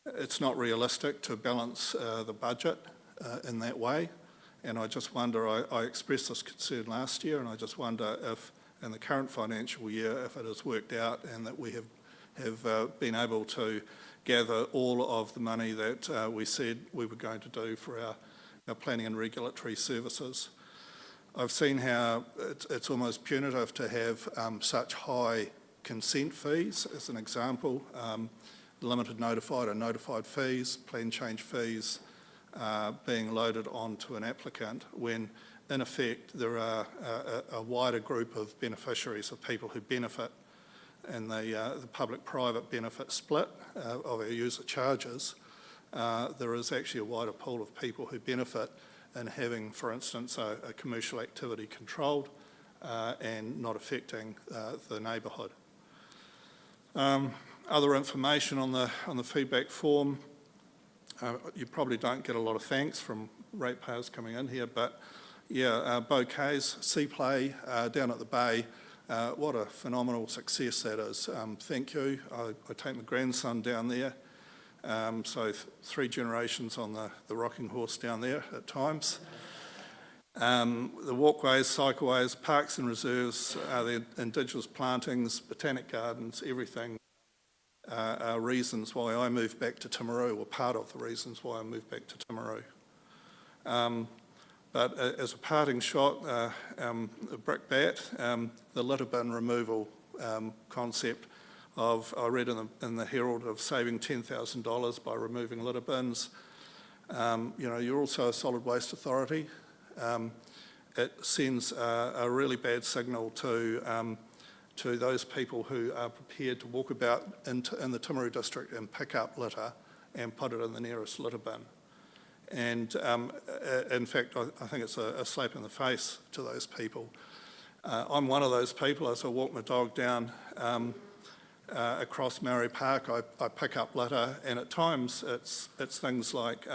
[SPEAKER 14] it's not realistic to balance the budget in that way. And I just wonder, I expressed this concern last year, and I just wonder if in the current financial year, if it has worked out and that we have been able to gather all of the money that we said we were going to do for our planning and regulatory services. I've seen how it's almost punitive to have such high consent fees, as an example, limited notified or notified fees, plan change fees being loaded onto an applicant, when in effect there are a wider group of beneficiaries, of people who benefit in the public-private benefit split of our user charges. There is actually a wider pool of people who benefit in having, for instance, a commercial activity controlled and not affecting the neighbourhood. Other information on the feedback form. You probably don't get a lot of thanks from ratepayers coming in here, but yeah, bouquets, sea play down at the bay, what a phenomenal success that is. Thank you. I take my grandson down there. So 3 generations on the rocking horse down there at times. The walkways, cycleways, parks and reserves, the indigenous plantings, botanic gardens, everything are reasons why I moved back to Timaru, or part of the reasons why I moved back to Timaru. But as a parting shot, a brickbat, the litter bin removal concept I read in the Herald of saving $10,000 by removing litter bins. You're also a solid waste authority. It sends a really bad signal to those people who are prepared to walk about in the Timaru district and pick up litter and put it in the nearest litter bin. And in fact, I think it's a slap in the face to those people. I'm one of those people. As I walk my dog down across Maori Park, I pick up litter, and at times it's things like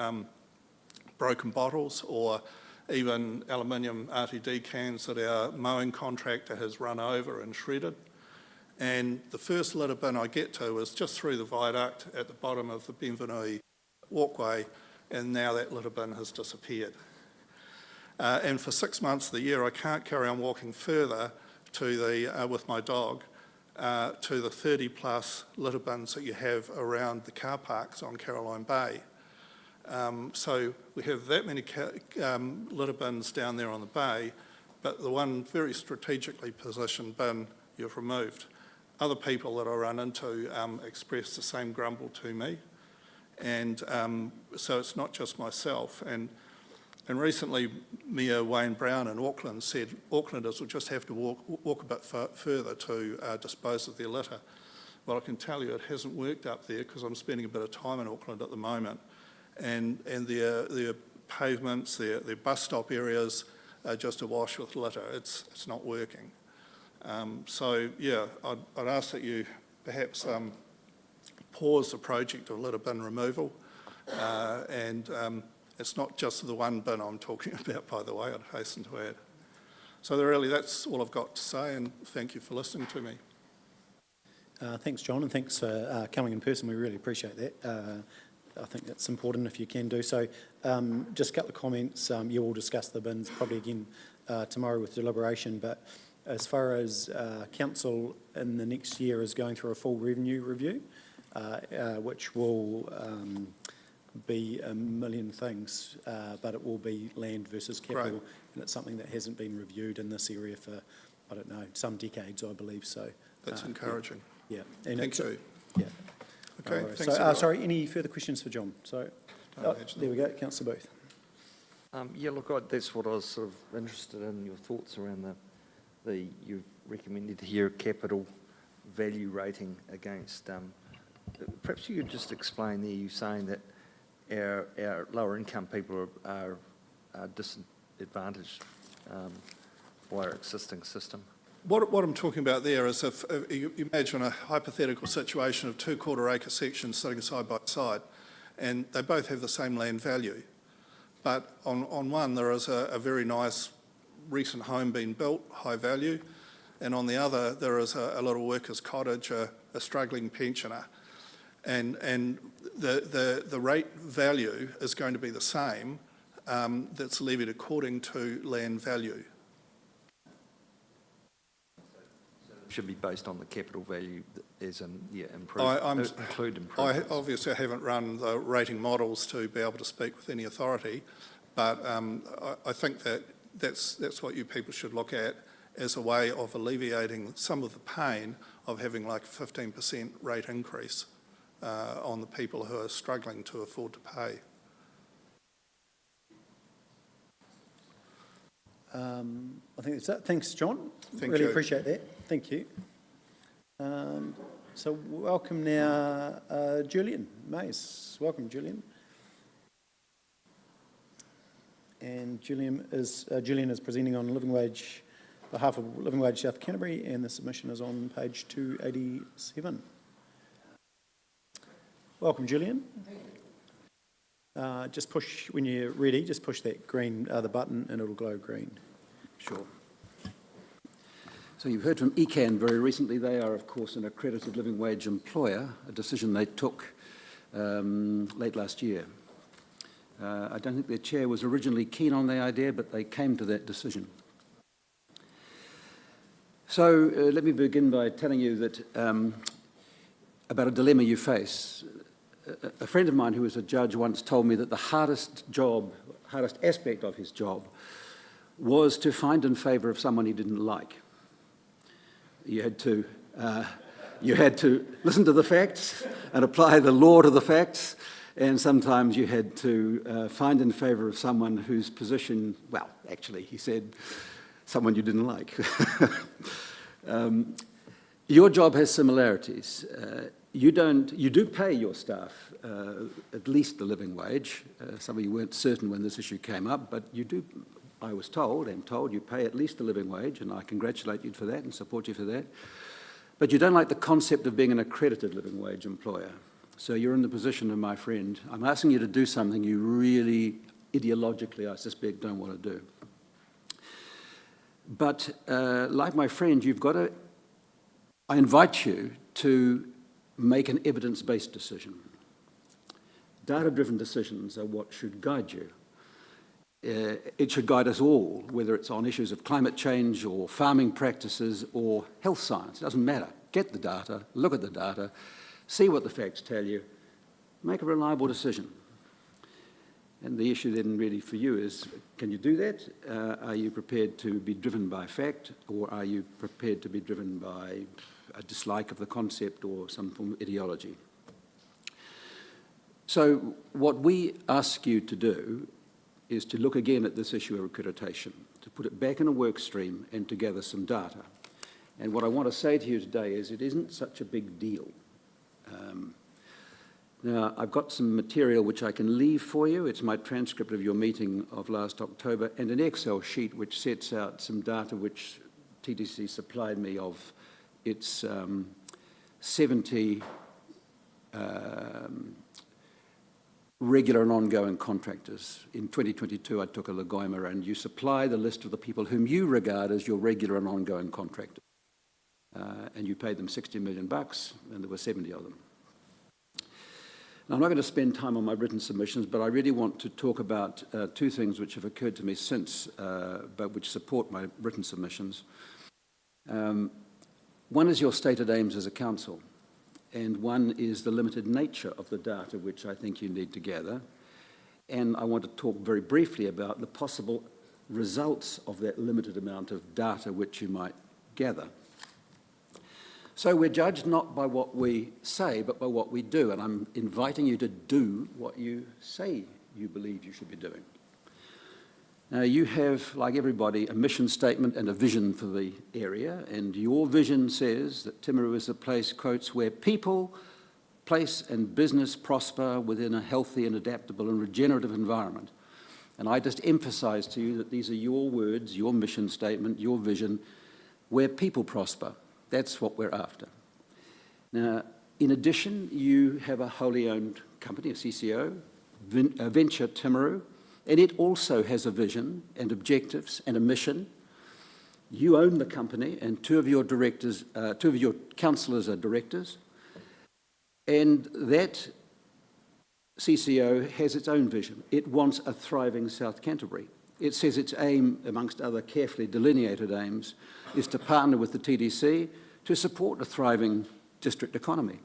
[SPEAKER 14] broken bottles or even aluminium RTD cans that our mowing contractor has run over and shredded. And the first litter bin I get to is just through the viaduct at the bottom of the Benvenue walkway, and now that litter bin has disappeared. And for 6 months of the year, I can't carry on walking further to the, with my dog to the 30-plus litter bins that you have around the car parks on Caroline Bay. So we have that many litter bins down there on the bay, but the one very strategically positioned bin you've removed. Other people that I run into express the same grumble to me, and so it's not just myself. And recently, Mayor Wayne Brown in Auckland said Aucklanders will just have to walk a bit further to dispose of their litter. Well, I can tell you it hasn't worked up there because I'm spending a bit of time in Auckland at the moment, and their pavements, their bus stop areas are just awash with litter. It's not working. So yeah, I'd ask that you perhaps pause the project of litter bin removal, and it's not just the one bin I'm talking about, by the way, I'd hasten to add. So really, that's all I've got to say, and thank you for listening to me.
[SPEAKER 1] Thanks, John, and thanks for coming in person. We really appreciate that. I think that's important if you can do so. Just a couple of comments. You will discuss the bins probably again tomorrow with deliberation, but as far as council in the next year is going through a full revenue review, which will be a million things, but it will be land versus capital,
[SPEAKER 14] Great.
[SPEAKER 1] and it's something that hasn't been reviewed in this area for, I don't know, some decades, I believe. So
[SPEAKER 14] That's encouraging.
[SPEAKER 1] Yeah. And
[SPEAKER 14] Thank you.
[SPEAKER 1] Yeah.
[SPEAKER 14] Okay,
[SPEAKER 1] Right.
[SPEAKER 14] thanks.
[SPEAKER 1] So, sorry, any further questions for John? So,
[SPEAKER 14] imagine
[SPEAKER 1] there we go, Councillor Booth.
[SPEAKER 2] Yeah, look, that's what I was sort of interested in, your thoughts around you've recommended here capital value rating against, perhaps you could just explain there, you saying that our lower income people are disadvantaged by our existing system.
[SPEAKER 14] What I'm talking about there is if you imagine a hypothetical situation of 2 quarter-acre sections sitting side by side, and they both have the same land value. But on one, there is a very nice recent home being built, high value, and on the other, there is a little worker's cottage, a struggling pensioner. And the rate value is going to be the same that's levied according to land value.
[SPEAKER 2] Should be based on the capital value as in, include improvements.
[SPEAKER 14] I obviously haven't run the rating models to be able to speak with any authority, but I think that's what you people should look at as a way of alleviating some of the pain of having like a 15% rate increase on the people who are struggling to afford to pay.
[SPEAKER 1] I think that's it. Thanks, John.
[SPEAKER 14] Thank
[SPEAKER 1] really
[SPEAKER 14] you.
[SPEAKER 1] appreciate that. Thank you. So welcome now, Julian Mays. Welcome, Julian. And Julian is presenting on living wage, behalf of Living Wage South Canterbury, and the submission is on page 287. Welcome, Julian. Just push, when you're ready, just push that green, the button, and it'll glow green.
[SPEAKER 3] Sure. So you've heard from ECAN very recently. They are, of course, an accredited living wage employer, a decision they took late last year. I don't think their chair was originally keen on the idea, but they came to that decision. So let me begin by telling you that about a dilemma you face. A friend of mine who was a judge once told me that the hardest aspect of his job was to find in favour of someone he didn't like. You had to listen to the facts and apply the law to the facts, and sometimes you had to find in favour of someone whose position, well, actually, he said, someone you didn't like. Your job has similarities. You do pay your staff at least the living wage. Some of you weren't certain when this issue came up, but you do, I was told, you pay at least the living wage, and I congratulate you for that and support you for that. But you don't like the concept of being an accredited living wage employer. So you're in the position of my friend. I'm asking you to do something you really, ideologically, I suspect, don't want to do. But like my friend, I invite you to make an evidence-based decision. Data-driven decisions are what should guide you. it should guide us all, whether it's on issues of climate change or farming practices or health science. It doesn't matter. Get the data, look at the data, see what the facts tell you, make a reliable decision. And the issue then really for you is, can you do that? Are you prepared to be driven by fact, or are you prepared to be driven by a dislike of the concept or some form of ideology? So what we ask you to do is to look again at this issue of accreditation, to put it back in a work stream and to gather some data. And what I want to say to you today is it isn't such a big deal. Now, I've got some material which I can leave for you. It's my transcript of your meeting of last October and an Excel sheet which sets out some data which TDC supplied me of its 70 regular and ongoing contractors. In 2022, I took a Lagoima, and you supply the list of the people whom you regard as your regular and ongoing contractors. And you paid them $60 million, and there were 70 of them. Now, I'm not going to spend time on my written submissions, but I really want to talk about two things which have occurred to me since, but which support my written submissions. One is your stated aims as a council, and one is the limited nature of the data which I think you need to gather. And I want to talk very briefly about the possible results of that limited amount of data which you might gather. So we're judged not by what we say, but by what we do, and I'm inviting you to do what you say you believe you should be doing. Now, you have, like everybody, a mission statement and a vision for the area, and your vision says that Timaru is a place, quotes, where people, place and business prosper within a healthy and adaptable and regenerative environment. And I just emphasise to you that these are your words, your mission statement, your vision, where people prosper. That's what we're after. Now, in addition, you have a wholly owned company, a CCO, Venture Timaru, and it also has a vision and objectives and a mission. You own the company, and two of your councillors are directors, and that CCO has its own vision. It wants a thriving South Canterbury. It says its aim, amongst other carefully delineated aims, is to partner with the TDC to support a thriving district economy.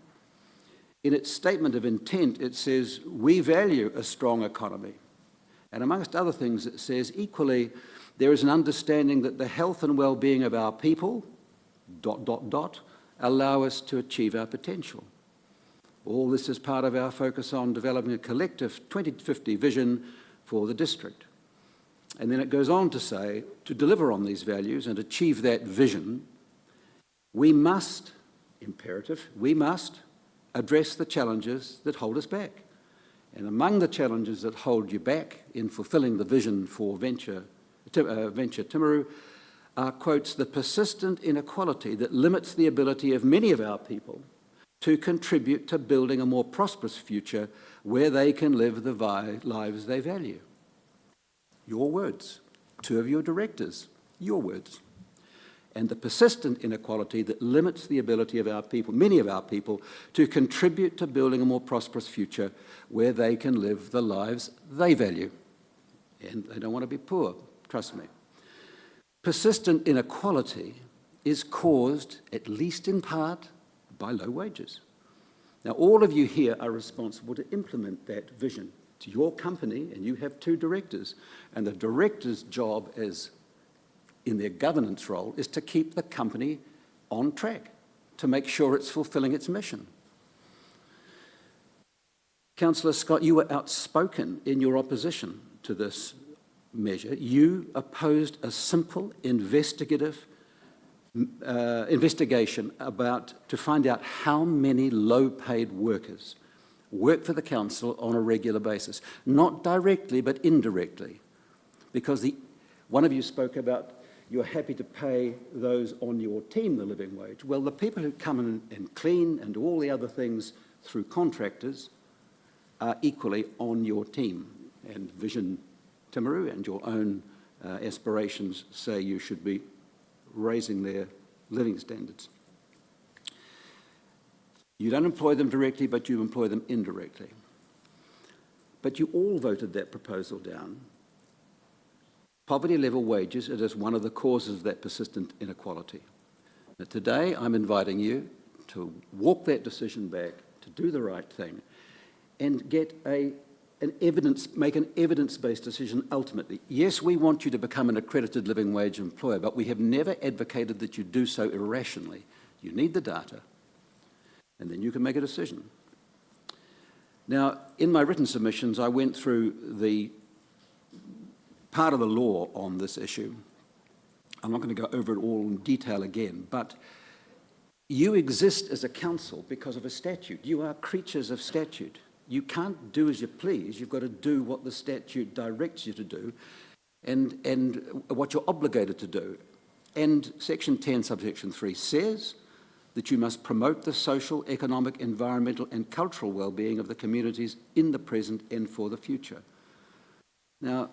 [SPEAKER 3] In its statement of intent, it says, we value a strong economy. And amongst other things, it says, equally, there is an understanding that the health and well-being of our people, ... allow us to achieve our potential. All this is part of our focus on developing a collective 2050 vision for the district. And then it goes on to say, to deliver on these values and achieve that vision, we must, imperative, we must address the challenges that hold us back. And among the challenges that hold you back in fulfilling the vision for Venture Timaru are, quotes, the persistent inequality that limits the ability of many of our people to contribute to building a more prosperous future where they can live the lives they value. Your words. Two of your directors, your words. And the persistent inequality that limits the ability of our people, many of our people, to contribute to building a more prosperous future where they can live the lives they value. And they don't want to be poor, trust me. Persistent inequality is caused, at least in part, by low wages. Now, all of you here are responsible to implement that vision. It's your company, and you have two directors. And the director's job is, in their governance role, is to keep the company on track, to make sure it's fulfilling its mission. Councillor Scott, you were outspoken in your opposition to this measure. You opposed a simple investigative investigation to find out how many low-paid workers work for the council on a regular basis, not directly but indirectly, because one of you spoke about you're happy to pay those on your team the living wage. Well, the people who come in and clean and do all the other things through contractors are equally on your team. And Vision Timaru and your own aspirations say you should be raising their living standards. You don't employ them directly, but you employ them indirectly. But you all voted that proposal down poverty level wages, it is one of the causes of that persistent inequality. Now, today, I'm inviting you to walk that decision back, to do the right thing, and get make an evidence-based decision ultimately. Yes, we want you to become an accredited living wage employer, but we have never advocated that you do so irrationally. You need the data, and then you can make a decision. Now, in my written submissions, I went through the part of the law on this issue. I'm not going to go over it all in detail again, but you exist as a council because of a statute. You are creatures of statute. You can't do as you please. You've got to do what the statute directs you to do and what you're obligated to do. And Section 10, subsection 3 says that you must promote the social, economic, environmental and cultural well-being of the communities in the present and for the future. Now,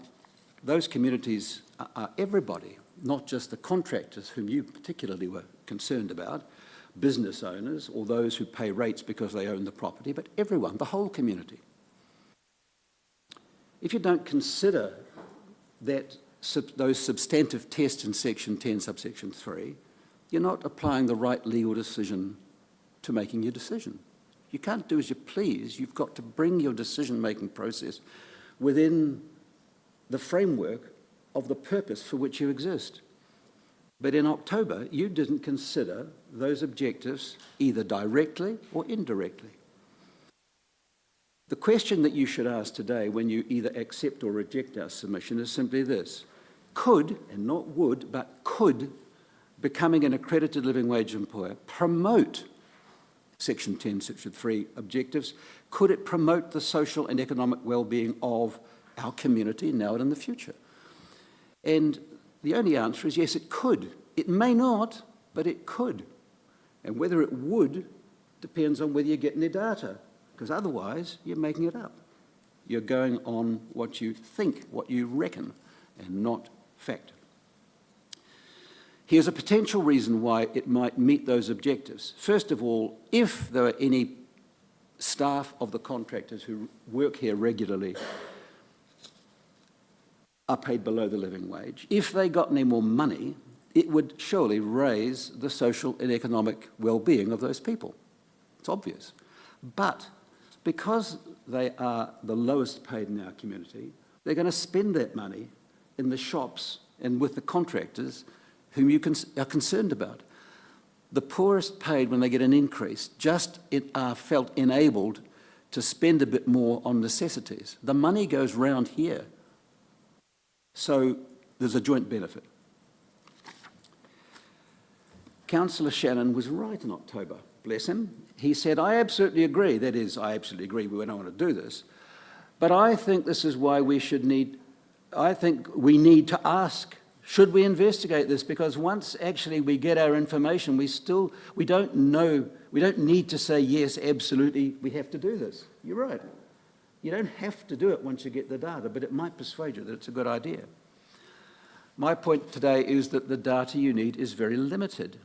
[SPEAKER 3] those communities are everybody, not just the contractors whom you particularly were concerned about, business owners or those who pay rates because they own the property, but everyone, the whole community. If you don't consider those substantive tests in Section 10, subsection 3, you're not applying the right legal decision to making your decision. You can't do as you please. You've got to bring your decision-making process within the framework of the purpose for which you exist. But in October, you didn't consider those objectives either directly or indirectly. The question that you should ask today when you either accept or reject our submission is simply this: could, and not would, but could, becoming an accredited living wage employer promote Section 10, Section 3 objectives? Could it promote the social and economic well-being of our community now and in the future? And the only answer is yes, it could. It may not, but it could. And whether it would depends on whether you're getting the data, because otherwise you're making it up. You're going on what you think, what you reckon, and not fact. Here's a potential reason why it might meet those objectives. First of all, if there are any staff of the contractors who work here regularly are paid below the living wage, if they got any more money, it would surely raise the social and economic well-being of those people. It's obvious. But because they are the lowest paid in our community, they're going to spend that money in the shops and with the contractors whom you are concerned about. The poorest paid, when they get an increase, just are felt enabled to spend a bit more on necessities. The money goes round here. So there's a joint benefit. Councillor Shannon was right in October, bless him. He said, I absolutely agree. That is, I absolutely agree we don't want to do this. But I think this is why we need to ask, should we investigate this? Because once actually we get our information, we don't need to say, yes, absolutely, we have to do this. You're right. You don't have to do it once you get the data, but it might persuade you that it's a good idea. My point today is that the data you need is very limited.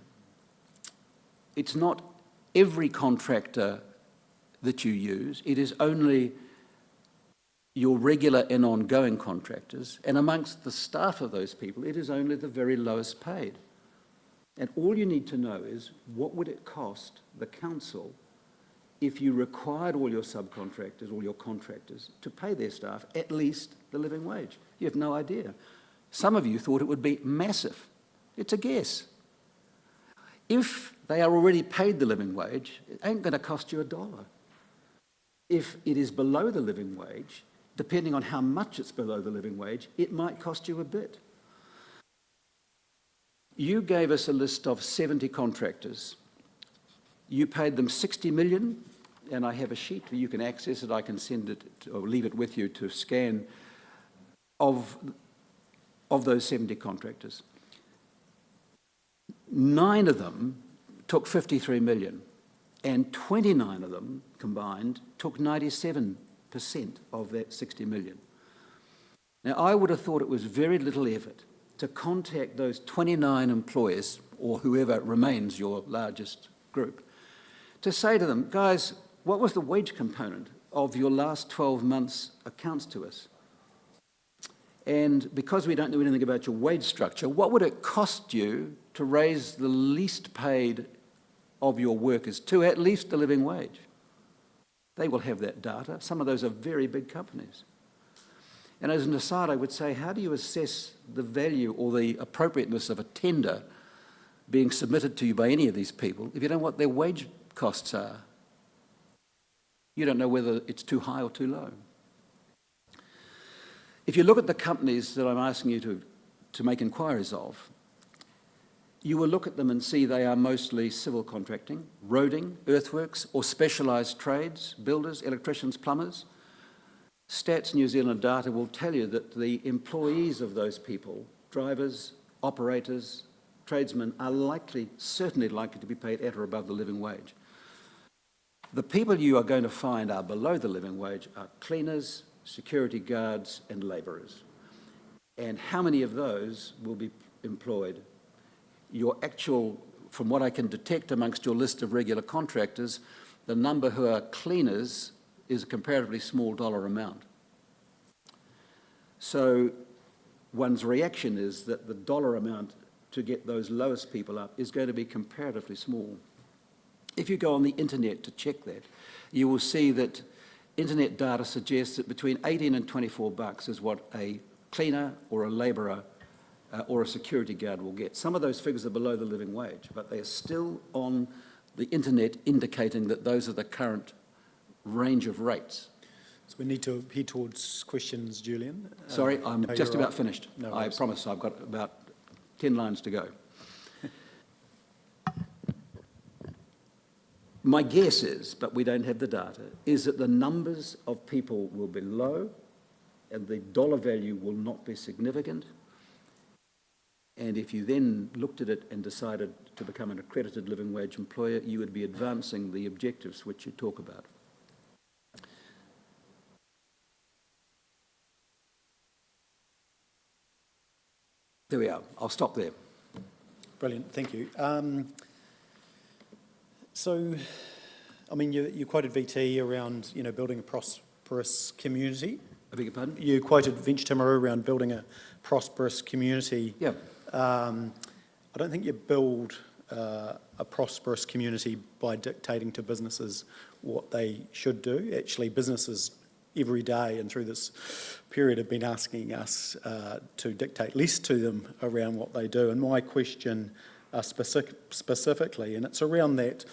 [SPEAKER 3] It's not every contractor that you use. It is only your regular and ongoing contractors, and amongst the staff of those people, it is only the very lowest paid. And all you need to know is, what would it cost the council if you required all your subcontractors, all your contractors, to pay their staff at least the living wage? You have no idea. Some of you thought it would be massive. It's a guess. If they are already paid the living wage, it ain't going to cost you $1. If it is below the living wage, depending on how much it's below the living wage, it might cost you a bit. You gave us a list of 70 contractors. You paid them $60 million, and I have a sheet where you can access it. I can send it or leave it with you to scan of those 70 contractors. 9 of them took $53 million, and 29 of them combined took 97% of that $60 million. Now, I would have thought it was very little effort to contact those 29 employers, or whoever remains your largest group, to say to them, guys, what was the wage component of your last 12 months' accounts to us? And because we don't know anything about your wage structure, what would it cost you to raise the least paid of your workers to at least the living wage? They will have that data. Some of those are very big companies. And as an aside, I would say, how do you assess the value or the appropriateness of a tender being submitted to you by any of these people if you don't know what their wage costs are? You don't know whether it's too high or too low. If you look at the companies that I'm asking you to make inquiries of, you will look at them and see they are mostly civil contracting, roading, earthworks, or specialised trades, builders, electricians, plumbers. Stats New Zealand data will tell you that the employees of those people, drivers, operators, tradesmen, are certainly likely to be paid at or above the living wage. The people you are going to find are below the living wage are cleaners, security guards, and labourers. And how many of those will be employed? Your actual, from what I can detect amongst your list of regular contractors, the number who are cleaners is a comparatively small dollar amount. So one's reaction is that the dollar amount to get those lowest people up is going to be comparatively small. If you go on the internet to check that, you will see that internet data suggests that between 18 and 24 bucks is what a cleaner or a labourer or a security guard will get. Some of those figures are below the living wage, but they are still on the internet indicating that those are the current range of rates.
[SPEAKER 1] So we need to head towards questions, Julian.
[SPEAKER 3] Sorry, I'm
[SPEAKER 1] no,
[SPEAKER 3] just
[SPEAKER 1] you're
[SPEAKER 3] about
[SPEAKER 1] right.
[SPEAKER 3] finished.
[SPEAKER 1] No
[SPEAKER 3] I
[SPEAKER 1] worries.
[SPEAKER 3] promise I've got about 10 lines to go. My guess is, but we don't have the data, is that the numbers of people will be low and the dollar value will not be significant. And if you then looked at it and decided to become an accredited living wage employer, you would be advancing the objectives which you talk about. There we are. I'll stop there.
[SPEAKER 1] Brilliant, thank you. So, I mean, you quoted VT around, building a prosperous community.
[SPEAKER 3] I beg your pardon?
[SPEAKER 1] You quoted Venture Timaru around building a prosperous community.
[SPEAKER 3] Yeah.
[SPEAKER 1] I don't think you build a prosperous community by dictating to businesses what they should do. Actually, businesses every day and through this period have been asking us to dictate less to them around what they do. And my question specifically, and it's around that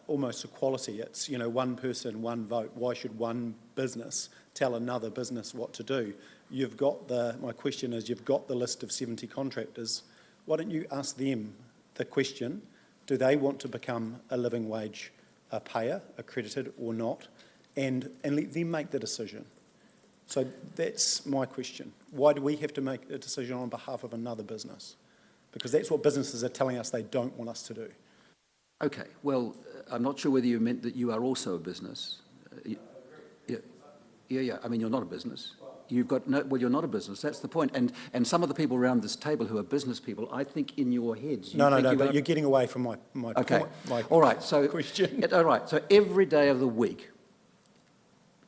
[SPEAKER 1] almost equality. It's, one person, one vote. Why should one business tell another business what to do? My question is, you've got the list of 70 contractors. Why don't you ask them the question, do they want to become a living wage payer, accredited or not, and let them make the decision? So that's my question. Why do we have to make a decision on behalf of another business? Because that's what businesses are telling us they don't want us to do.
[SPEAKER 3] Okay, well, I'm not sure whether you meant that you are also a business. Yeah. I mean, you're not a business. You're not a business. That's the point. And some of the people around this table who are business people, I think in your heads.
[SPEAKER 1] But you're getting away from my
[SPEAKER 3] okay.
[SPEAKER 1] point.
[SPEAKER 3] All right. So
[SPEAKER 1] question.
[SPEAKER 3] All right. So every day of the week,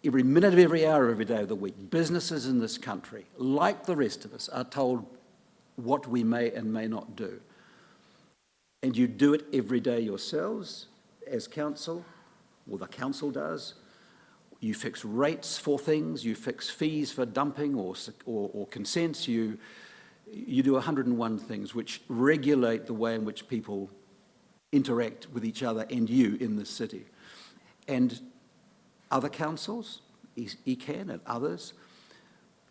[SPEAKER 3] every minute of every hour of every day of the week, businesses in this country, like the rest of us, are told what we may and may not do. And you do it every day yourselves as council, or the council does. You fix rates for things, you fix fees for dumping or consents, you do 101 things which regulate the way in which people interact with each other and you in this city. And other councils, ECAN and others,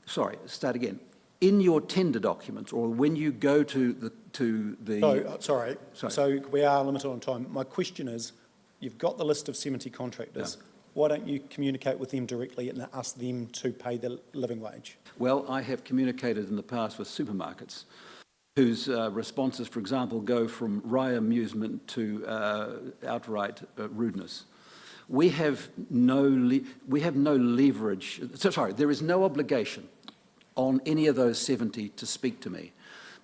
[SPEAKER 3] start again. In your tender documents, or when you go to the...
[SPEAKER 1] Sorry. So we are limited on time. My question is, you've got the list of 70 contractors. Yeah. Why don't you communicate with them directly and ask them to pay the living wage?
[SPEAKER 3] Well, I have communicated in the past with supermarkets whose responses, for example, go from wry amusement to outright rudeness. We have no leverage. There is no obligation on any of those 70 to speak to me.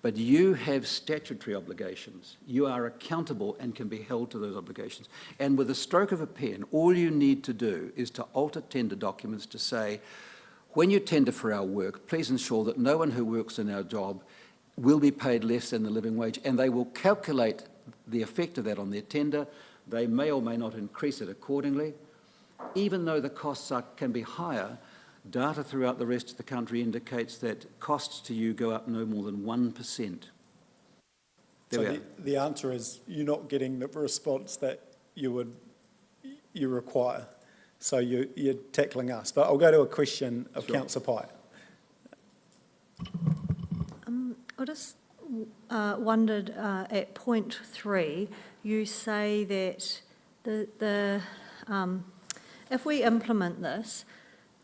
[SPEAKER 3] But you have statutory obligations. You are accountable and can be held to those obligations. And with a stroke of a pen, all you need to do is to alter tender documents to say when you tender for our work, please ensure that no one who works in our job will be paid less than the living wage, and they will calculate the effect of that on their tender. They may or may not increase it accordingly. Even though the costs can be higher, data throughout the rest of the country indicates that costs to you go up no more than 1%.
[SPEAKER 1] So the answer is you're not getting the response that you require. So you're tackling us. But I'll go to a question of Councillor Pye.
[SPEAKER 21] I just wondered, at point 3, you say that if we implement this,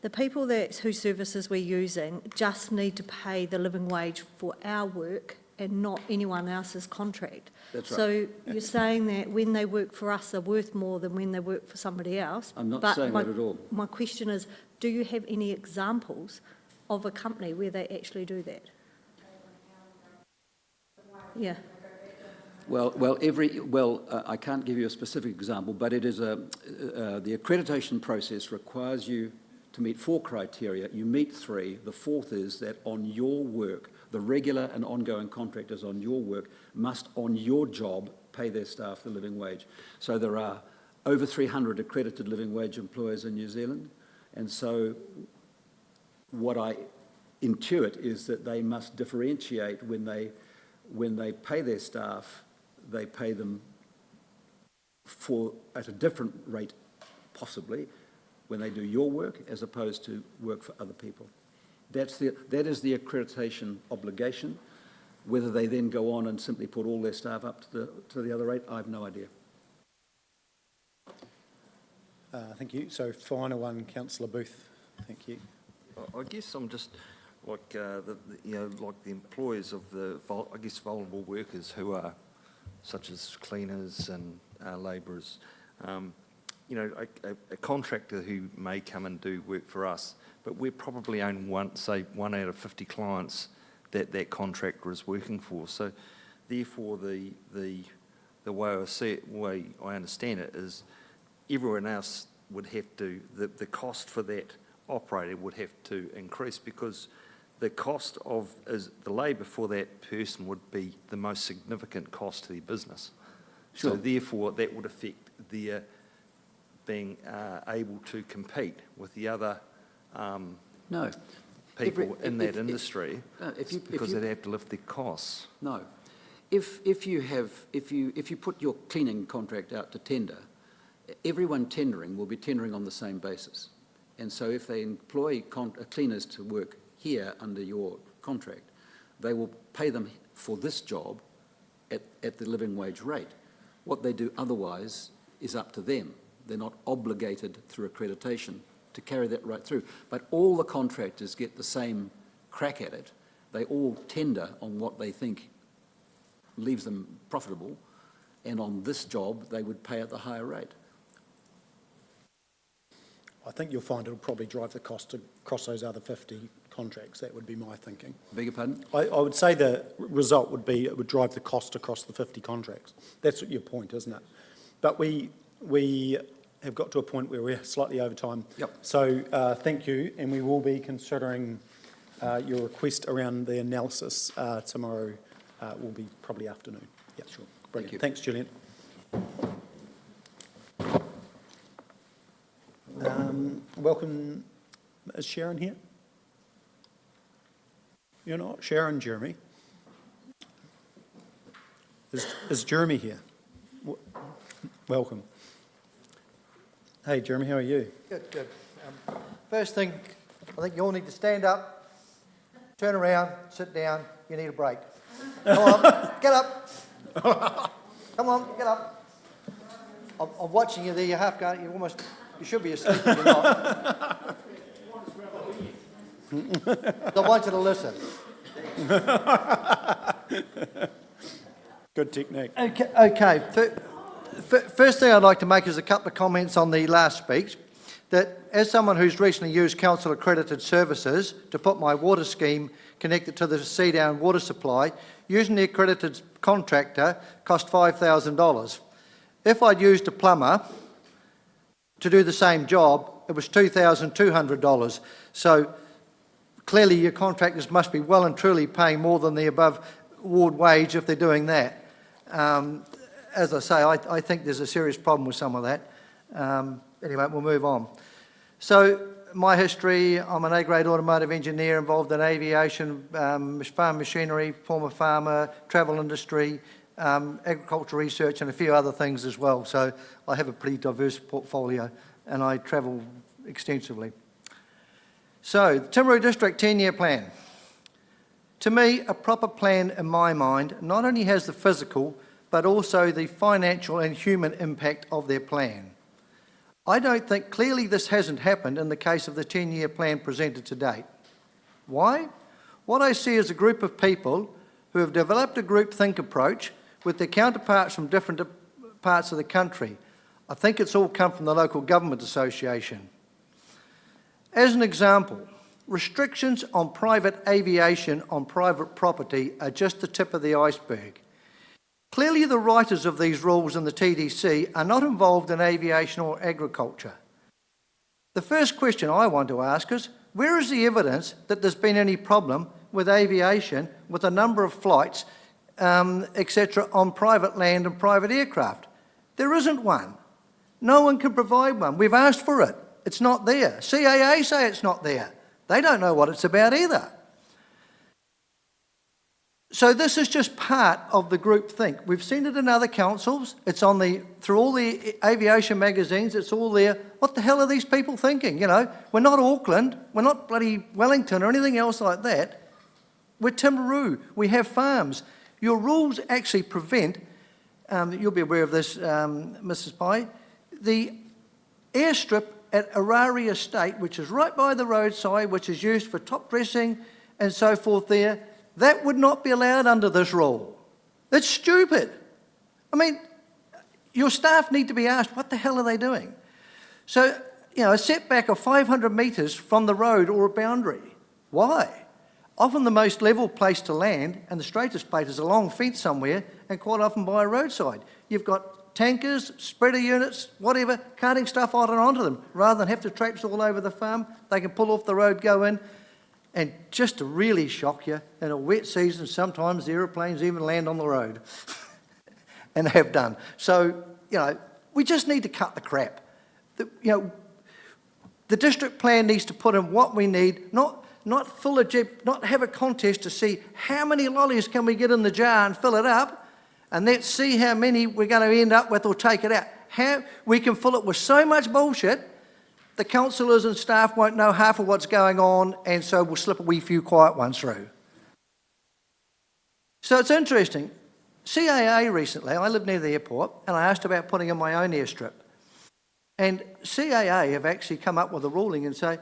[SPEAKER 21] the people whose services we're using just need to pay the living wage for our work and not anyone else's contract.
[SPEAKER 3] That's right.
[SPEAKER 21] So you're saying that when they work for us, they're worth more than when they work for somebody else?
[SPEAKER 3] I'm not saying that at all.
[SPEAKER 21] My question is, do you have any examples of a company where they actually do that? Yeah.
[SPEAKER 3] I can't give you a specific example, but it is the accreditation process requires you to meet 4 criteria. You meet 3. The 4th is that on your work, the regular and ongoing contractors on your work must, on your job, pay their staff the living wage. So there are over 300 accredited living wage employers in New Zealand, and so what I intuit is that they must differentiate when they pay their staff. They pay them at a different rate, possibly, when they do your work as opposed to work for other people. That is the accreditation obligation. Whether they then go on and simply put all their staff up to the other rate, I have no idea.
[SPEAKER 1] Thank you. So final one, Councillor Booth. Thank you.
[SPEAKER 2] I guess I'm just like the employers of the vulnerable workers who are such as cleaners and labourers. A contractor who may come and do work for us, but we're probably only one out of 50 clients that contractor is working for. So, therefore, the way I understand it is, everyone else would have to the cost for that operator would have to increase, because the cost of the labour for that person would be the most significant cost to their business.
[SPEAKER 3] Sure.
[SPEAKER 2] So therefore, that would affect their being able to compete with the other people in that industry, because they'd have to lift their costs.
[SPEAKER 3] No. If you put your cleaning contract out to tender, everyone tendering will be tendering on the same basis. And so if they employ cleaners to work here under your contract, they will pay them for this job at the living wage rate. What they do otherwise is up to them. They're not obligated through accreditation to carry that right through. But all the contractors get the same crack at it. They all tender on what they think leaves them profitable, and on this job they would pay at the higher rate.
[SPEAKER 1] I think you'll find it'll probably drive the cost across those other 50 contracts. That would be my thinking.
[SPEAKER 3] Beg your pardon?
[SPEAKER 1] I would say the result would be it would drive the cost across the 50 contracts. That's your point, isn't it? But we have got to a point where we're slightly over time.
[SPEAKER 3] Yep.
[SPEAKER 1] So thank you, and we will be considering your request around the analysis tomorrow. Will be probably afternoon. Yeah, sure. Brilliant.
[SPEAKER 3] Thank you.
[SPEAKER 1] Thanks, Julian. Welcome. Is Sharon here? You're not? Sharon, Jeremy? Is Jeremy here? Welcome. Hey, Jeremy, how are you?
[SPEAKER 9] Good, good. First thing, I think you all need to stand up, turn around, sit down. You need a break. Come on, get up. Come on, get up. I'm watching you there. You're half going. You should be asleep, but you're not. I want you to listen.
[SPEAKER 1] Good technique.
[SPEAKER 9] Okay. First thing I'd like to make is a couple of comments on the last speech. That as someone who's recently used council accredited services to put my water scheme connected to the Seadown water supply, using the accredited contractor cost $5,000. If I'd used a plumber to do the same job, it was $2,200. So clearly your contractors must be well and truly paying more than the above award wage if they're doing that. As I say, I think there's a serious problem with some of that. Anyway, we'll move on. So my history, I'm an A-grade automotive engineer involved in aviation, farm machinery, former farmer, travel industry, agricultural research and a few other things as well. So I have a pretty diverse portfolio and I travel extensively. So, the Timaru District 10-year plan. To me, a proper plan in my mind not only has the physical but also the financial and human impact of their plan. I don't think clearly this hasn't happened in the case of the 10-year plan presented to date. Why? What I see is a group of people who have developed a groupthink approach with their counterparts from different parts of the country. I think it's all come from the local government association. As an example, restrictions on private aviation on private property are just the tip of the iceberg. Clearly the writers of these rules in the TDC are not involved in aviation or agriculture. The first question I want to ask is, where is the evidence that there's been any problem with aviation, with a number of flights, etc., on private land and private aircraft? There isn't one. No one can provide one. We've asked for it. It's not there. CAA say it's not there. They don't know what it's about either. So this is just part of the groupthink. We've seen it in other councils. It's on through all the aviation magazines. It's all there. What the hell are these people thinking? You know, we're not Auckland. We're not bloody Wellington or anything else like that. We're Timaru. We have farms. Your rules actually prevent, you'll be aware of this, Mrs. Pai, the airstrip at Arari Estate, which is right by the roadside, which is used for top dressing and so forth there, that would not be allowed under this rule. It's stupid. I mean, your staff need to be asked, what the hell are they doing? So, you know, a setback of 500 metres from the road or a boundary. Why? Often the most level place to land and the straightest place is a long fence somewhere and quite often by a roadside. You've got tankers, spreader units, whatever, carting stuff out and onto them. Rather than have to traipse all over the farm, they can pull off the road, go in. And just to really shock you, in a wet season, sometimes the aeroplanes even land on the road. And have done. So, you know, we just need to cut the crap. The district plan needs to put in what we need, not have a contest to see how many lollies can we get in the jar and fill it up, and let's see how many we're going to end up with or take it out. How we can fill it with so much bullshit, the councillors and staff won't know half of what's going on, and so we'll slip a wee few quiet ones through. So it's interesting. CAA recently, I live near the airport, and I asked about putting in my own airstrip. And CAA have actually come up with a ruling and say,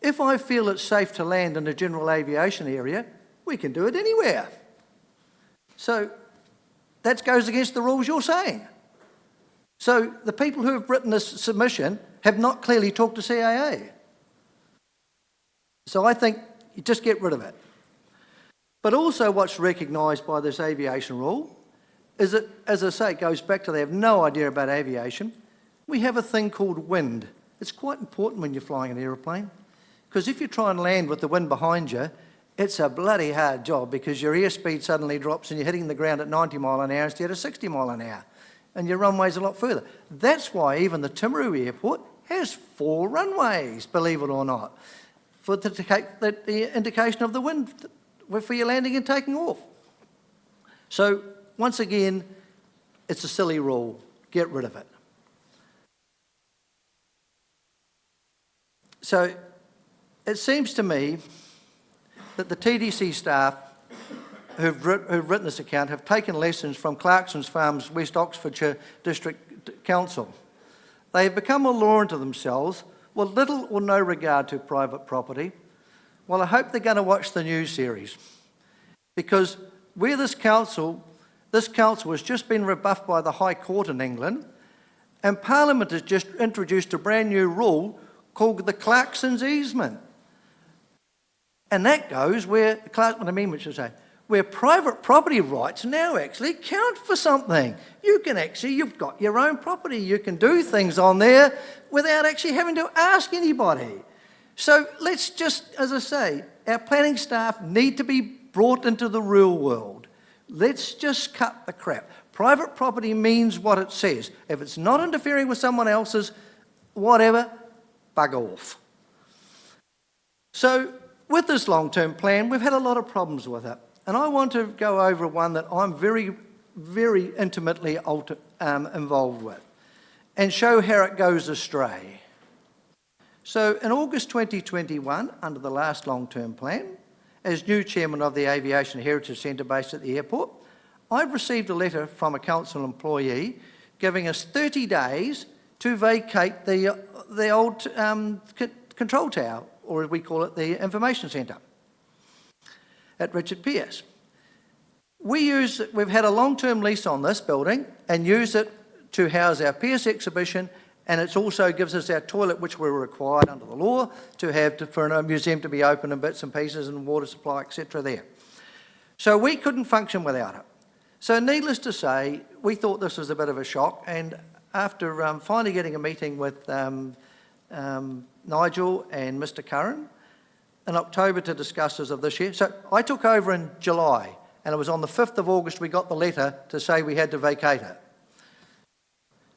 [SPEAKER 9] if I feel it's safe to land in a general aviation area, we can do it anywhere. So that goes against the rules you're saying. So the people who have written this submission have not clearly talked to CAA. So I think you just get rid of it. But also what's recognised by this aviation rule is that, as I say, it goes back to they have no idea about aviation. We have a thing called wind. It's quite important when you're flying an aeroplane, because if you try and land with the wind behind you, it's a bloody hard job because your airspeed suddenly drops and you're hitting the ground at 90 mile an hour instead of 60 mile an hour. And your runway's a lot further. That's why even the Timaru airport has 4 runways, believe it or not, to take the indication of the wind for your landing and taking off. So, once again, it's a silly rule. Get rid of it. So, it seems to me that the TDC staff who've written this account have taken lessons from Clarkson's Farms, West Oxfordshire District Council. They have become a law unto themselves with little or no regard to private property. Well, I hope they're going to watch the news series, because where this council has just been rebuffed by the High Court in England, and Parliament has just introduced a brand new rule called the Clarkson's easement. And that goes where, the Clarkson Amendment should say, where private property rights now actually count for something. You've got your own property. You can do things on there without actually having to ask anybody. So let's just, as I say, our planning staff need to be brought into the real world. Let's just cut the crap. Private property means what it says. If it's not interfering with someone else's, whatever, bugger off. So with this long-term plan, we've had a lot of problems with it. And I want to go over one that I'm very, very intimately involved with and show how it goes astray. So in August 2021, under the last long-term plan, as new chairman of the Aviation Heritage Centre based at the airport, I've received a letter from a council employee giving us 30 days to vacate the old control tower, or as we call it, the information centre at Richard Pearce. We've had a long-term lease on this building and use it to house our Pearce exhibition, and it also gives us our toilet, which we're required under the law to have for a museum to be open in bits and pieces and water supply, etc. there. So we couldn't function without it. So needless to say, we thought this was a bit of a shock, and after finally getting a meeting with Nigel and Mr. Curran in October to discuss this of this year. So I took over in July, and it was on the 5th of August we got the letter to say we had to vacate it.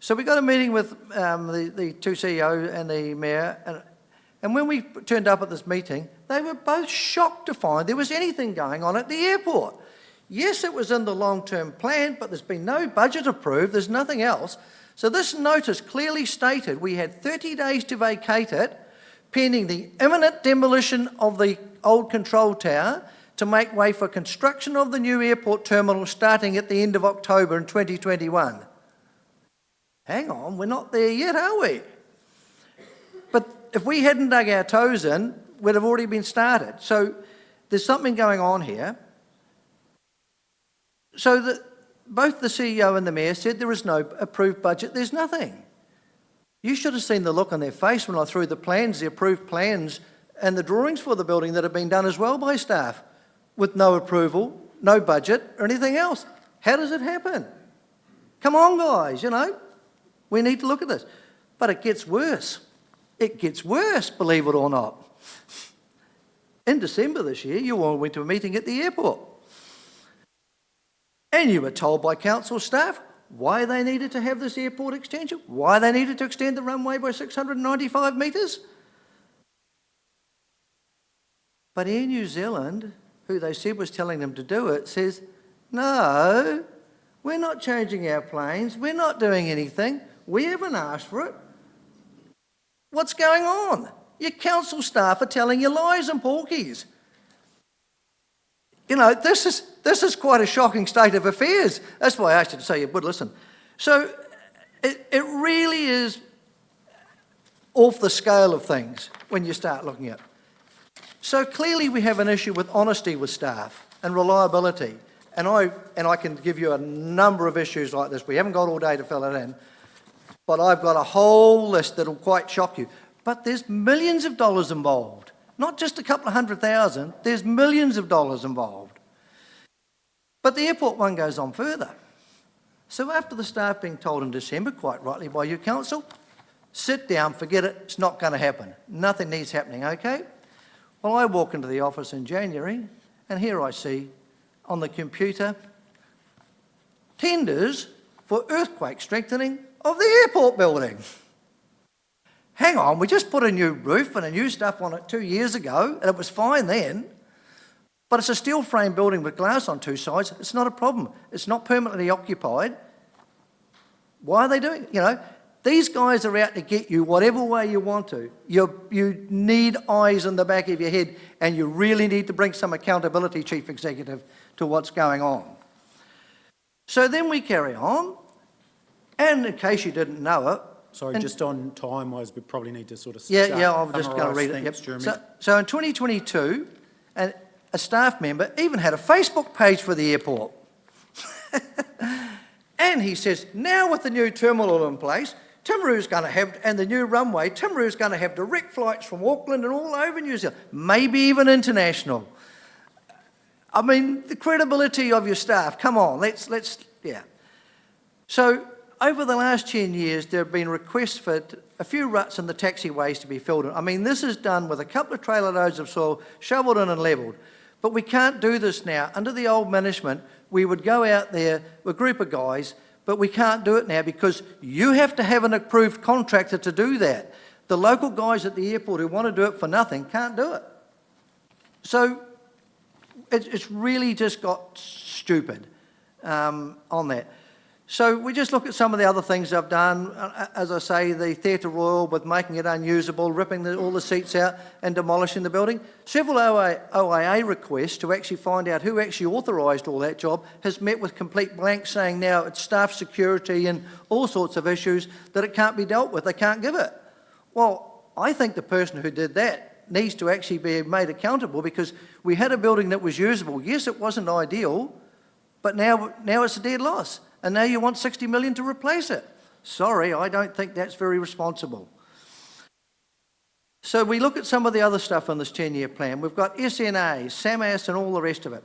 [SPEAKER 9] So we got a meeting with the two CEOs and the mayor, and when we turned up at this meeting, they were both shocked to find there was anything going on at the airport. Yes, it was in the long-term plan, but there's been no budget approved, there's nothing else. So this notice clearly stated we had 30 days to vacate it, pending the imminent demolition of the old control tower to make way for construction of the new airport terminal starting at the end of October in 2021. Hang on, we're not there yet, are we? But if we hadn't dug our toes in, we'd have already been started. So there's something going on here. So both the CEO and the mayor said there is no approved budget, there's nothing. You should have seen the look on their face when I threw the plans, the approved plans, and the drawings for the building that have been done as well by staff, with no approval, no budget, or anything else. How does it happen? Come on, guys, we need to look at this. But it gets worse. It gets worse, believe it or not. In December this year, you all went to a meeting at the airport. And you were told by council staff why they needed to have this airport extension, why they needed to extend the runway by 695 metres. But Air New Zealand, who they said was telling them to do it, says, no, we're not changing our planes, we're not doing anything, we haven't asked for it. What's going on? Your council staff are telling you lies and porkies. This is quite a shocking state of affairs. That's why I asked you to say you would listen. So it really is off the scale of things when you start looking at it. So clearly we have an issue with honesty with staff and reliability. And I can give you a number of issues like this. We haven't got all day to fill it in. But I've got a whole list that'll quite shock you. But there's millions of dollars involved. Not just a couple of $100,000, there's millions of dollars involved. But the airport one goes on further. So after the staff being told in December, quite rightly by your council, sit down, forget it, it's not going to happen. Nothing needs happening, okay? Well, I walk into the office in January, and here I see on the computer tenders for earthquake strengthening of the airport building. Hang on, we just put a new roof and a new stuff on it 2 years ago, and it was fine then. But it's a steel frame building with glass on two sides. It's not a problem. It's not permanently occupied. Why are they doing it? These guys are out to get you whatever way you want to. You need eyes in the back of your head, and you really need to bring some accountability, Chief Executive, to what's going on. So then we carry on, and in case you didn't know it,
[SPEAKER 1] sorry, just on time-wise, we probably need to sort of
[SPEAKER 9] I'm just going to read it.
[SPEAKER 1] Thanks,
[SPEAKER 9] Yep.
[SPEAKER 1] Jeremy.
[SPEAKER 9] So in 2022, a staff member even had a Facebook page for the airport. And he says, now with the new terminal in place, Timaru's going to have, and the new runway, Timaru's going to have direct flights from Auckland and all over New Zealand, maybe even international. I mean, the credibility of your staff, come on, let's. So over the last 10 years, there have been requests for a few ruts in the taxiways to be filled in. I mean, this is done with a couple of trailer loads of soil, shovelled in and levelled. But we can't do this now. Under the old management, we would go out there with a group of guys, but we can't do it now because you have to have an approved contractor to do that. The local guys at the airport who want to do it for nothing can't do it. So it's really just got stupid on that. So we just look at some of the other things I've done. As I say, the Theatre Royal with making it unusable, ripping all the seats out and demolishing the building. Several OIA requests to actually find out who actually authorised all that job has met with complete blanks, saying now it's staff security and all sorts of issues that it can't be dealt with. They can't give it. Well, I think the person who did that needs to actually be made accountable because we had a building that was usable. Yes, it wasn't ideal, but now it's a dead loss. And now you want 60 million to replace it. Sorry, I don't think that's very responsible. So we look at some of the other stuff on this 10-year plan. We've got SNA, SAMAS and all the rest of it.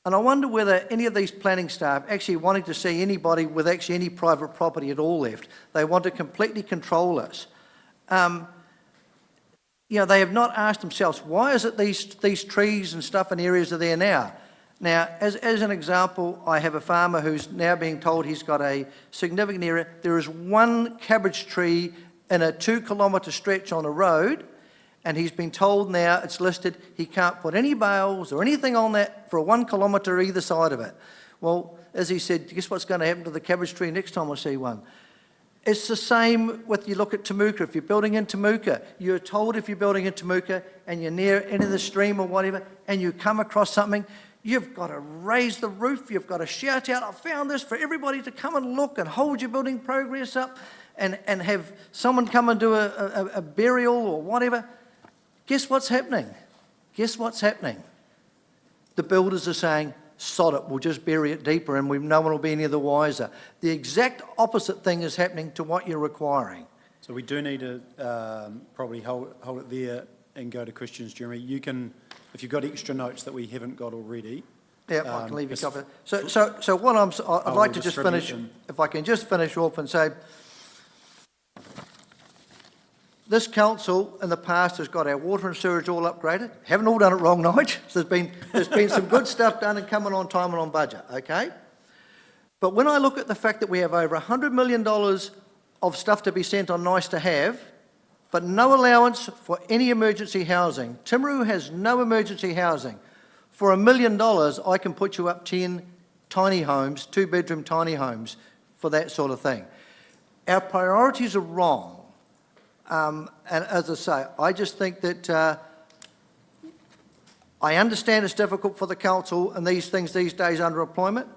[SPEAKER 9] And I wonder whether any of these planning staff actually wanting to see anybody with actually any private property at all left. They want to completely control us. You know, they have not asked themselves, why is it these trees and stuff and areas are there now? Now, as an example, I have a farmer who's now being told he's got a significant area. There is one cabbage tree in a 2-kilometre stretch on a road, and he's been told now it's listed he can't put any bales or anything on that for 1 kilometre either side of it. Well, as he said, guess what's going to happen to the cabbage tree next time I see one? It's the same with, you look at Temuka. If you're building in Temuka, you're told if you're building in Temuka and you're near any of the stream or whatever, and you come across something, you've got to raise the roof, you've got to shout out, I found this, for everybody to come and look and hold your building progress up and have someone come and do a burial or whatever. Guess what's happening? Guess what's happening? The builders are saying, sod it, we'll just bury it deeper and no one will be any the wiser. The exact opposite thing is happening to what you're requiring.
[SPEAKER 1] So we do need to probably hold it there and go to questions, Jeremy. You can, if you've got extra notes that we haven't got already.
[SPEAKER 9] Yeah, I can leave you a copy. So what I'd like to just finish, if I can just finish off and say, this council in the past has got our water and sewage all upgraded. Haven't all done it wrong, Nige. So there's been some good stuff done and coming on time and on budget, okay? But when I look at the fact that we have over $100 million of stuff to be sent on nice to have, but no allowance for any emergency housing. Timaru has no emergency housing. For $1 million, I can put you up 10 tiny homes, 2-bedroom tiny homes for that sort of thing. Our priorities are wrong. And as I say, I just think that I understand it's difficult for the council and these things these days under employment.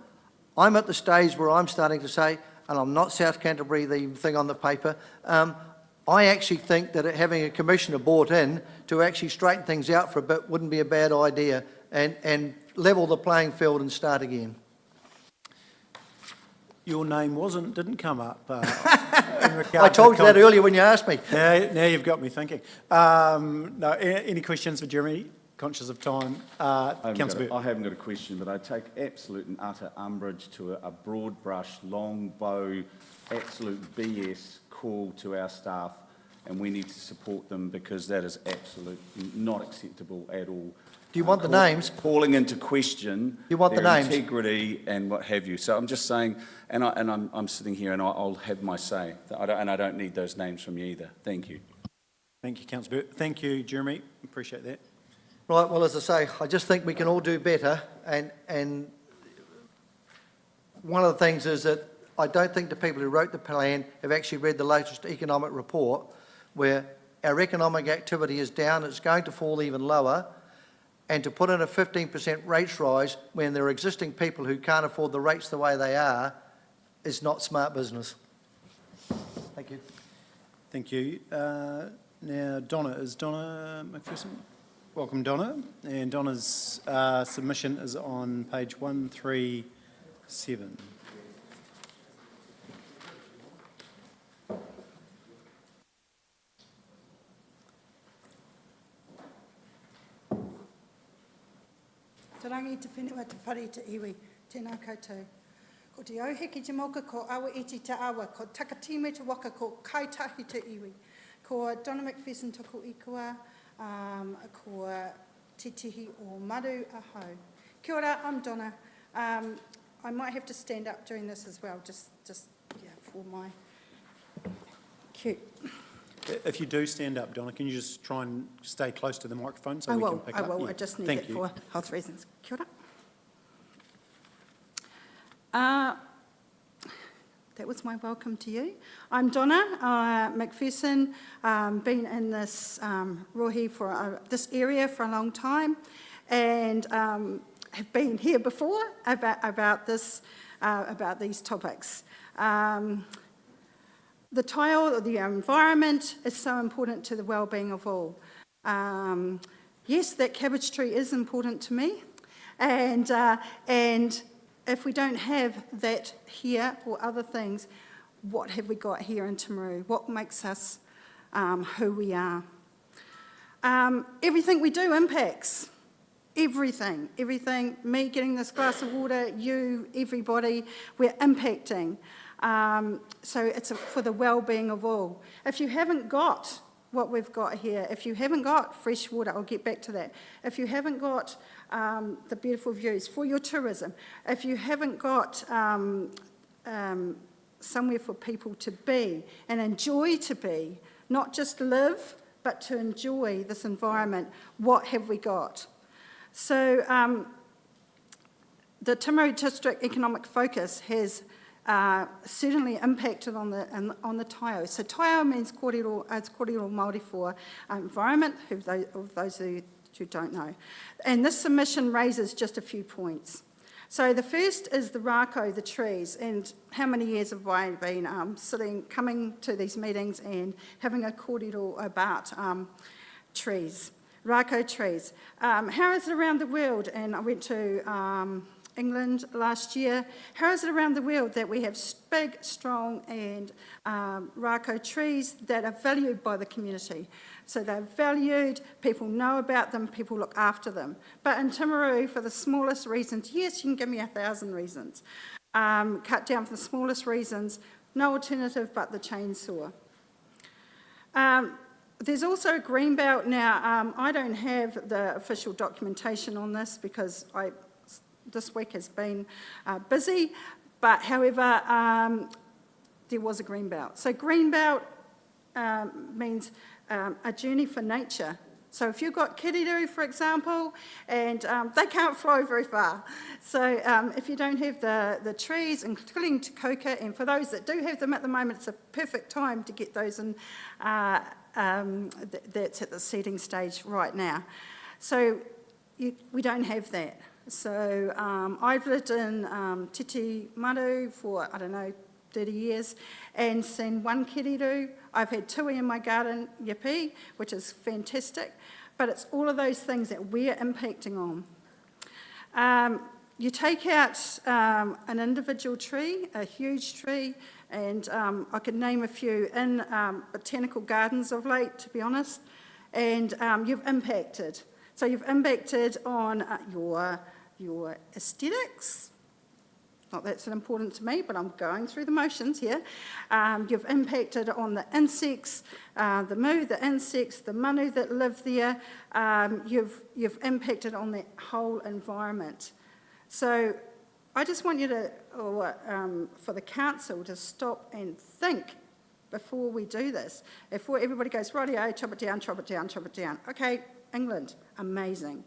[SPEAKER 9] I'm at the stage where I'm starting to say, and I'm not South Canterbury, the thing on the paper, I actually think that having a commissioner brought in to actually straighten things out for a bit wouldn't be a bad idea and level the playing field and start again.
[SPEAKER 1] Your name didn't come up.
[SPEAKER 9] I told you that earlier when you asked me.
[SPEAKER 1] Now you've got me thinking. No, any questions for Jeremy? Conscious of time. Councillor Burt.
[SPEAKER 8] I haven't got a question, but I take absolute and utter umbrage to a broad brush, long bow, absolute BS call to our staff, and we need to support them because that is absolutely not acceptable at all.
[SPEAKER 9] Do you want the names?
[SPEAKER 8] Calling into question
[SPEAKER 9] you want
[SPEAKER 8] their
[SPEAKER 9] the names?
[SPEAKER 8] Integrity and what have you. So I'm just saying, and I'm sitting here and I'll have my say, and I don't need those names from you either. Thank you.
[SPEAKER 1] Thank you, Councillor Burt. Thank you, Jeremy. Appreciate that.
[SPEAKER 9] Right, well, as I say, I just think we can all do better, and one of the things is that I don't think the people who wrote the plan have actually read the latest economic report where our economic activity is down, it's going to fall even lower, and to put in a 15% rates rise when there are existing people who can't afford the rates the way they are is not smart business. Thank you.
[SPEAKER 1] Thank you. Now, is Donna McPherson? Welcome, Donna. And Donna's submission is on page 137.
[SPEAKER 19] Te rangi te whenua te whare te iwi, tēnā koutou. Ko te auheke te moka ko awa iti te awa, ko takatime te waka ko kaitahi te iwi. Ko Donna McPherson toko ikua, ko Titihi o Maru Aho. Kia ora, I'm Donna. I might have to stand up during this as well, just for my cue.
[SPEAKER 1] If you do stand up, Donna, can you just try and stay close to the microphone so
[SPEAKER 19] I
[SPEAKER 1] we
[SPEAKER 19] will,
[SPEAKER 1] can pick
[SPEAKER 19] I
[SPEAKER 1] up?
[SPEAKER 19] will.
[SPEAKER 1] Yeah.
[SPEAKER 19] I just need
[SPEAKER 1] Thank
[SPEAKER 19] it
[SPEAKER 1] you.
[SPEAKER 19] for health reasons. Kia ora. That was my welcome to you. I'm Donna McPherson, been in this rohi for this area for a long time, and have been here before about these topics. The tile, or the environment, is so important to the well-being of all. Yes, that cabbage tree is important to me, and if we don't have that here or other things, what have we got here in Timaru? What makes us who we are? Everything we do impacts. Everything. Me getting this glass of water, you, everybody, we're impacting. So it's for the well-being of all. If you haven't got what we've got here, if you haven't got fresh water, I'll get back to that. If you haven't got the beautiful views for your tourism, if you haven't got somewhere for people to be and enjoy to be, not just live, but to enjoy this environment, what have we got? So the Timaru District Economic Focus has certainly impacted on the taio. So taio means kōrero, it's kōrero Māori for environment, of those who don't know. And this submission raises just a few points. So the first is the rako, the trees, and how many years have I been coming to these meetings and having a kōrero about trees, rako trees. How is it around the world? And I went to England last year. How is it around the world that we have big, strong and rako trees that are valued by the community? So they're valued, people know about them, people look after them. But in Timaru, for the smallest reasons, yes, you can give me 1,000 reasons. Cut down for the smallest reasons, no alternative but the chainsaw. There's also a green belt now. I don't have the official documentation on this because this week has been busy, but however, there was a green belt. So green belt means a journey for nature. So if you've got kiriru, for example, and they can't fly very far. So if you don't have the trees, including te koka, and for those that do have them at the moment, it's a perfect time to get those in, that's at the seeding stage right now. So we don't have that. So I've lived in Timaru for, 30 years, and seen one kiriru. I've had tui in my garden, yippee, which is fantastic, but it's all of those things that we're impacting on. You take out an individual tree, a huge tree, and I could name a few in botanical gardens of late, to be honest, and you've impacted. So you've impacted on your aesthetics. Not that's so important to me, but I'm going through the motions here. You've impacted on the insects, the insects, the manu that live there. You've impacted on the whole environment. So I just want you to, for the council, to stop and think before we do this. Before everybody goes, rightio, chop it down, chop it down, chop it down. Okay, England, amazing.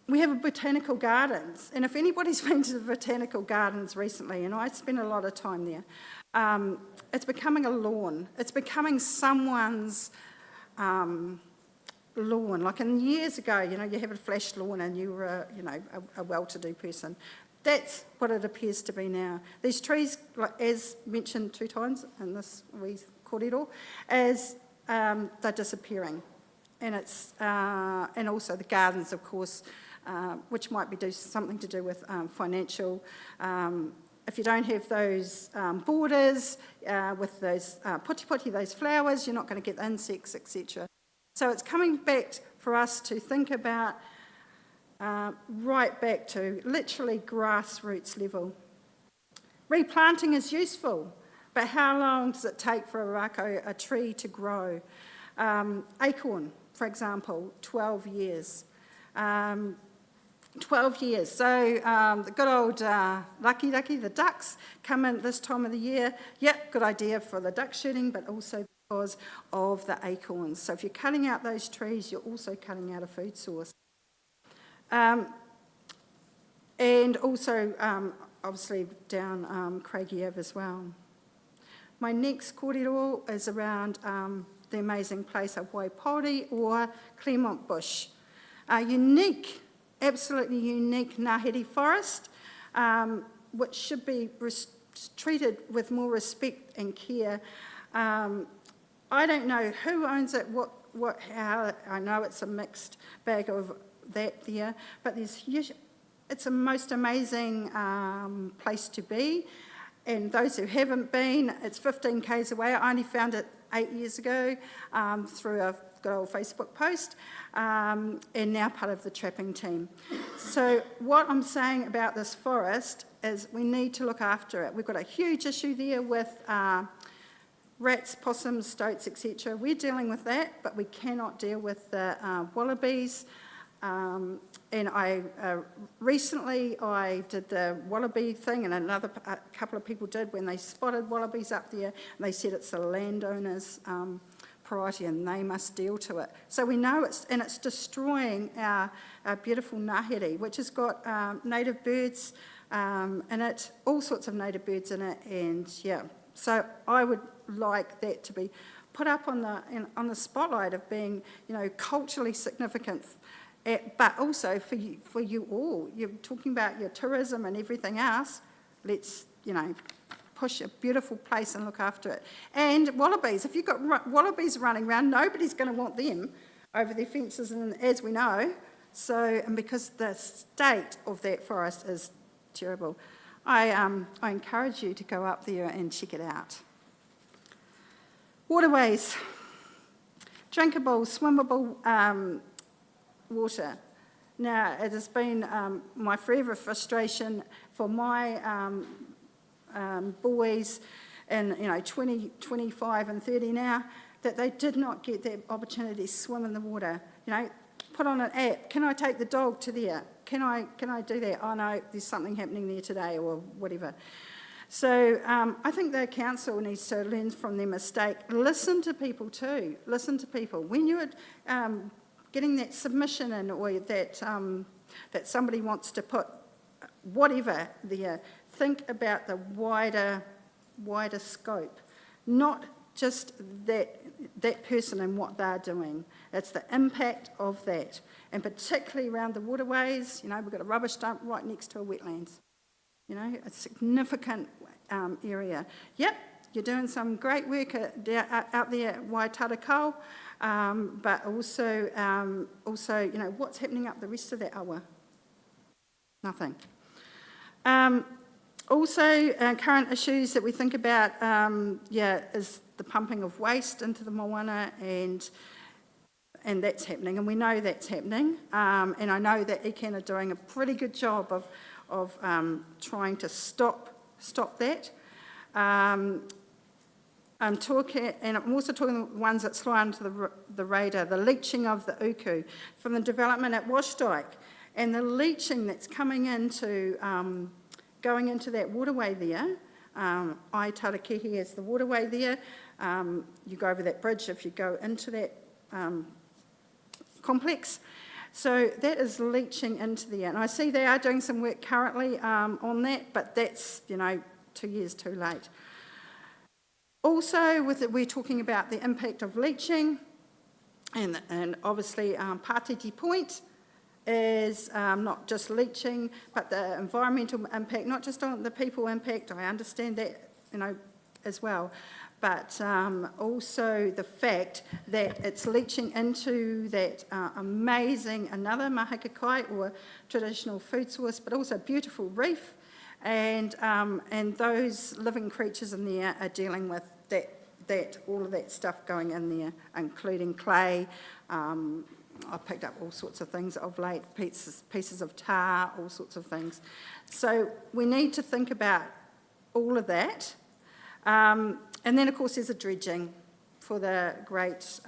[SPEAKER 19] We have botanical gardens, and if anybody's been to the botanical gardens recently, and I spent a lot of time there, it's becoming a lawn. It's becoming someone's lawn. Like in years ago, you have a flash lawn and you were, a well-to-do person. That's what it appears to be now. These trees, as mentioned 2 times in this wee kōrero, as they're disappearing. And it's and also the gardens, of course, which might be something to do with financial. If you don't have those borders with those poti, those flowers, you're not going to get the insects, etc. So it's coming back for us to think about right back to literally grassroots level. Replanting is useful, But how long does it take for a tree to grow? Acorn, for example, 12 years. 12 years. So the good old lucky, the ducks come in this time of the year. Yep, good idea for the duck shooting, but also because of the acorns. So if you're cutting out those trees, you're also cutting out a food source. And also, obviously, down Craigie Ave as well. My next kōrero is around the amazing place of Waipori or Claremont Bush. A unique, absolutely unique Ngāhere forest, which should be treated with more respect and care. I don't know who owns it, how. I know it's a mixed bag of that there, but it's a most amazing place to be. And those who haven't been, it's 15 k's away. I only found it 8 years ago through a good old Facebook post, and now part of the trapping team. So what I'm saying about this forest is we need to look after it. We've got a huge issue there with rats, possums, stoats, etc. We're dealing with that, but we cannot deal with the wallabies. And recently I did the wallaby thing, and a couple of people did when they spotted wallabies up there, and they said it's the landowner's priority and they must deal to it. So we know it's destroying our beautiful Ngāhere, which has got native birds in it, all sorts of native birds in it, and yeah. So I would like that to be put up on the spotlight of being, culturally significant. But also for you all, you're talking about your tourism and everything else. Let's, push a beautiful place and look after it. And wallabies, if you've got wallabies running around, nobody's going to want them over their fences, and as we know. So, and because the state of that forest is terrible, I encourage you to go up there and check it out. Waterways, drinkable, swimmable water. Now, it has been my forever frustration for my boys in 20, 25 and 30 now, that they did not get that opportunity to swim in the water. Put on an app, can I take the dog to there? Can I do that? Oh no, there's something happening there today or whatever. So I think the council needs to learn from their mistake. Listen to people too, listen to people. When you're getting that submission in, or that somebody wants to put whatever there, think about the wider scope, not just that person and what they're doing. It's the impact of that, and particularly around the waterways. We've got a rubbish dump right next to a wetlands. A significant area. Yep, you're doing some great work out there at Waitarakau, but also, what's happening up the rest of that awa? Nothing. Also, current issues that we think about, is the pumping of waste into the moana, and that's happening, and we know that's happening. And I know that ECAN are doing a pretty good job of trying to stop that. I'm talking, and I'm also talking the ones that fly under the radar, the leaching of the uku from the development at Washdyke, and the leaching that's coming into, going into that waterway there. Aitarakihi is the waterway there. You go over that bridge if you go into that complex. So that is leaching into there. And I see they are doing some work currently on that, but that's, 2 years too late. Also, we're talking about the impact of leaching, and obviously Pātiti Point is not just leaching, but the environmental impact, not just on the people impact. I understand that, as well, but also the fact that it's leaching into that amazing, another mahakakai or traditional food source, but also beautiful reef, and those living creatures in there are dealing with that all of that stuff going in there, including clay. I picked up all sorts of things of late, pieces of tar, all sorts of things. So we need to think about all of that. And then, of course, there's a dredging for the great,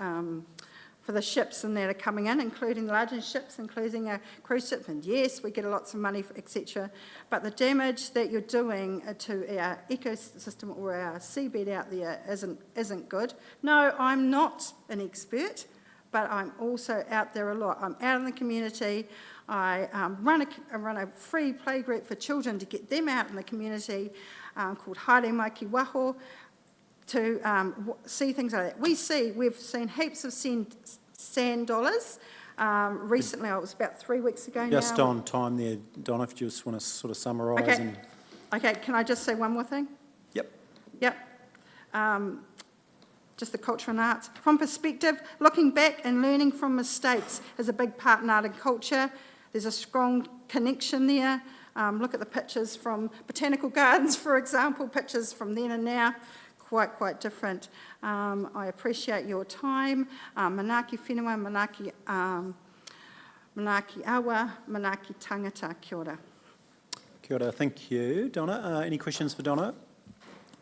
[SPEAKER 19] for the ships and that are coming in, including larger ships, including a cruise ship. And yes, we get lots of money, etc. But the damage that you're doing to our ecosystem or our seabed out there isn't good. No, I'm not an expert, but I'm also out there a lot. I'm out in the community. I run a free play group for children to get them out in the community called Haere Mai Ki Waho, to see things like that. We've seen heaps of sand dollars. Recently, it was about 3 weeks ago now.
[SPEAKER 1] Just on time there, Donna, if you just want to sort of summarise.
[SPEAKER 19] Okay. Okay, can I just say one more thing? Yep. Just the culture and arts. From perspective, looking back and learning from mistakes is a big part in art and culture. There's a strong connection there. Look at the pictures from Botanical Gardens, for example, pictures from then and now. Quite different. I appreciate your time. Manaaki whenua, manaaki awa, manaaki tangata. Kia ora.
[SPEAKER 1] Kia ora, thank you. Donna, any questions for Donna?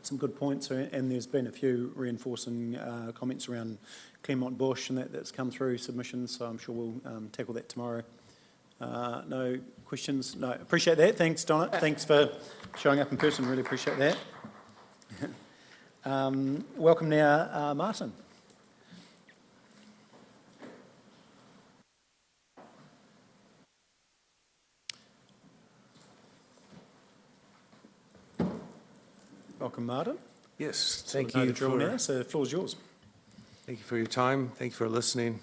[SPEAKER 1] Some good points, and there's been a few reinforcing comments around Claremont Bush and that's come through submissions, so I'm sure we'll tackle that tomorrow. No questions? No, appreciate that. Thanks, Donna. Thanks for showing up in person. Really appreciate that. Welcome now, Martin. Welcome, Martin.
[SPEAKER 10] Yes,
[SPEAKER 1] So
[SPEAKER 10] thank
[SPEAKER 1] we know
[SPEAKER 10] you
[SPEAKER 1] the drill
[SPEAKER 10] for,
[SPEAKER 1] now, so the floor's yours.
[SPEAKER 10] thank you for your time. Thank you for listening.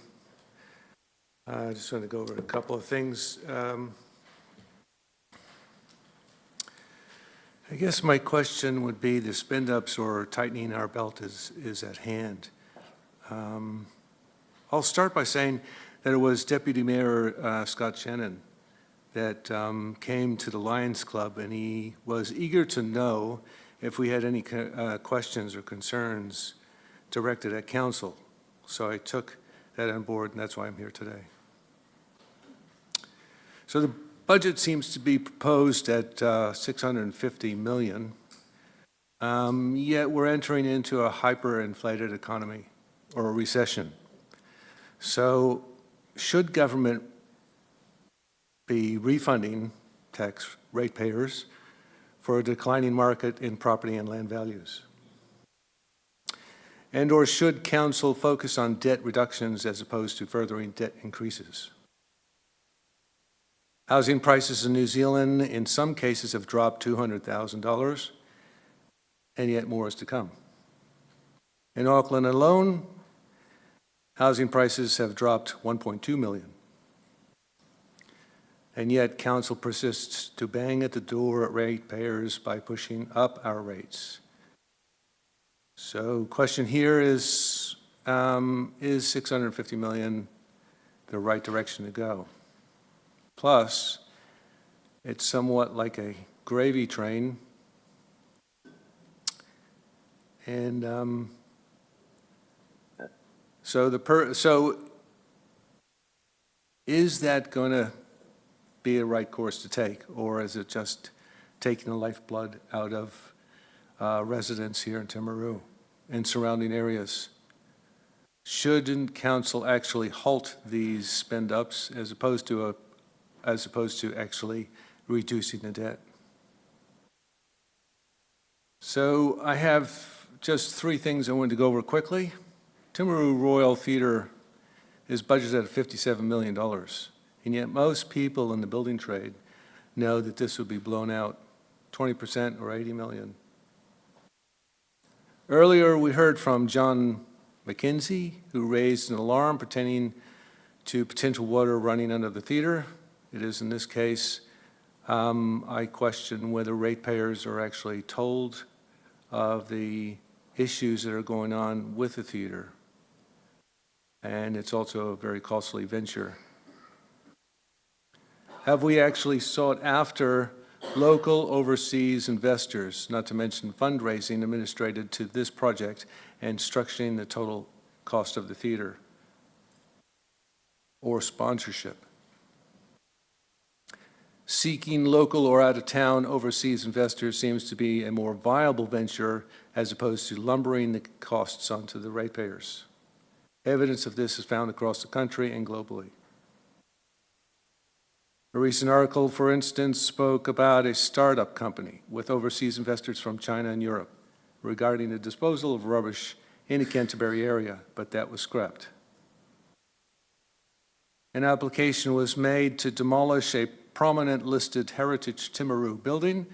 [SPEAKER 10] I just want to go over a couple of things. I guess my question would be the spend-ups or tightening our belt is at hand. I'll start by saying that it was Deputy Mayor Scott Shannon that came to the Lions Club, and he was eager to know if we had any questions or concerns directed at council. So I took that on board, and that's why I'm here today. So the budget seems to be proposed at $650 million, yet we're entering into a hyperinflated economy or a recession. So should government be refunding tax ratepayers for a declining market in property and land values? And or should council focus on debt reductions as opposed to furthering debt increases? Housing prices in New Zealand in some cases have dropped $200,000, and yet more is to come. In Auckland alone, housing prices have dropped $1.2 million. And yet council persists to bang at the door at ratepayers by pushing up our rates. So question here is $650 million the right direction to go? Plus, it's somewhat like a gravy train, and so is that going to be a right course to take, or is it just taking the lifeblood out of residents here in Timaru and surrounding areas? Shouldn't council actually halt these spend-ups as opposed to actually reducing the debt? So I have just 3 things I wanted to go over quickly. Timaru Royal Theatre is budgeted at $57 million, and yet most people in the building trade know that this would be blown out 20% or $80 million. Earlier we heard from John McKenzie, who raised an alarm pertaining to potential water running under the theatre. It is in this case, I question whether ratepayers are actually told of the issues that are going on with the theatre. And it's also a very costly venture. Have we actually sought after local overseas investors, not to mention fundraising administrated to this project and structuring the total cost of the theatre or sponsorship? Seeking local or out-of-town overseas investors seems to be a more viable venture as opposed to lumbering the costs onto the ratepayers. Evidence of this is found across the country and globally. A recent article, for instance, spoke about a startup company with overseas investors from China and Europe regarding the disposal of rubbish in the Canterbury area, but that was scrapped. An application was made to demolish a prominent listed heritage Timaru building.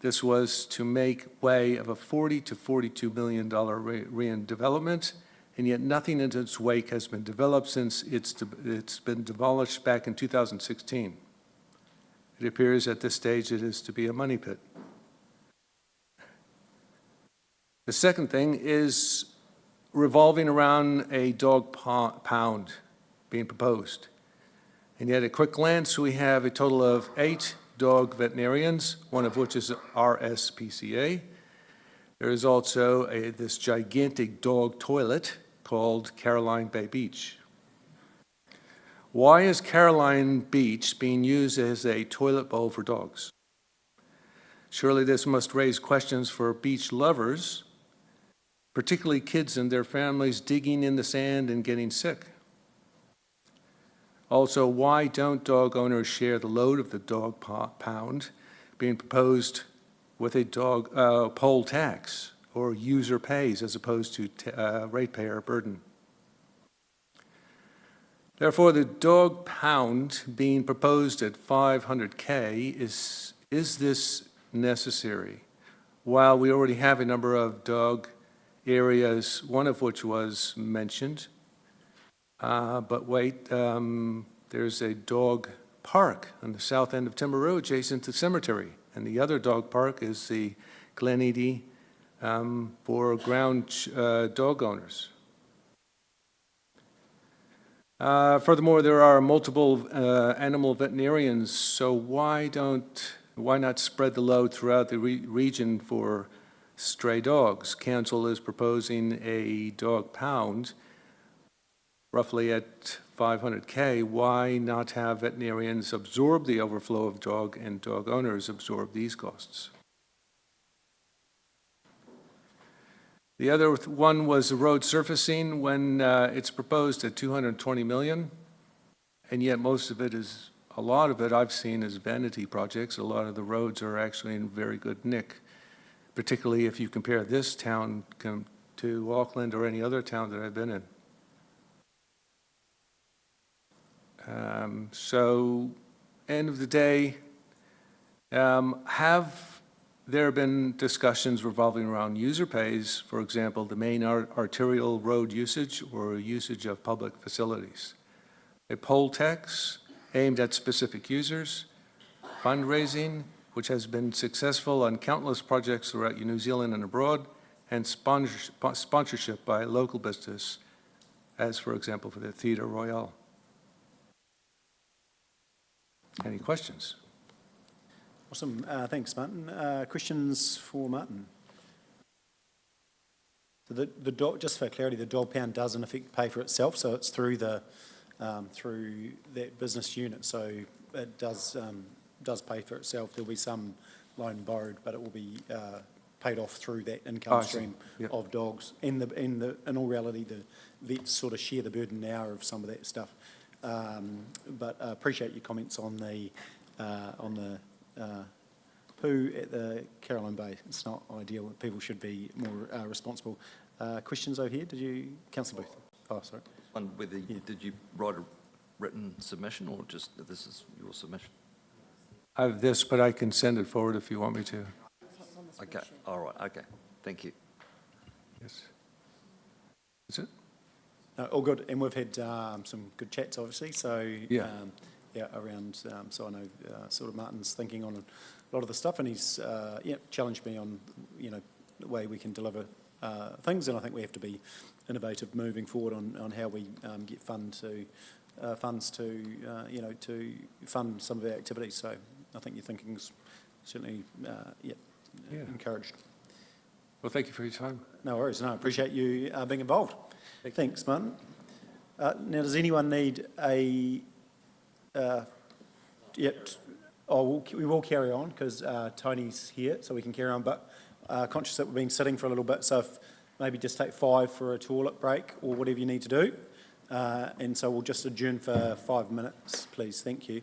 [SPEAKER 10] This was to make way of a $40 to $42 million redevelopment, and yet nothing in its wake has been developed since it's been demolished back in 2016. It appears at this stage it is to be a money pit. The second thing is revolving around a dog pound being proposed. And yet at quick glance, we have a total of 8 dog veterinarians, one of which is RSPCA. There is also this gigantic dog toilet called Caroline Bay Beach. Why is Caroline Beach being used as a toilet bowl for dogs? Surely this must raise questions for beach lovers, particularly kids and their families digging in the sand and getting sick. Also, why don't dog owners share the load of the dog pound being proposed with a dog poll tax or user pays as opposed to ratepayer burden? Therefore, the dog pound being proposed at $500K, is this necessary? While we already have a number of dog areas, one of which was mentioned, but wait, there's a dog park on the south end of Timaru adjacent to the cemetery, and the other dog park is the Glen Edie for ground dog owners. Furthermore, there are multiple animal veterinarians, so why not spread the load throughout the region for stray dogs? Council is proposing a dog pound, roughly at $500K. Why not have veterinarians absorb the overflow of dog and dog owners absorb these costs? The other one was the road surfacing. When it's proposed at $220 million, and yet most of it is, a lot of it I've seen is vanity projects. A lot of the roads are actually in very good nick, particularly if you compare this town to Auckland or any other town that I've been in. So, end of the day, have there been discussions revolving around user pays, for example, the main arterial road usage or usage of public facilities? A poll tax aimed at specific users, fundraising, which has been successful on countless projects throughout New Zealand and abroad, and sponsorship by local business, as for example for the Theatre Royale. Any questions?
[SPEAKER 1] Awesome. Thanks, Martin. Questions for Martin? So the dog, just for clarity, the dog pound does in effect pay for itself, so it's through the through that business unit. So it does pay for itself. There'll be some loan borrowed, but it will be paid off through that income stream of dogs. In all reality, the vets sort of share the burden now of some of that stuff. But appreciate your comments on the poo at the Caroline Bay. It's not ideal. People should be more responsible. Questions over here? Did you, Councillor Booth? Oh, sorry.
[SPEAKER 2] Whether did you write a written submission or just this is your submission?
[SPEAKER 10] I have this, but I can send it forward if you want me to.
[SPEAKER 2] Okay. All right. Okay. Thank you.
[SPEAKER 10] Yes. Is it?
[SPEAKER 1] All good, and we've had some good chats, obviously. So around. So I know sort of Martin's thinking on a lot of the stuff, and he's challenged me on the way we can deliver things, and I think we have to be innovative moving forward on how we get funds to to fund some of our activities. So I think your thinking's certainly encouraged.
[SPEAKER 10] Well, thank you for your time.
[SPEAKER 1] No worries. No, I appreciate you being involved. Thanks, Martin. Now, does anyone need a... we will carry on because Tony's here, so we can carry on. But conscious that we've been sitting for a little bit, so if maybe just take 5 for a toilet break or whatever you need to do. And so we'll just adjourn for 5 minutes, please. Thank you.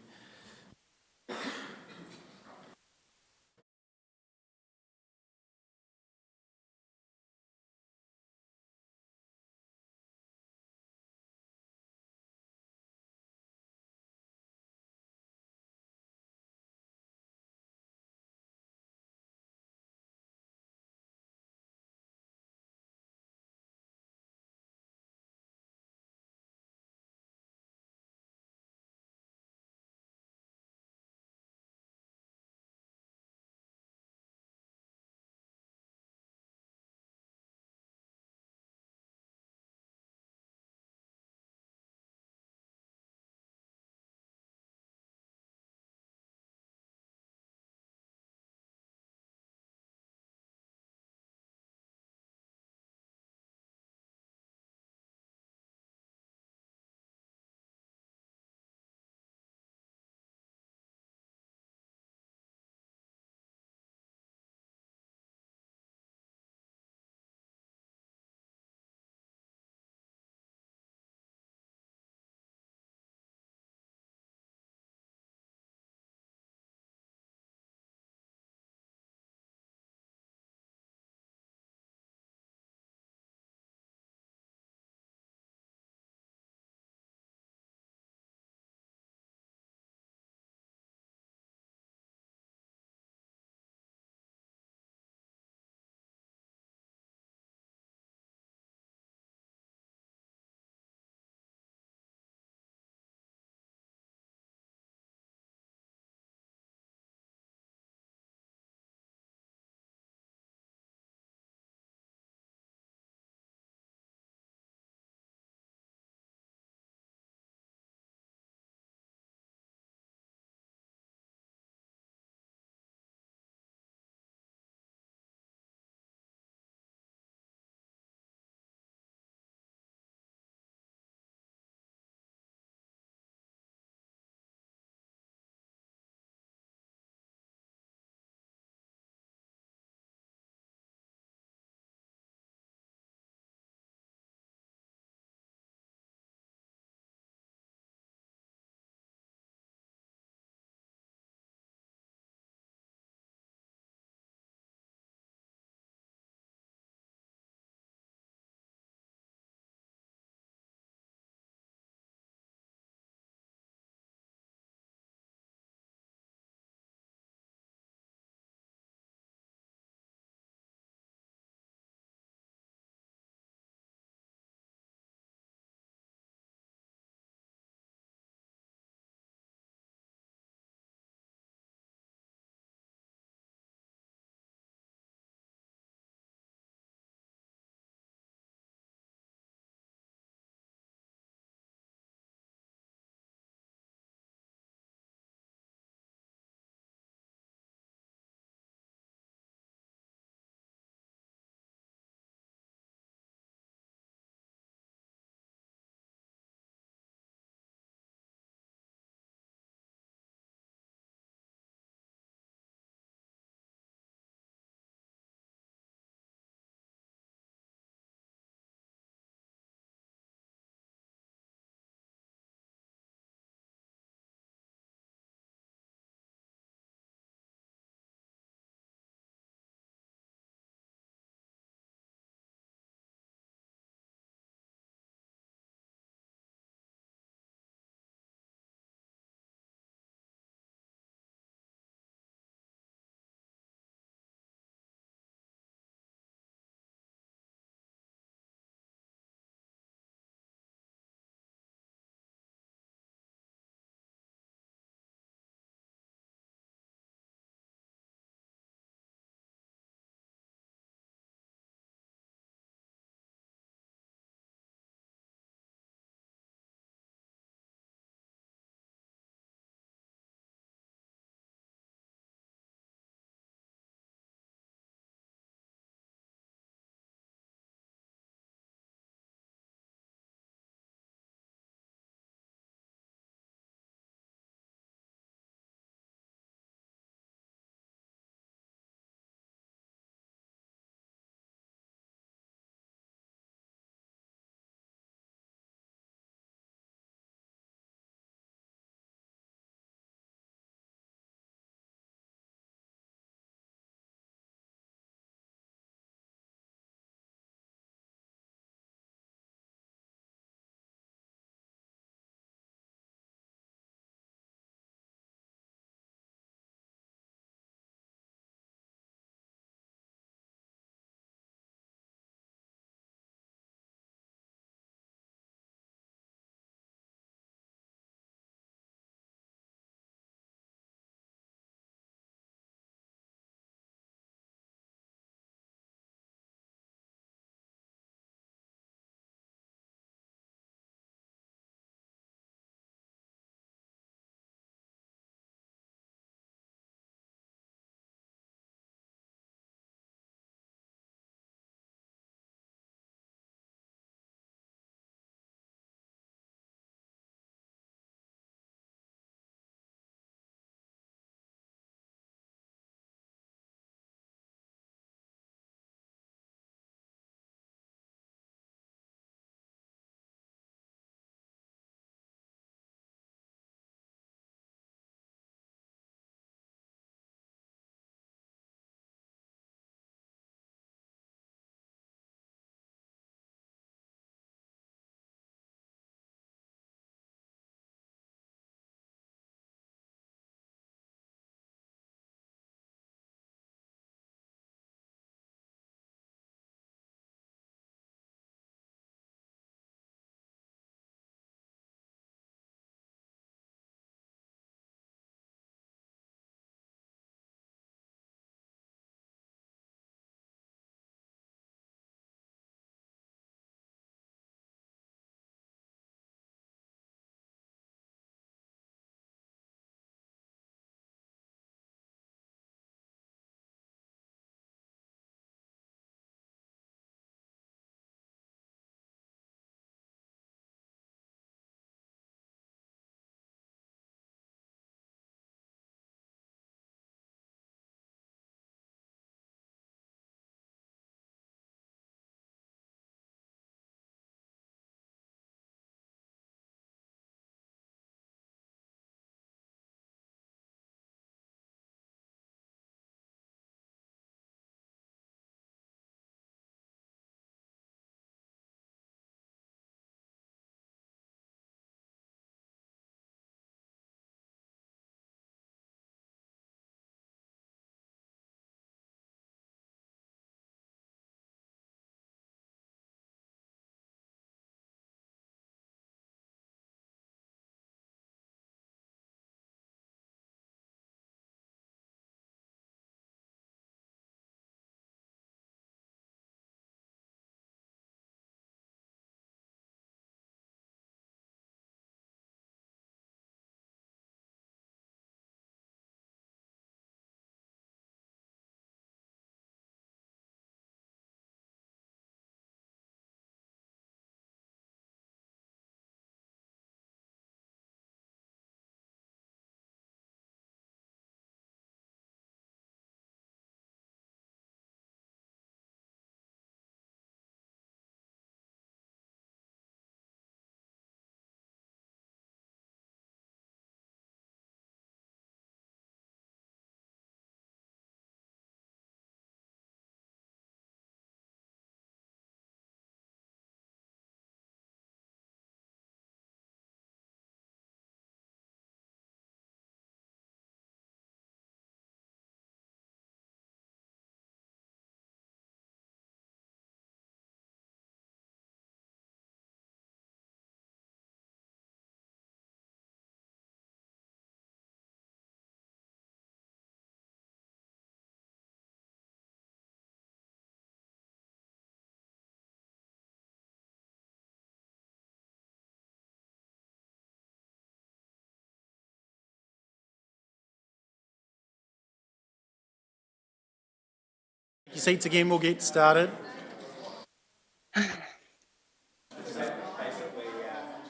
[SPEAKER 1] Take your seats again, we'll get started.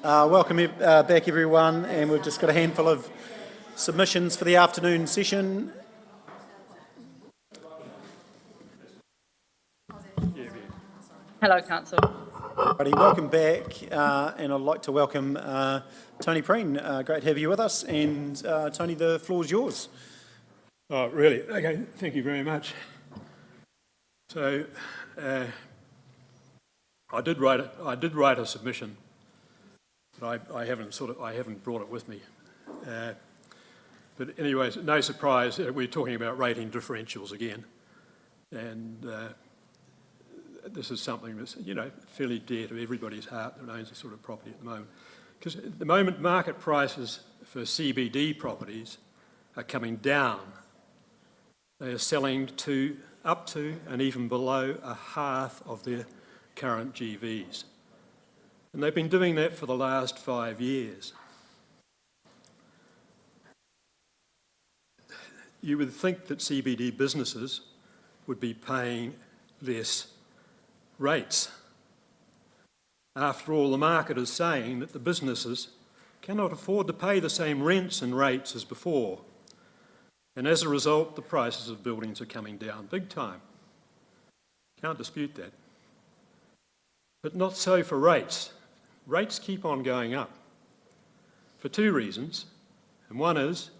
[SPEAKER 1] Welcome back, everyone, and we've just got a handful of submissions for the afternoon session.
[SPEAKER 12] Hello, Council.
[SPEAKER 1] Righty, welcome back, and I'd like to welcome Tony Preen. Great to have you with us, and Tony, the floor's yours.
[SPEAKER 13] Oh, really? Okay, thank you very much. So, I did write a submission, but I haven't brought it with me. But anyways, no surprise, we're talking about rating differentials again, and this is something that's fairly dear to everybody's heart that owns this sort of property at the moment, because at the moment market prices for CBD properties are coming down. They are selling up to and even below a half of their current GVs. And they've been doing that for the last 5 years. You would think that CBD businesses would be paying less rates. After all, the market is saying that the businesses cannot afford to pay the same rents and rates as before. And as a result, the prices of buildings are coming down big time. Can't dispute that. But not so for rates. Rates keep on going up for two reasons. And one is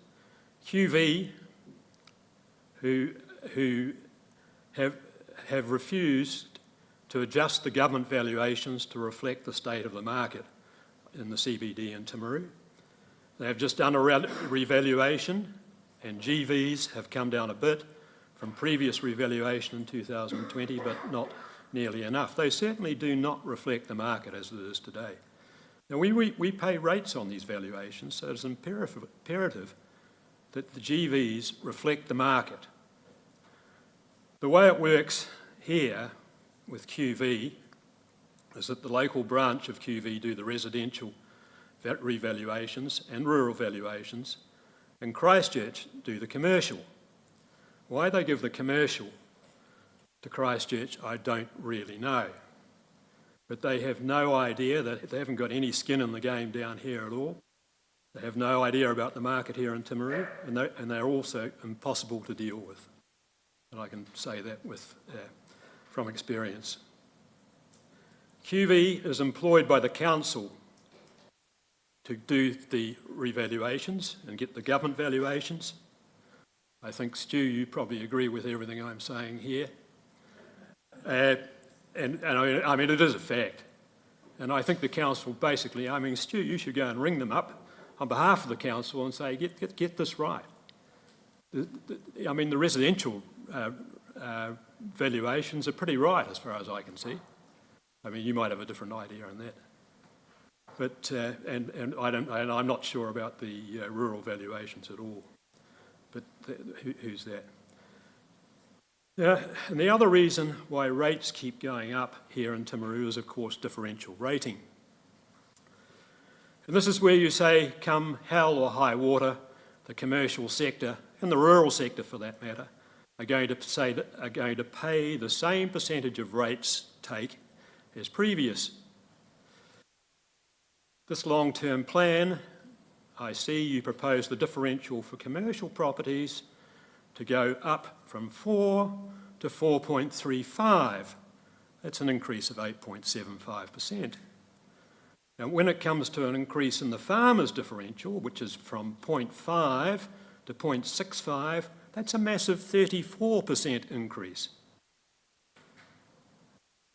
[SPEAKER 13] QV, who have refused to adjust the government valuations to reflect the state of the market in the CBD in Timaru. They have just done a revaluation, and GVs have come down a bit from previous revaluation in 2020, but not nearly enough. They certainly do not reflect the market as it is today. Now, we pay rates on these valuations, so it's imperative that the GVs reflect the market. The way it works here with QV is that the local branch of QV do the residential revaluations and rural valuations, and Christchurch do the commercial. Why they give the commercial to Christchurch, I don't really know. But they have no idea, that they haven't got any skin in the game down here at all. They have no idea about the market here in Timaru, and they're also impossible to deal with. And I can say that from experience. QV is employed by the council to do the revaluations and get the government valuations. I think, Stu, you probably agree with everything I'm saying here. And I mean, it is a fact. And I think the council basically, Stu, you should go and ring them up on behalf of the council and say, get this right. The residential valuations are pretty right as far as I can see. I mean, you might have a different idea on that. But, and I'm not sure about the rural valuations at all. But who's that? And the other reason why rates keep going up here in Timaru is, of course, differential rating. And this is where you say, come hell or high water, the commercial sector, and the rural sector for that matter, are going to pay the same percentage of rates take as previous. This long-term plan, I see you propose the differential for commercial properties to go up from 4 to 4.35. That's an increase of 8.75%. Now, when it comes to an increase in the farmers' differential, which is from 0.5 to 0.65, that's a massive 34% increase.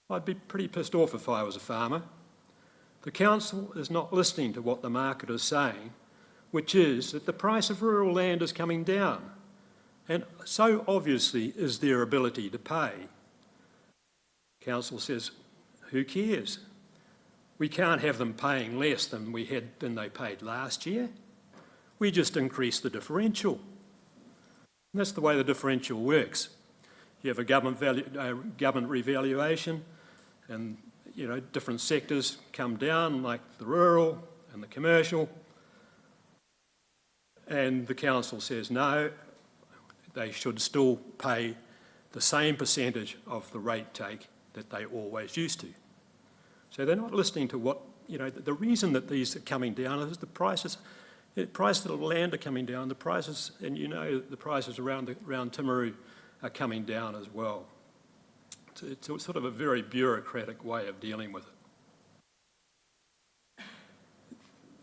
[SPEAKER 13] I'd be pretty pissed off if I was a farmer. The council is not listening to what the market is saying, which is that the price of rural land is coming down, and so obviously is their ability to pay. Council says, who cares? We can't have them paying less than they paid last year. We just increase the differential. And that's the way the differential works. You have a government revaluation, and different sectors come down, like the rural and the commercial, and the council says no, they should still pay the same percentage of the rate take that they always used to. So they're not listening to what, the reason that these are coming down is the prices of land are coming down, the prices, and the prices around Timaru are coming down as well. It's sort of a very bureaucratic way of dealing with it.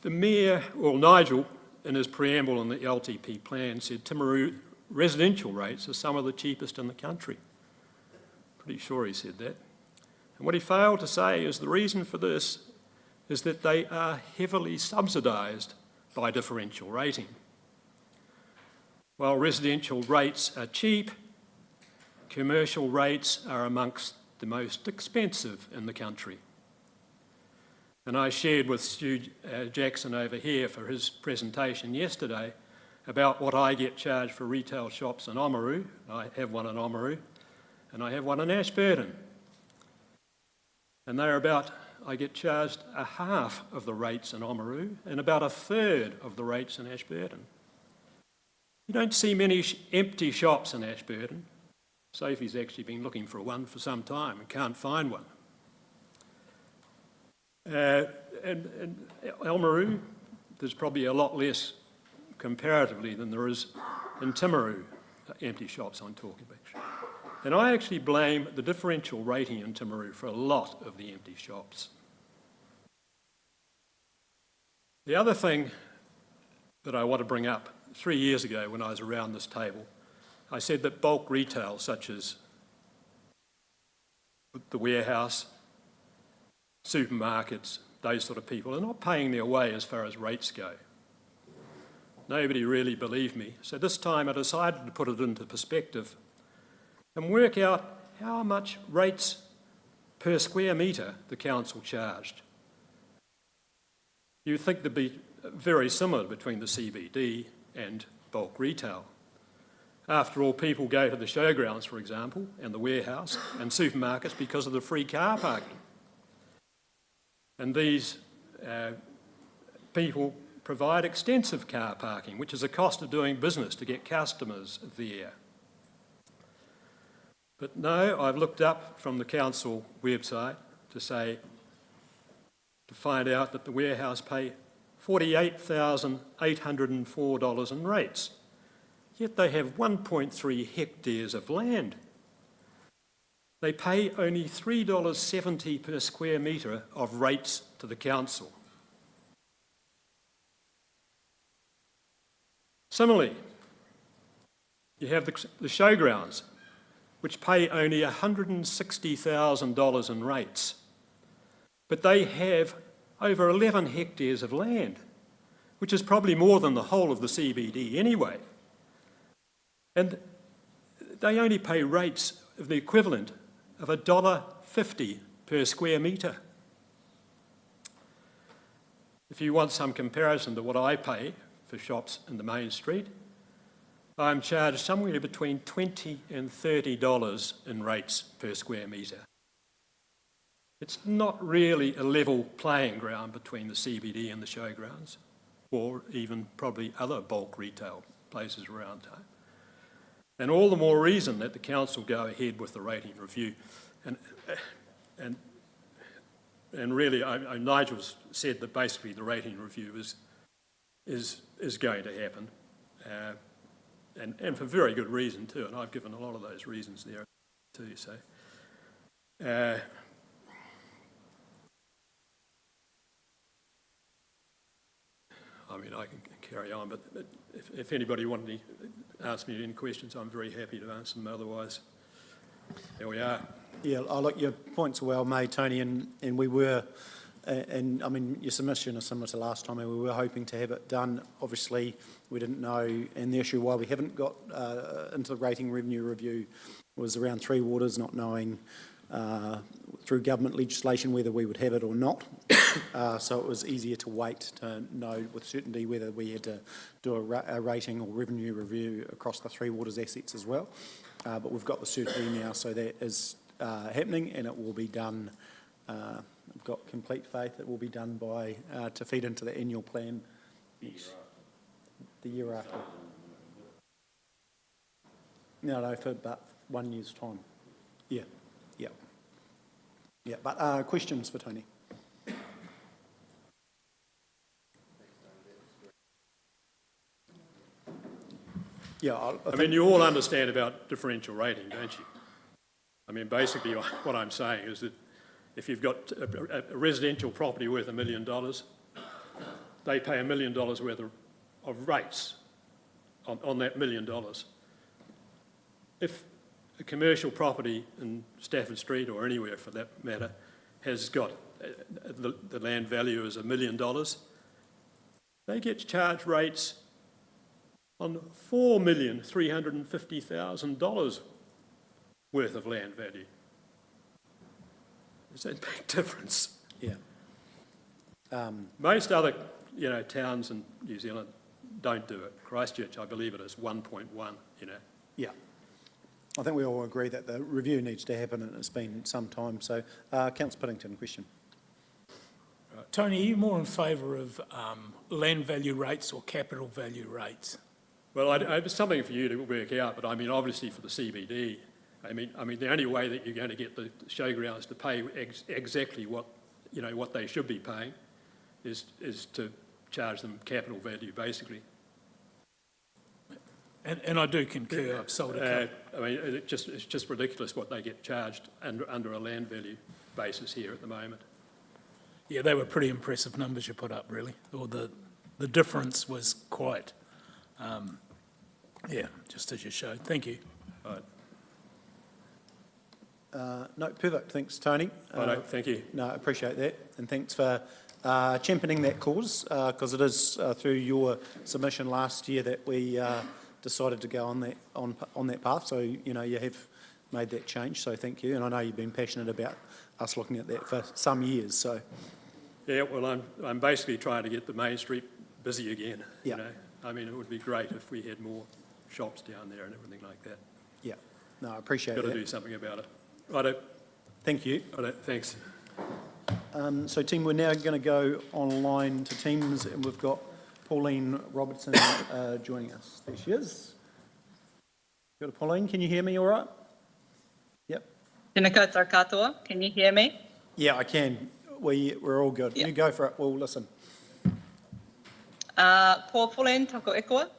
[SPEAKER 13] The Mayor, or Nigel, in his preamble in the LTP plan, said Timaru residential rates are some of the cheapest in the country. Pretty sure he said that. And what he failed to say is the reason for this is that they are heavily subsidised by differential rating. While residential rates are cheap, commercial rates are amongst the most expensive in the country. And I shared with Stu Jackson over here for his presentation yesterday about what I get charged for retail shops in Oamaru. I have one in Oamaru, and I have one in Ashburton. And I get charged a half of the rates in Oamaru and about a third of the rates in Ashburton. You don't see many empty shops in Ashburton. Sophie's actually been looking for one for some time and can't find one. And Oamaru, there's probably a lot less comparatively than there is in Timaru, empty shops I'm talking about. And I actually blame the differential rating in Timaru for a lot of the empty shops. The other thing that I want to bring up, 3 years ago when I was around this table, I said that bulk retail, such as the warehouse, supermarkets, those sort of people, are not paying their way as far as rates go. Nobody really believed me. So this time I decided to put it into perspective and work out how much rates per square metre the council charged. You'd think they'd be very similar between the CBD and bulk retail. After all, people go to the showgrounds, for example, and the warehouse and supermarkets because of the free car parking. And these people provide extensive car parking, which is a cost of doing business to get customers there. But no, I've looked up from the council website to find out that the warehouse pay $48,804 in rates, yet they have 1.3 hectares of land. They pay only $3.70 per square metre of rates to the council. Similarly, you have the showgrounds, which pay only $160,000 in rates, but they have over 11 hectares of land, which is probably more than the whole of the CBD anyway. And they only pay rates of the equivalent of $1.50 per square metre. If you want some comparison to what I pay for shops in the main street, I'm charged somewhere between $20 and $30 in rates per square metre. It's not really a level playing ground between the CBD and the showgrounds, or even probably other bulk retail places around town. And all the more reason that the council go ahead with the rating review. And really, Nigel's said that basically the rating review is going to happen, and for very good reason too. And I've given a lot of those reasons there too. So, I mean, I can carry on, but if anybody wanted to ask me any questions, I'm very happy to answer them. Otherwise, there we are.
[SPEAKER 1] Yeah, look, your points are well made, Tony, and we were, and I mean, your submission is similar to last time, and we were hoping to have it done. Obviously, we didn't know, and the issue why we haven't got into the rating revenue review was around Three Waters, not knowing through government legislation whether we would have it or not. So it was easier to wait to know with certainty whether we had to do a rating or revenue review across the Three Waters assets as well. But we've got the certainty now, so that is happening, and it will be done. I've got complete faith it will be done by to feed into the annual plan the year after. No, but 1 year's time. Yeah, yeah. Yeah, but questions for Tony? Yeah,
[SPEAKER 13] I mean, you all understand about differential rating, don't you? I mean, basically what I'm saying is that if you've got a residential property worth $1 million, they pay $1 million worth of rates on that $1 million. If a commercial property in Stafford Street or anywhere for that matter has got the land value is $1 million, they get charged rates on $4,350,000 worth of land value. Is that a big difference?
[SPEAKER 1] Yeah.
[SPEAKER 13] Most other, towns in New Zealand don't do it. Christchurch, I believe it is 1.1,
[SPEAKER 1] Yeah. I think we all agree that the review needs to happen, and it's been some time. So, Councillor Piddington, question.
[SPEAKER 6] Tony, are you more in favour of land value rates or capital value rates?
[SPEAKER 13] Well, it's something for you to work out, but I mean, obviously for the CBD, I mean, the only way that you're going to get the showgrounds to pay exactly what they should be paying is to charge them capital value, basically.
[SPEAKER 6] And I do concur. I've sold a couple.
[SPEAKER 13] I mean, it's just ridiculous what they get charged under a land value basis here at the moment.
[SPEAKER 6] Yeah, they were pretty impressive numbers you put up, really. Or the difference was quite, just as you showed. Thank you.
[SPEAKER 13] Right.
[SPEAKER 1] No, perfect. Thanks, Tony.
[SPEAKER 13] Thank you.
[SPEAKER 1] No, I appreciate that. And thanks for championing that cause, because it is through your submission last year that we decided to go on that path. So, you have made that change, so thank you. And I know you've been passionate about us looking at that for some years, so.
[SPEAKER 13] Yeah, well, I'm basically trying to get the Main Street busy again,
[SPEAKER 1] Yeah.
[SPEAKER 13] I mean, it would be great if we had more shops down there and everything like that.
[SPEAKER 1] Yeah. No, I appreciate that.
[SPEAKER 13] Got to do something about it. Righto.
[SPEAKER 1] Thank you.
[SPEAKER 13] Righto, thanks.
[SPEAKER 1] So, team, we're now going to go online to Teams, and we've got Pauline Robertson joining us. There she is. Got Pauline, can you hear me all right? Yep.
[SPEAKER 12] Tēnā koutou katoa, can you hear me?
[SPEAKER 1] Yeah, I can. We're all good.
[SPEAKER 12] Yeah.
[SPEAKER 1] You go for it. We'll listen.
[SPEAKER 12] Pauline, tako ikoa.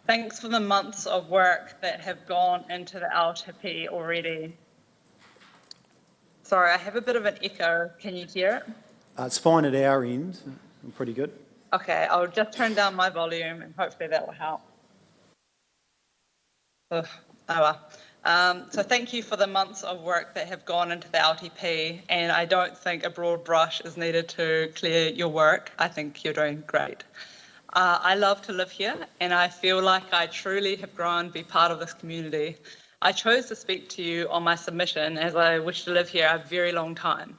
[SPEAKER 12] Thanks for the months of work that have gone into the LTP already. Sorry, I have a bit of an echo. Can you hear it?
[SPEAKER 1] It's fine at our end. I'm pretty good.
[SPEAKER 12] Okay, I'll just turn down my volume and hopefully that will help. Ugh, oh well. So thank you for the months of work that have gone into the LTP, and I don't think a broad brush is needed to clear your work. I think you're doing great. I love to live here, and I feel like I truly have grown to be part of this community. I chose to speak to you on my submission as I wish to live here a very long time.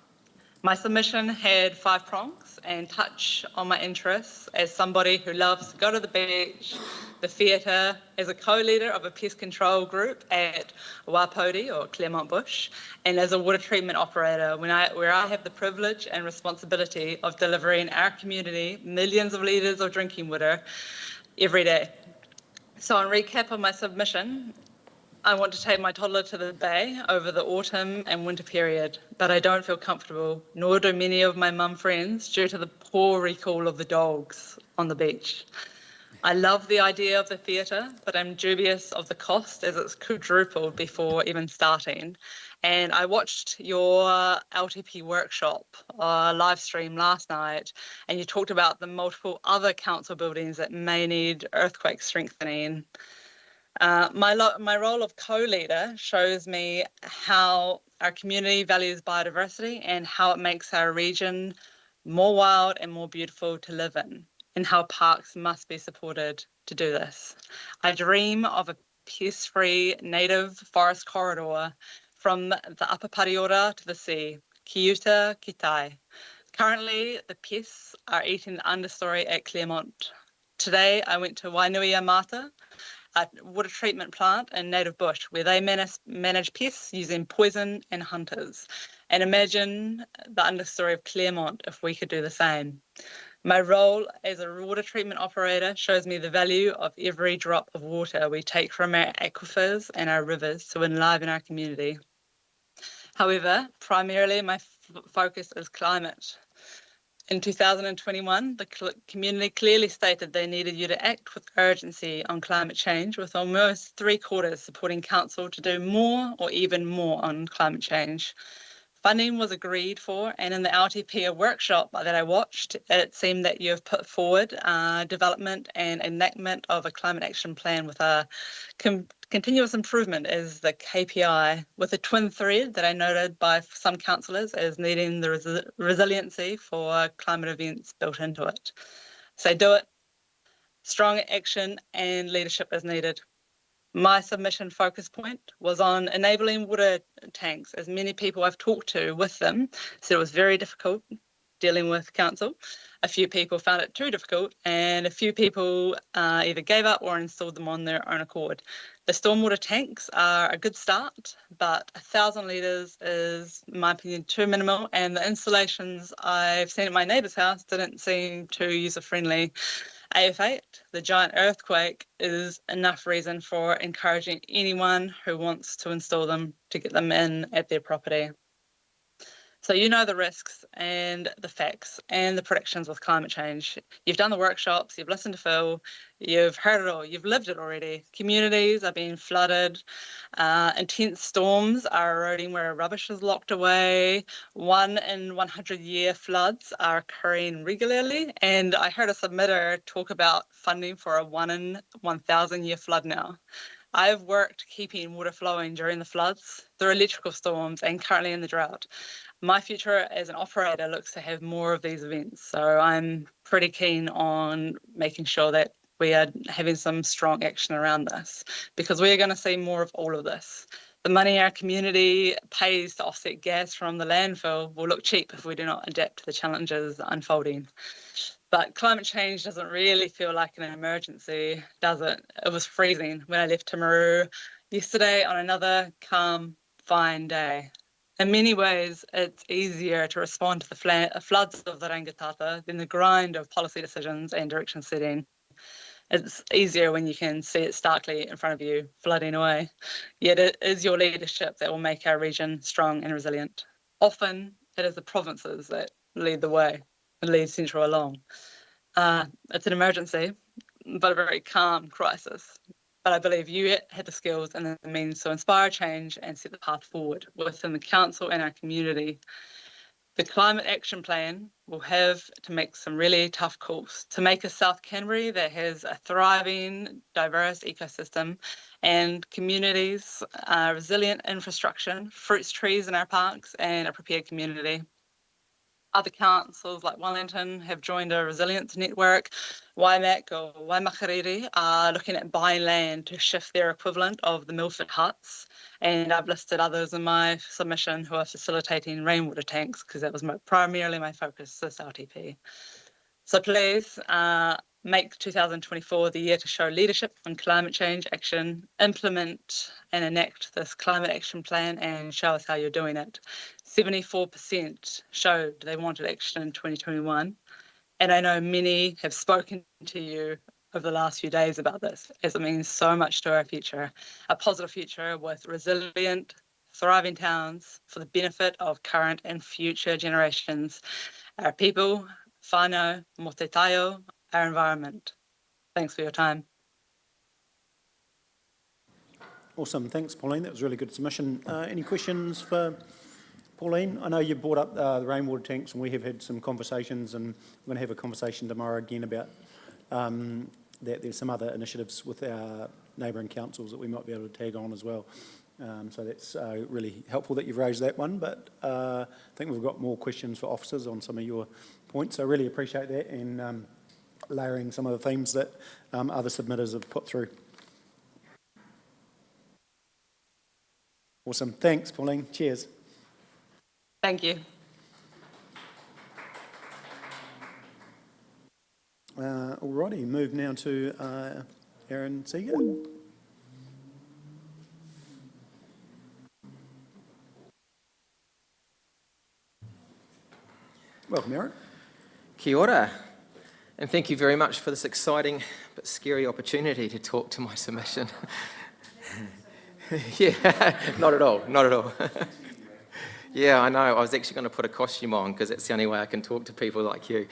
[SPEAKER 12] My submission had 5 prongs and touch on my interests as somebody who loves to go to the beach, the theatre, as a co-leader of a pest control group at Wapoti or Claremont Bush, and as a water treatment operator where I have the privilege and responsibility of delivering our community millions of litres of drinking water every day. So in recap of my submission, I want to take my toddler to the bay over the autumn and winter period, but I don't feel comfortable, nor do many of my mum friends, due to the poor recall of the dogs on the beach. I love the idea of the theatre, but I'm dubious of the cost as it's quadrupled before even starting. And I watched your LTP workshop live stream last night, and you talked about the multiple other council buildings that may need earthquake strengthening. My role of co-leader shows me how our community values biodiversity and how it makes our region more wild and more beautiful to live in, and how parks must be supported to do this. I dream of a pest-free native forest corridor from the Upper Pariora to the sea, Kiuta, Kitai. Currently, the pests are eating the understory at Claremont. Today, I went to Wainuia Mata, a water treatment plant in native bush where they manage pests using poison and hunters. And imagine the understory of Claremont if we could do the same. My role as a water treatment operator shows me the value of every drop of water we take from our aquifers and our rivers to enliven our community. However, primarily my focus is climate. In 2021, the community clearly stated they needed you to act with urgency on climate change, with almost 3/4 supporting council to do more or even more on climate change. Funding was agreed for, and in the LTP workshop that I watched, it seemed that you have put forward development and enactment of a climate action plan with a continuous improvement as the KPI, with a twin thread that I noted by some councillors as needing the resiliency for climate events built into it. So do it. Strong action and leadership is needed. My submission focus point was on enabling water tanks, as many people I've talked to with them said it was very difficult dealing with council. A few people found it too difficult, and a few people either gave up or installed them on their own accord. The stormwater tanks are a good start, but 1,000 litres is, in my opinion, too minimal, and the installations I've seen at my neighbour's house didn't seem too user-friendly. AF8, the giant earthquake, is enough reason for encouraging anyone who wants to install them to get them in at their property. So you know the risks and the facts and the predictions with climate change. You've done the workshops, you've listened to Phil, you've heard it all, you've lived it already. Communities are being flooded, intense storms are eroding where rubbish is locked away, 1 in 100-year floods are occurring regularly, and I heard a submitter talk about funding for a 1 in 1,000-year flood now. I've worked keeping water flowing during the floods, through electrical storms, and currently in the drought. My future as an operator looks to have more of these events, so I'm pretty keen on making sure that we are having some strong action around this, because we are going to see more of all of this. The money our community pays to offset gas from the landfill will look cheap if we do not adapt to the challenges unfolding. But climate change doesn't really feel like an emergency, does it? It was freezing when I left Timaru yesterday on another calm, fine day. In many ways, it's easier to respond to the floods of the Rangitata than the grind of policy decisions and direction setting. It's easier when you can see it starkly in front of you, flooding away. Yet it is your leadership that will make our region strong and resilient. Often, it is the provinces that lead the way and lead Central along. It's an emergency, but a very calm crisis. But I believe you had the skills and the means to inspire change and set the path forward within the council and our community. The climate action plan will have to make some really tough calls to make a South Canterbury that has a thriving, diverse ecosystem and communities, resilient infrastructure, fruits, trees in our parks, and a prepared community. Other councils like Wellington have joined a resilience network. Waimak or Waimakariri are looking at buying land to shift their equivalent of the Milford huts. And I've listed others in my submission who are facilitating rainwater tanks, because that was primarily my focus this LTP. So please make 2024 the year to show leadership on climate change action, implement and enact this climate action plan, and show us how you're doing it. 74% showed they wanted action in 2021. And I know many have spoken to you over the last few days about this, as it means so much to our future, a positive future with resilient, thriving towns for the benefit of current and future generations, our people, whānau, mō te taio, our environment. Thanks for your time.
[SPEAKER 1] Awesome. Thanks, Pauline. That was a really good submission. Any questions for Pauline? I know you brought up the rainwater tanks, and we have had some conversations, and we're going to have a conversation tomorrow again about that there's some other initiatives with our neighbouring councils that we might be able to tag on as well. So that's really helpful that you've raised that one, but I think we've got more questions for officers on some of your points. So I really appreciate that, and layering some of the themes that other submitters have put through. Awesome. Thanks, Pauline. Cheers.
[SPEAKER 12] Thank you.
[SPEAKER 1] Alrighty, move now to Aaron Seeger. Welcome, Aaron.
[SPEAKER 15] Kia ora. And thank you very much for this exciting but scary opportunity to talk to my submission. Yeah, not at all, not at all. Yeah, I know. I was actually going to put a costume on because that's the only way I can talk to people like you.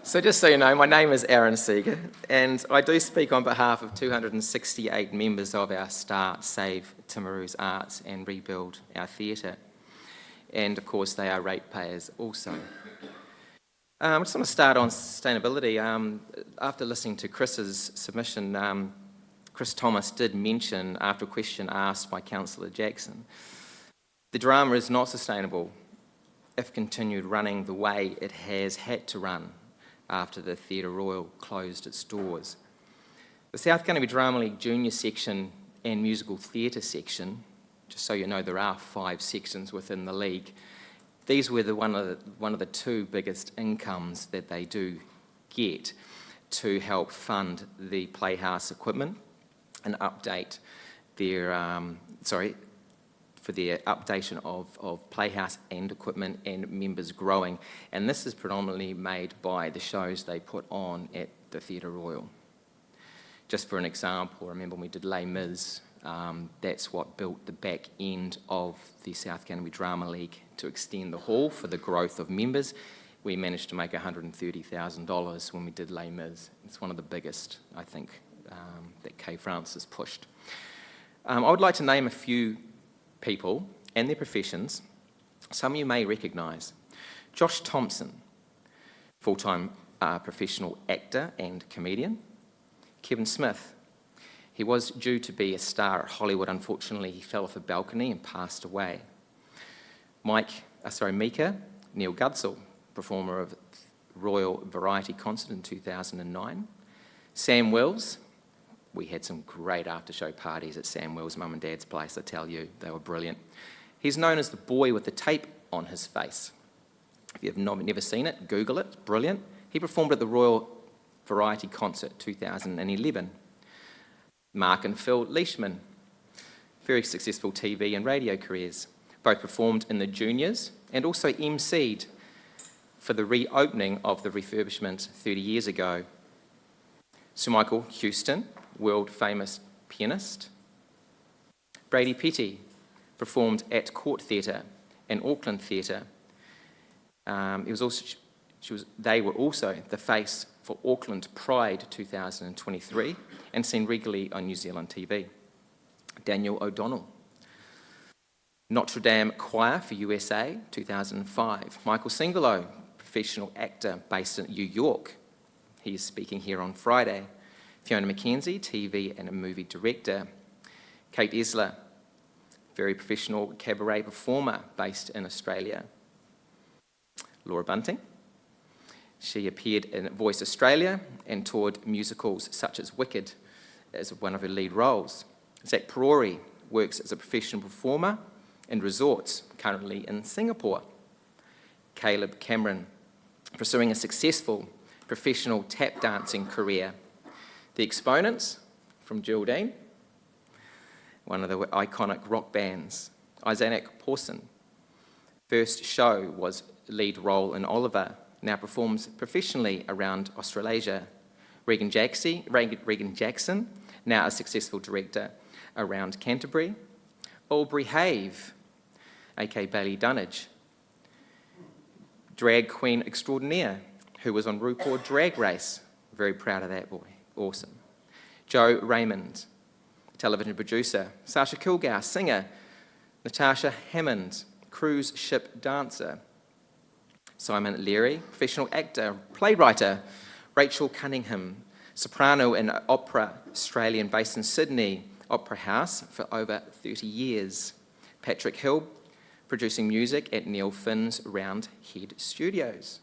[SPEAKER 15] So just so you know, my name is Aaron Seeger, and I do speak on behalf of 268 members of our Start, Save Timaru's Arts and Rebuild Our Theatre. And of course, they are ratepayers also. I just want to start on sustainability. After listening to Chris's submission, Chris Thomas did mention, after a question asked by Councillor Jackson, the drama is not sustainable if continued running the way it has had to run after the Theatre Royal closed its doors. The South Canterbury Drama League Junior section and Musical Theatre section, just so you know, there are 5 sections within the league. These were one of the 2 biggest incomes that they do get to help fund the Playhouse equipment and update their, for their updation of Playhouse and equipment and members growing. And this is predominantly made by the shows they put on at the Theatre Royal. Just for an example, remember when we did Les Mis, that's what built the back end of the South Canterbury Drama League to extend the hall for the growth of members. We managed to make $130,000 when we did Les Mis. It's one of the biggest, I think, that Kay Francis pushed. I would like to name a few people and their professions. Some you may recognise. Josh Thompson, full-time professional actor and comedian. Kevin Smith, he was due to be a star at Hollywood. Unfortunately, he fell off a balcony and passed away. Mika Neil Gudsell, performer of Royal Variety Concert in 2009. Sam Wills, we had some great after-show parties at Sam Wills' mum and dad's place, I tell you, they were brilliant. He's known as the boy with the tape on his face. If you've never seen it, Google it, it's brilliant. He performed at the Royal Variety Concert 2011. Mark and Phil Leishman, very successful TV and radio careers. Both performed in the juniors and also MC'd for the reopening of the refurbishment 30 years ago. Sir Michael Houston, world-famous pianist. Brady Petty performed at Court Theatre and Auckland Theatre. They were also the face for Auckland Pride 2023 and seen regularly on New Zealand TV. Daniel O'Donnell. Notre Dame Choir for USA 2005. Michael Singolo, professional actor based in New York. He is speaking here on Friday. Fiona McKenzie, TV and a movie director. Kate Esler, very professional cabaret performer based in Australia. Laura Bunting, she appeared in Voice Australia and toured musicals such as Wicked as one of her lead roles. Zach Perori works as a professional performer in resorts, currently in Singapore. Caleb Cameron, pursuing a successful professional tap dancing career. The Exponents from Geraldine, one of the iconic rock bands. Isaac Pawson, first show was lead role in Oliver, now performs professionally around Australasia. Regan Jackson, now a successful director around Canterbury. Aubrey Have, aka Bailey Dunnage, drag queen extraordinaire, who was on RuPaul Drag Race. Very proud of that boy. Awesome. Joe Raymond, television producer. Sasha Kilgour, singer. Natasha Hammond, cruise ship dancer. Simon Leary, professional actor, playwright. Rachel Cunningham, soprano in opera, Australian, based in Sydney Opera House for over 30 years. Patrick Hill, producing music at Neil Finn's Roundhead Studios.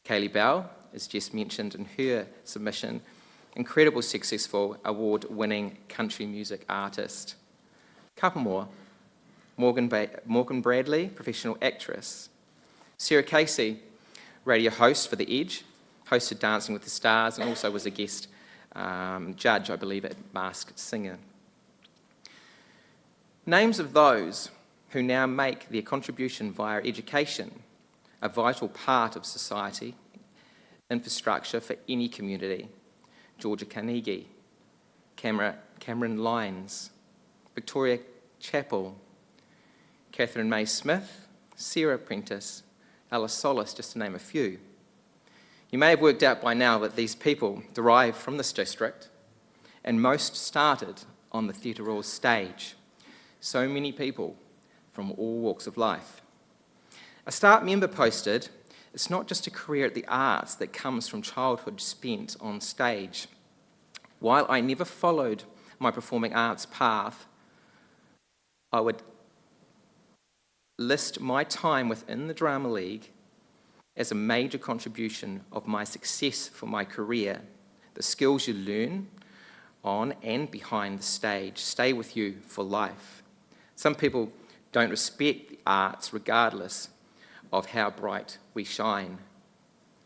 [SPEAKER 15] Kaylee Bell, as just mentioned in her submission, incredible successful award-winning country music artist. Couple more. Morgan Bradley, professional actress. Sarah Casey, radio host for The Edge, hosted Dancing with the Stars and also was a guest judge, I believe, at Masked Singer. Names of those who now make their contribution via education a vital part of society, infrastructure for any community. Georgia Carnegie, Cameron Lyons, Victoria Chapel, Catherine May Smith, Sarah Prentice, Alice Solis, just to name a few. You may have worked out by now that these people derive from this district, and most started on the Theatre Royal stage. So many people from all walks of life. A Start member posted, "It's not just a career at the arts that comes from childhood spent on stage. While I never followed my performing arts path, I would list my time within the Drama League as a major contribution of my success for my career. The skills you learn on and behind the stage stay with you for life. Some people don't respect the arts regardless of how bright we shine.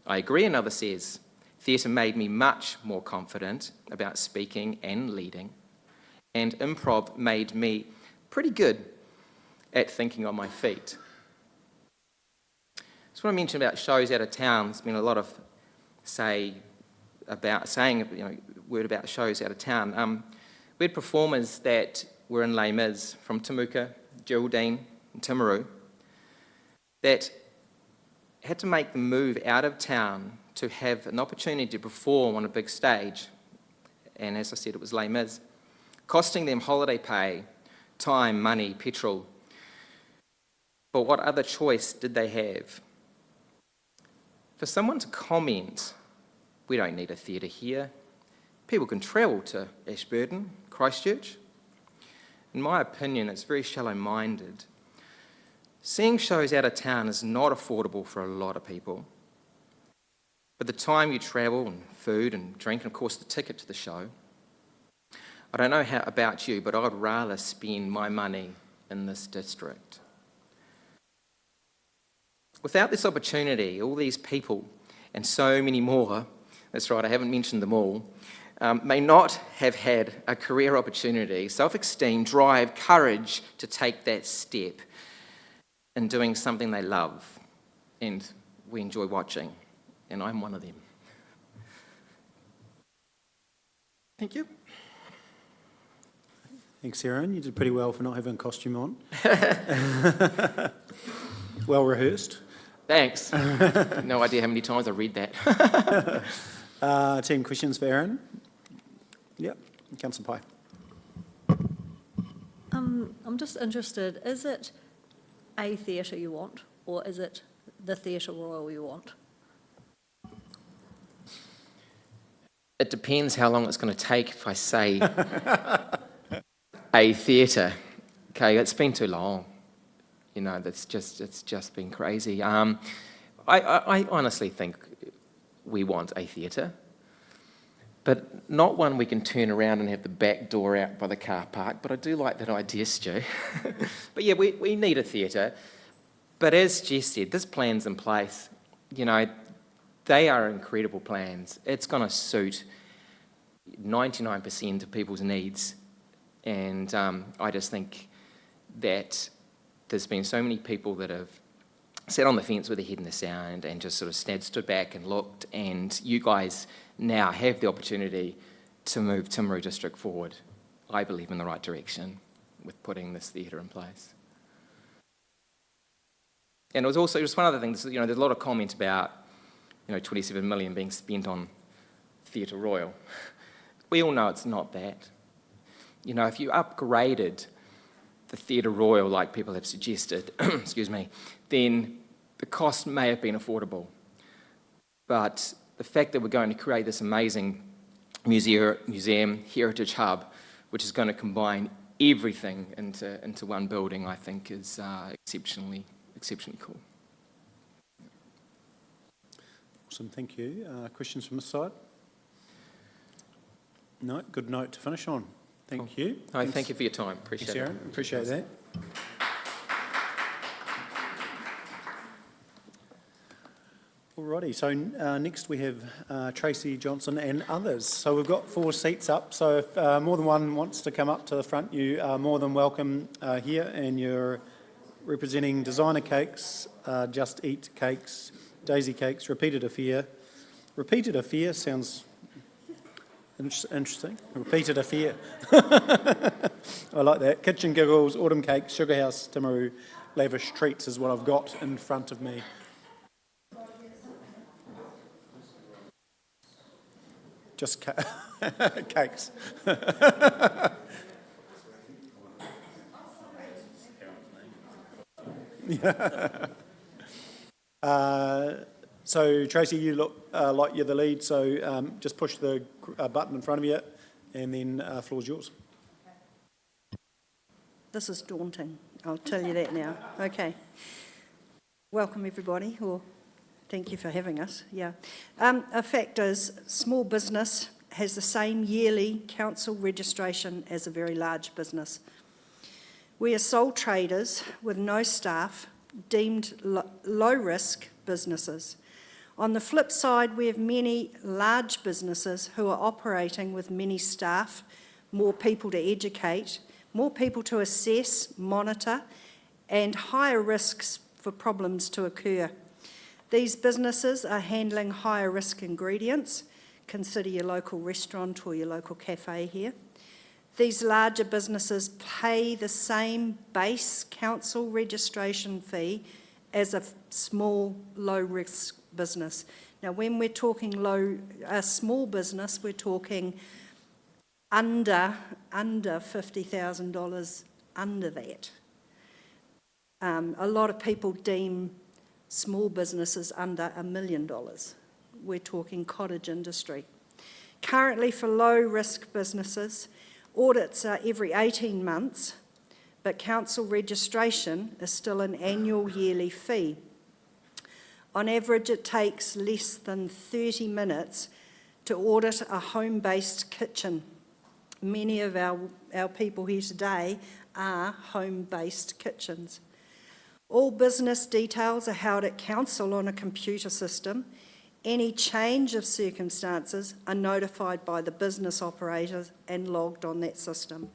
[SPEAKER 15] I agree," another says. "Theatre made me much more confident about speaking and leading, and improv made me pretty good at thinking on my feet." That's what I mentioned about shows out of town. There's been a lot of word about shows out of town. We had performers that were in Les Mis from Temuka, Geraldine, and Timaru that had to make the move out of town to have an opportunity to perform on a big stage. And as I said, it was Les Mis, costing them holiday pay, time, money, petrol. But what other choice did they have? For someone to comment, "We don't need a theatre here. People can travel to Ashburton, Christchurch." In my opinion, it's very shallow-minded. Seeing shows out of town is not affordable for a lot of people. But the time you travel and food and drink, and of course the ticket to the show, I don't know how about you, but I'd rather spend my money in this district. Without this opportunity, all these people, and so many more, that's right, I haven't mentioned them all, may not have had a career opportunity, self-esteem, drive, courage to take that step in doing something they love and we enjoy watching, and I'm one of them. Thank you.
[SPEAKER 1] Thanks, Aaron. You did pretty well for not having a costume on. Well rehearsed.
[SPEAKER 15] Thanks. No idea how many times I read that.
[SPEAKER 1] Team questions for Aaron? Yep, Councillor Pye.
[SPEAKER 21] I'm just interested, is it a theatre you want, or is it the Theatre Royal you want?
[SPEAKER 15] It depends how long it's going to take if I say a theatre. Okay, it's been too long. You know, it's just been crazy. I honestly think we want a theatre, but not one we can turn around and have the back door out by the car park, but I do like that idea, Stu. But yeah, we need a theatre, but as Jess said, this plan's in place. You know, they are incredible plans. It's going to suit 99% of people's needs, and I just think that there's been so many people that have sat on the fence with their head in the sand and just sort of stood back and looked, and you guys now have the opportunity to move Timaru District forward, I believe, in the right direction with putting this theatre in place. And it was also just one other thing, you know, there's a lot of comment about, you know, 27 million being spent on Theatre Royal. We all know it's not that. You know, if you upgraded the Theatre Royal, like people have suggested, excuse me, then the cost may have been affordable. But the fact that we're going to create this amazing museum heritage hub, which is going to combine everything into one building, I think is exceptionally cool.
[SPEAKER 1] Awesome, thank you. Questions from this side? No, good note to finish on. Thank you.
[SPEAKER 15] No, thank you for your time. Appreciate
[SPEAKER 1] Thanks, Aaron.
[SPEAKER 15] it.
[SPEAKER 1] Appreciate that. Alrighty, so next we have Tracy Johnson and others. So we've got 4 seats up, so if more than one wants to come up to the front, you are more than welcome here, and you're representing designer cakes, Just Eat Cakes, Daisy Cakes, Repeated Affair. Repeated Affair sounds interesting. Repeated Affair. I like that. Kitchen Giggles, Autumn Cake, Sugar House, Timaru, Lavish Treats is what I've got in front of me. Just cakes. So Tracy, you look like you're the lead, so just push the button in front of you and then floor's yours.
[SPEAKER 5] This is daunting, I'll tell you that now. Okay. Welcome everybody, or thank you for having us. Yeah. A fact is, small business has the same yearly council registration as a very large business. We are sole traders with no staff, deemed low-risk businesses. On the flip side, we have many large businesses who are operating with many staff, more people to educate, more people to assess, monitor, and higher risks for problems to occur. These businesses are handling higher risk ingredients. Consider your local restaurant or your local cafe here. These larger businesses pay the same base council registration fee as a small, low-risk business. Now, when we're talking a small business, we're talking under $50,000 under that. A lot of people deem small businesses under $1 million. We're talking cottage industry. Currently, for low-risk businesses, audits are every 18 months, but council registration is still an annual yearly fee. On average, it takes less than 30 minutes to audit a home-based kitchen. Many of our people here today are home-based kitchens. All business details are held at council on a computer system. Any change of circumstances are notified by the business operators and logged on that system.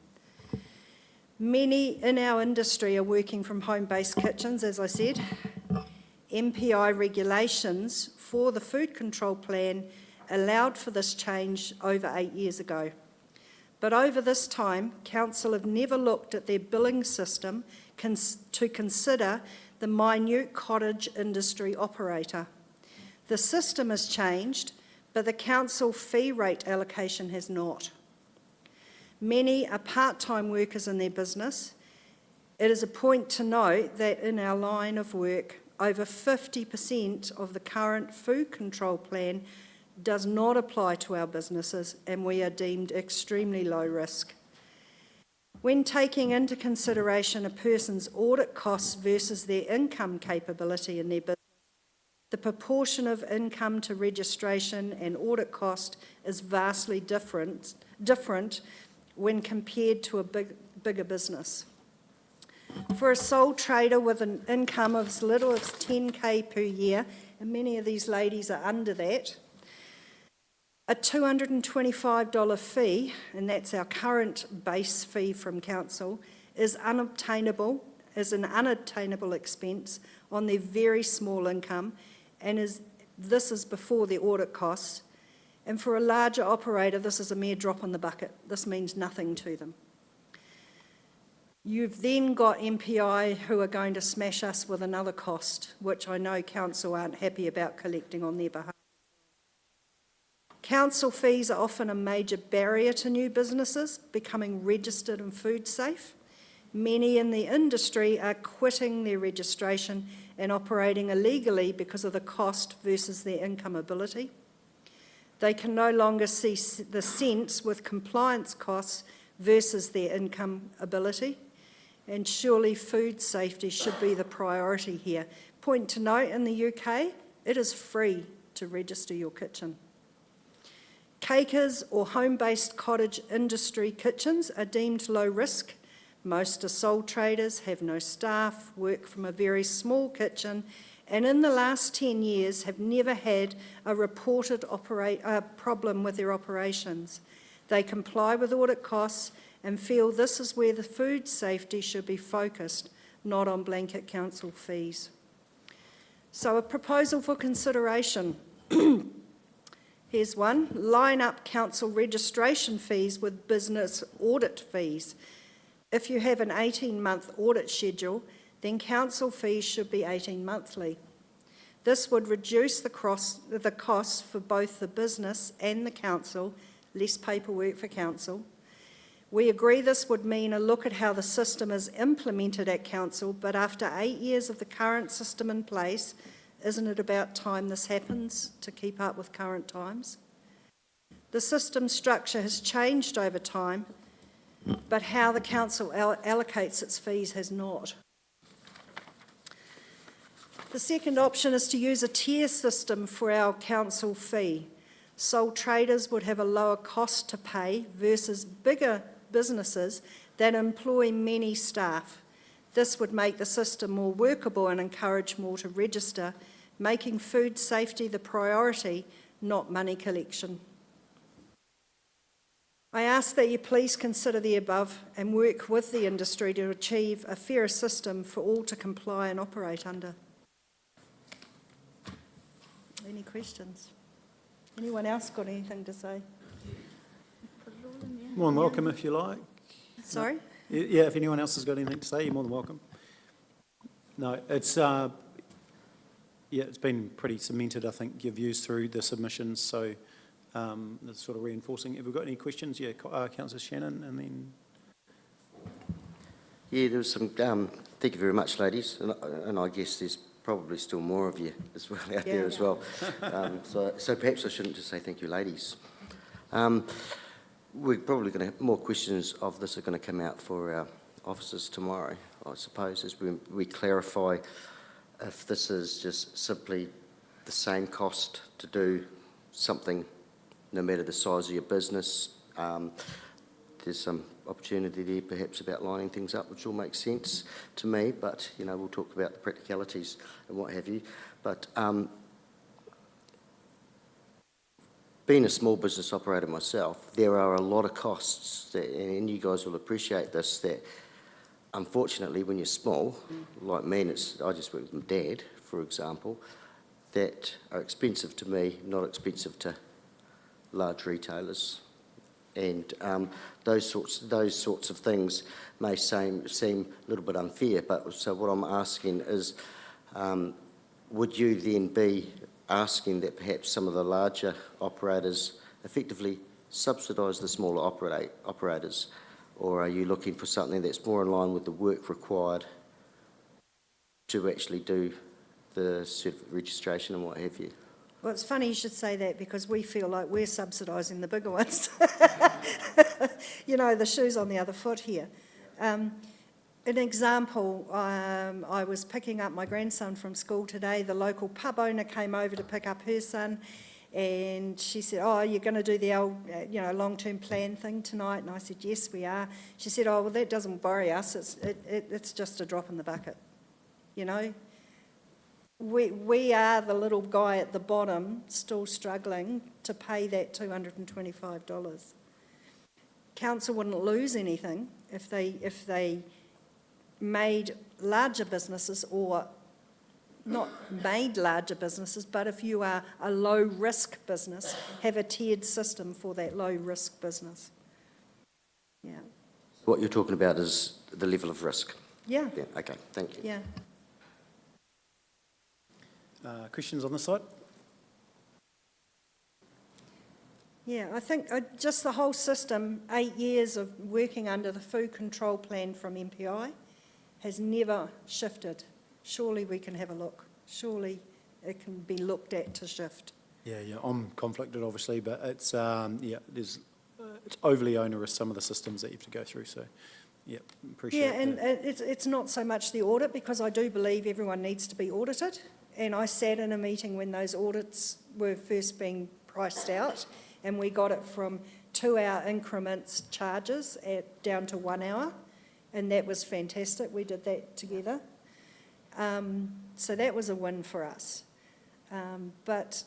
[SPEAKER 5] Many in our industry are working from home-based kitchens, as I said. MPI regulations for the food control plan allowed for this change over 8 years ago. But over this time, council have never looked at their billing system to consider the minute cottage industry operator. The system has changed, but the council fee rate allocation has not. Many are part-time workers in their business. It is a point to note that in our line of work, over 50% of the current food control plan does not apply to our businesses, and we are deemed extremely low risk. When taking into consideration a person's audit costs versus their income capability in their business, the proportion of income to registration and audit cost is vastly different when compared to a bigger business. For a sole trader with an income of as little as $10,000 per year, and many of these ladies are under that, a $225 fee, and that's our current base fee from council, is an unattainable expense on their very small income, and this is before their audit costs. And for a larger operator, this is a mere drop in the bucket. This means nothing to them. You've then got MPI who are going to smash us with another cost, which I know council aren't happy about collecting on their behalf. Council fees are often a major barrier to new businesses becoming registered and food safe. Many in the industry are quitting their registration and operating illegally because of the cost versus their income ability. They can no longer see the sense with compliance costs versus their income ability. And surely food safety should be the priority here. Point to note, in the UK, it is free to register your kitchen. Cakers or home-based cottage industry kitchens are deemed low risk. Most are sole traders, have no staff, work from a very small kitchen, and in the last 10 years have never had a reported problem with their operations. They comply with audit costs and feel this is where the food safety should be focused, not on blanket council fees. So a proposal for consideration. Here's one: line up council registration fees with business audit fees. If you have an 18-month audit schedule, then council fees should be 18 monthly. This would reduce the costs for both the business and the council, less paperwork for council. We agree this would mean a look at how the system is implemented at council, but after 8 years of the current system in place, isn't it about time this happens to keep up with current times? The system structure has changed over time, but how the council allocates its fees has not. The second option is to use a tier system for our council fee. Sole traders would have a lower cost to pay versus bigger businesses that employ many staff. This would make the system more workable and encourage more to register, making food safety the priority, not money collection. I ask that you please consider the above and work with the industry to achieve a fairer system for all to comply and operate under. Any questions? Anyone else got anything to say?
[SPEAKER 1] More than welcome if you like.
[SPEAKER 5] Sorry?
[SPEAKER 1] Yeah, if anyone else has got anything to say, you're more than welcome. No, it's been pretty cemented, I think, your views through the submissions, so that's sort of reinforcing. Have we got any questions? Yeah, Councillor Shannon, and then...
[SPEAKER 16] Yeah, there was some, thank you very much, ladies, and I guess there's probably still more of you as well out there as well. So perhaps I shouldn't just say thank you, ladies. We're probably going to have more questions of this are going to come out for our officers tomorrow, I suppose, as we clarify if this is just simply the same cost to do something, no matter the size of your business. There's some opportunity there perhaps about lining things up, which all makes sense to me, but, you know, we'll talk about the practicalities and what have you. But being a small business operator myself, there are a lot of costs, that, and you guys will appreciate this, that unfortunately when you're small, like me, and I just work with my dad, for example, that are expensive to me, not expensive to large retailers. And those sorts of things may seem a little bit unfair, but so what I'm asking is, would you then be asking that perhaps some of the larger operators effectively subsidise the smaller operators, or are you looking for something that's more in line with the work required to actually do the registration and what have you?
[SPEAKER 5] Well, it's funny you should say that, because we feel like we're subsidising the bigger ones. You know, the shoe's on the other foot here. An example, I was picking up my grandson from school today. The local pub owner came over to pick up her son, and she said, "Oh, you're going to do the old, long-term plan thing tonight?" And I said, "Yes, we are." She said, "Oh, well, that doesn't worry us. It's just a drop in the bucket, you know." We are the little guy at the bottom still struggling to pay that $225. Council wouldn't lose anything if they made larger businesses, or not made larger businesses, but if you are a low-risk business, have a tiered system for that low-risk business. Yeah.
[SPEAKER 16] What you're talking about is the level of risk?
[SPEAKER 5] Yeah.
[SPEAKER 16] Yeah, okay, thank you.
[SPEAKER 5] Yeah.
[SPEAKER 1] Questions on this side?
[SPEAKER 5] Yeah, I think just the whole system, 8 years of working under the food control plan from MPI, has never shifted. Surely we can have a look. Surely it can be looked at to shift.
[SPEAKER 1] Yeah, I'm conflicted, obviously, but it's it's overly onerous, some of the systems that you have to go through. So, yeah, appreciate.
[SPEAKER 5] Yeah, and it's not so much the audit, because I do believe everyone needs to be audited. And I sat in a meeting when those audits were first being priced out, and we got it from 2-hour increments charges down to 1 hour, and that was fantastic. We did that together. So that was a win for us. But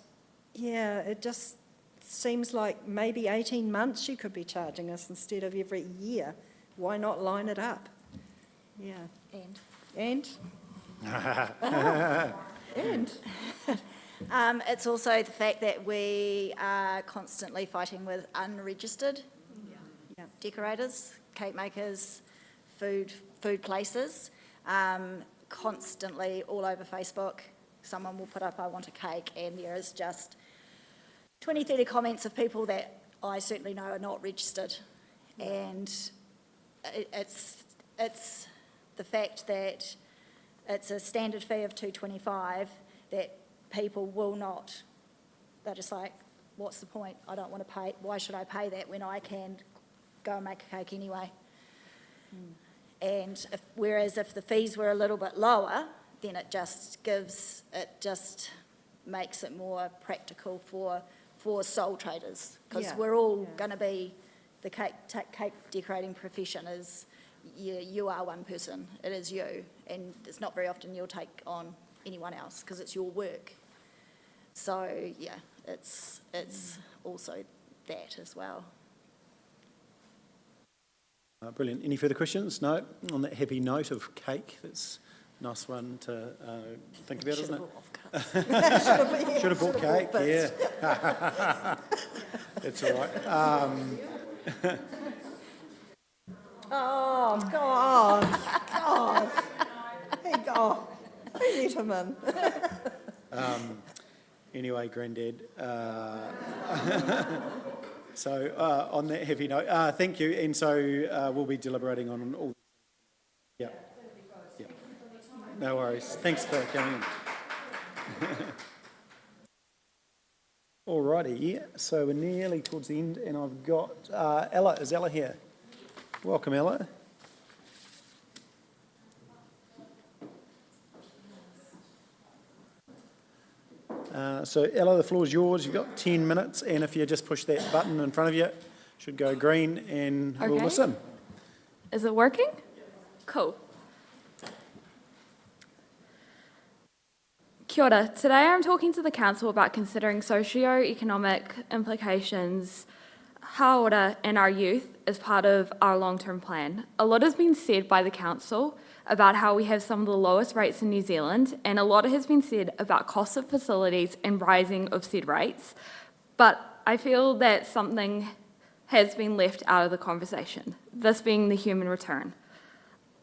[SPEAKER 5] yeah, it just seems like maybe 18 months you could be charging us instead of every year. Why not line it up? Yeah.
[SPEAKER 19] And? And?
[SPEAKER 7] It's also the fact that we are constantly fighting with unregistered decorators, cake makers, food places. Constantly all over Facebook, someone will put up, I want a cake, and there is just 20, 30 comments of people that I certainly know are not registered. And it's the fact that it's a standard fee of $2.25 that people will not, they're just like, what's the point? I don't want to pay, why should I pay that when I can go and make a cake anyway? And whereas if the fees were a little bit lower, then it just makes it more practical for sole traders, because we're all going to be, the cake decorating profession is, you are one person, it is you, and it's not very often you'll take on anyone else because it's your work. So yeah, it's also that as well.
[SPEAKER 1] Brilliant. Any further questions? No? On that happy note of cake, that's a nice one to think about, isn't it? Should have bought cake, yeah. That's all right.
[SPEAKER 19] Oh, God. God. Hey, God. Who let him in?
[SPEAKER 1] Anyway, Grandad. So on that heavy note, thank you. And so we'll be deliberating on all. Yeah. Yeah. No worries. Thanks for coming in. All righty. So we're nearly towards the end, and I've got Ella. Is Ella here? Welcome, Ella. So Ella, the floor is yours. You've got 10 minutes, and if you just push that button in front of you, it should go green, and we'll listen.
[SPEAKER 17] Is it working? Cool. Kia ora. Today I'm talking to the Council about considering socio-economic implications, haora and our youth as part of our long-term plan. A lot has been said by the Council about how we have some of the lowest rates in New Zealand, and a lot has been said about cost of facilities and rising of said rates, but I feel that something has been left out of the conversation, this being the human return.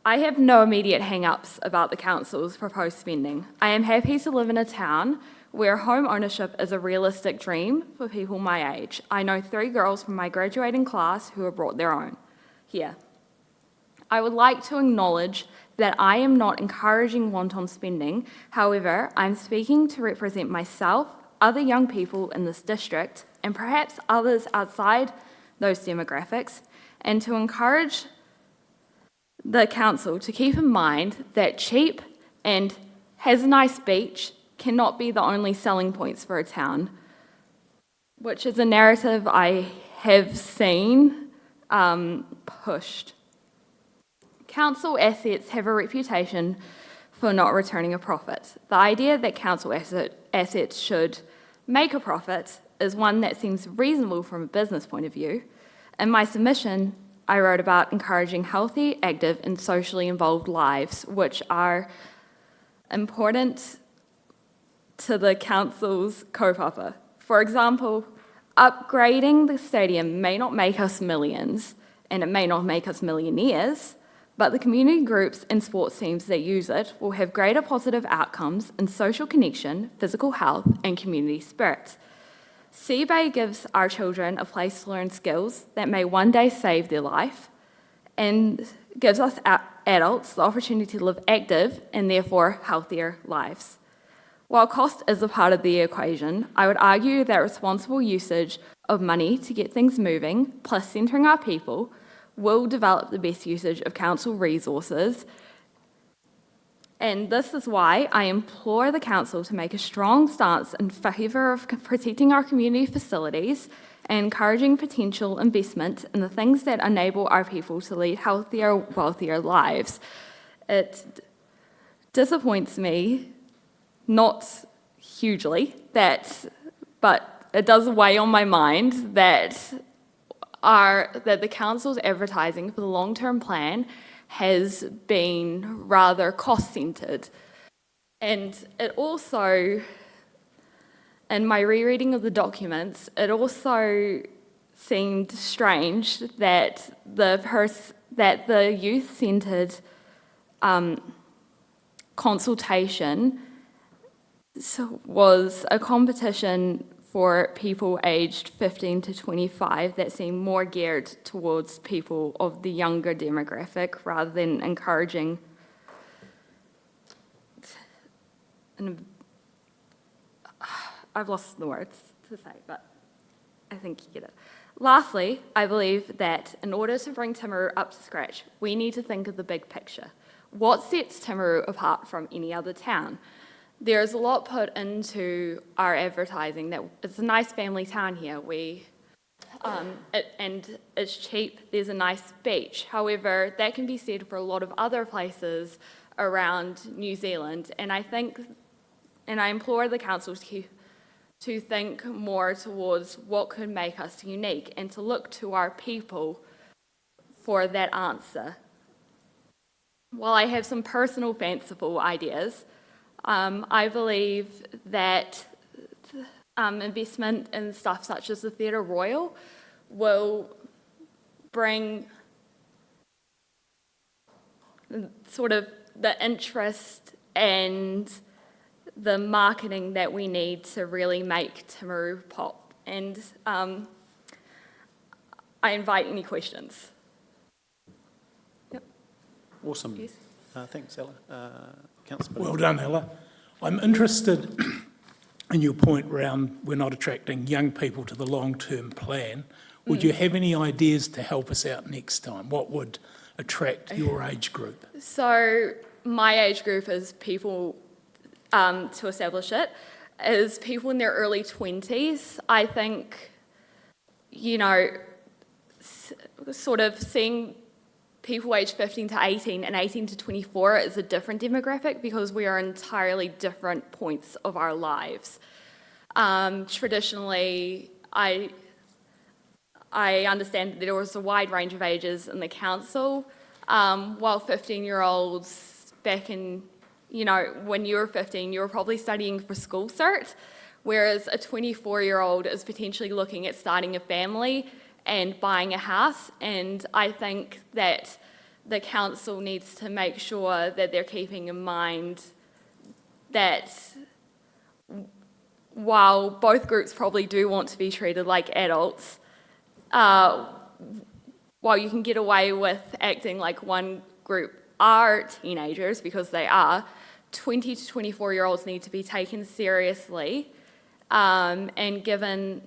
[SPEAKER 17] I have no immediate hang-ups about the Council's proposed spending. I am happy to live in a town where home ownership is a realistic dream for people my age. I know 3 girls from my graduating class who have brought their own here. I would like to acknowledge that I am not encouraging wanton spending. However, I'm speaking to represent myself, other young people in this district, and perhaps others outside those demographics, and to encourage the Council to keep in mind that cheap and has a nice beach cannot be the only selling points for a town, which is a narrative I have seen pushed. Council assets have a reputation for not returning a profit. The idea that council assets should make a profit is one that seems reasonable from a business point of view. In my submission, I wrote about encouraging healthy, active, and socially involved lives, which are important to the council's kaupapa. For example, upgrading the stadium may not make us millions, and it may not make us millionaires, but the community groups and sports teams that use it will have greater positive outcomes in social connection, physical health, and community spirit. Sea Bay gives our children a place to learn skills that may one day save their life, and gives us adults the opportunity to live active and therefore healthier lives. While cost is a part of the equation, I would argue that responsible usage of money to get things moving, plus centering our people, will develop the best usage of council resources. And this is why I implore the council to make a strong stance in favour of protecting our community facilities and encouraging potential investment in the things that enable our people to lead healthier, wealthier lives. It disappoints me, not hugely, but it does weigh on my mind that the council's advertising for the long-term plan has been rather cost-centred. And it also, in my rereading of the documents, it also seemed strange that the youth-centred consultation was a competition for people aged 15 to 25 that seemed more geared towards people of the younger demographic rather than encouraging I've lost the words to say, but I think you get it. Lastly, I believe that in order to bring Timaru up to scratch, we need to think of the big picture. What sets Timaru apart from any other town? There's a lot put into our advertising that it's a nice family town here. And it's cheap. There's a nice beach. However, that can be said for a lot of other places around New Zealand. And I implore the council to think more towards what could make us unique and to look to our people for that answer. While I have some personal fanciful ideas, I believe that investment in stuff such as the Theatre Royal will bring sort of the interest and the marketing that we need to really make Timaru pop. And I invite any questions. Yep.
[SPEAKER 1] Awesome.
[SPEAKER 17] Yes.
[SPEAKER 1] Thanks, Ella. Councillor
[SPEAKER 6] Well done, Ella. I'm interested in your point around we're not attracting young people to the long-term plan. Would you have any ideas to help us out next time? What would attract your age group?
[SPEAKER 17] So my age group is people, to establish it, is people in their early 20s. I think, sort of seeing people aged 15 to 18 and 18 to 24 is a different demographic because we are entirely different points of our lives. Traditionally, I understand that there was a wide range of ages in the council, while 15-year-olds back in, when you were 15, you were probably studying for school cert, whereas a 24-year-old is potentially looking at starting a family and buying a house. And I think that the council needs to make sure that they're keeping in mind that while both groups probably do want to be treated like adults, while you can get away with acting like one group are teenagers, because they are, 20 to 24-year-olds need to be taken seriously and given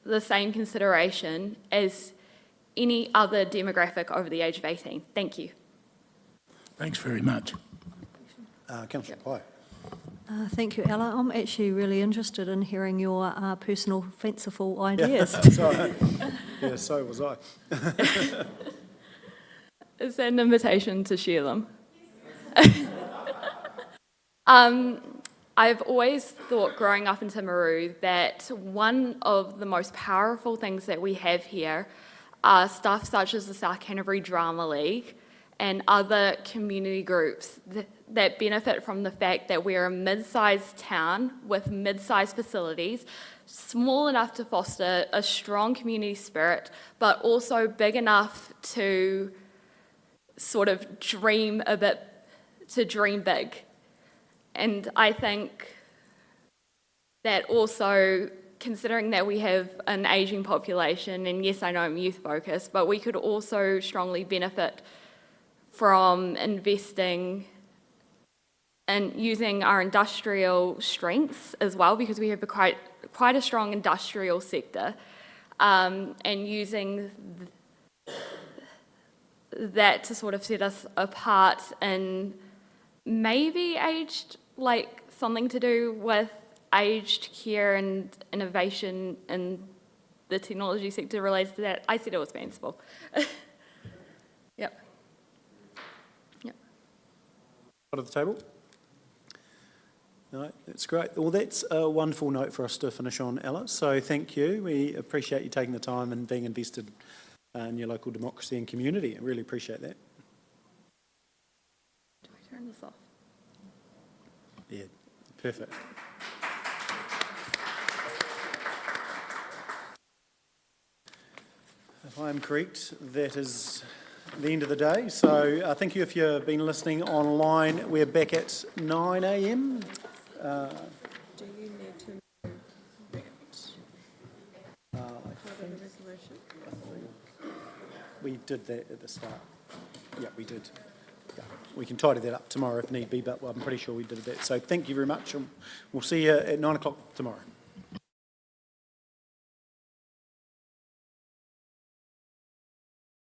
[SPEAKER 17] the same consideration as any other demographic over the age of 18. Thank you.
[SPEAKER 6] Thanks very much.
[SPEAKER 1] Councillor Pye.
[SPEAKER 21] Thank you, Ella. I'm actually really interested in hearing your personal fanciful ideas.
[SPEAKER 1] So was I.
[SPEAKER 17] Is that an invitation to share them? I've always thought growing up in Timaru that one of the most powerful things that we have here are stuff such as the South Canterbury Drama League and other community groups that benefit from the fact that we're a mid-sized town with mid-sized facilities, small enough to foster a strong community spirit, but also big enough to sort of dream big. And I think that also, considering that we have an ageing population, and yes, I know I'm youth focused, but we could also strongly benefit from investing and using our industrial strengths as well, because we have quite a strong industrial sector, and using that to sort of set us apart in maybe something to do with aged care and innovation in the technology sector related to that. I said it was fanciful. Yep.
[SPEAKER 1] At the table? No, that's great. Well, that's a wonderful note for us to finish on, Ella. So thank you. We appreciate you taking the time and being invested in your local democracy and community. I really appreciate that.
[SPEAKER 17] this off.
[SPEAKER 1] Yeah, perfect. If I'm correct, that is the end of the day. So thank you if you've been listening online. We're back at 9 a.m.
[SPEAKER 21] Do you need to move that part of the resolution?
[SPEAKER 1] We did that at the start. Yeah, we did. Yeah. We can tidy that up tomorrow if need be, but I'm pretty sure we did that. So thank you very much, and we'll see you at 9 o'clock tomorrow.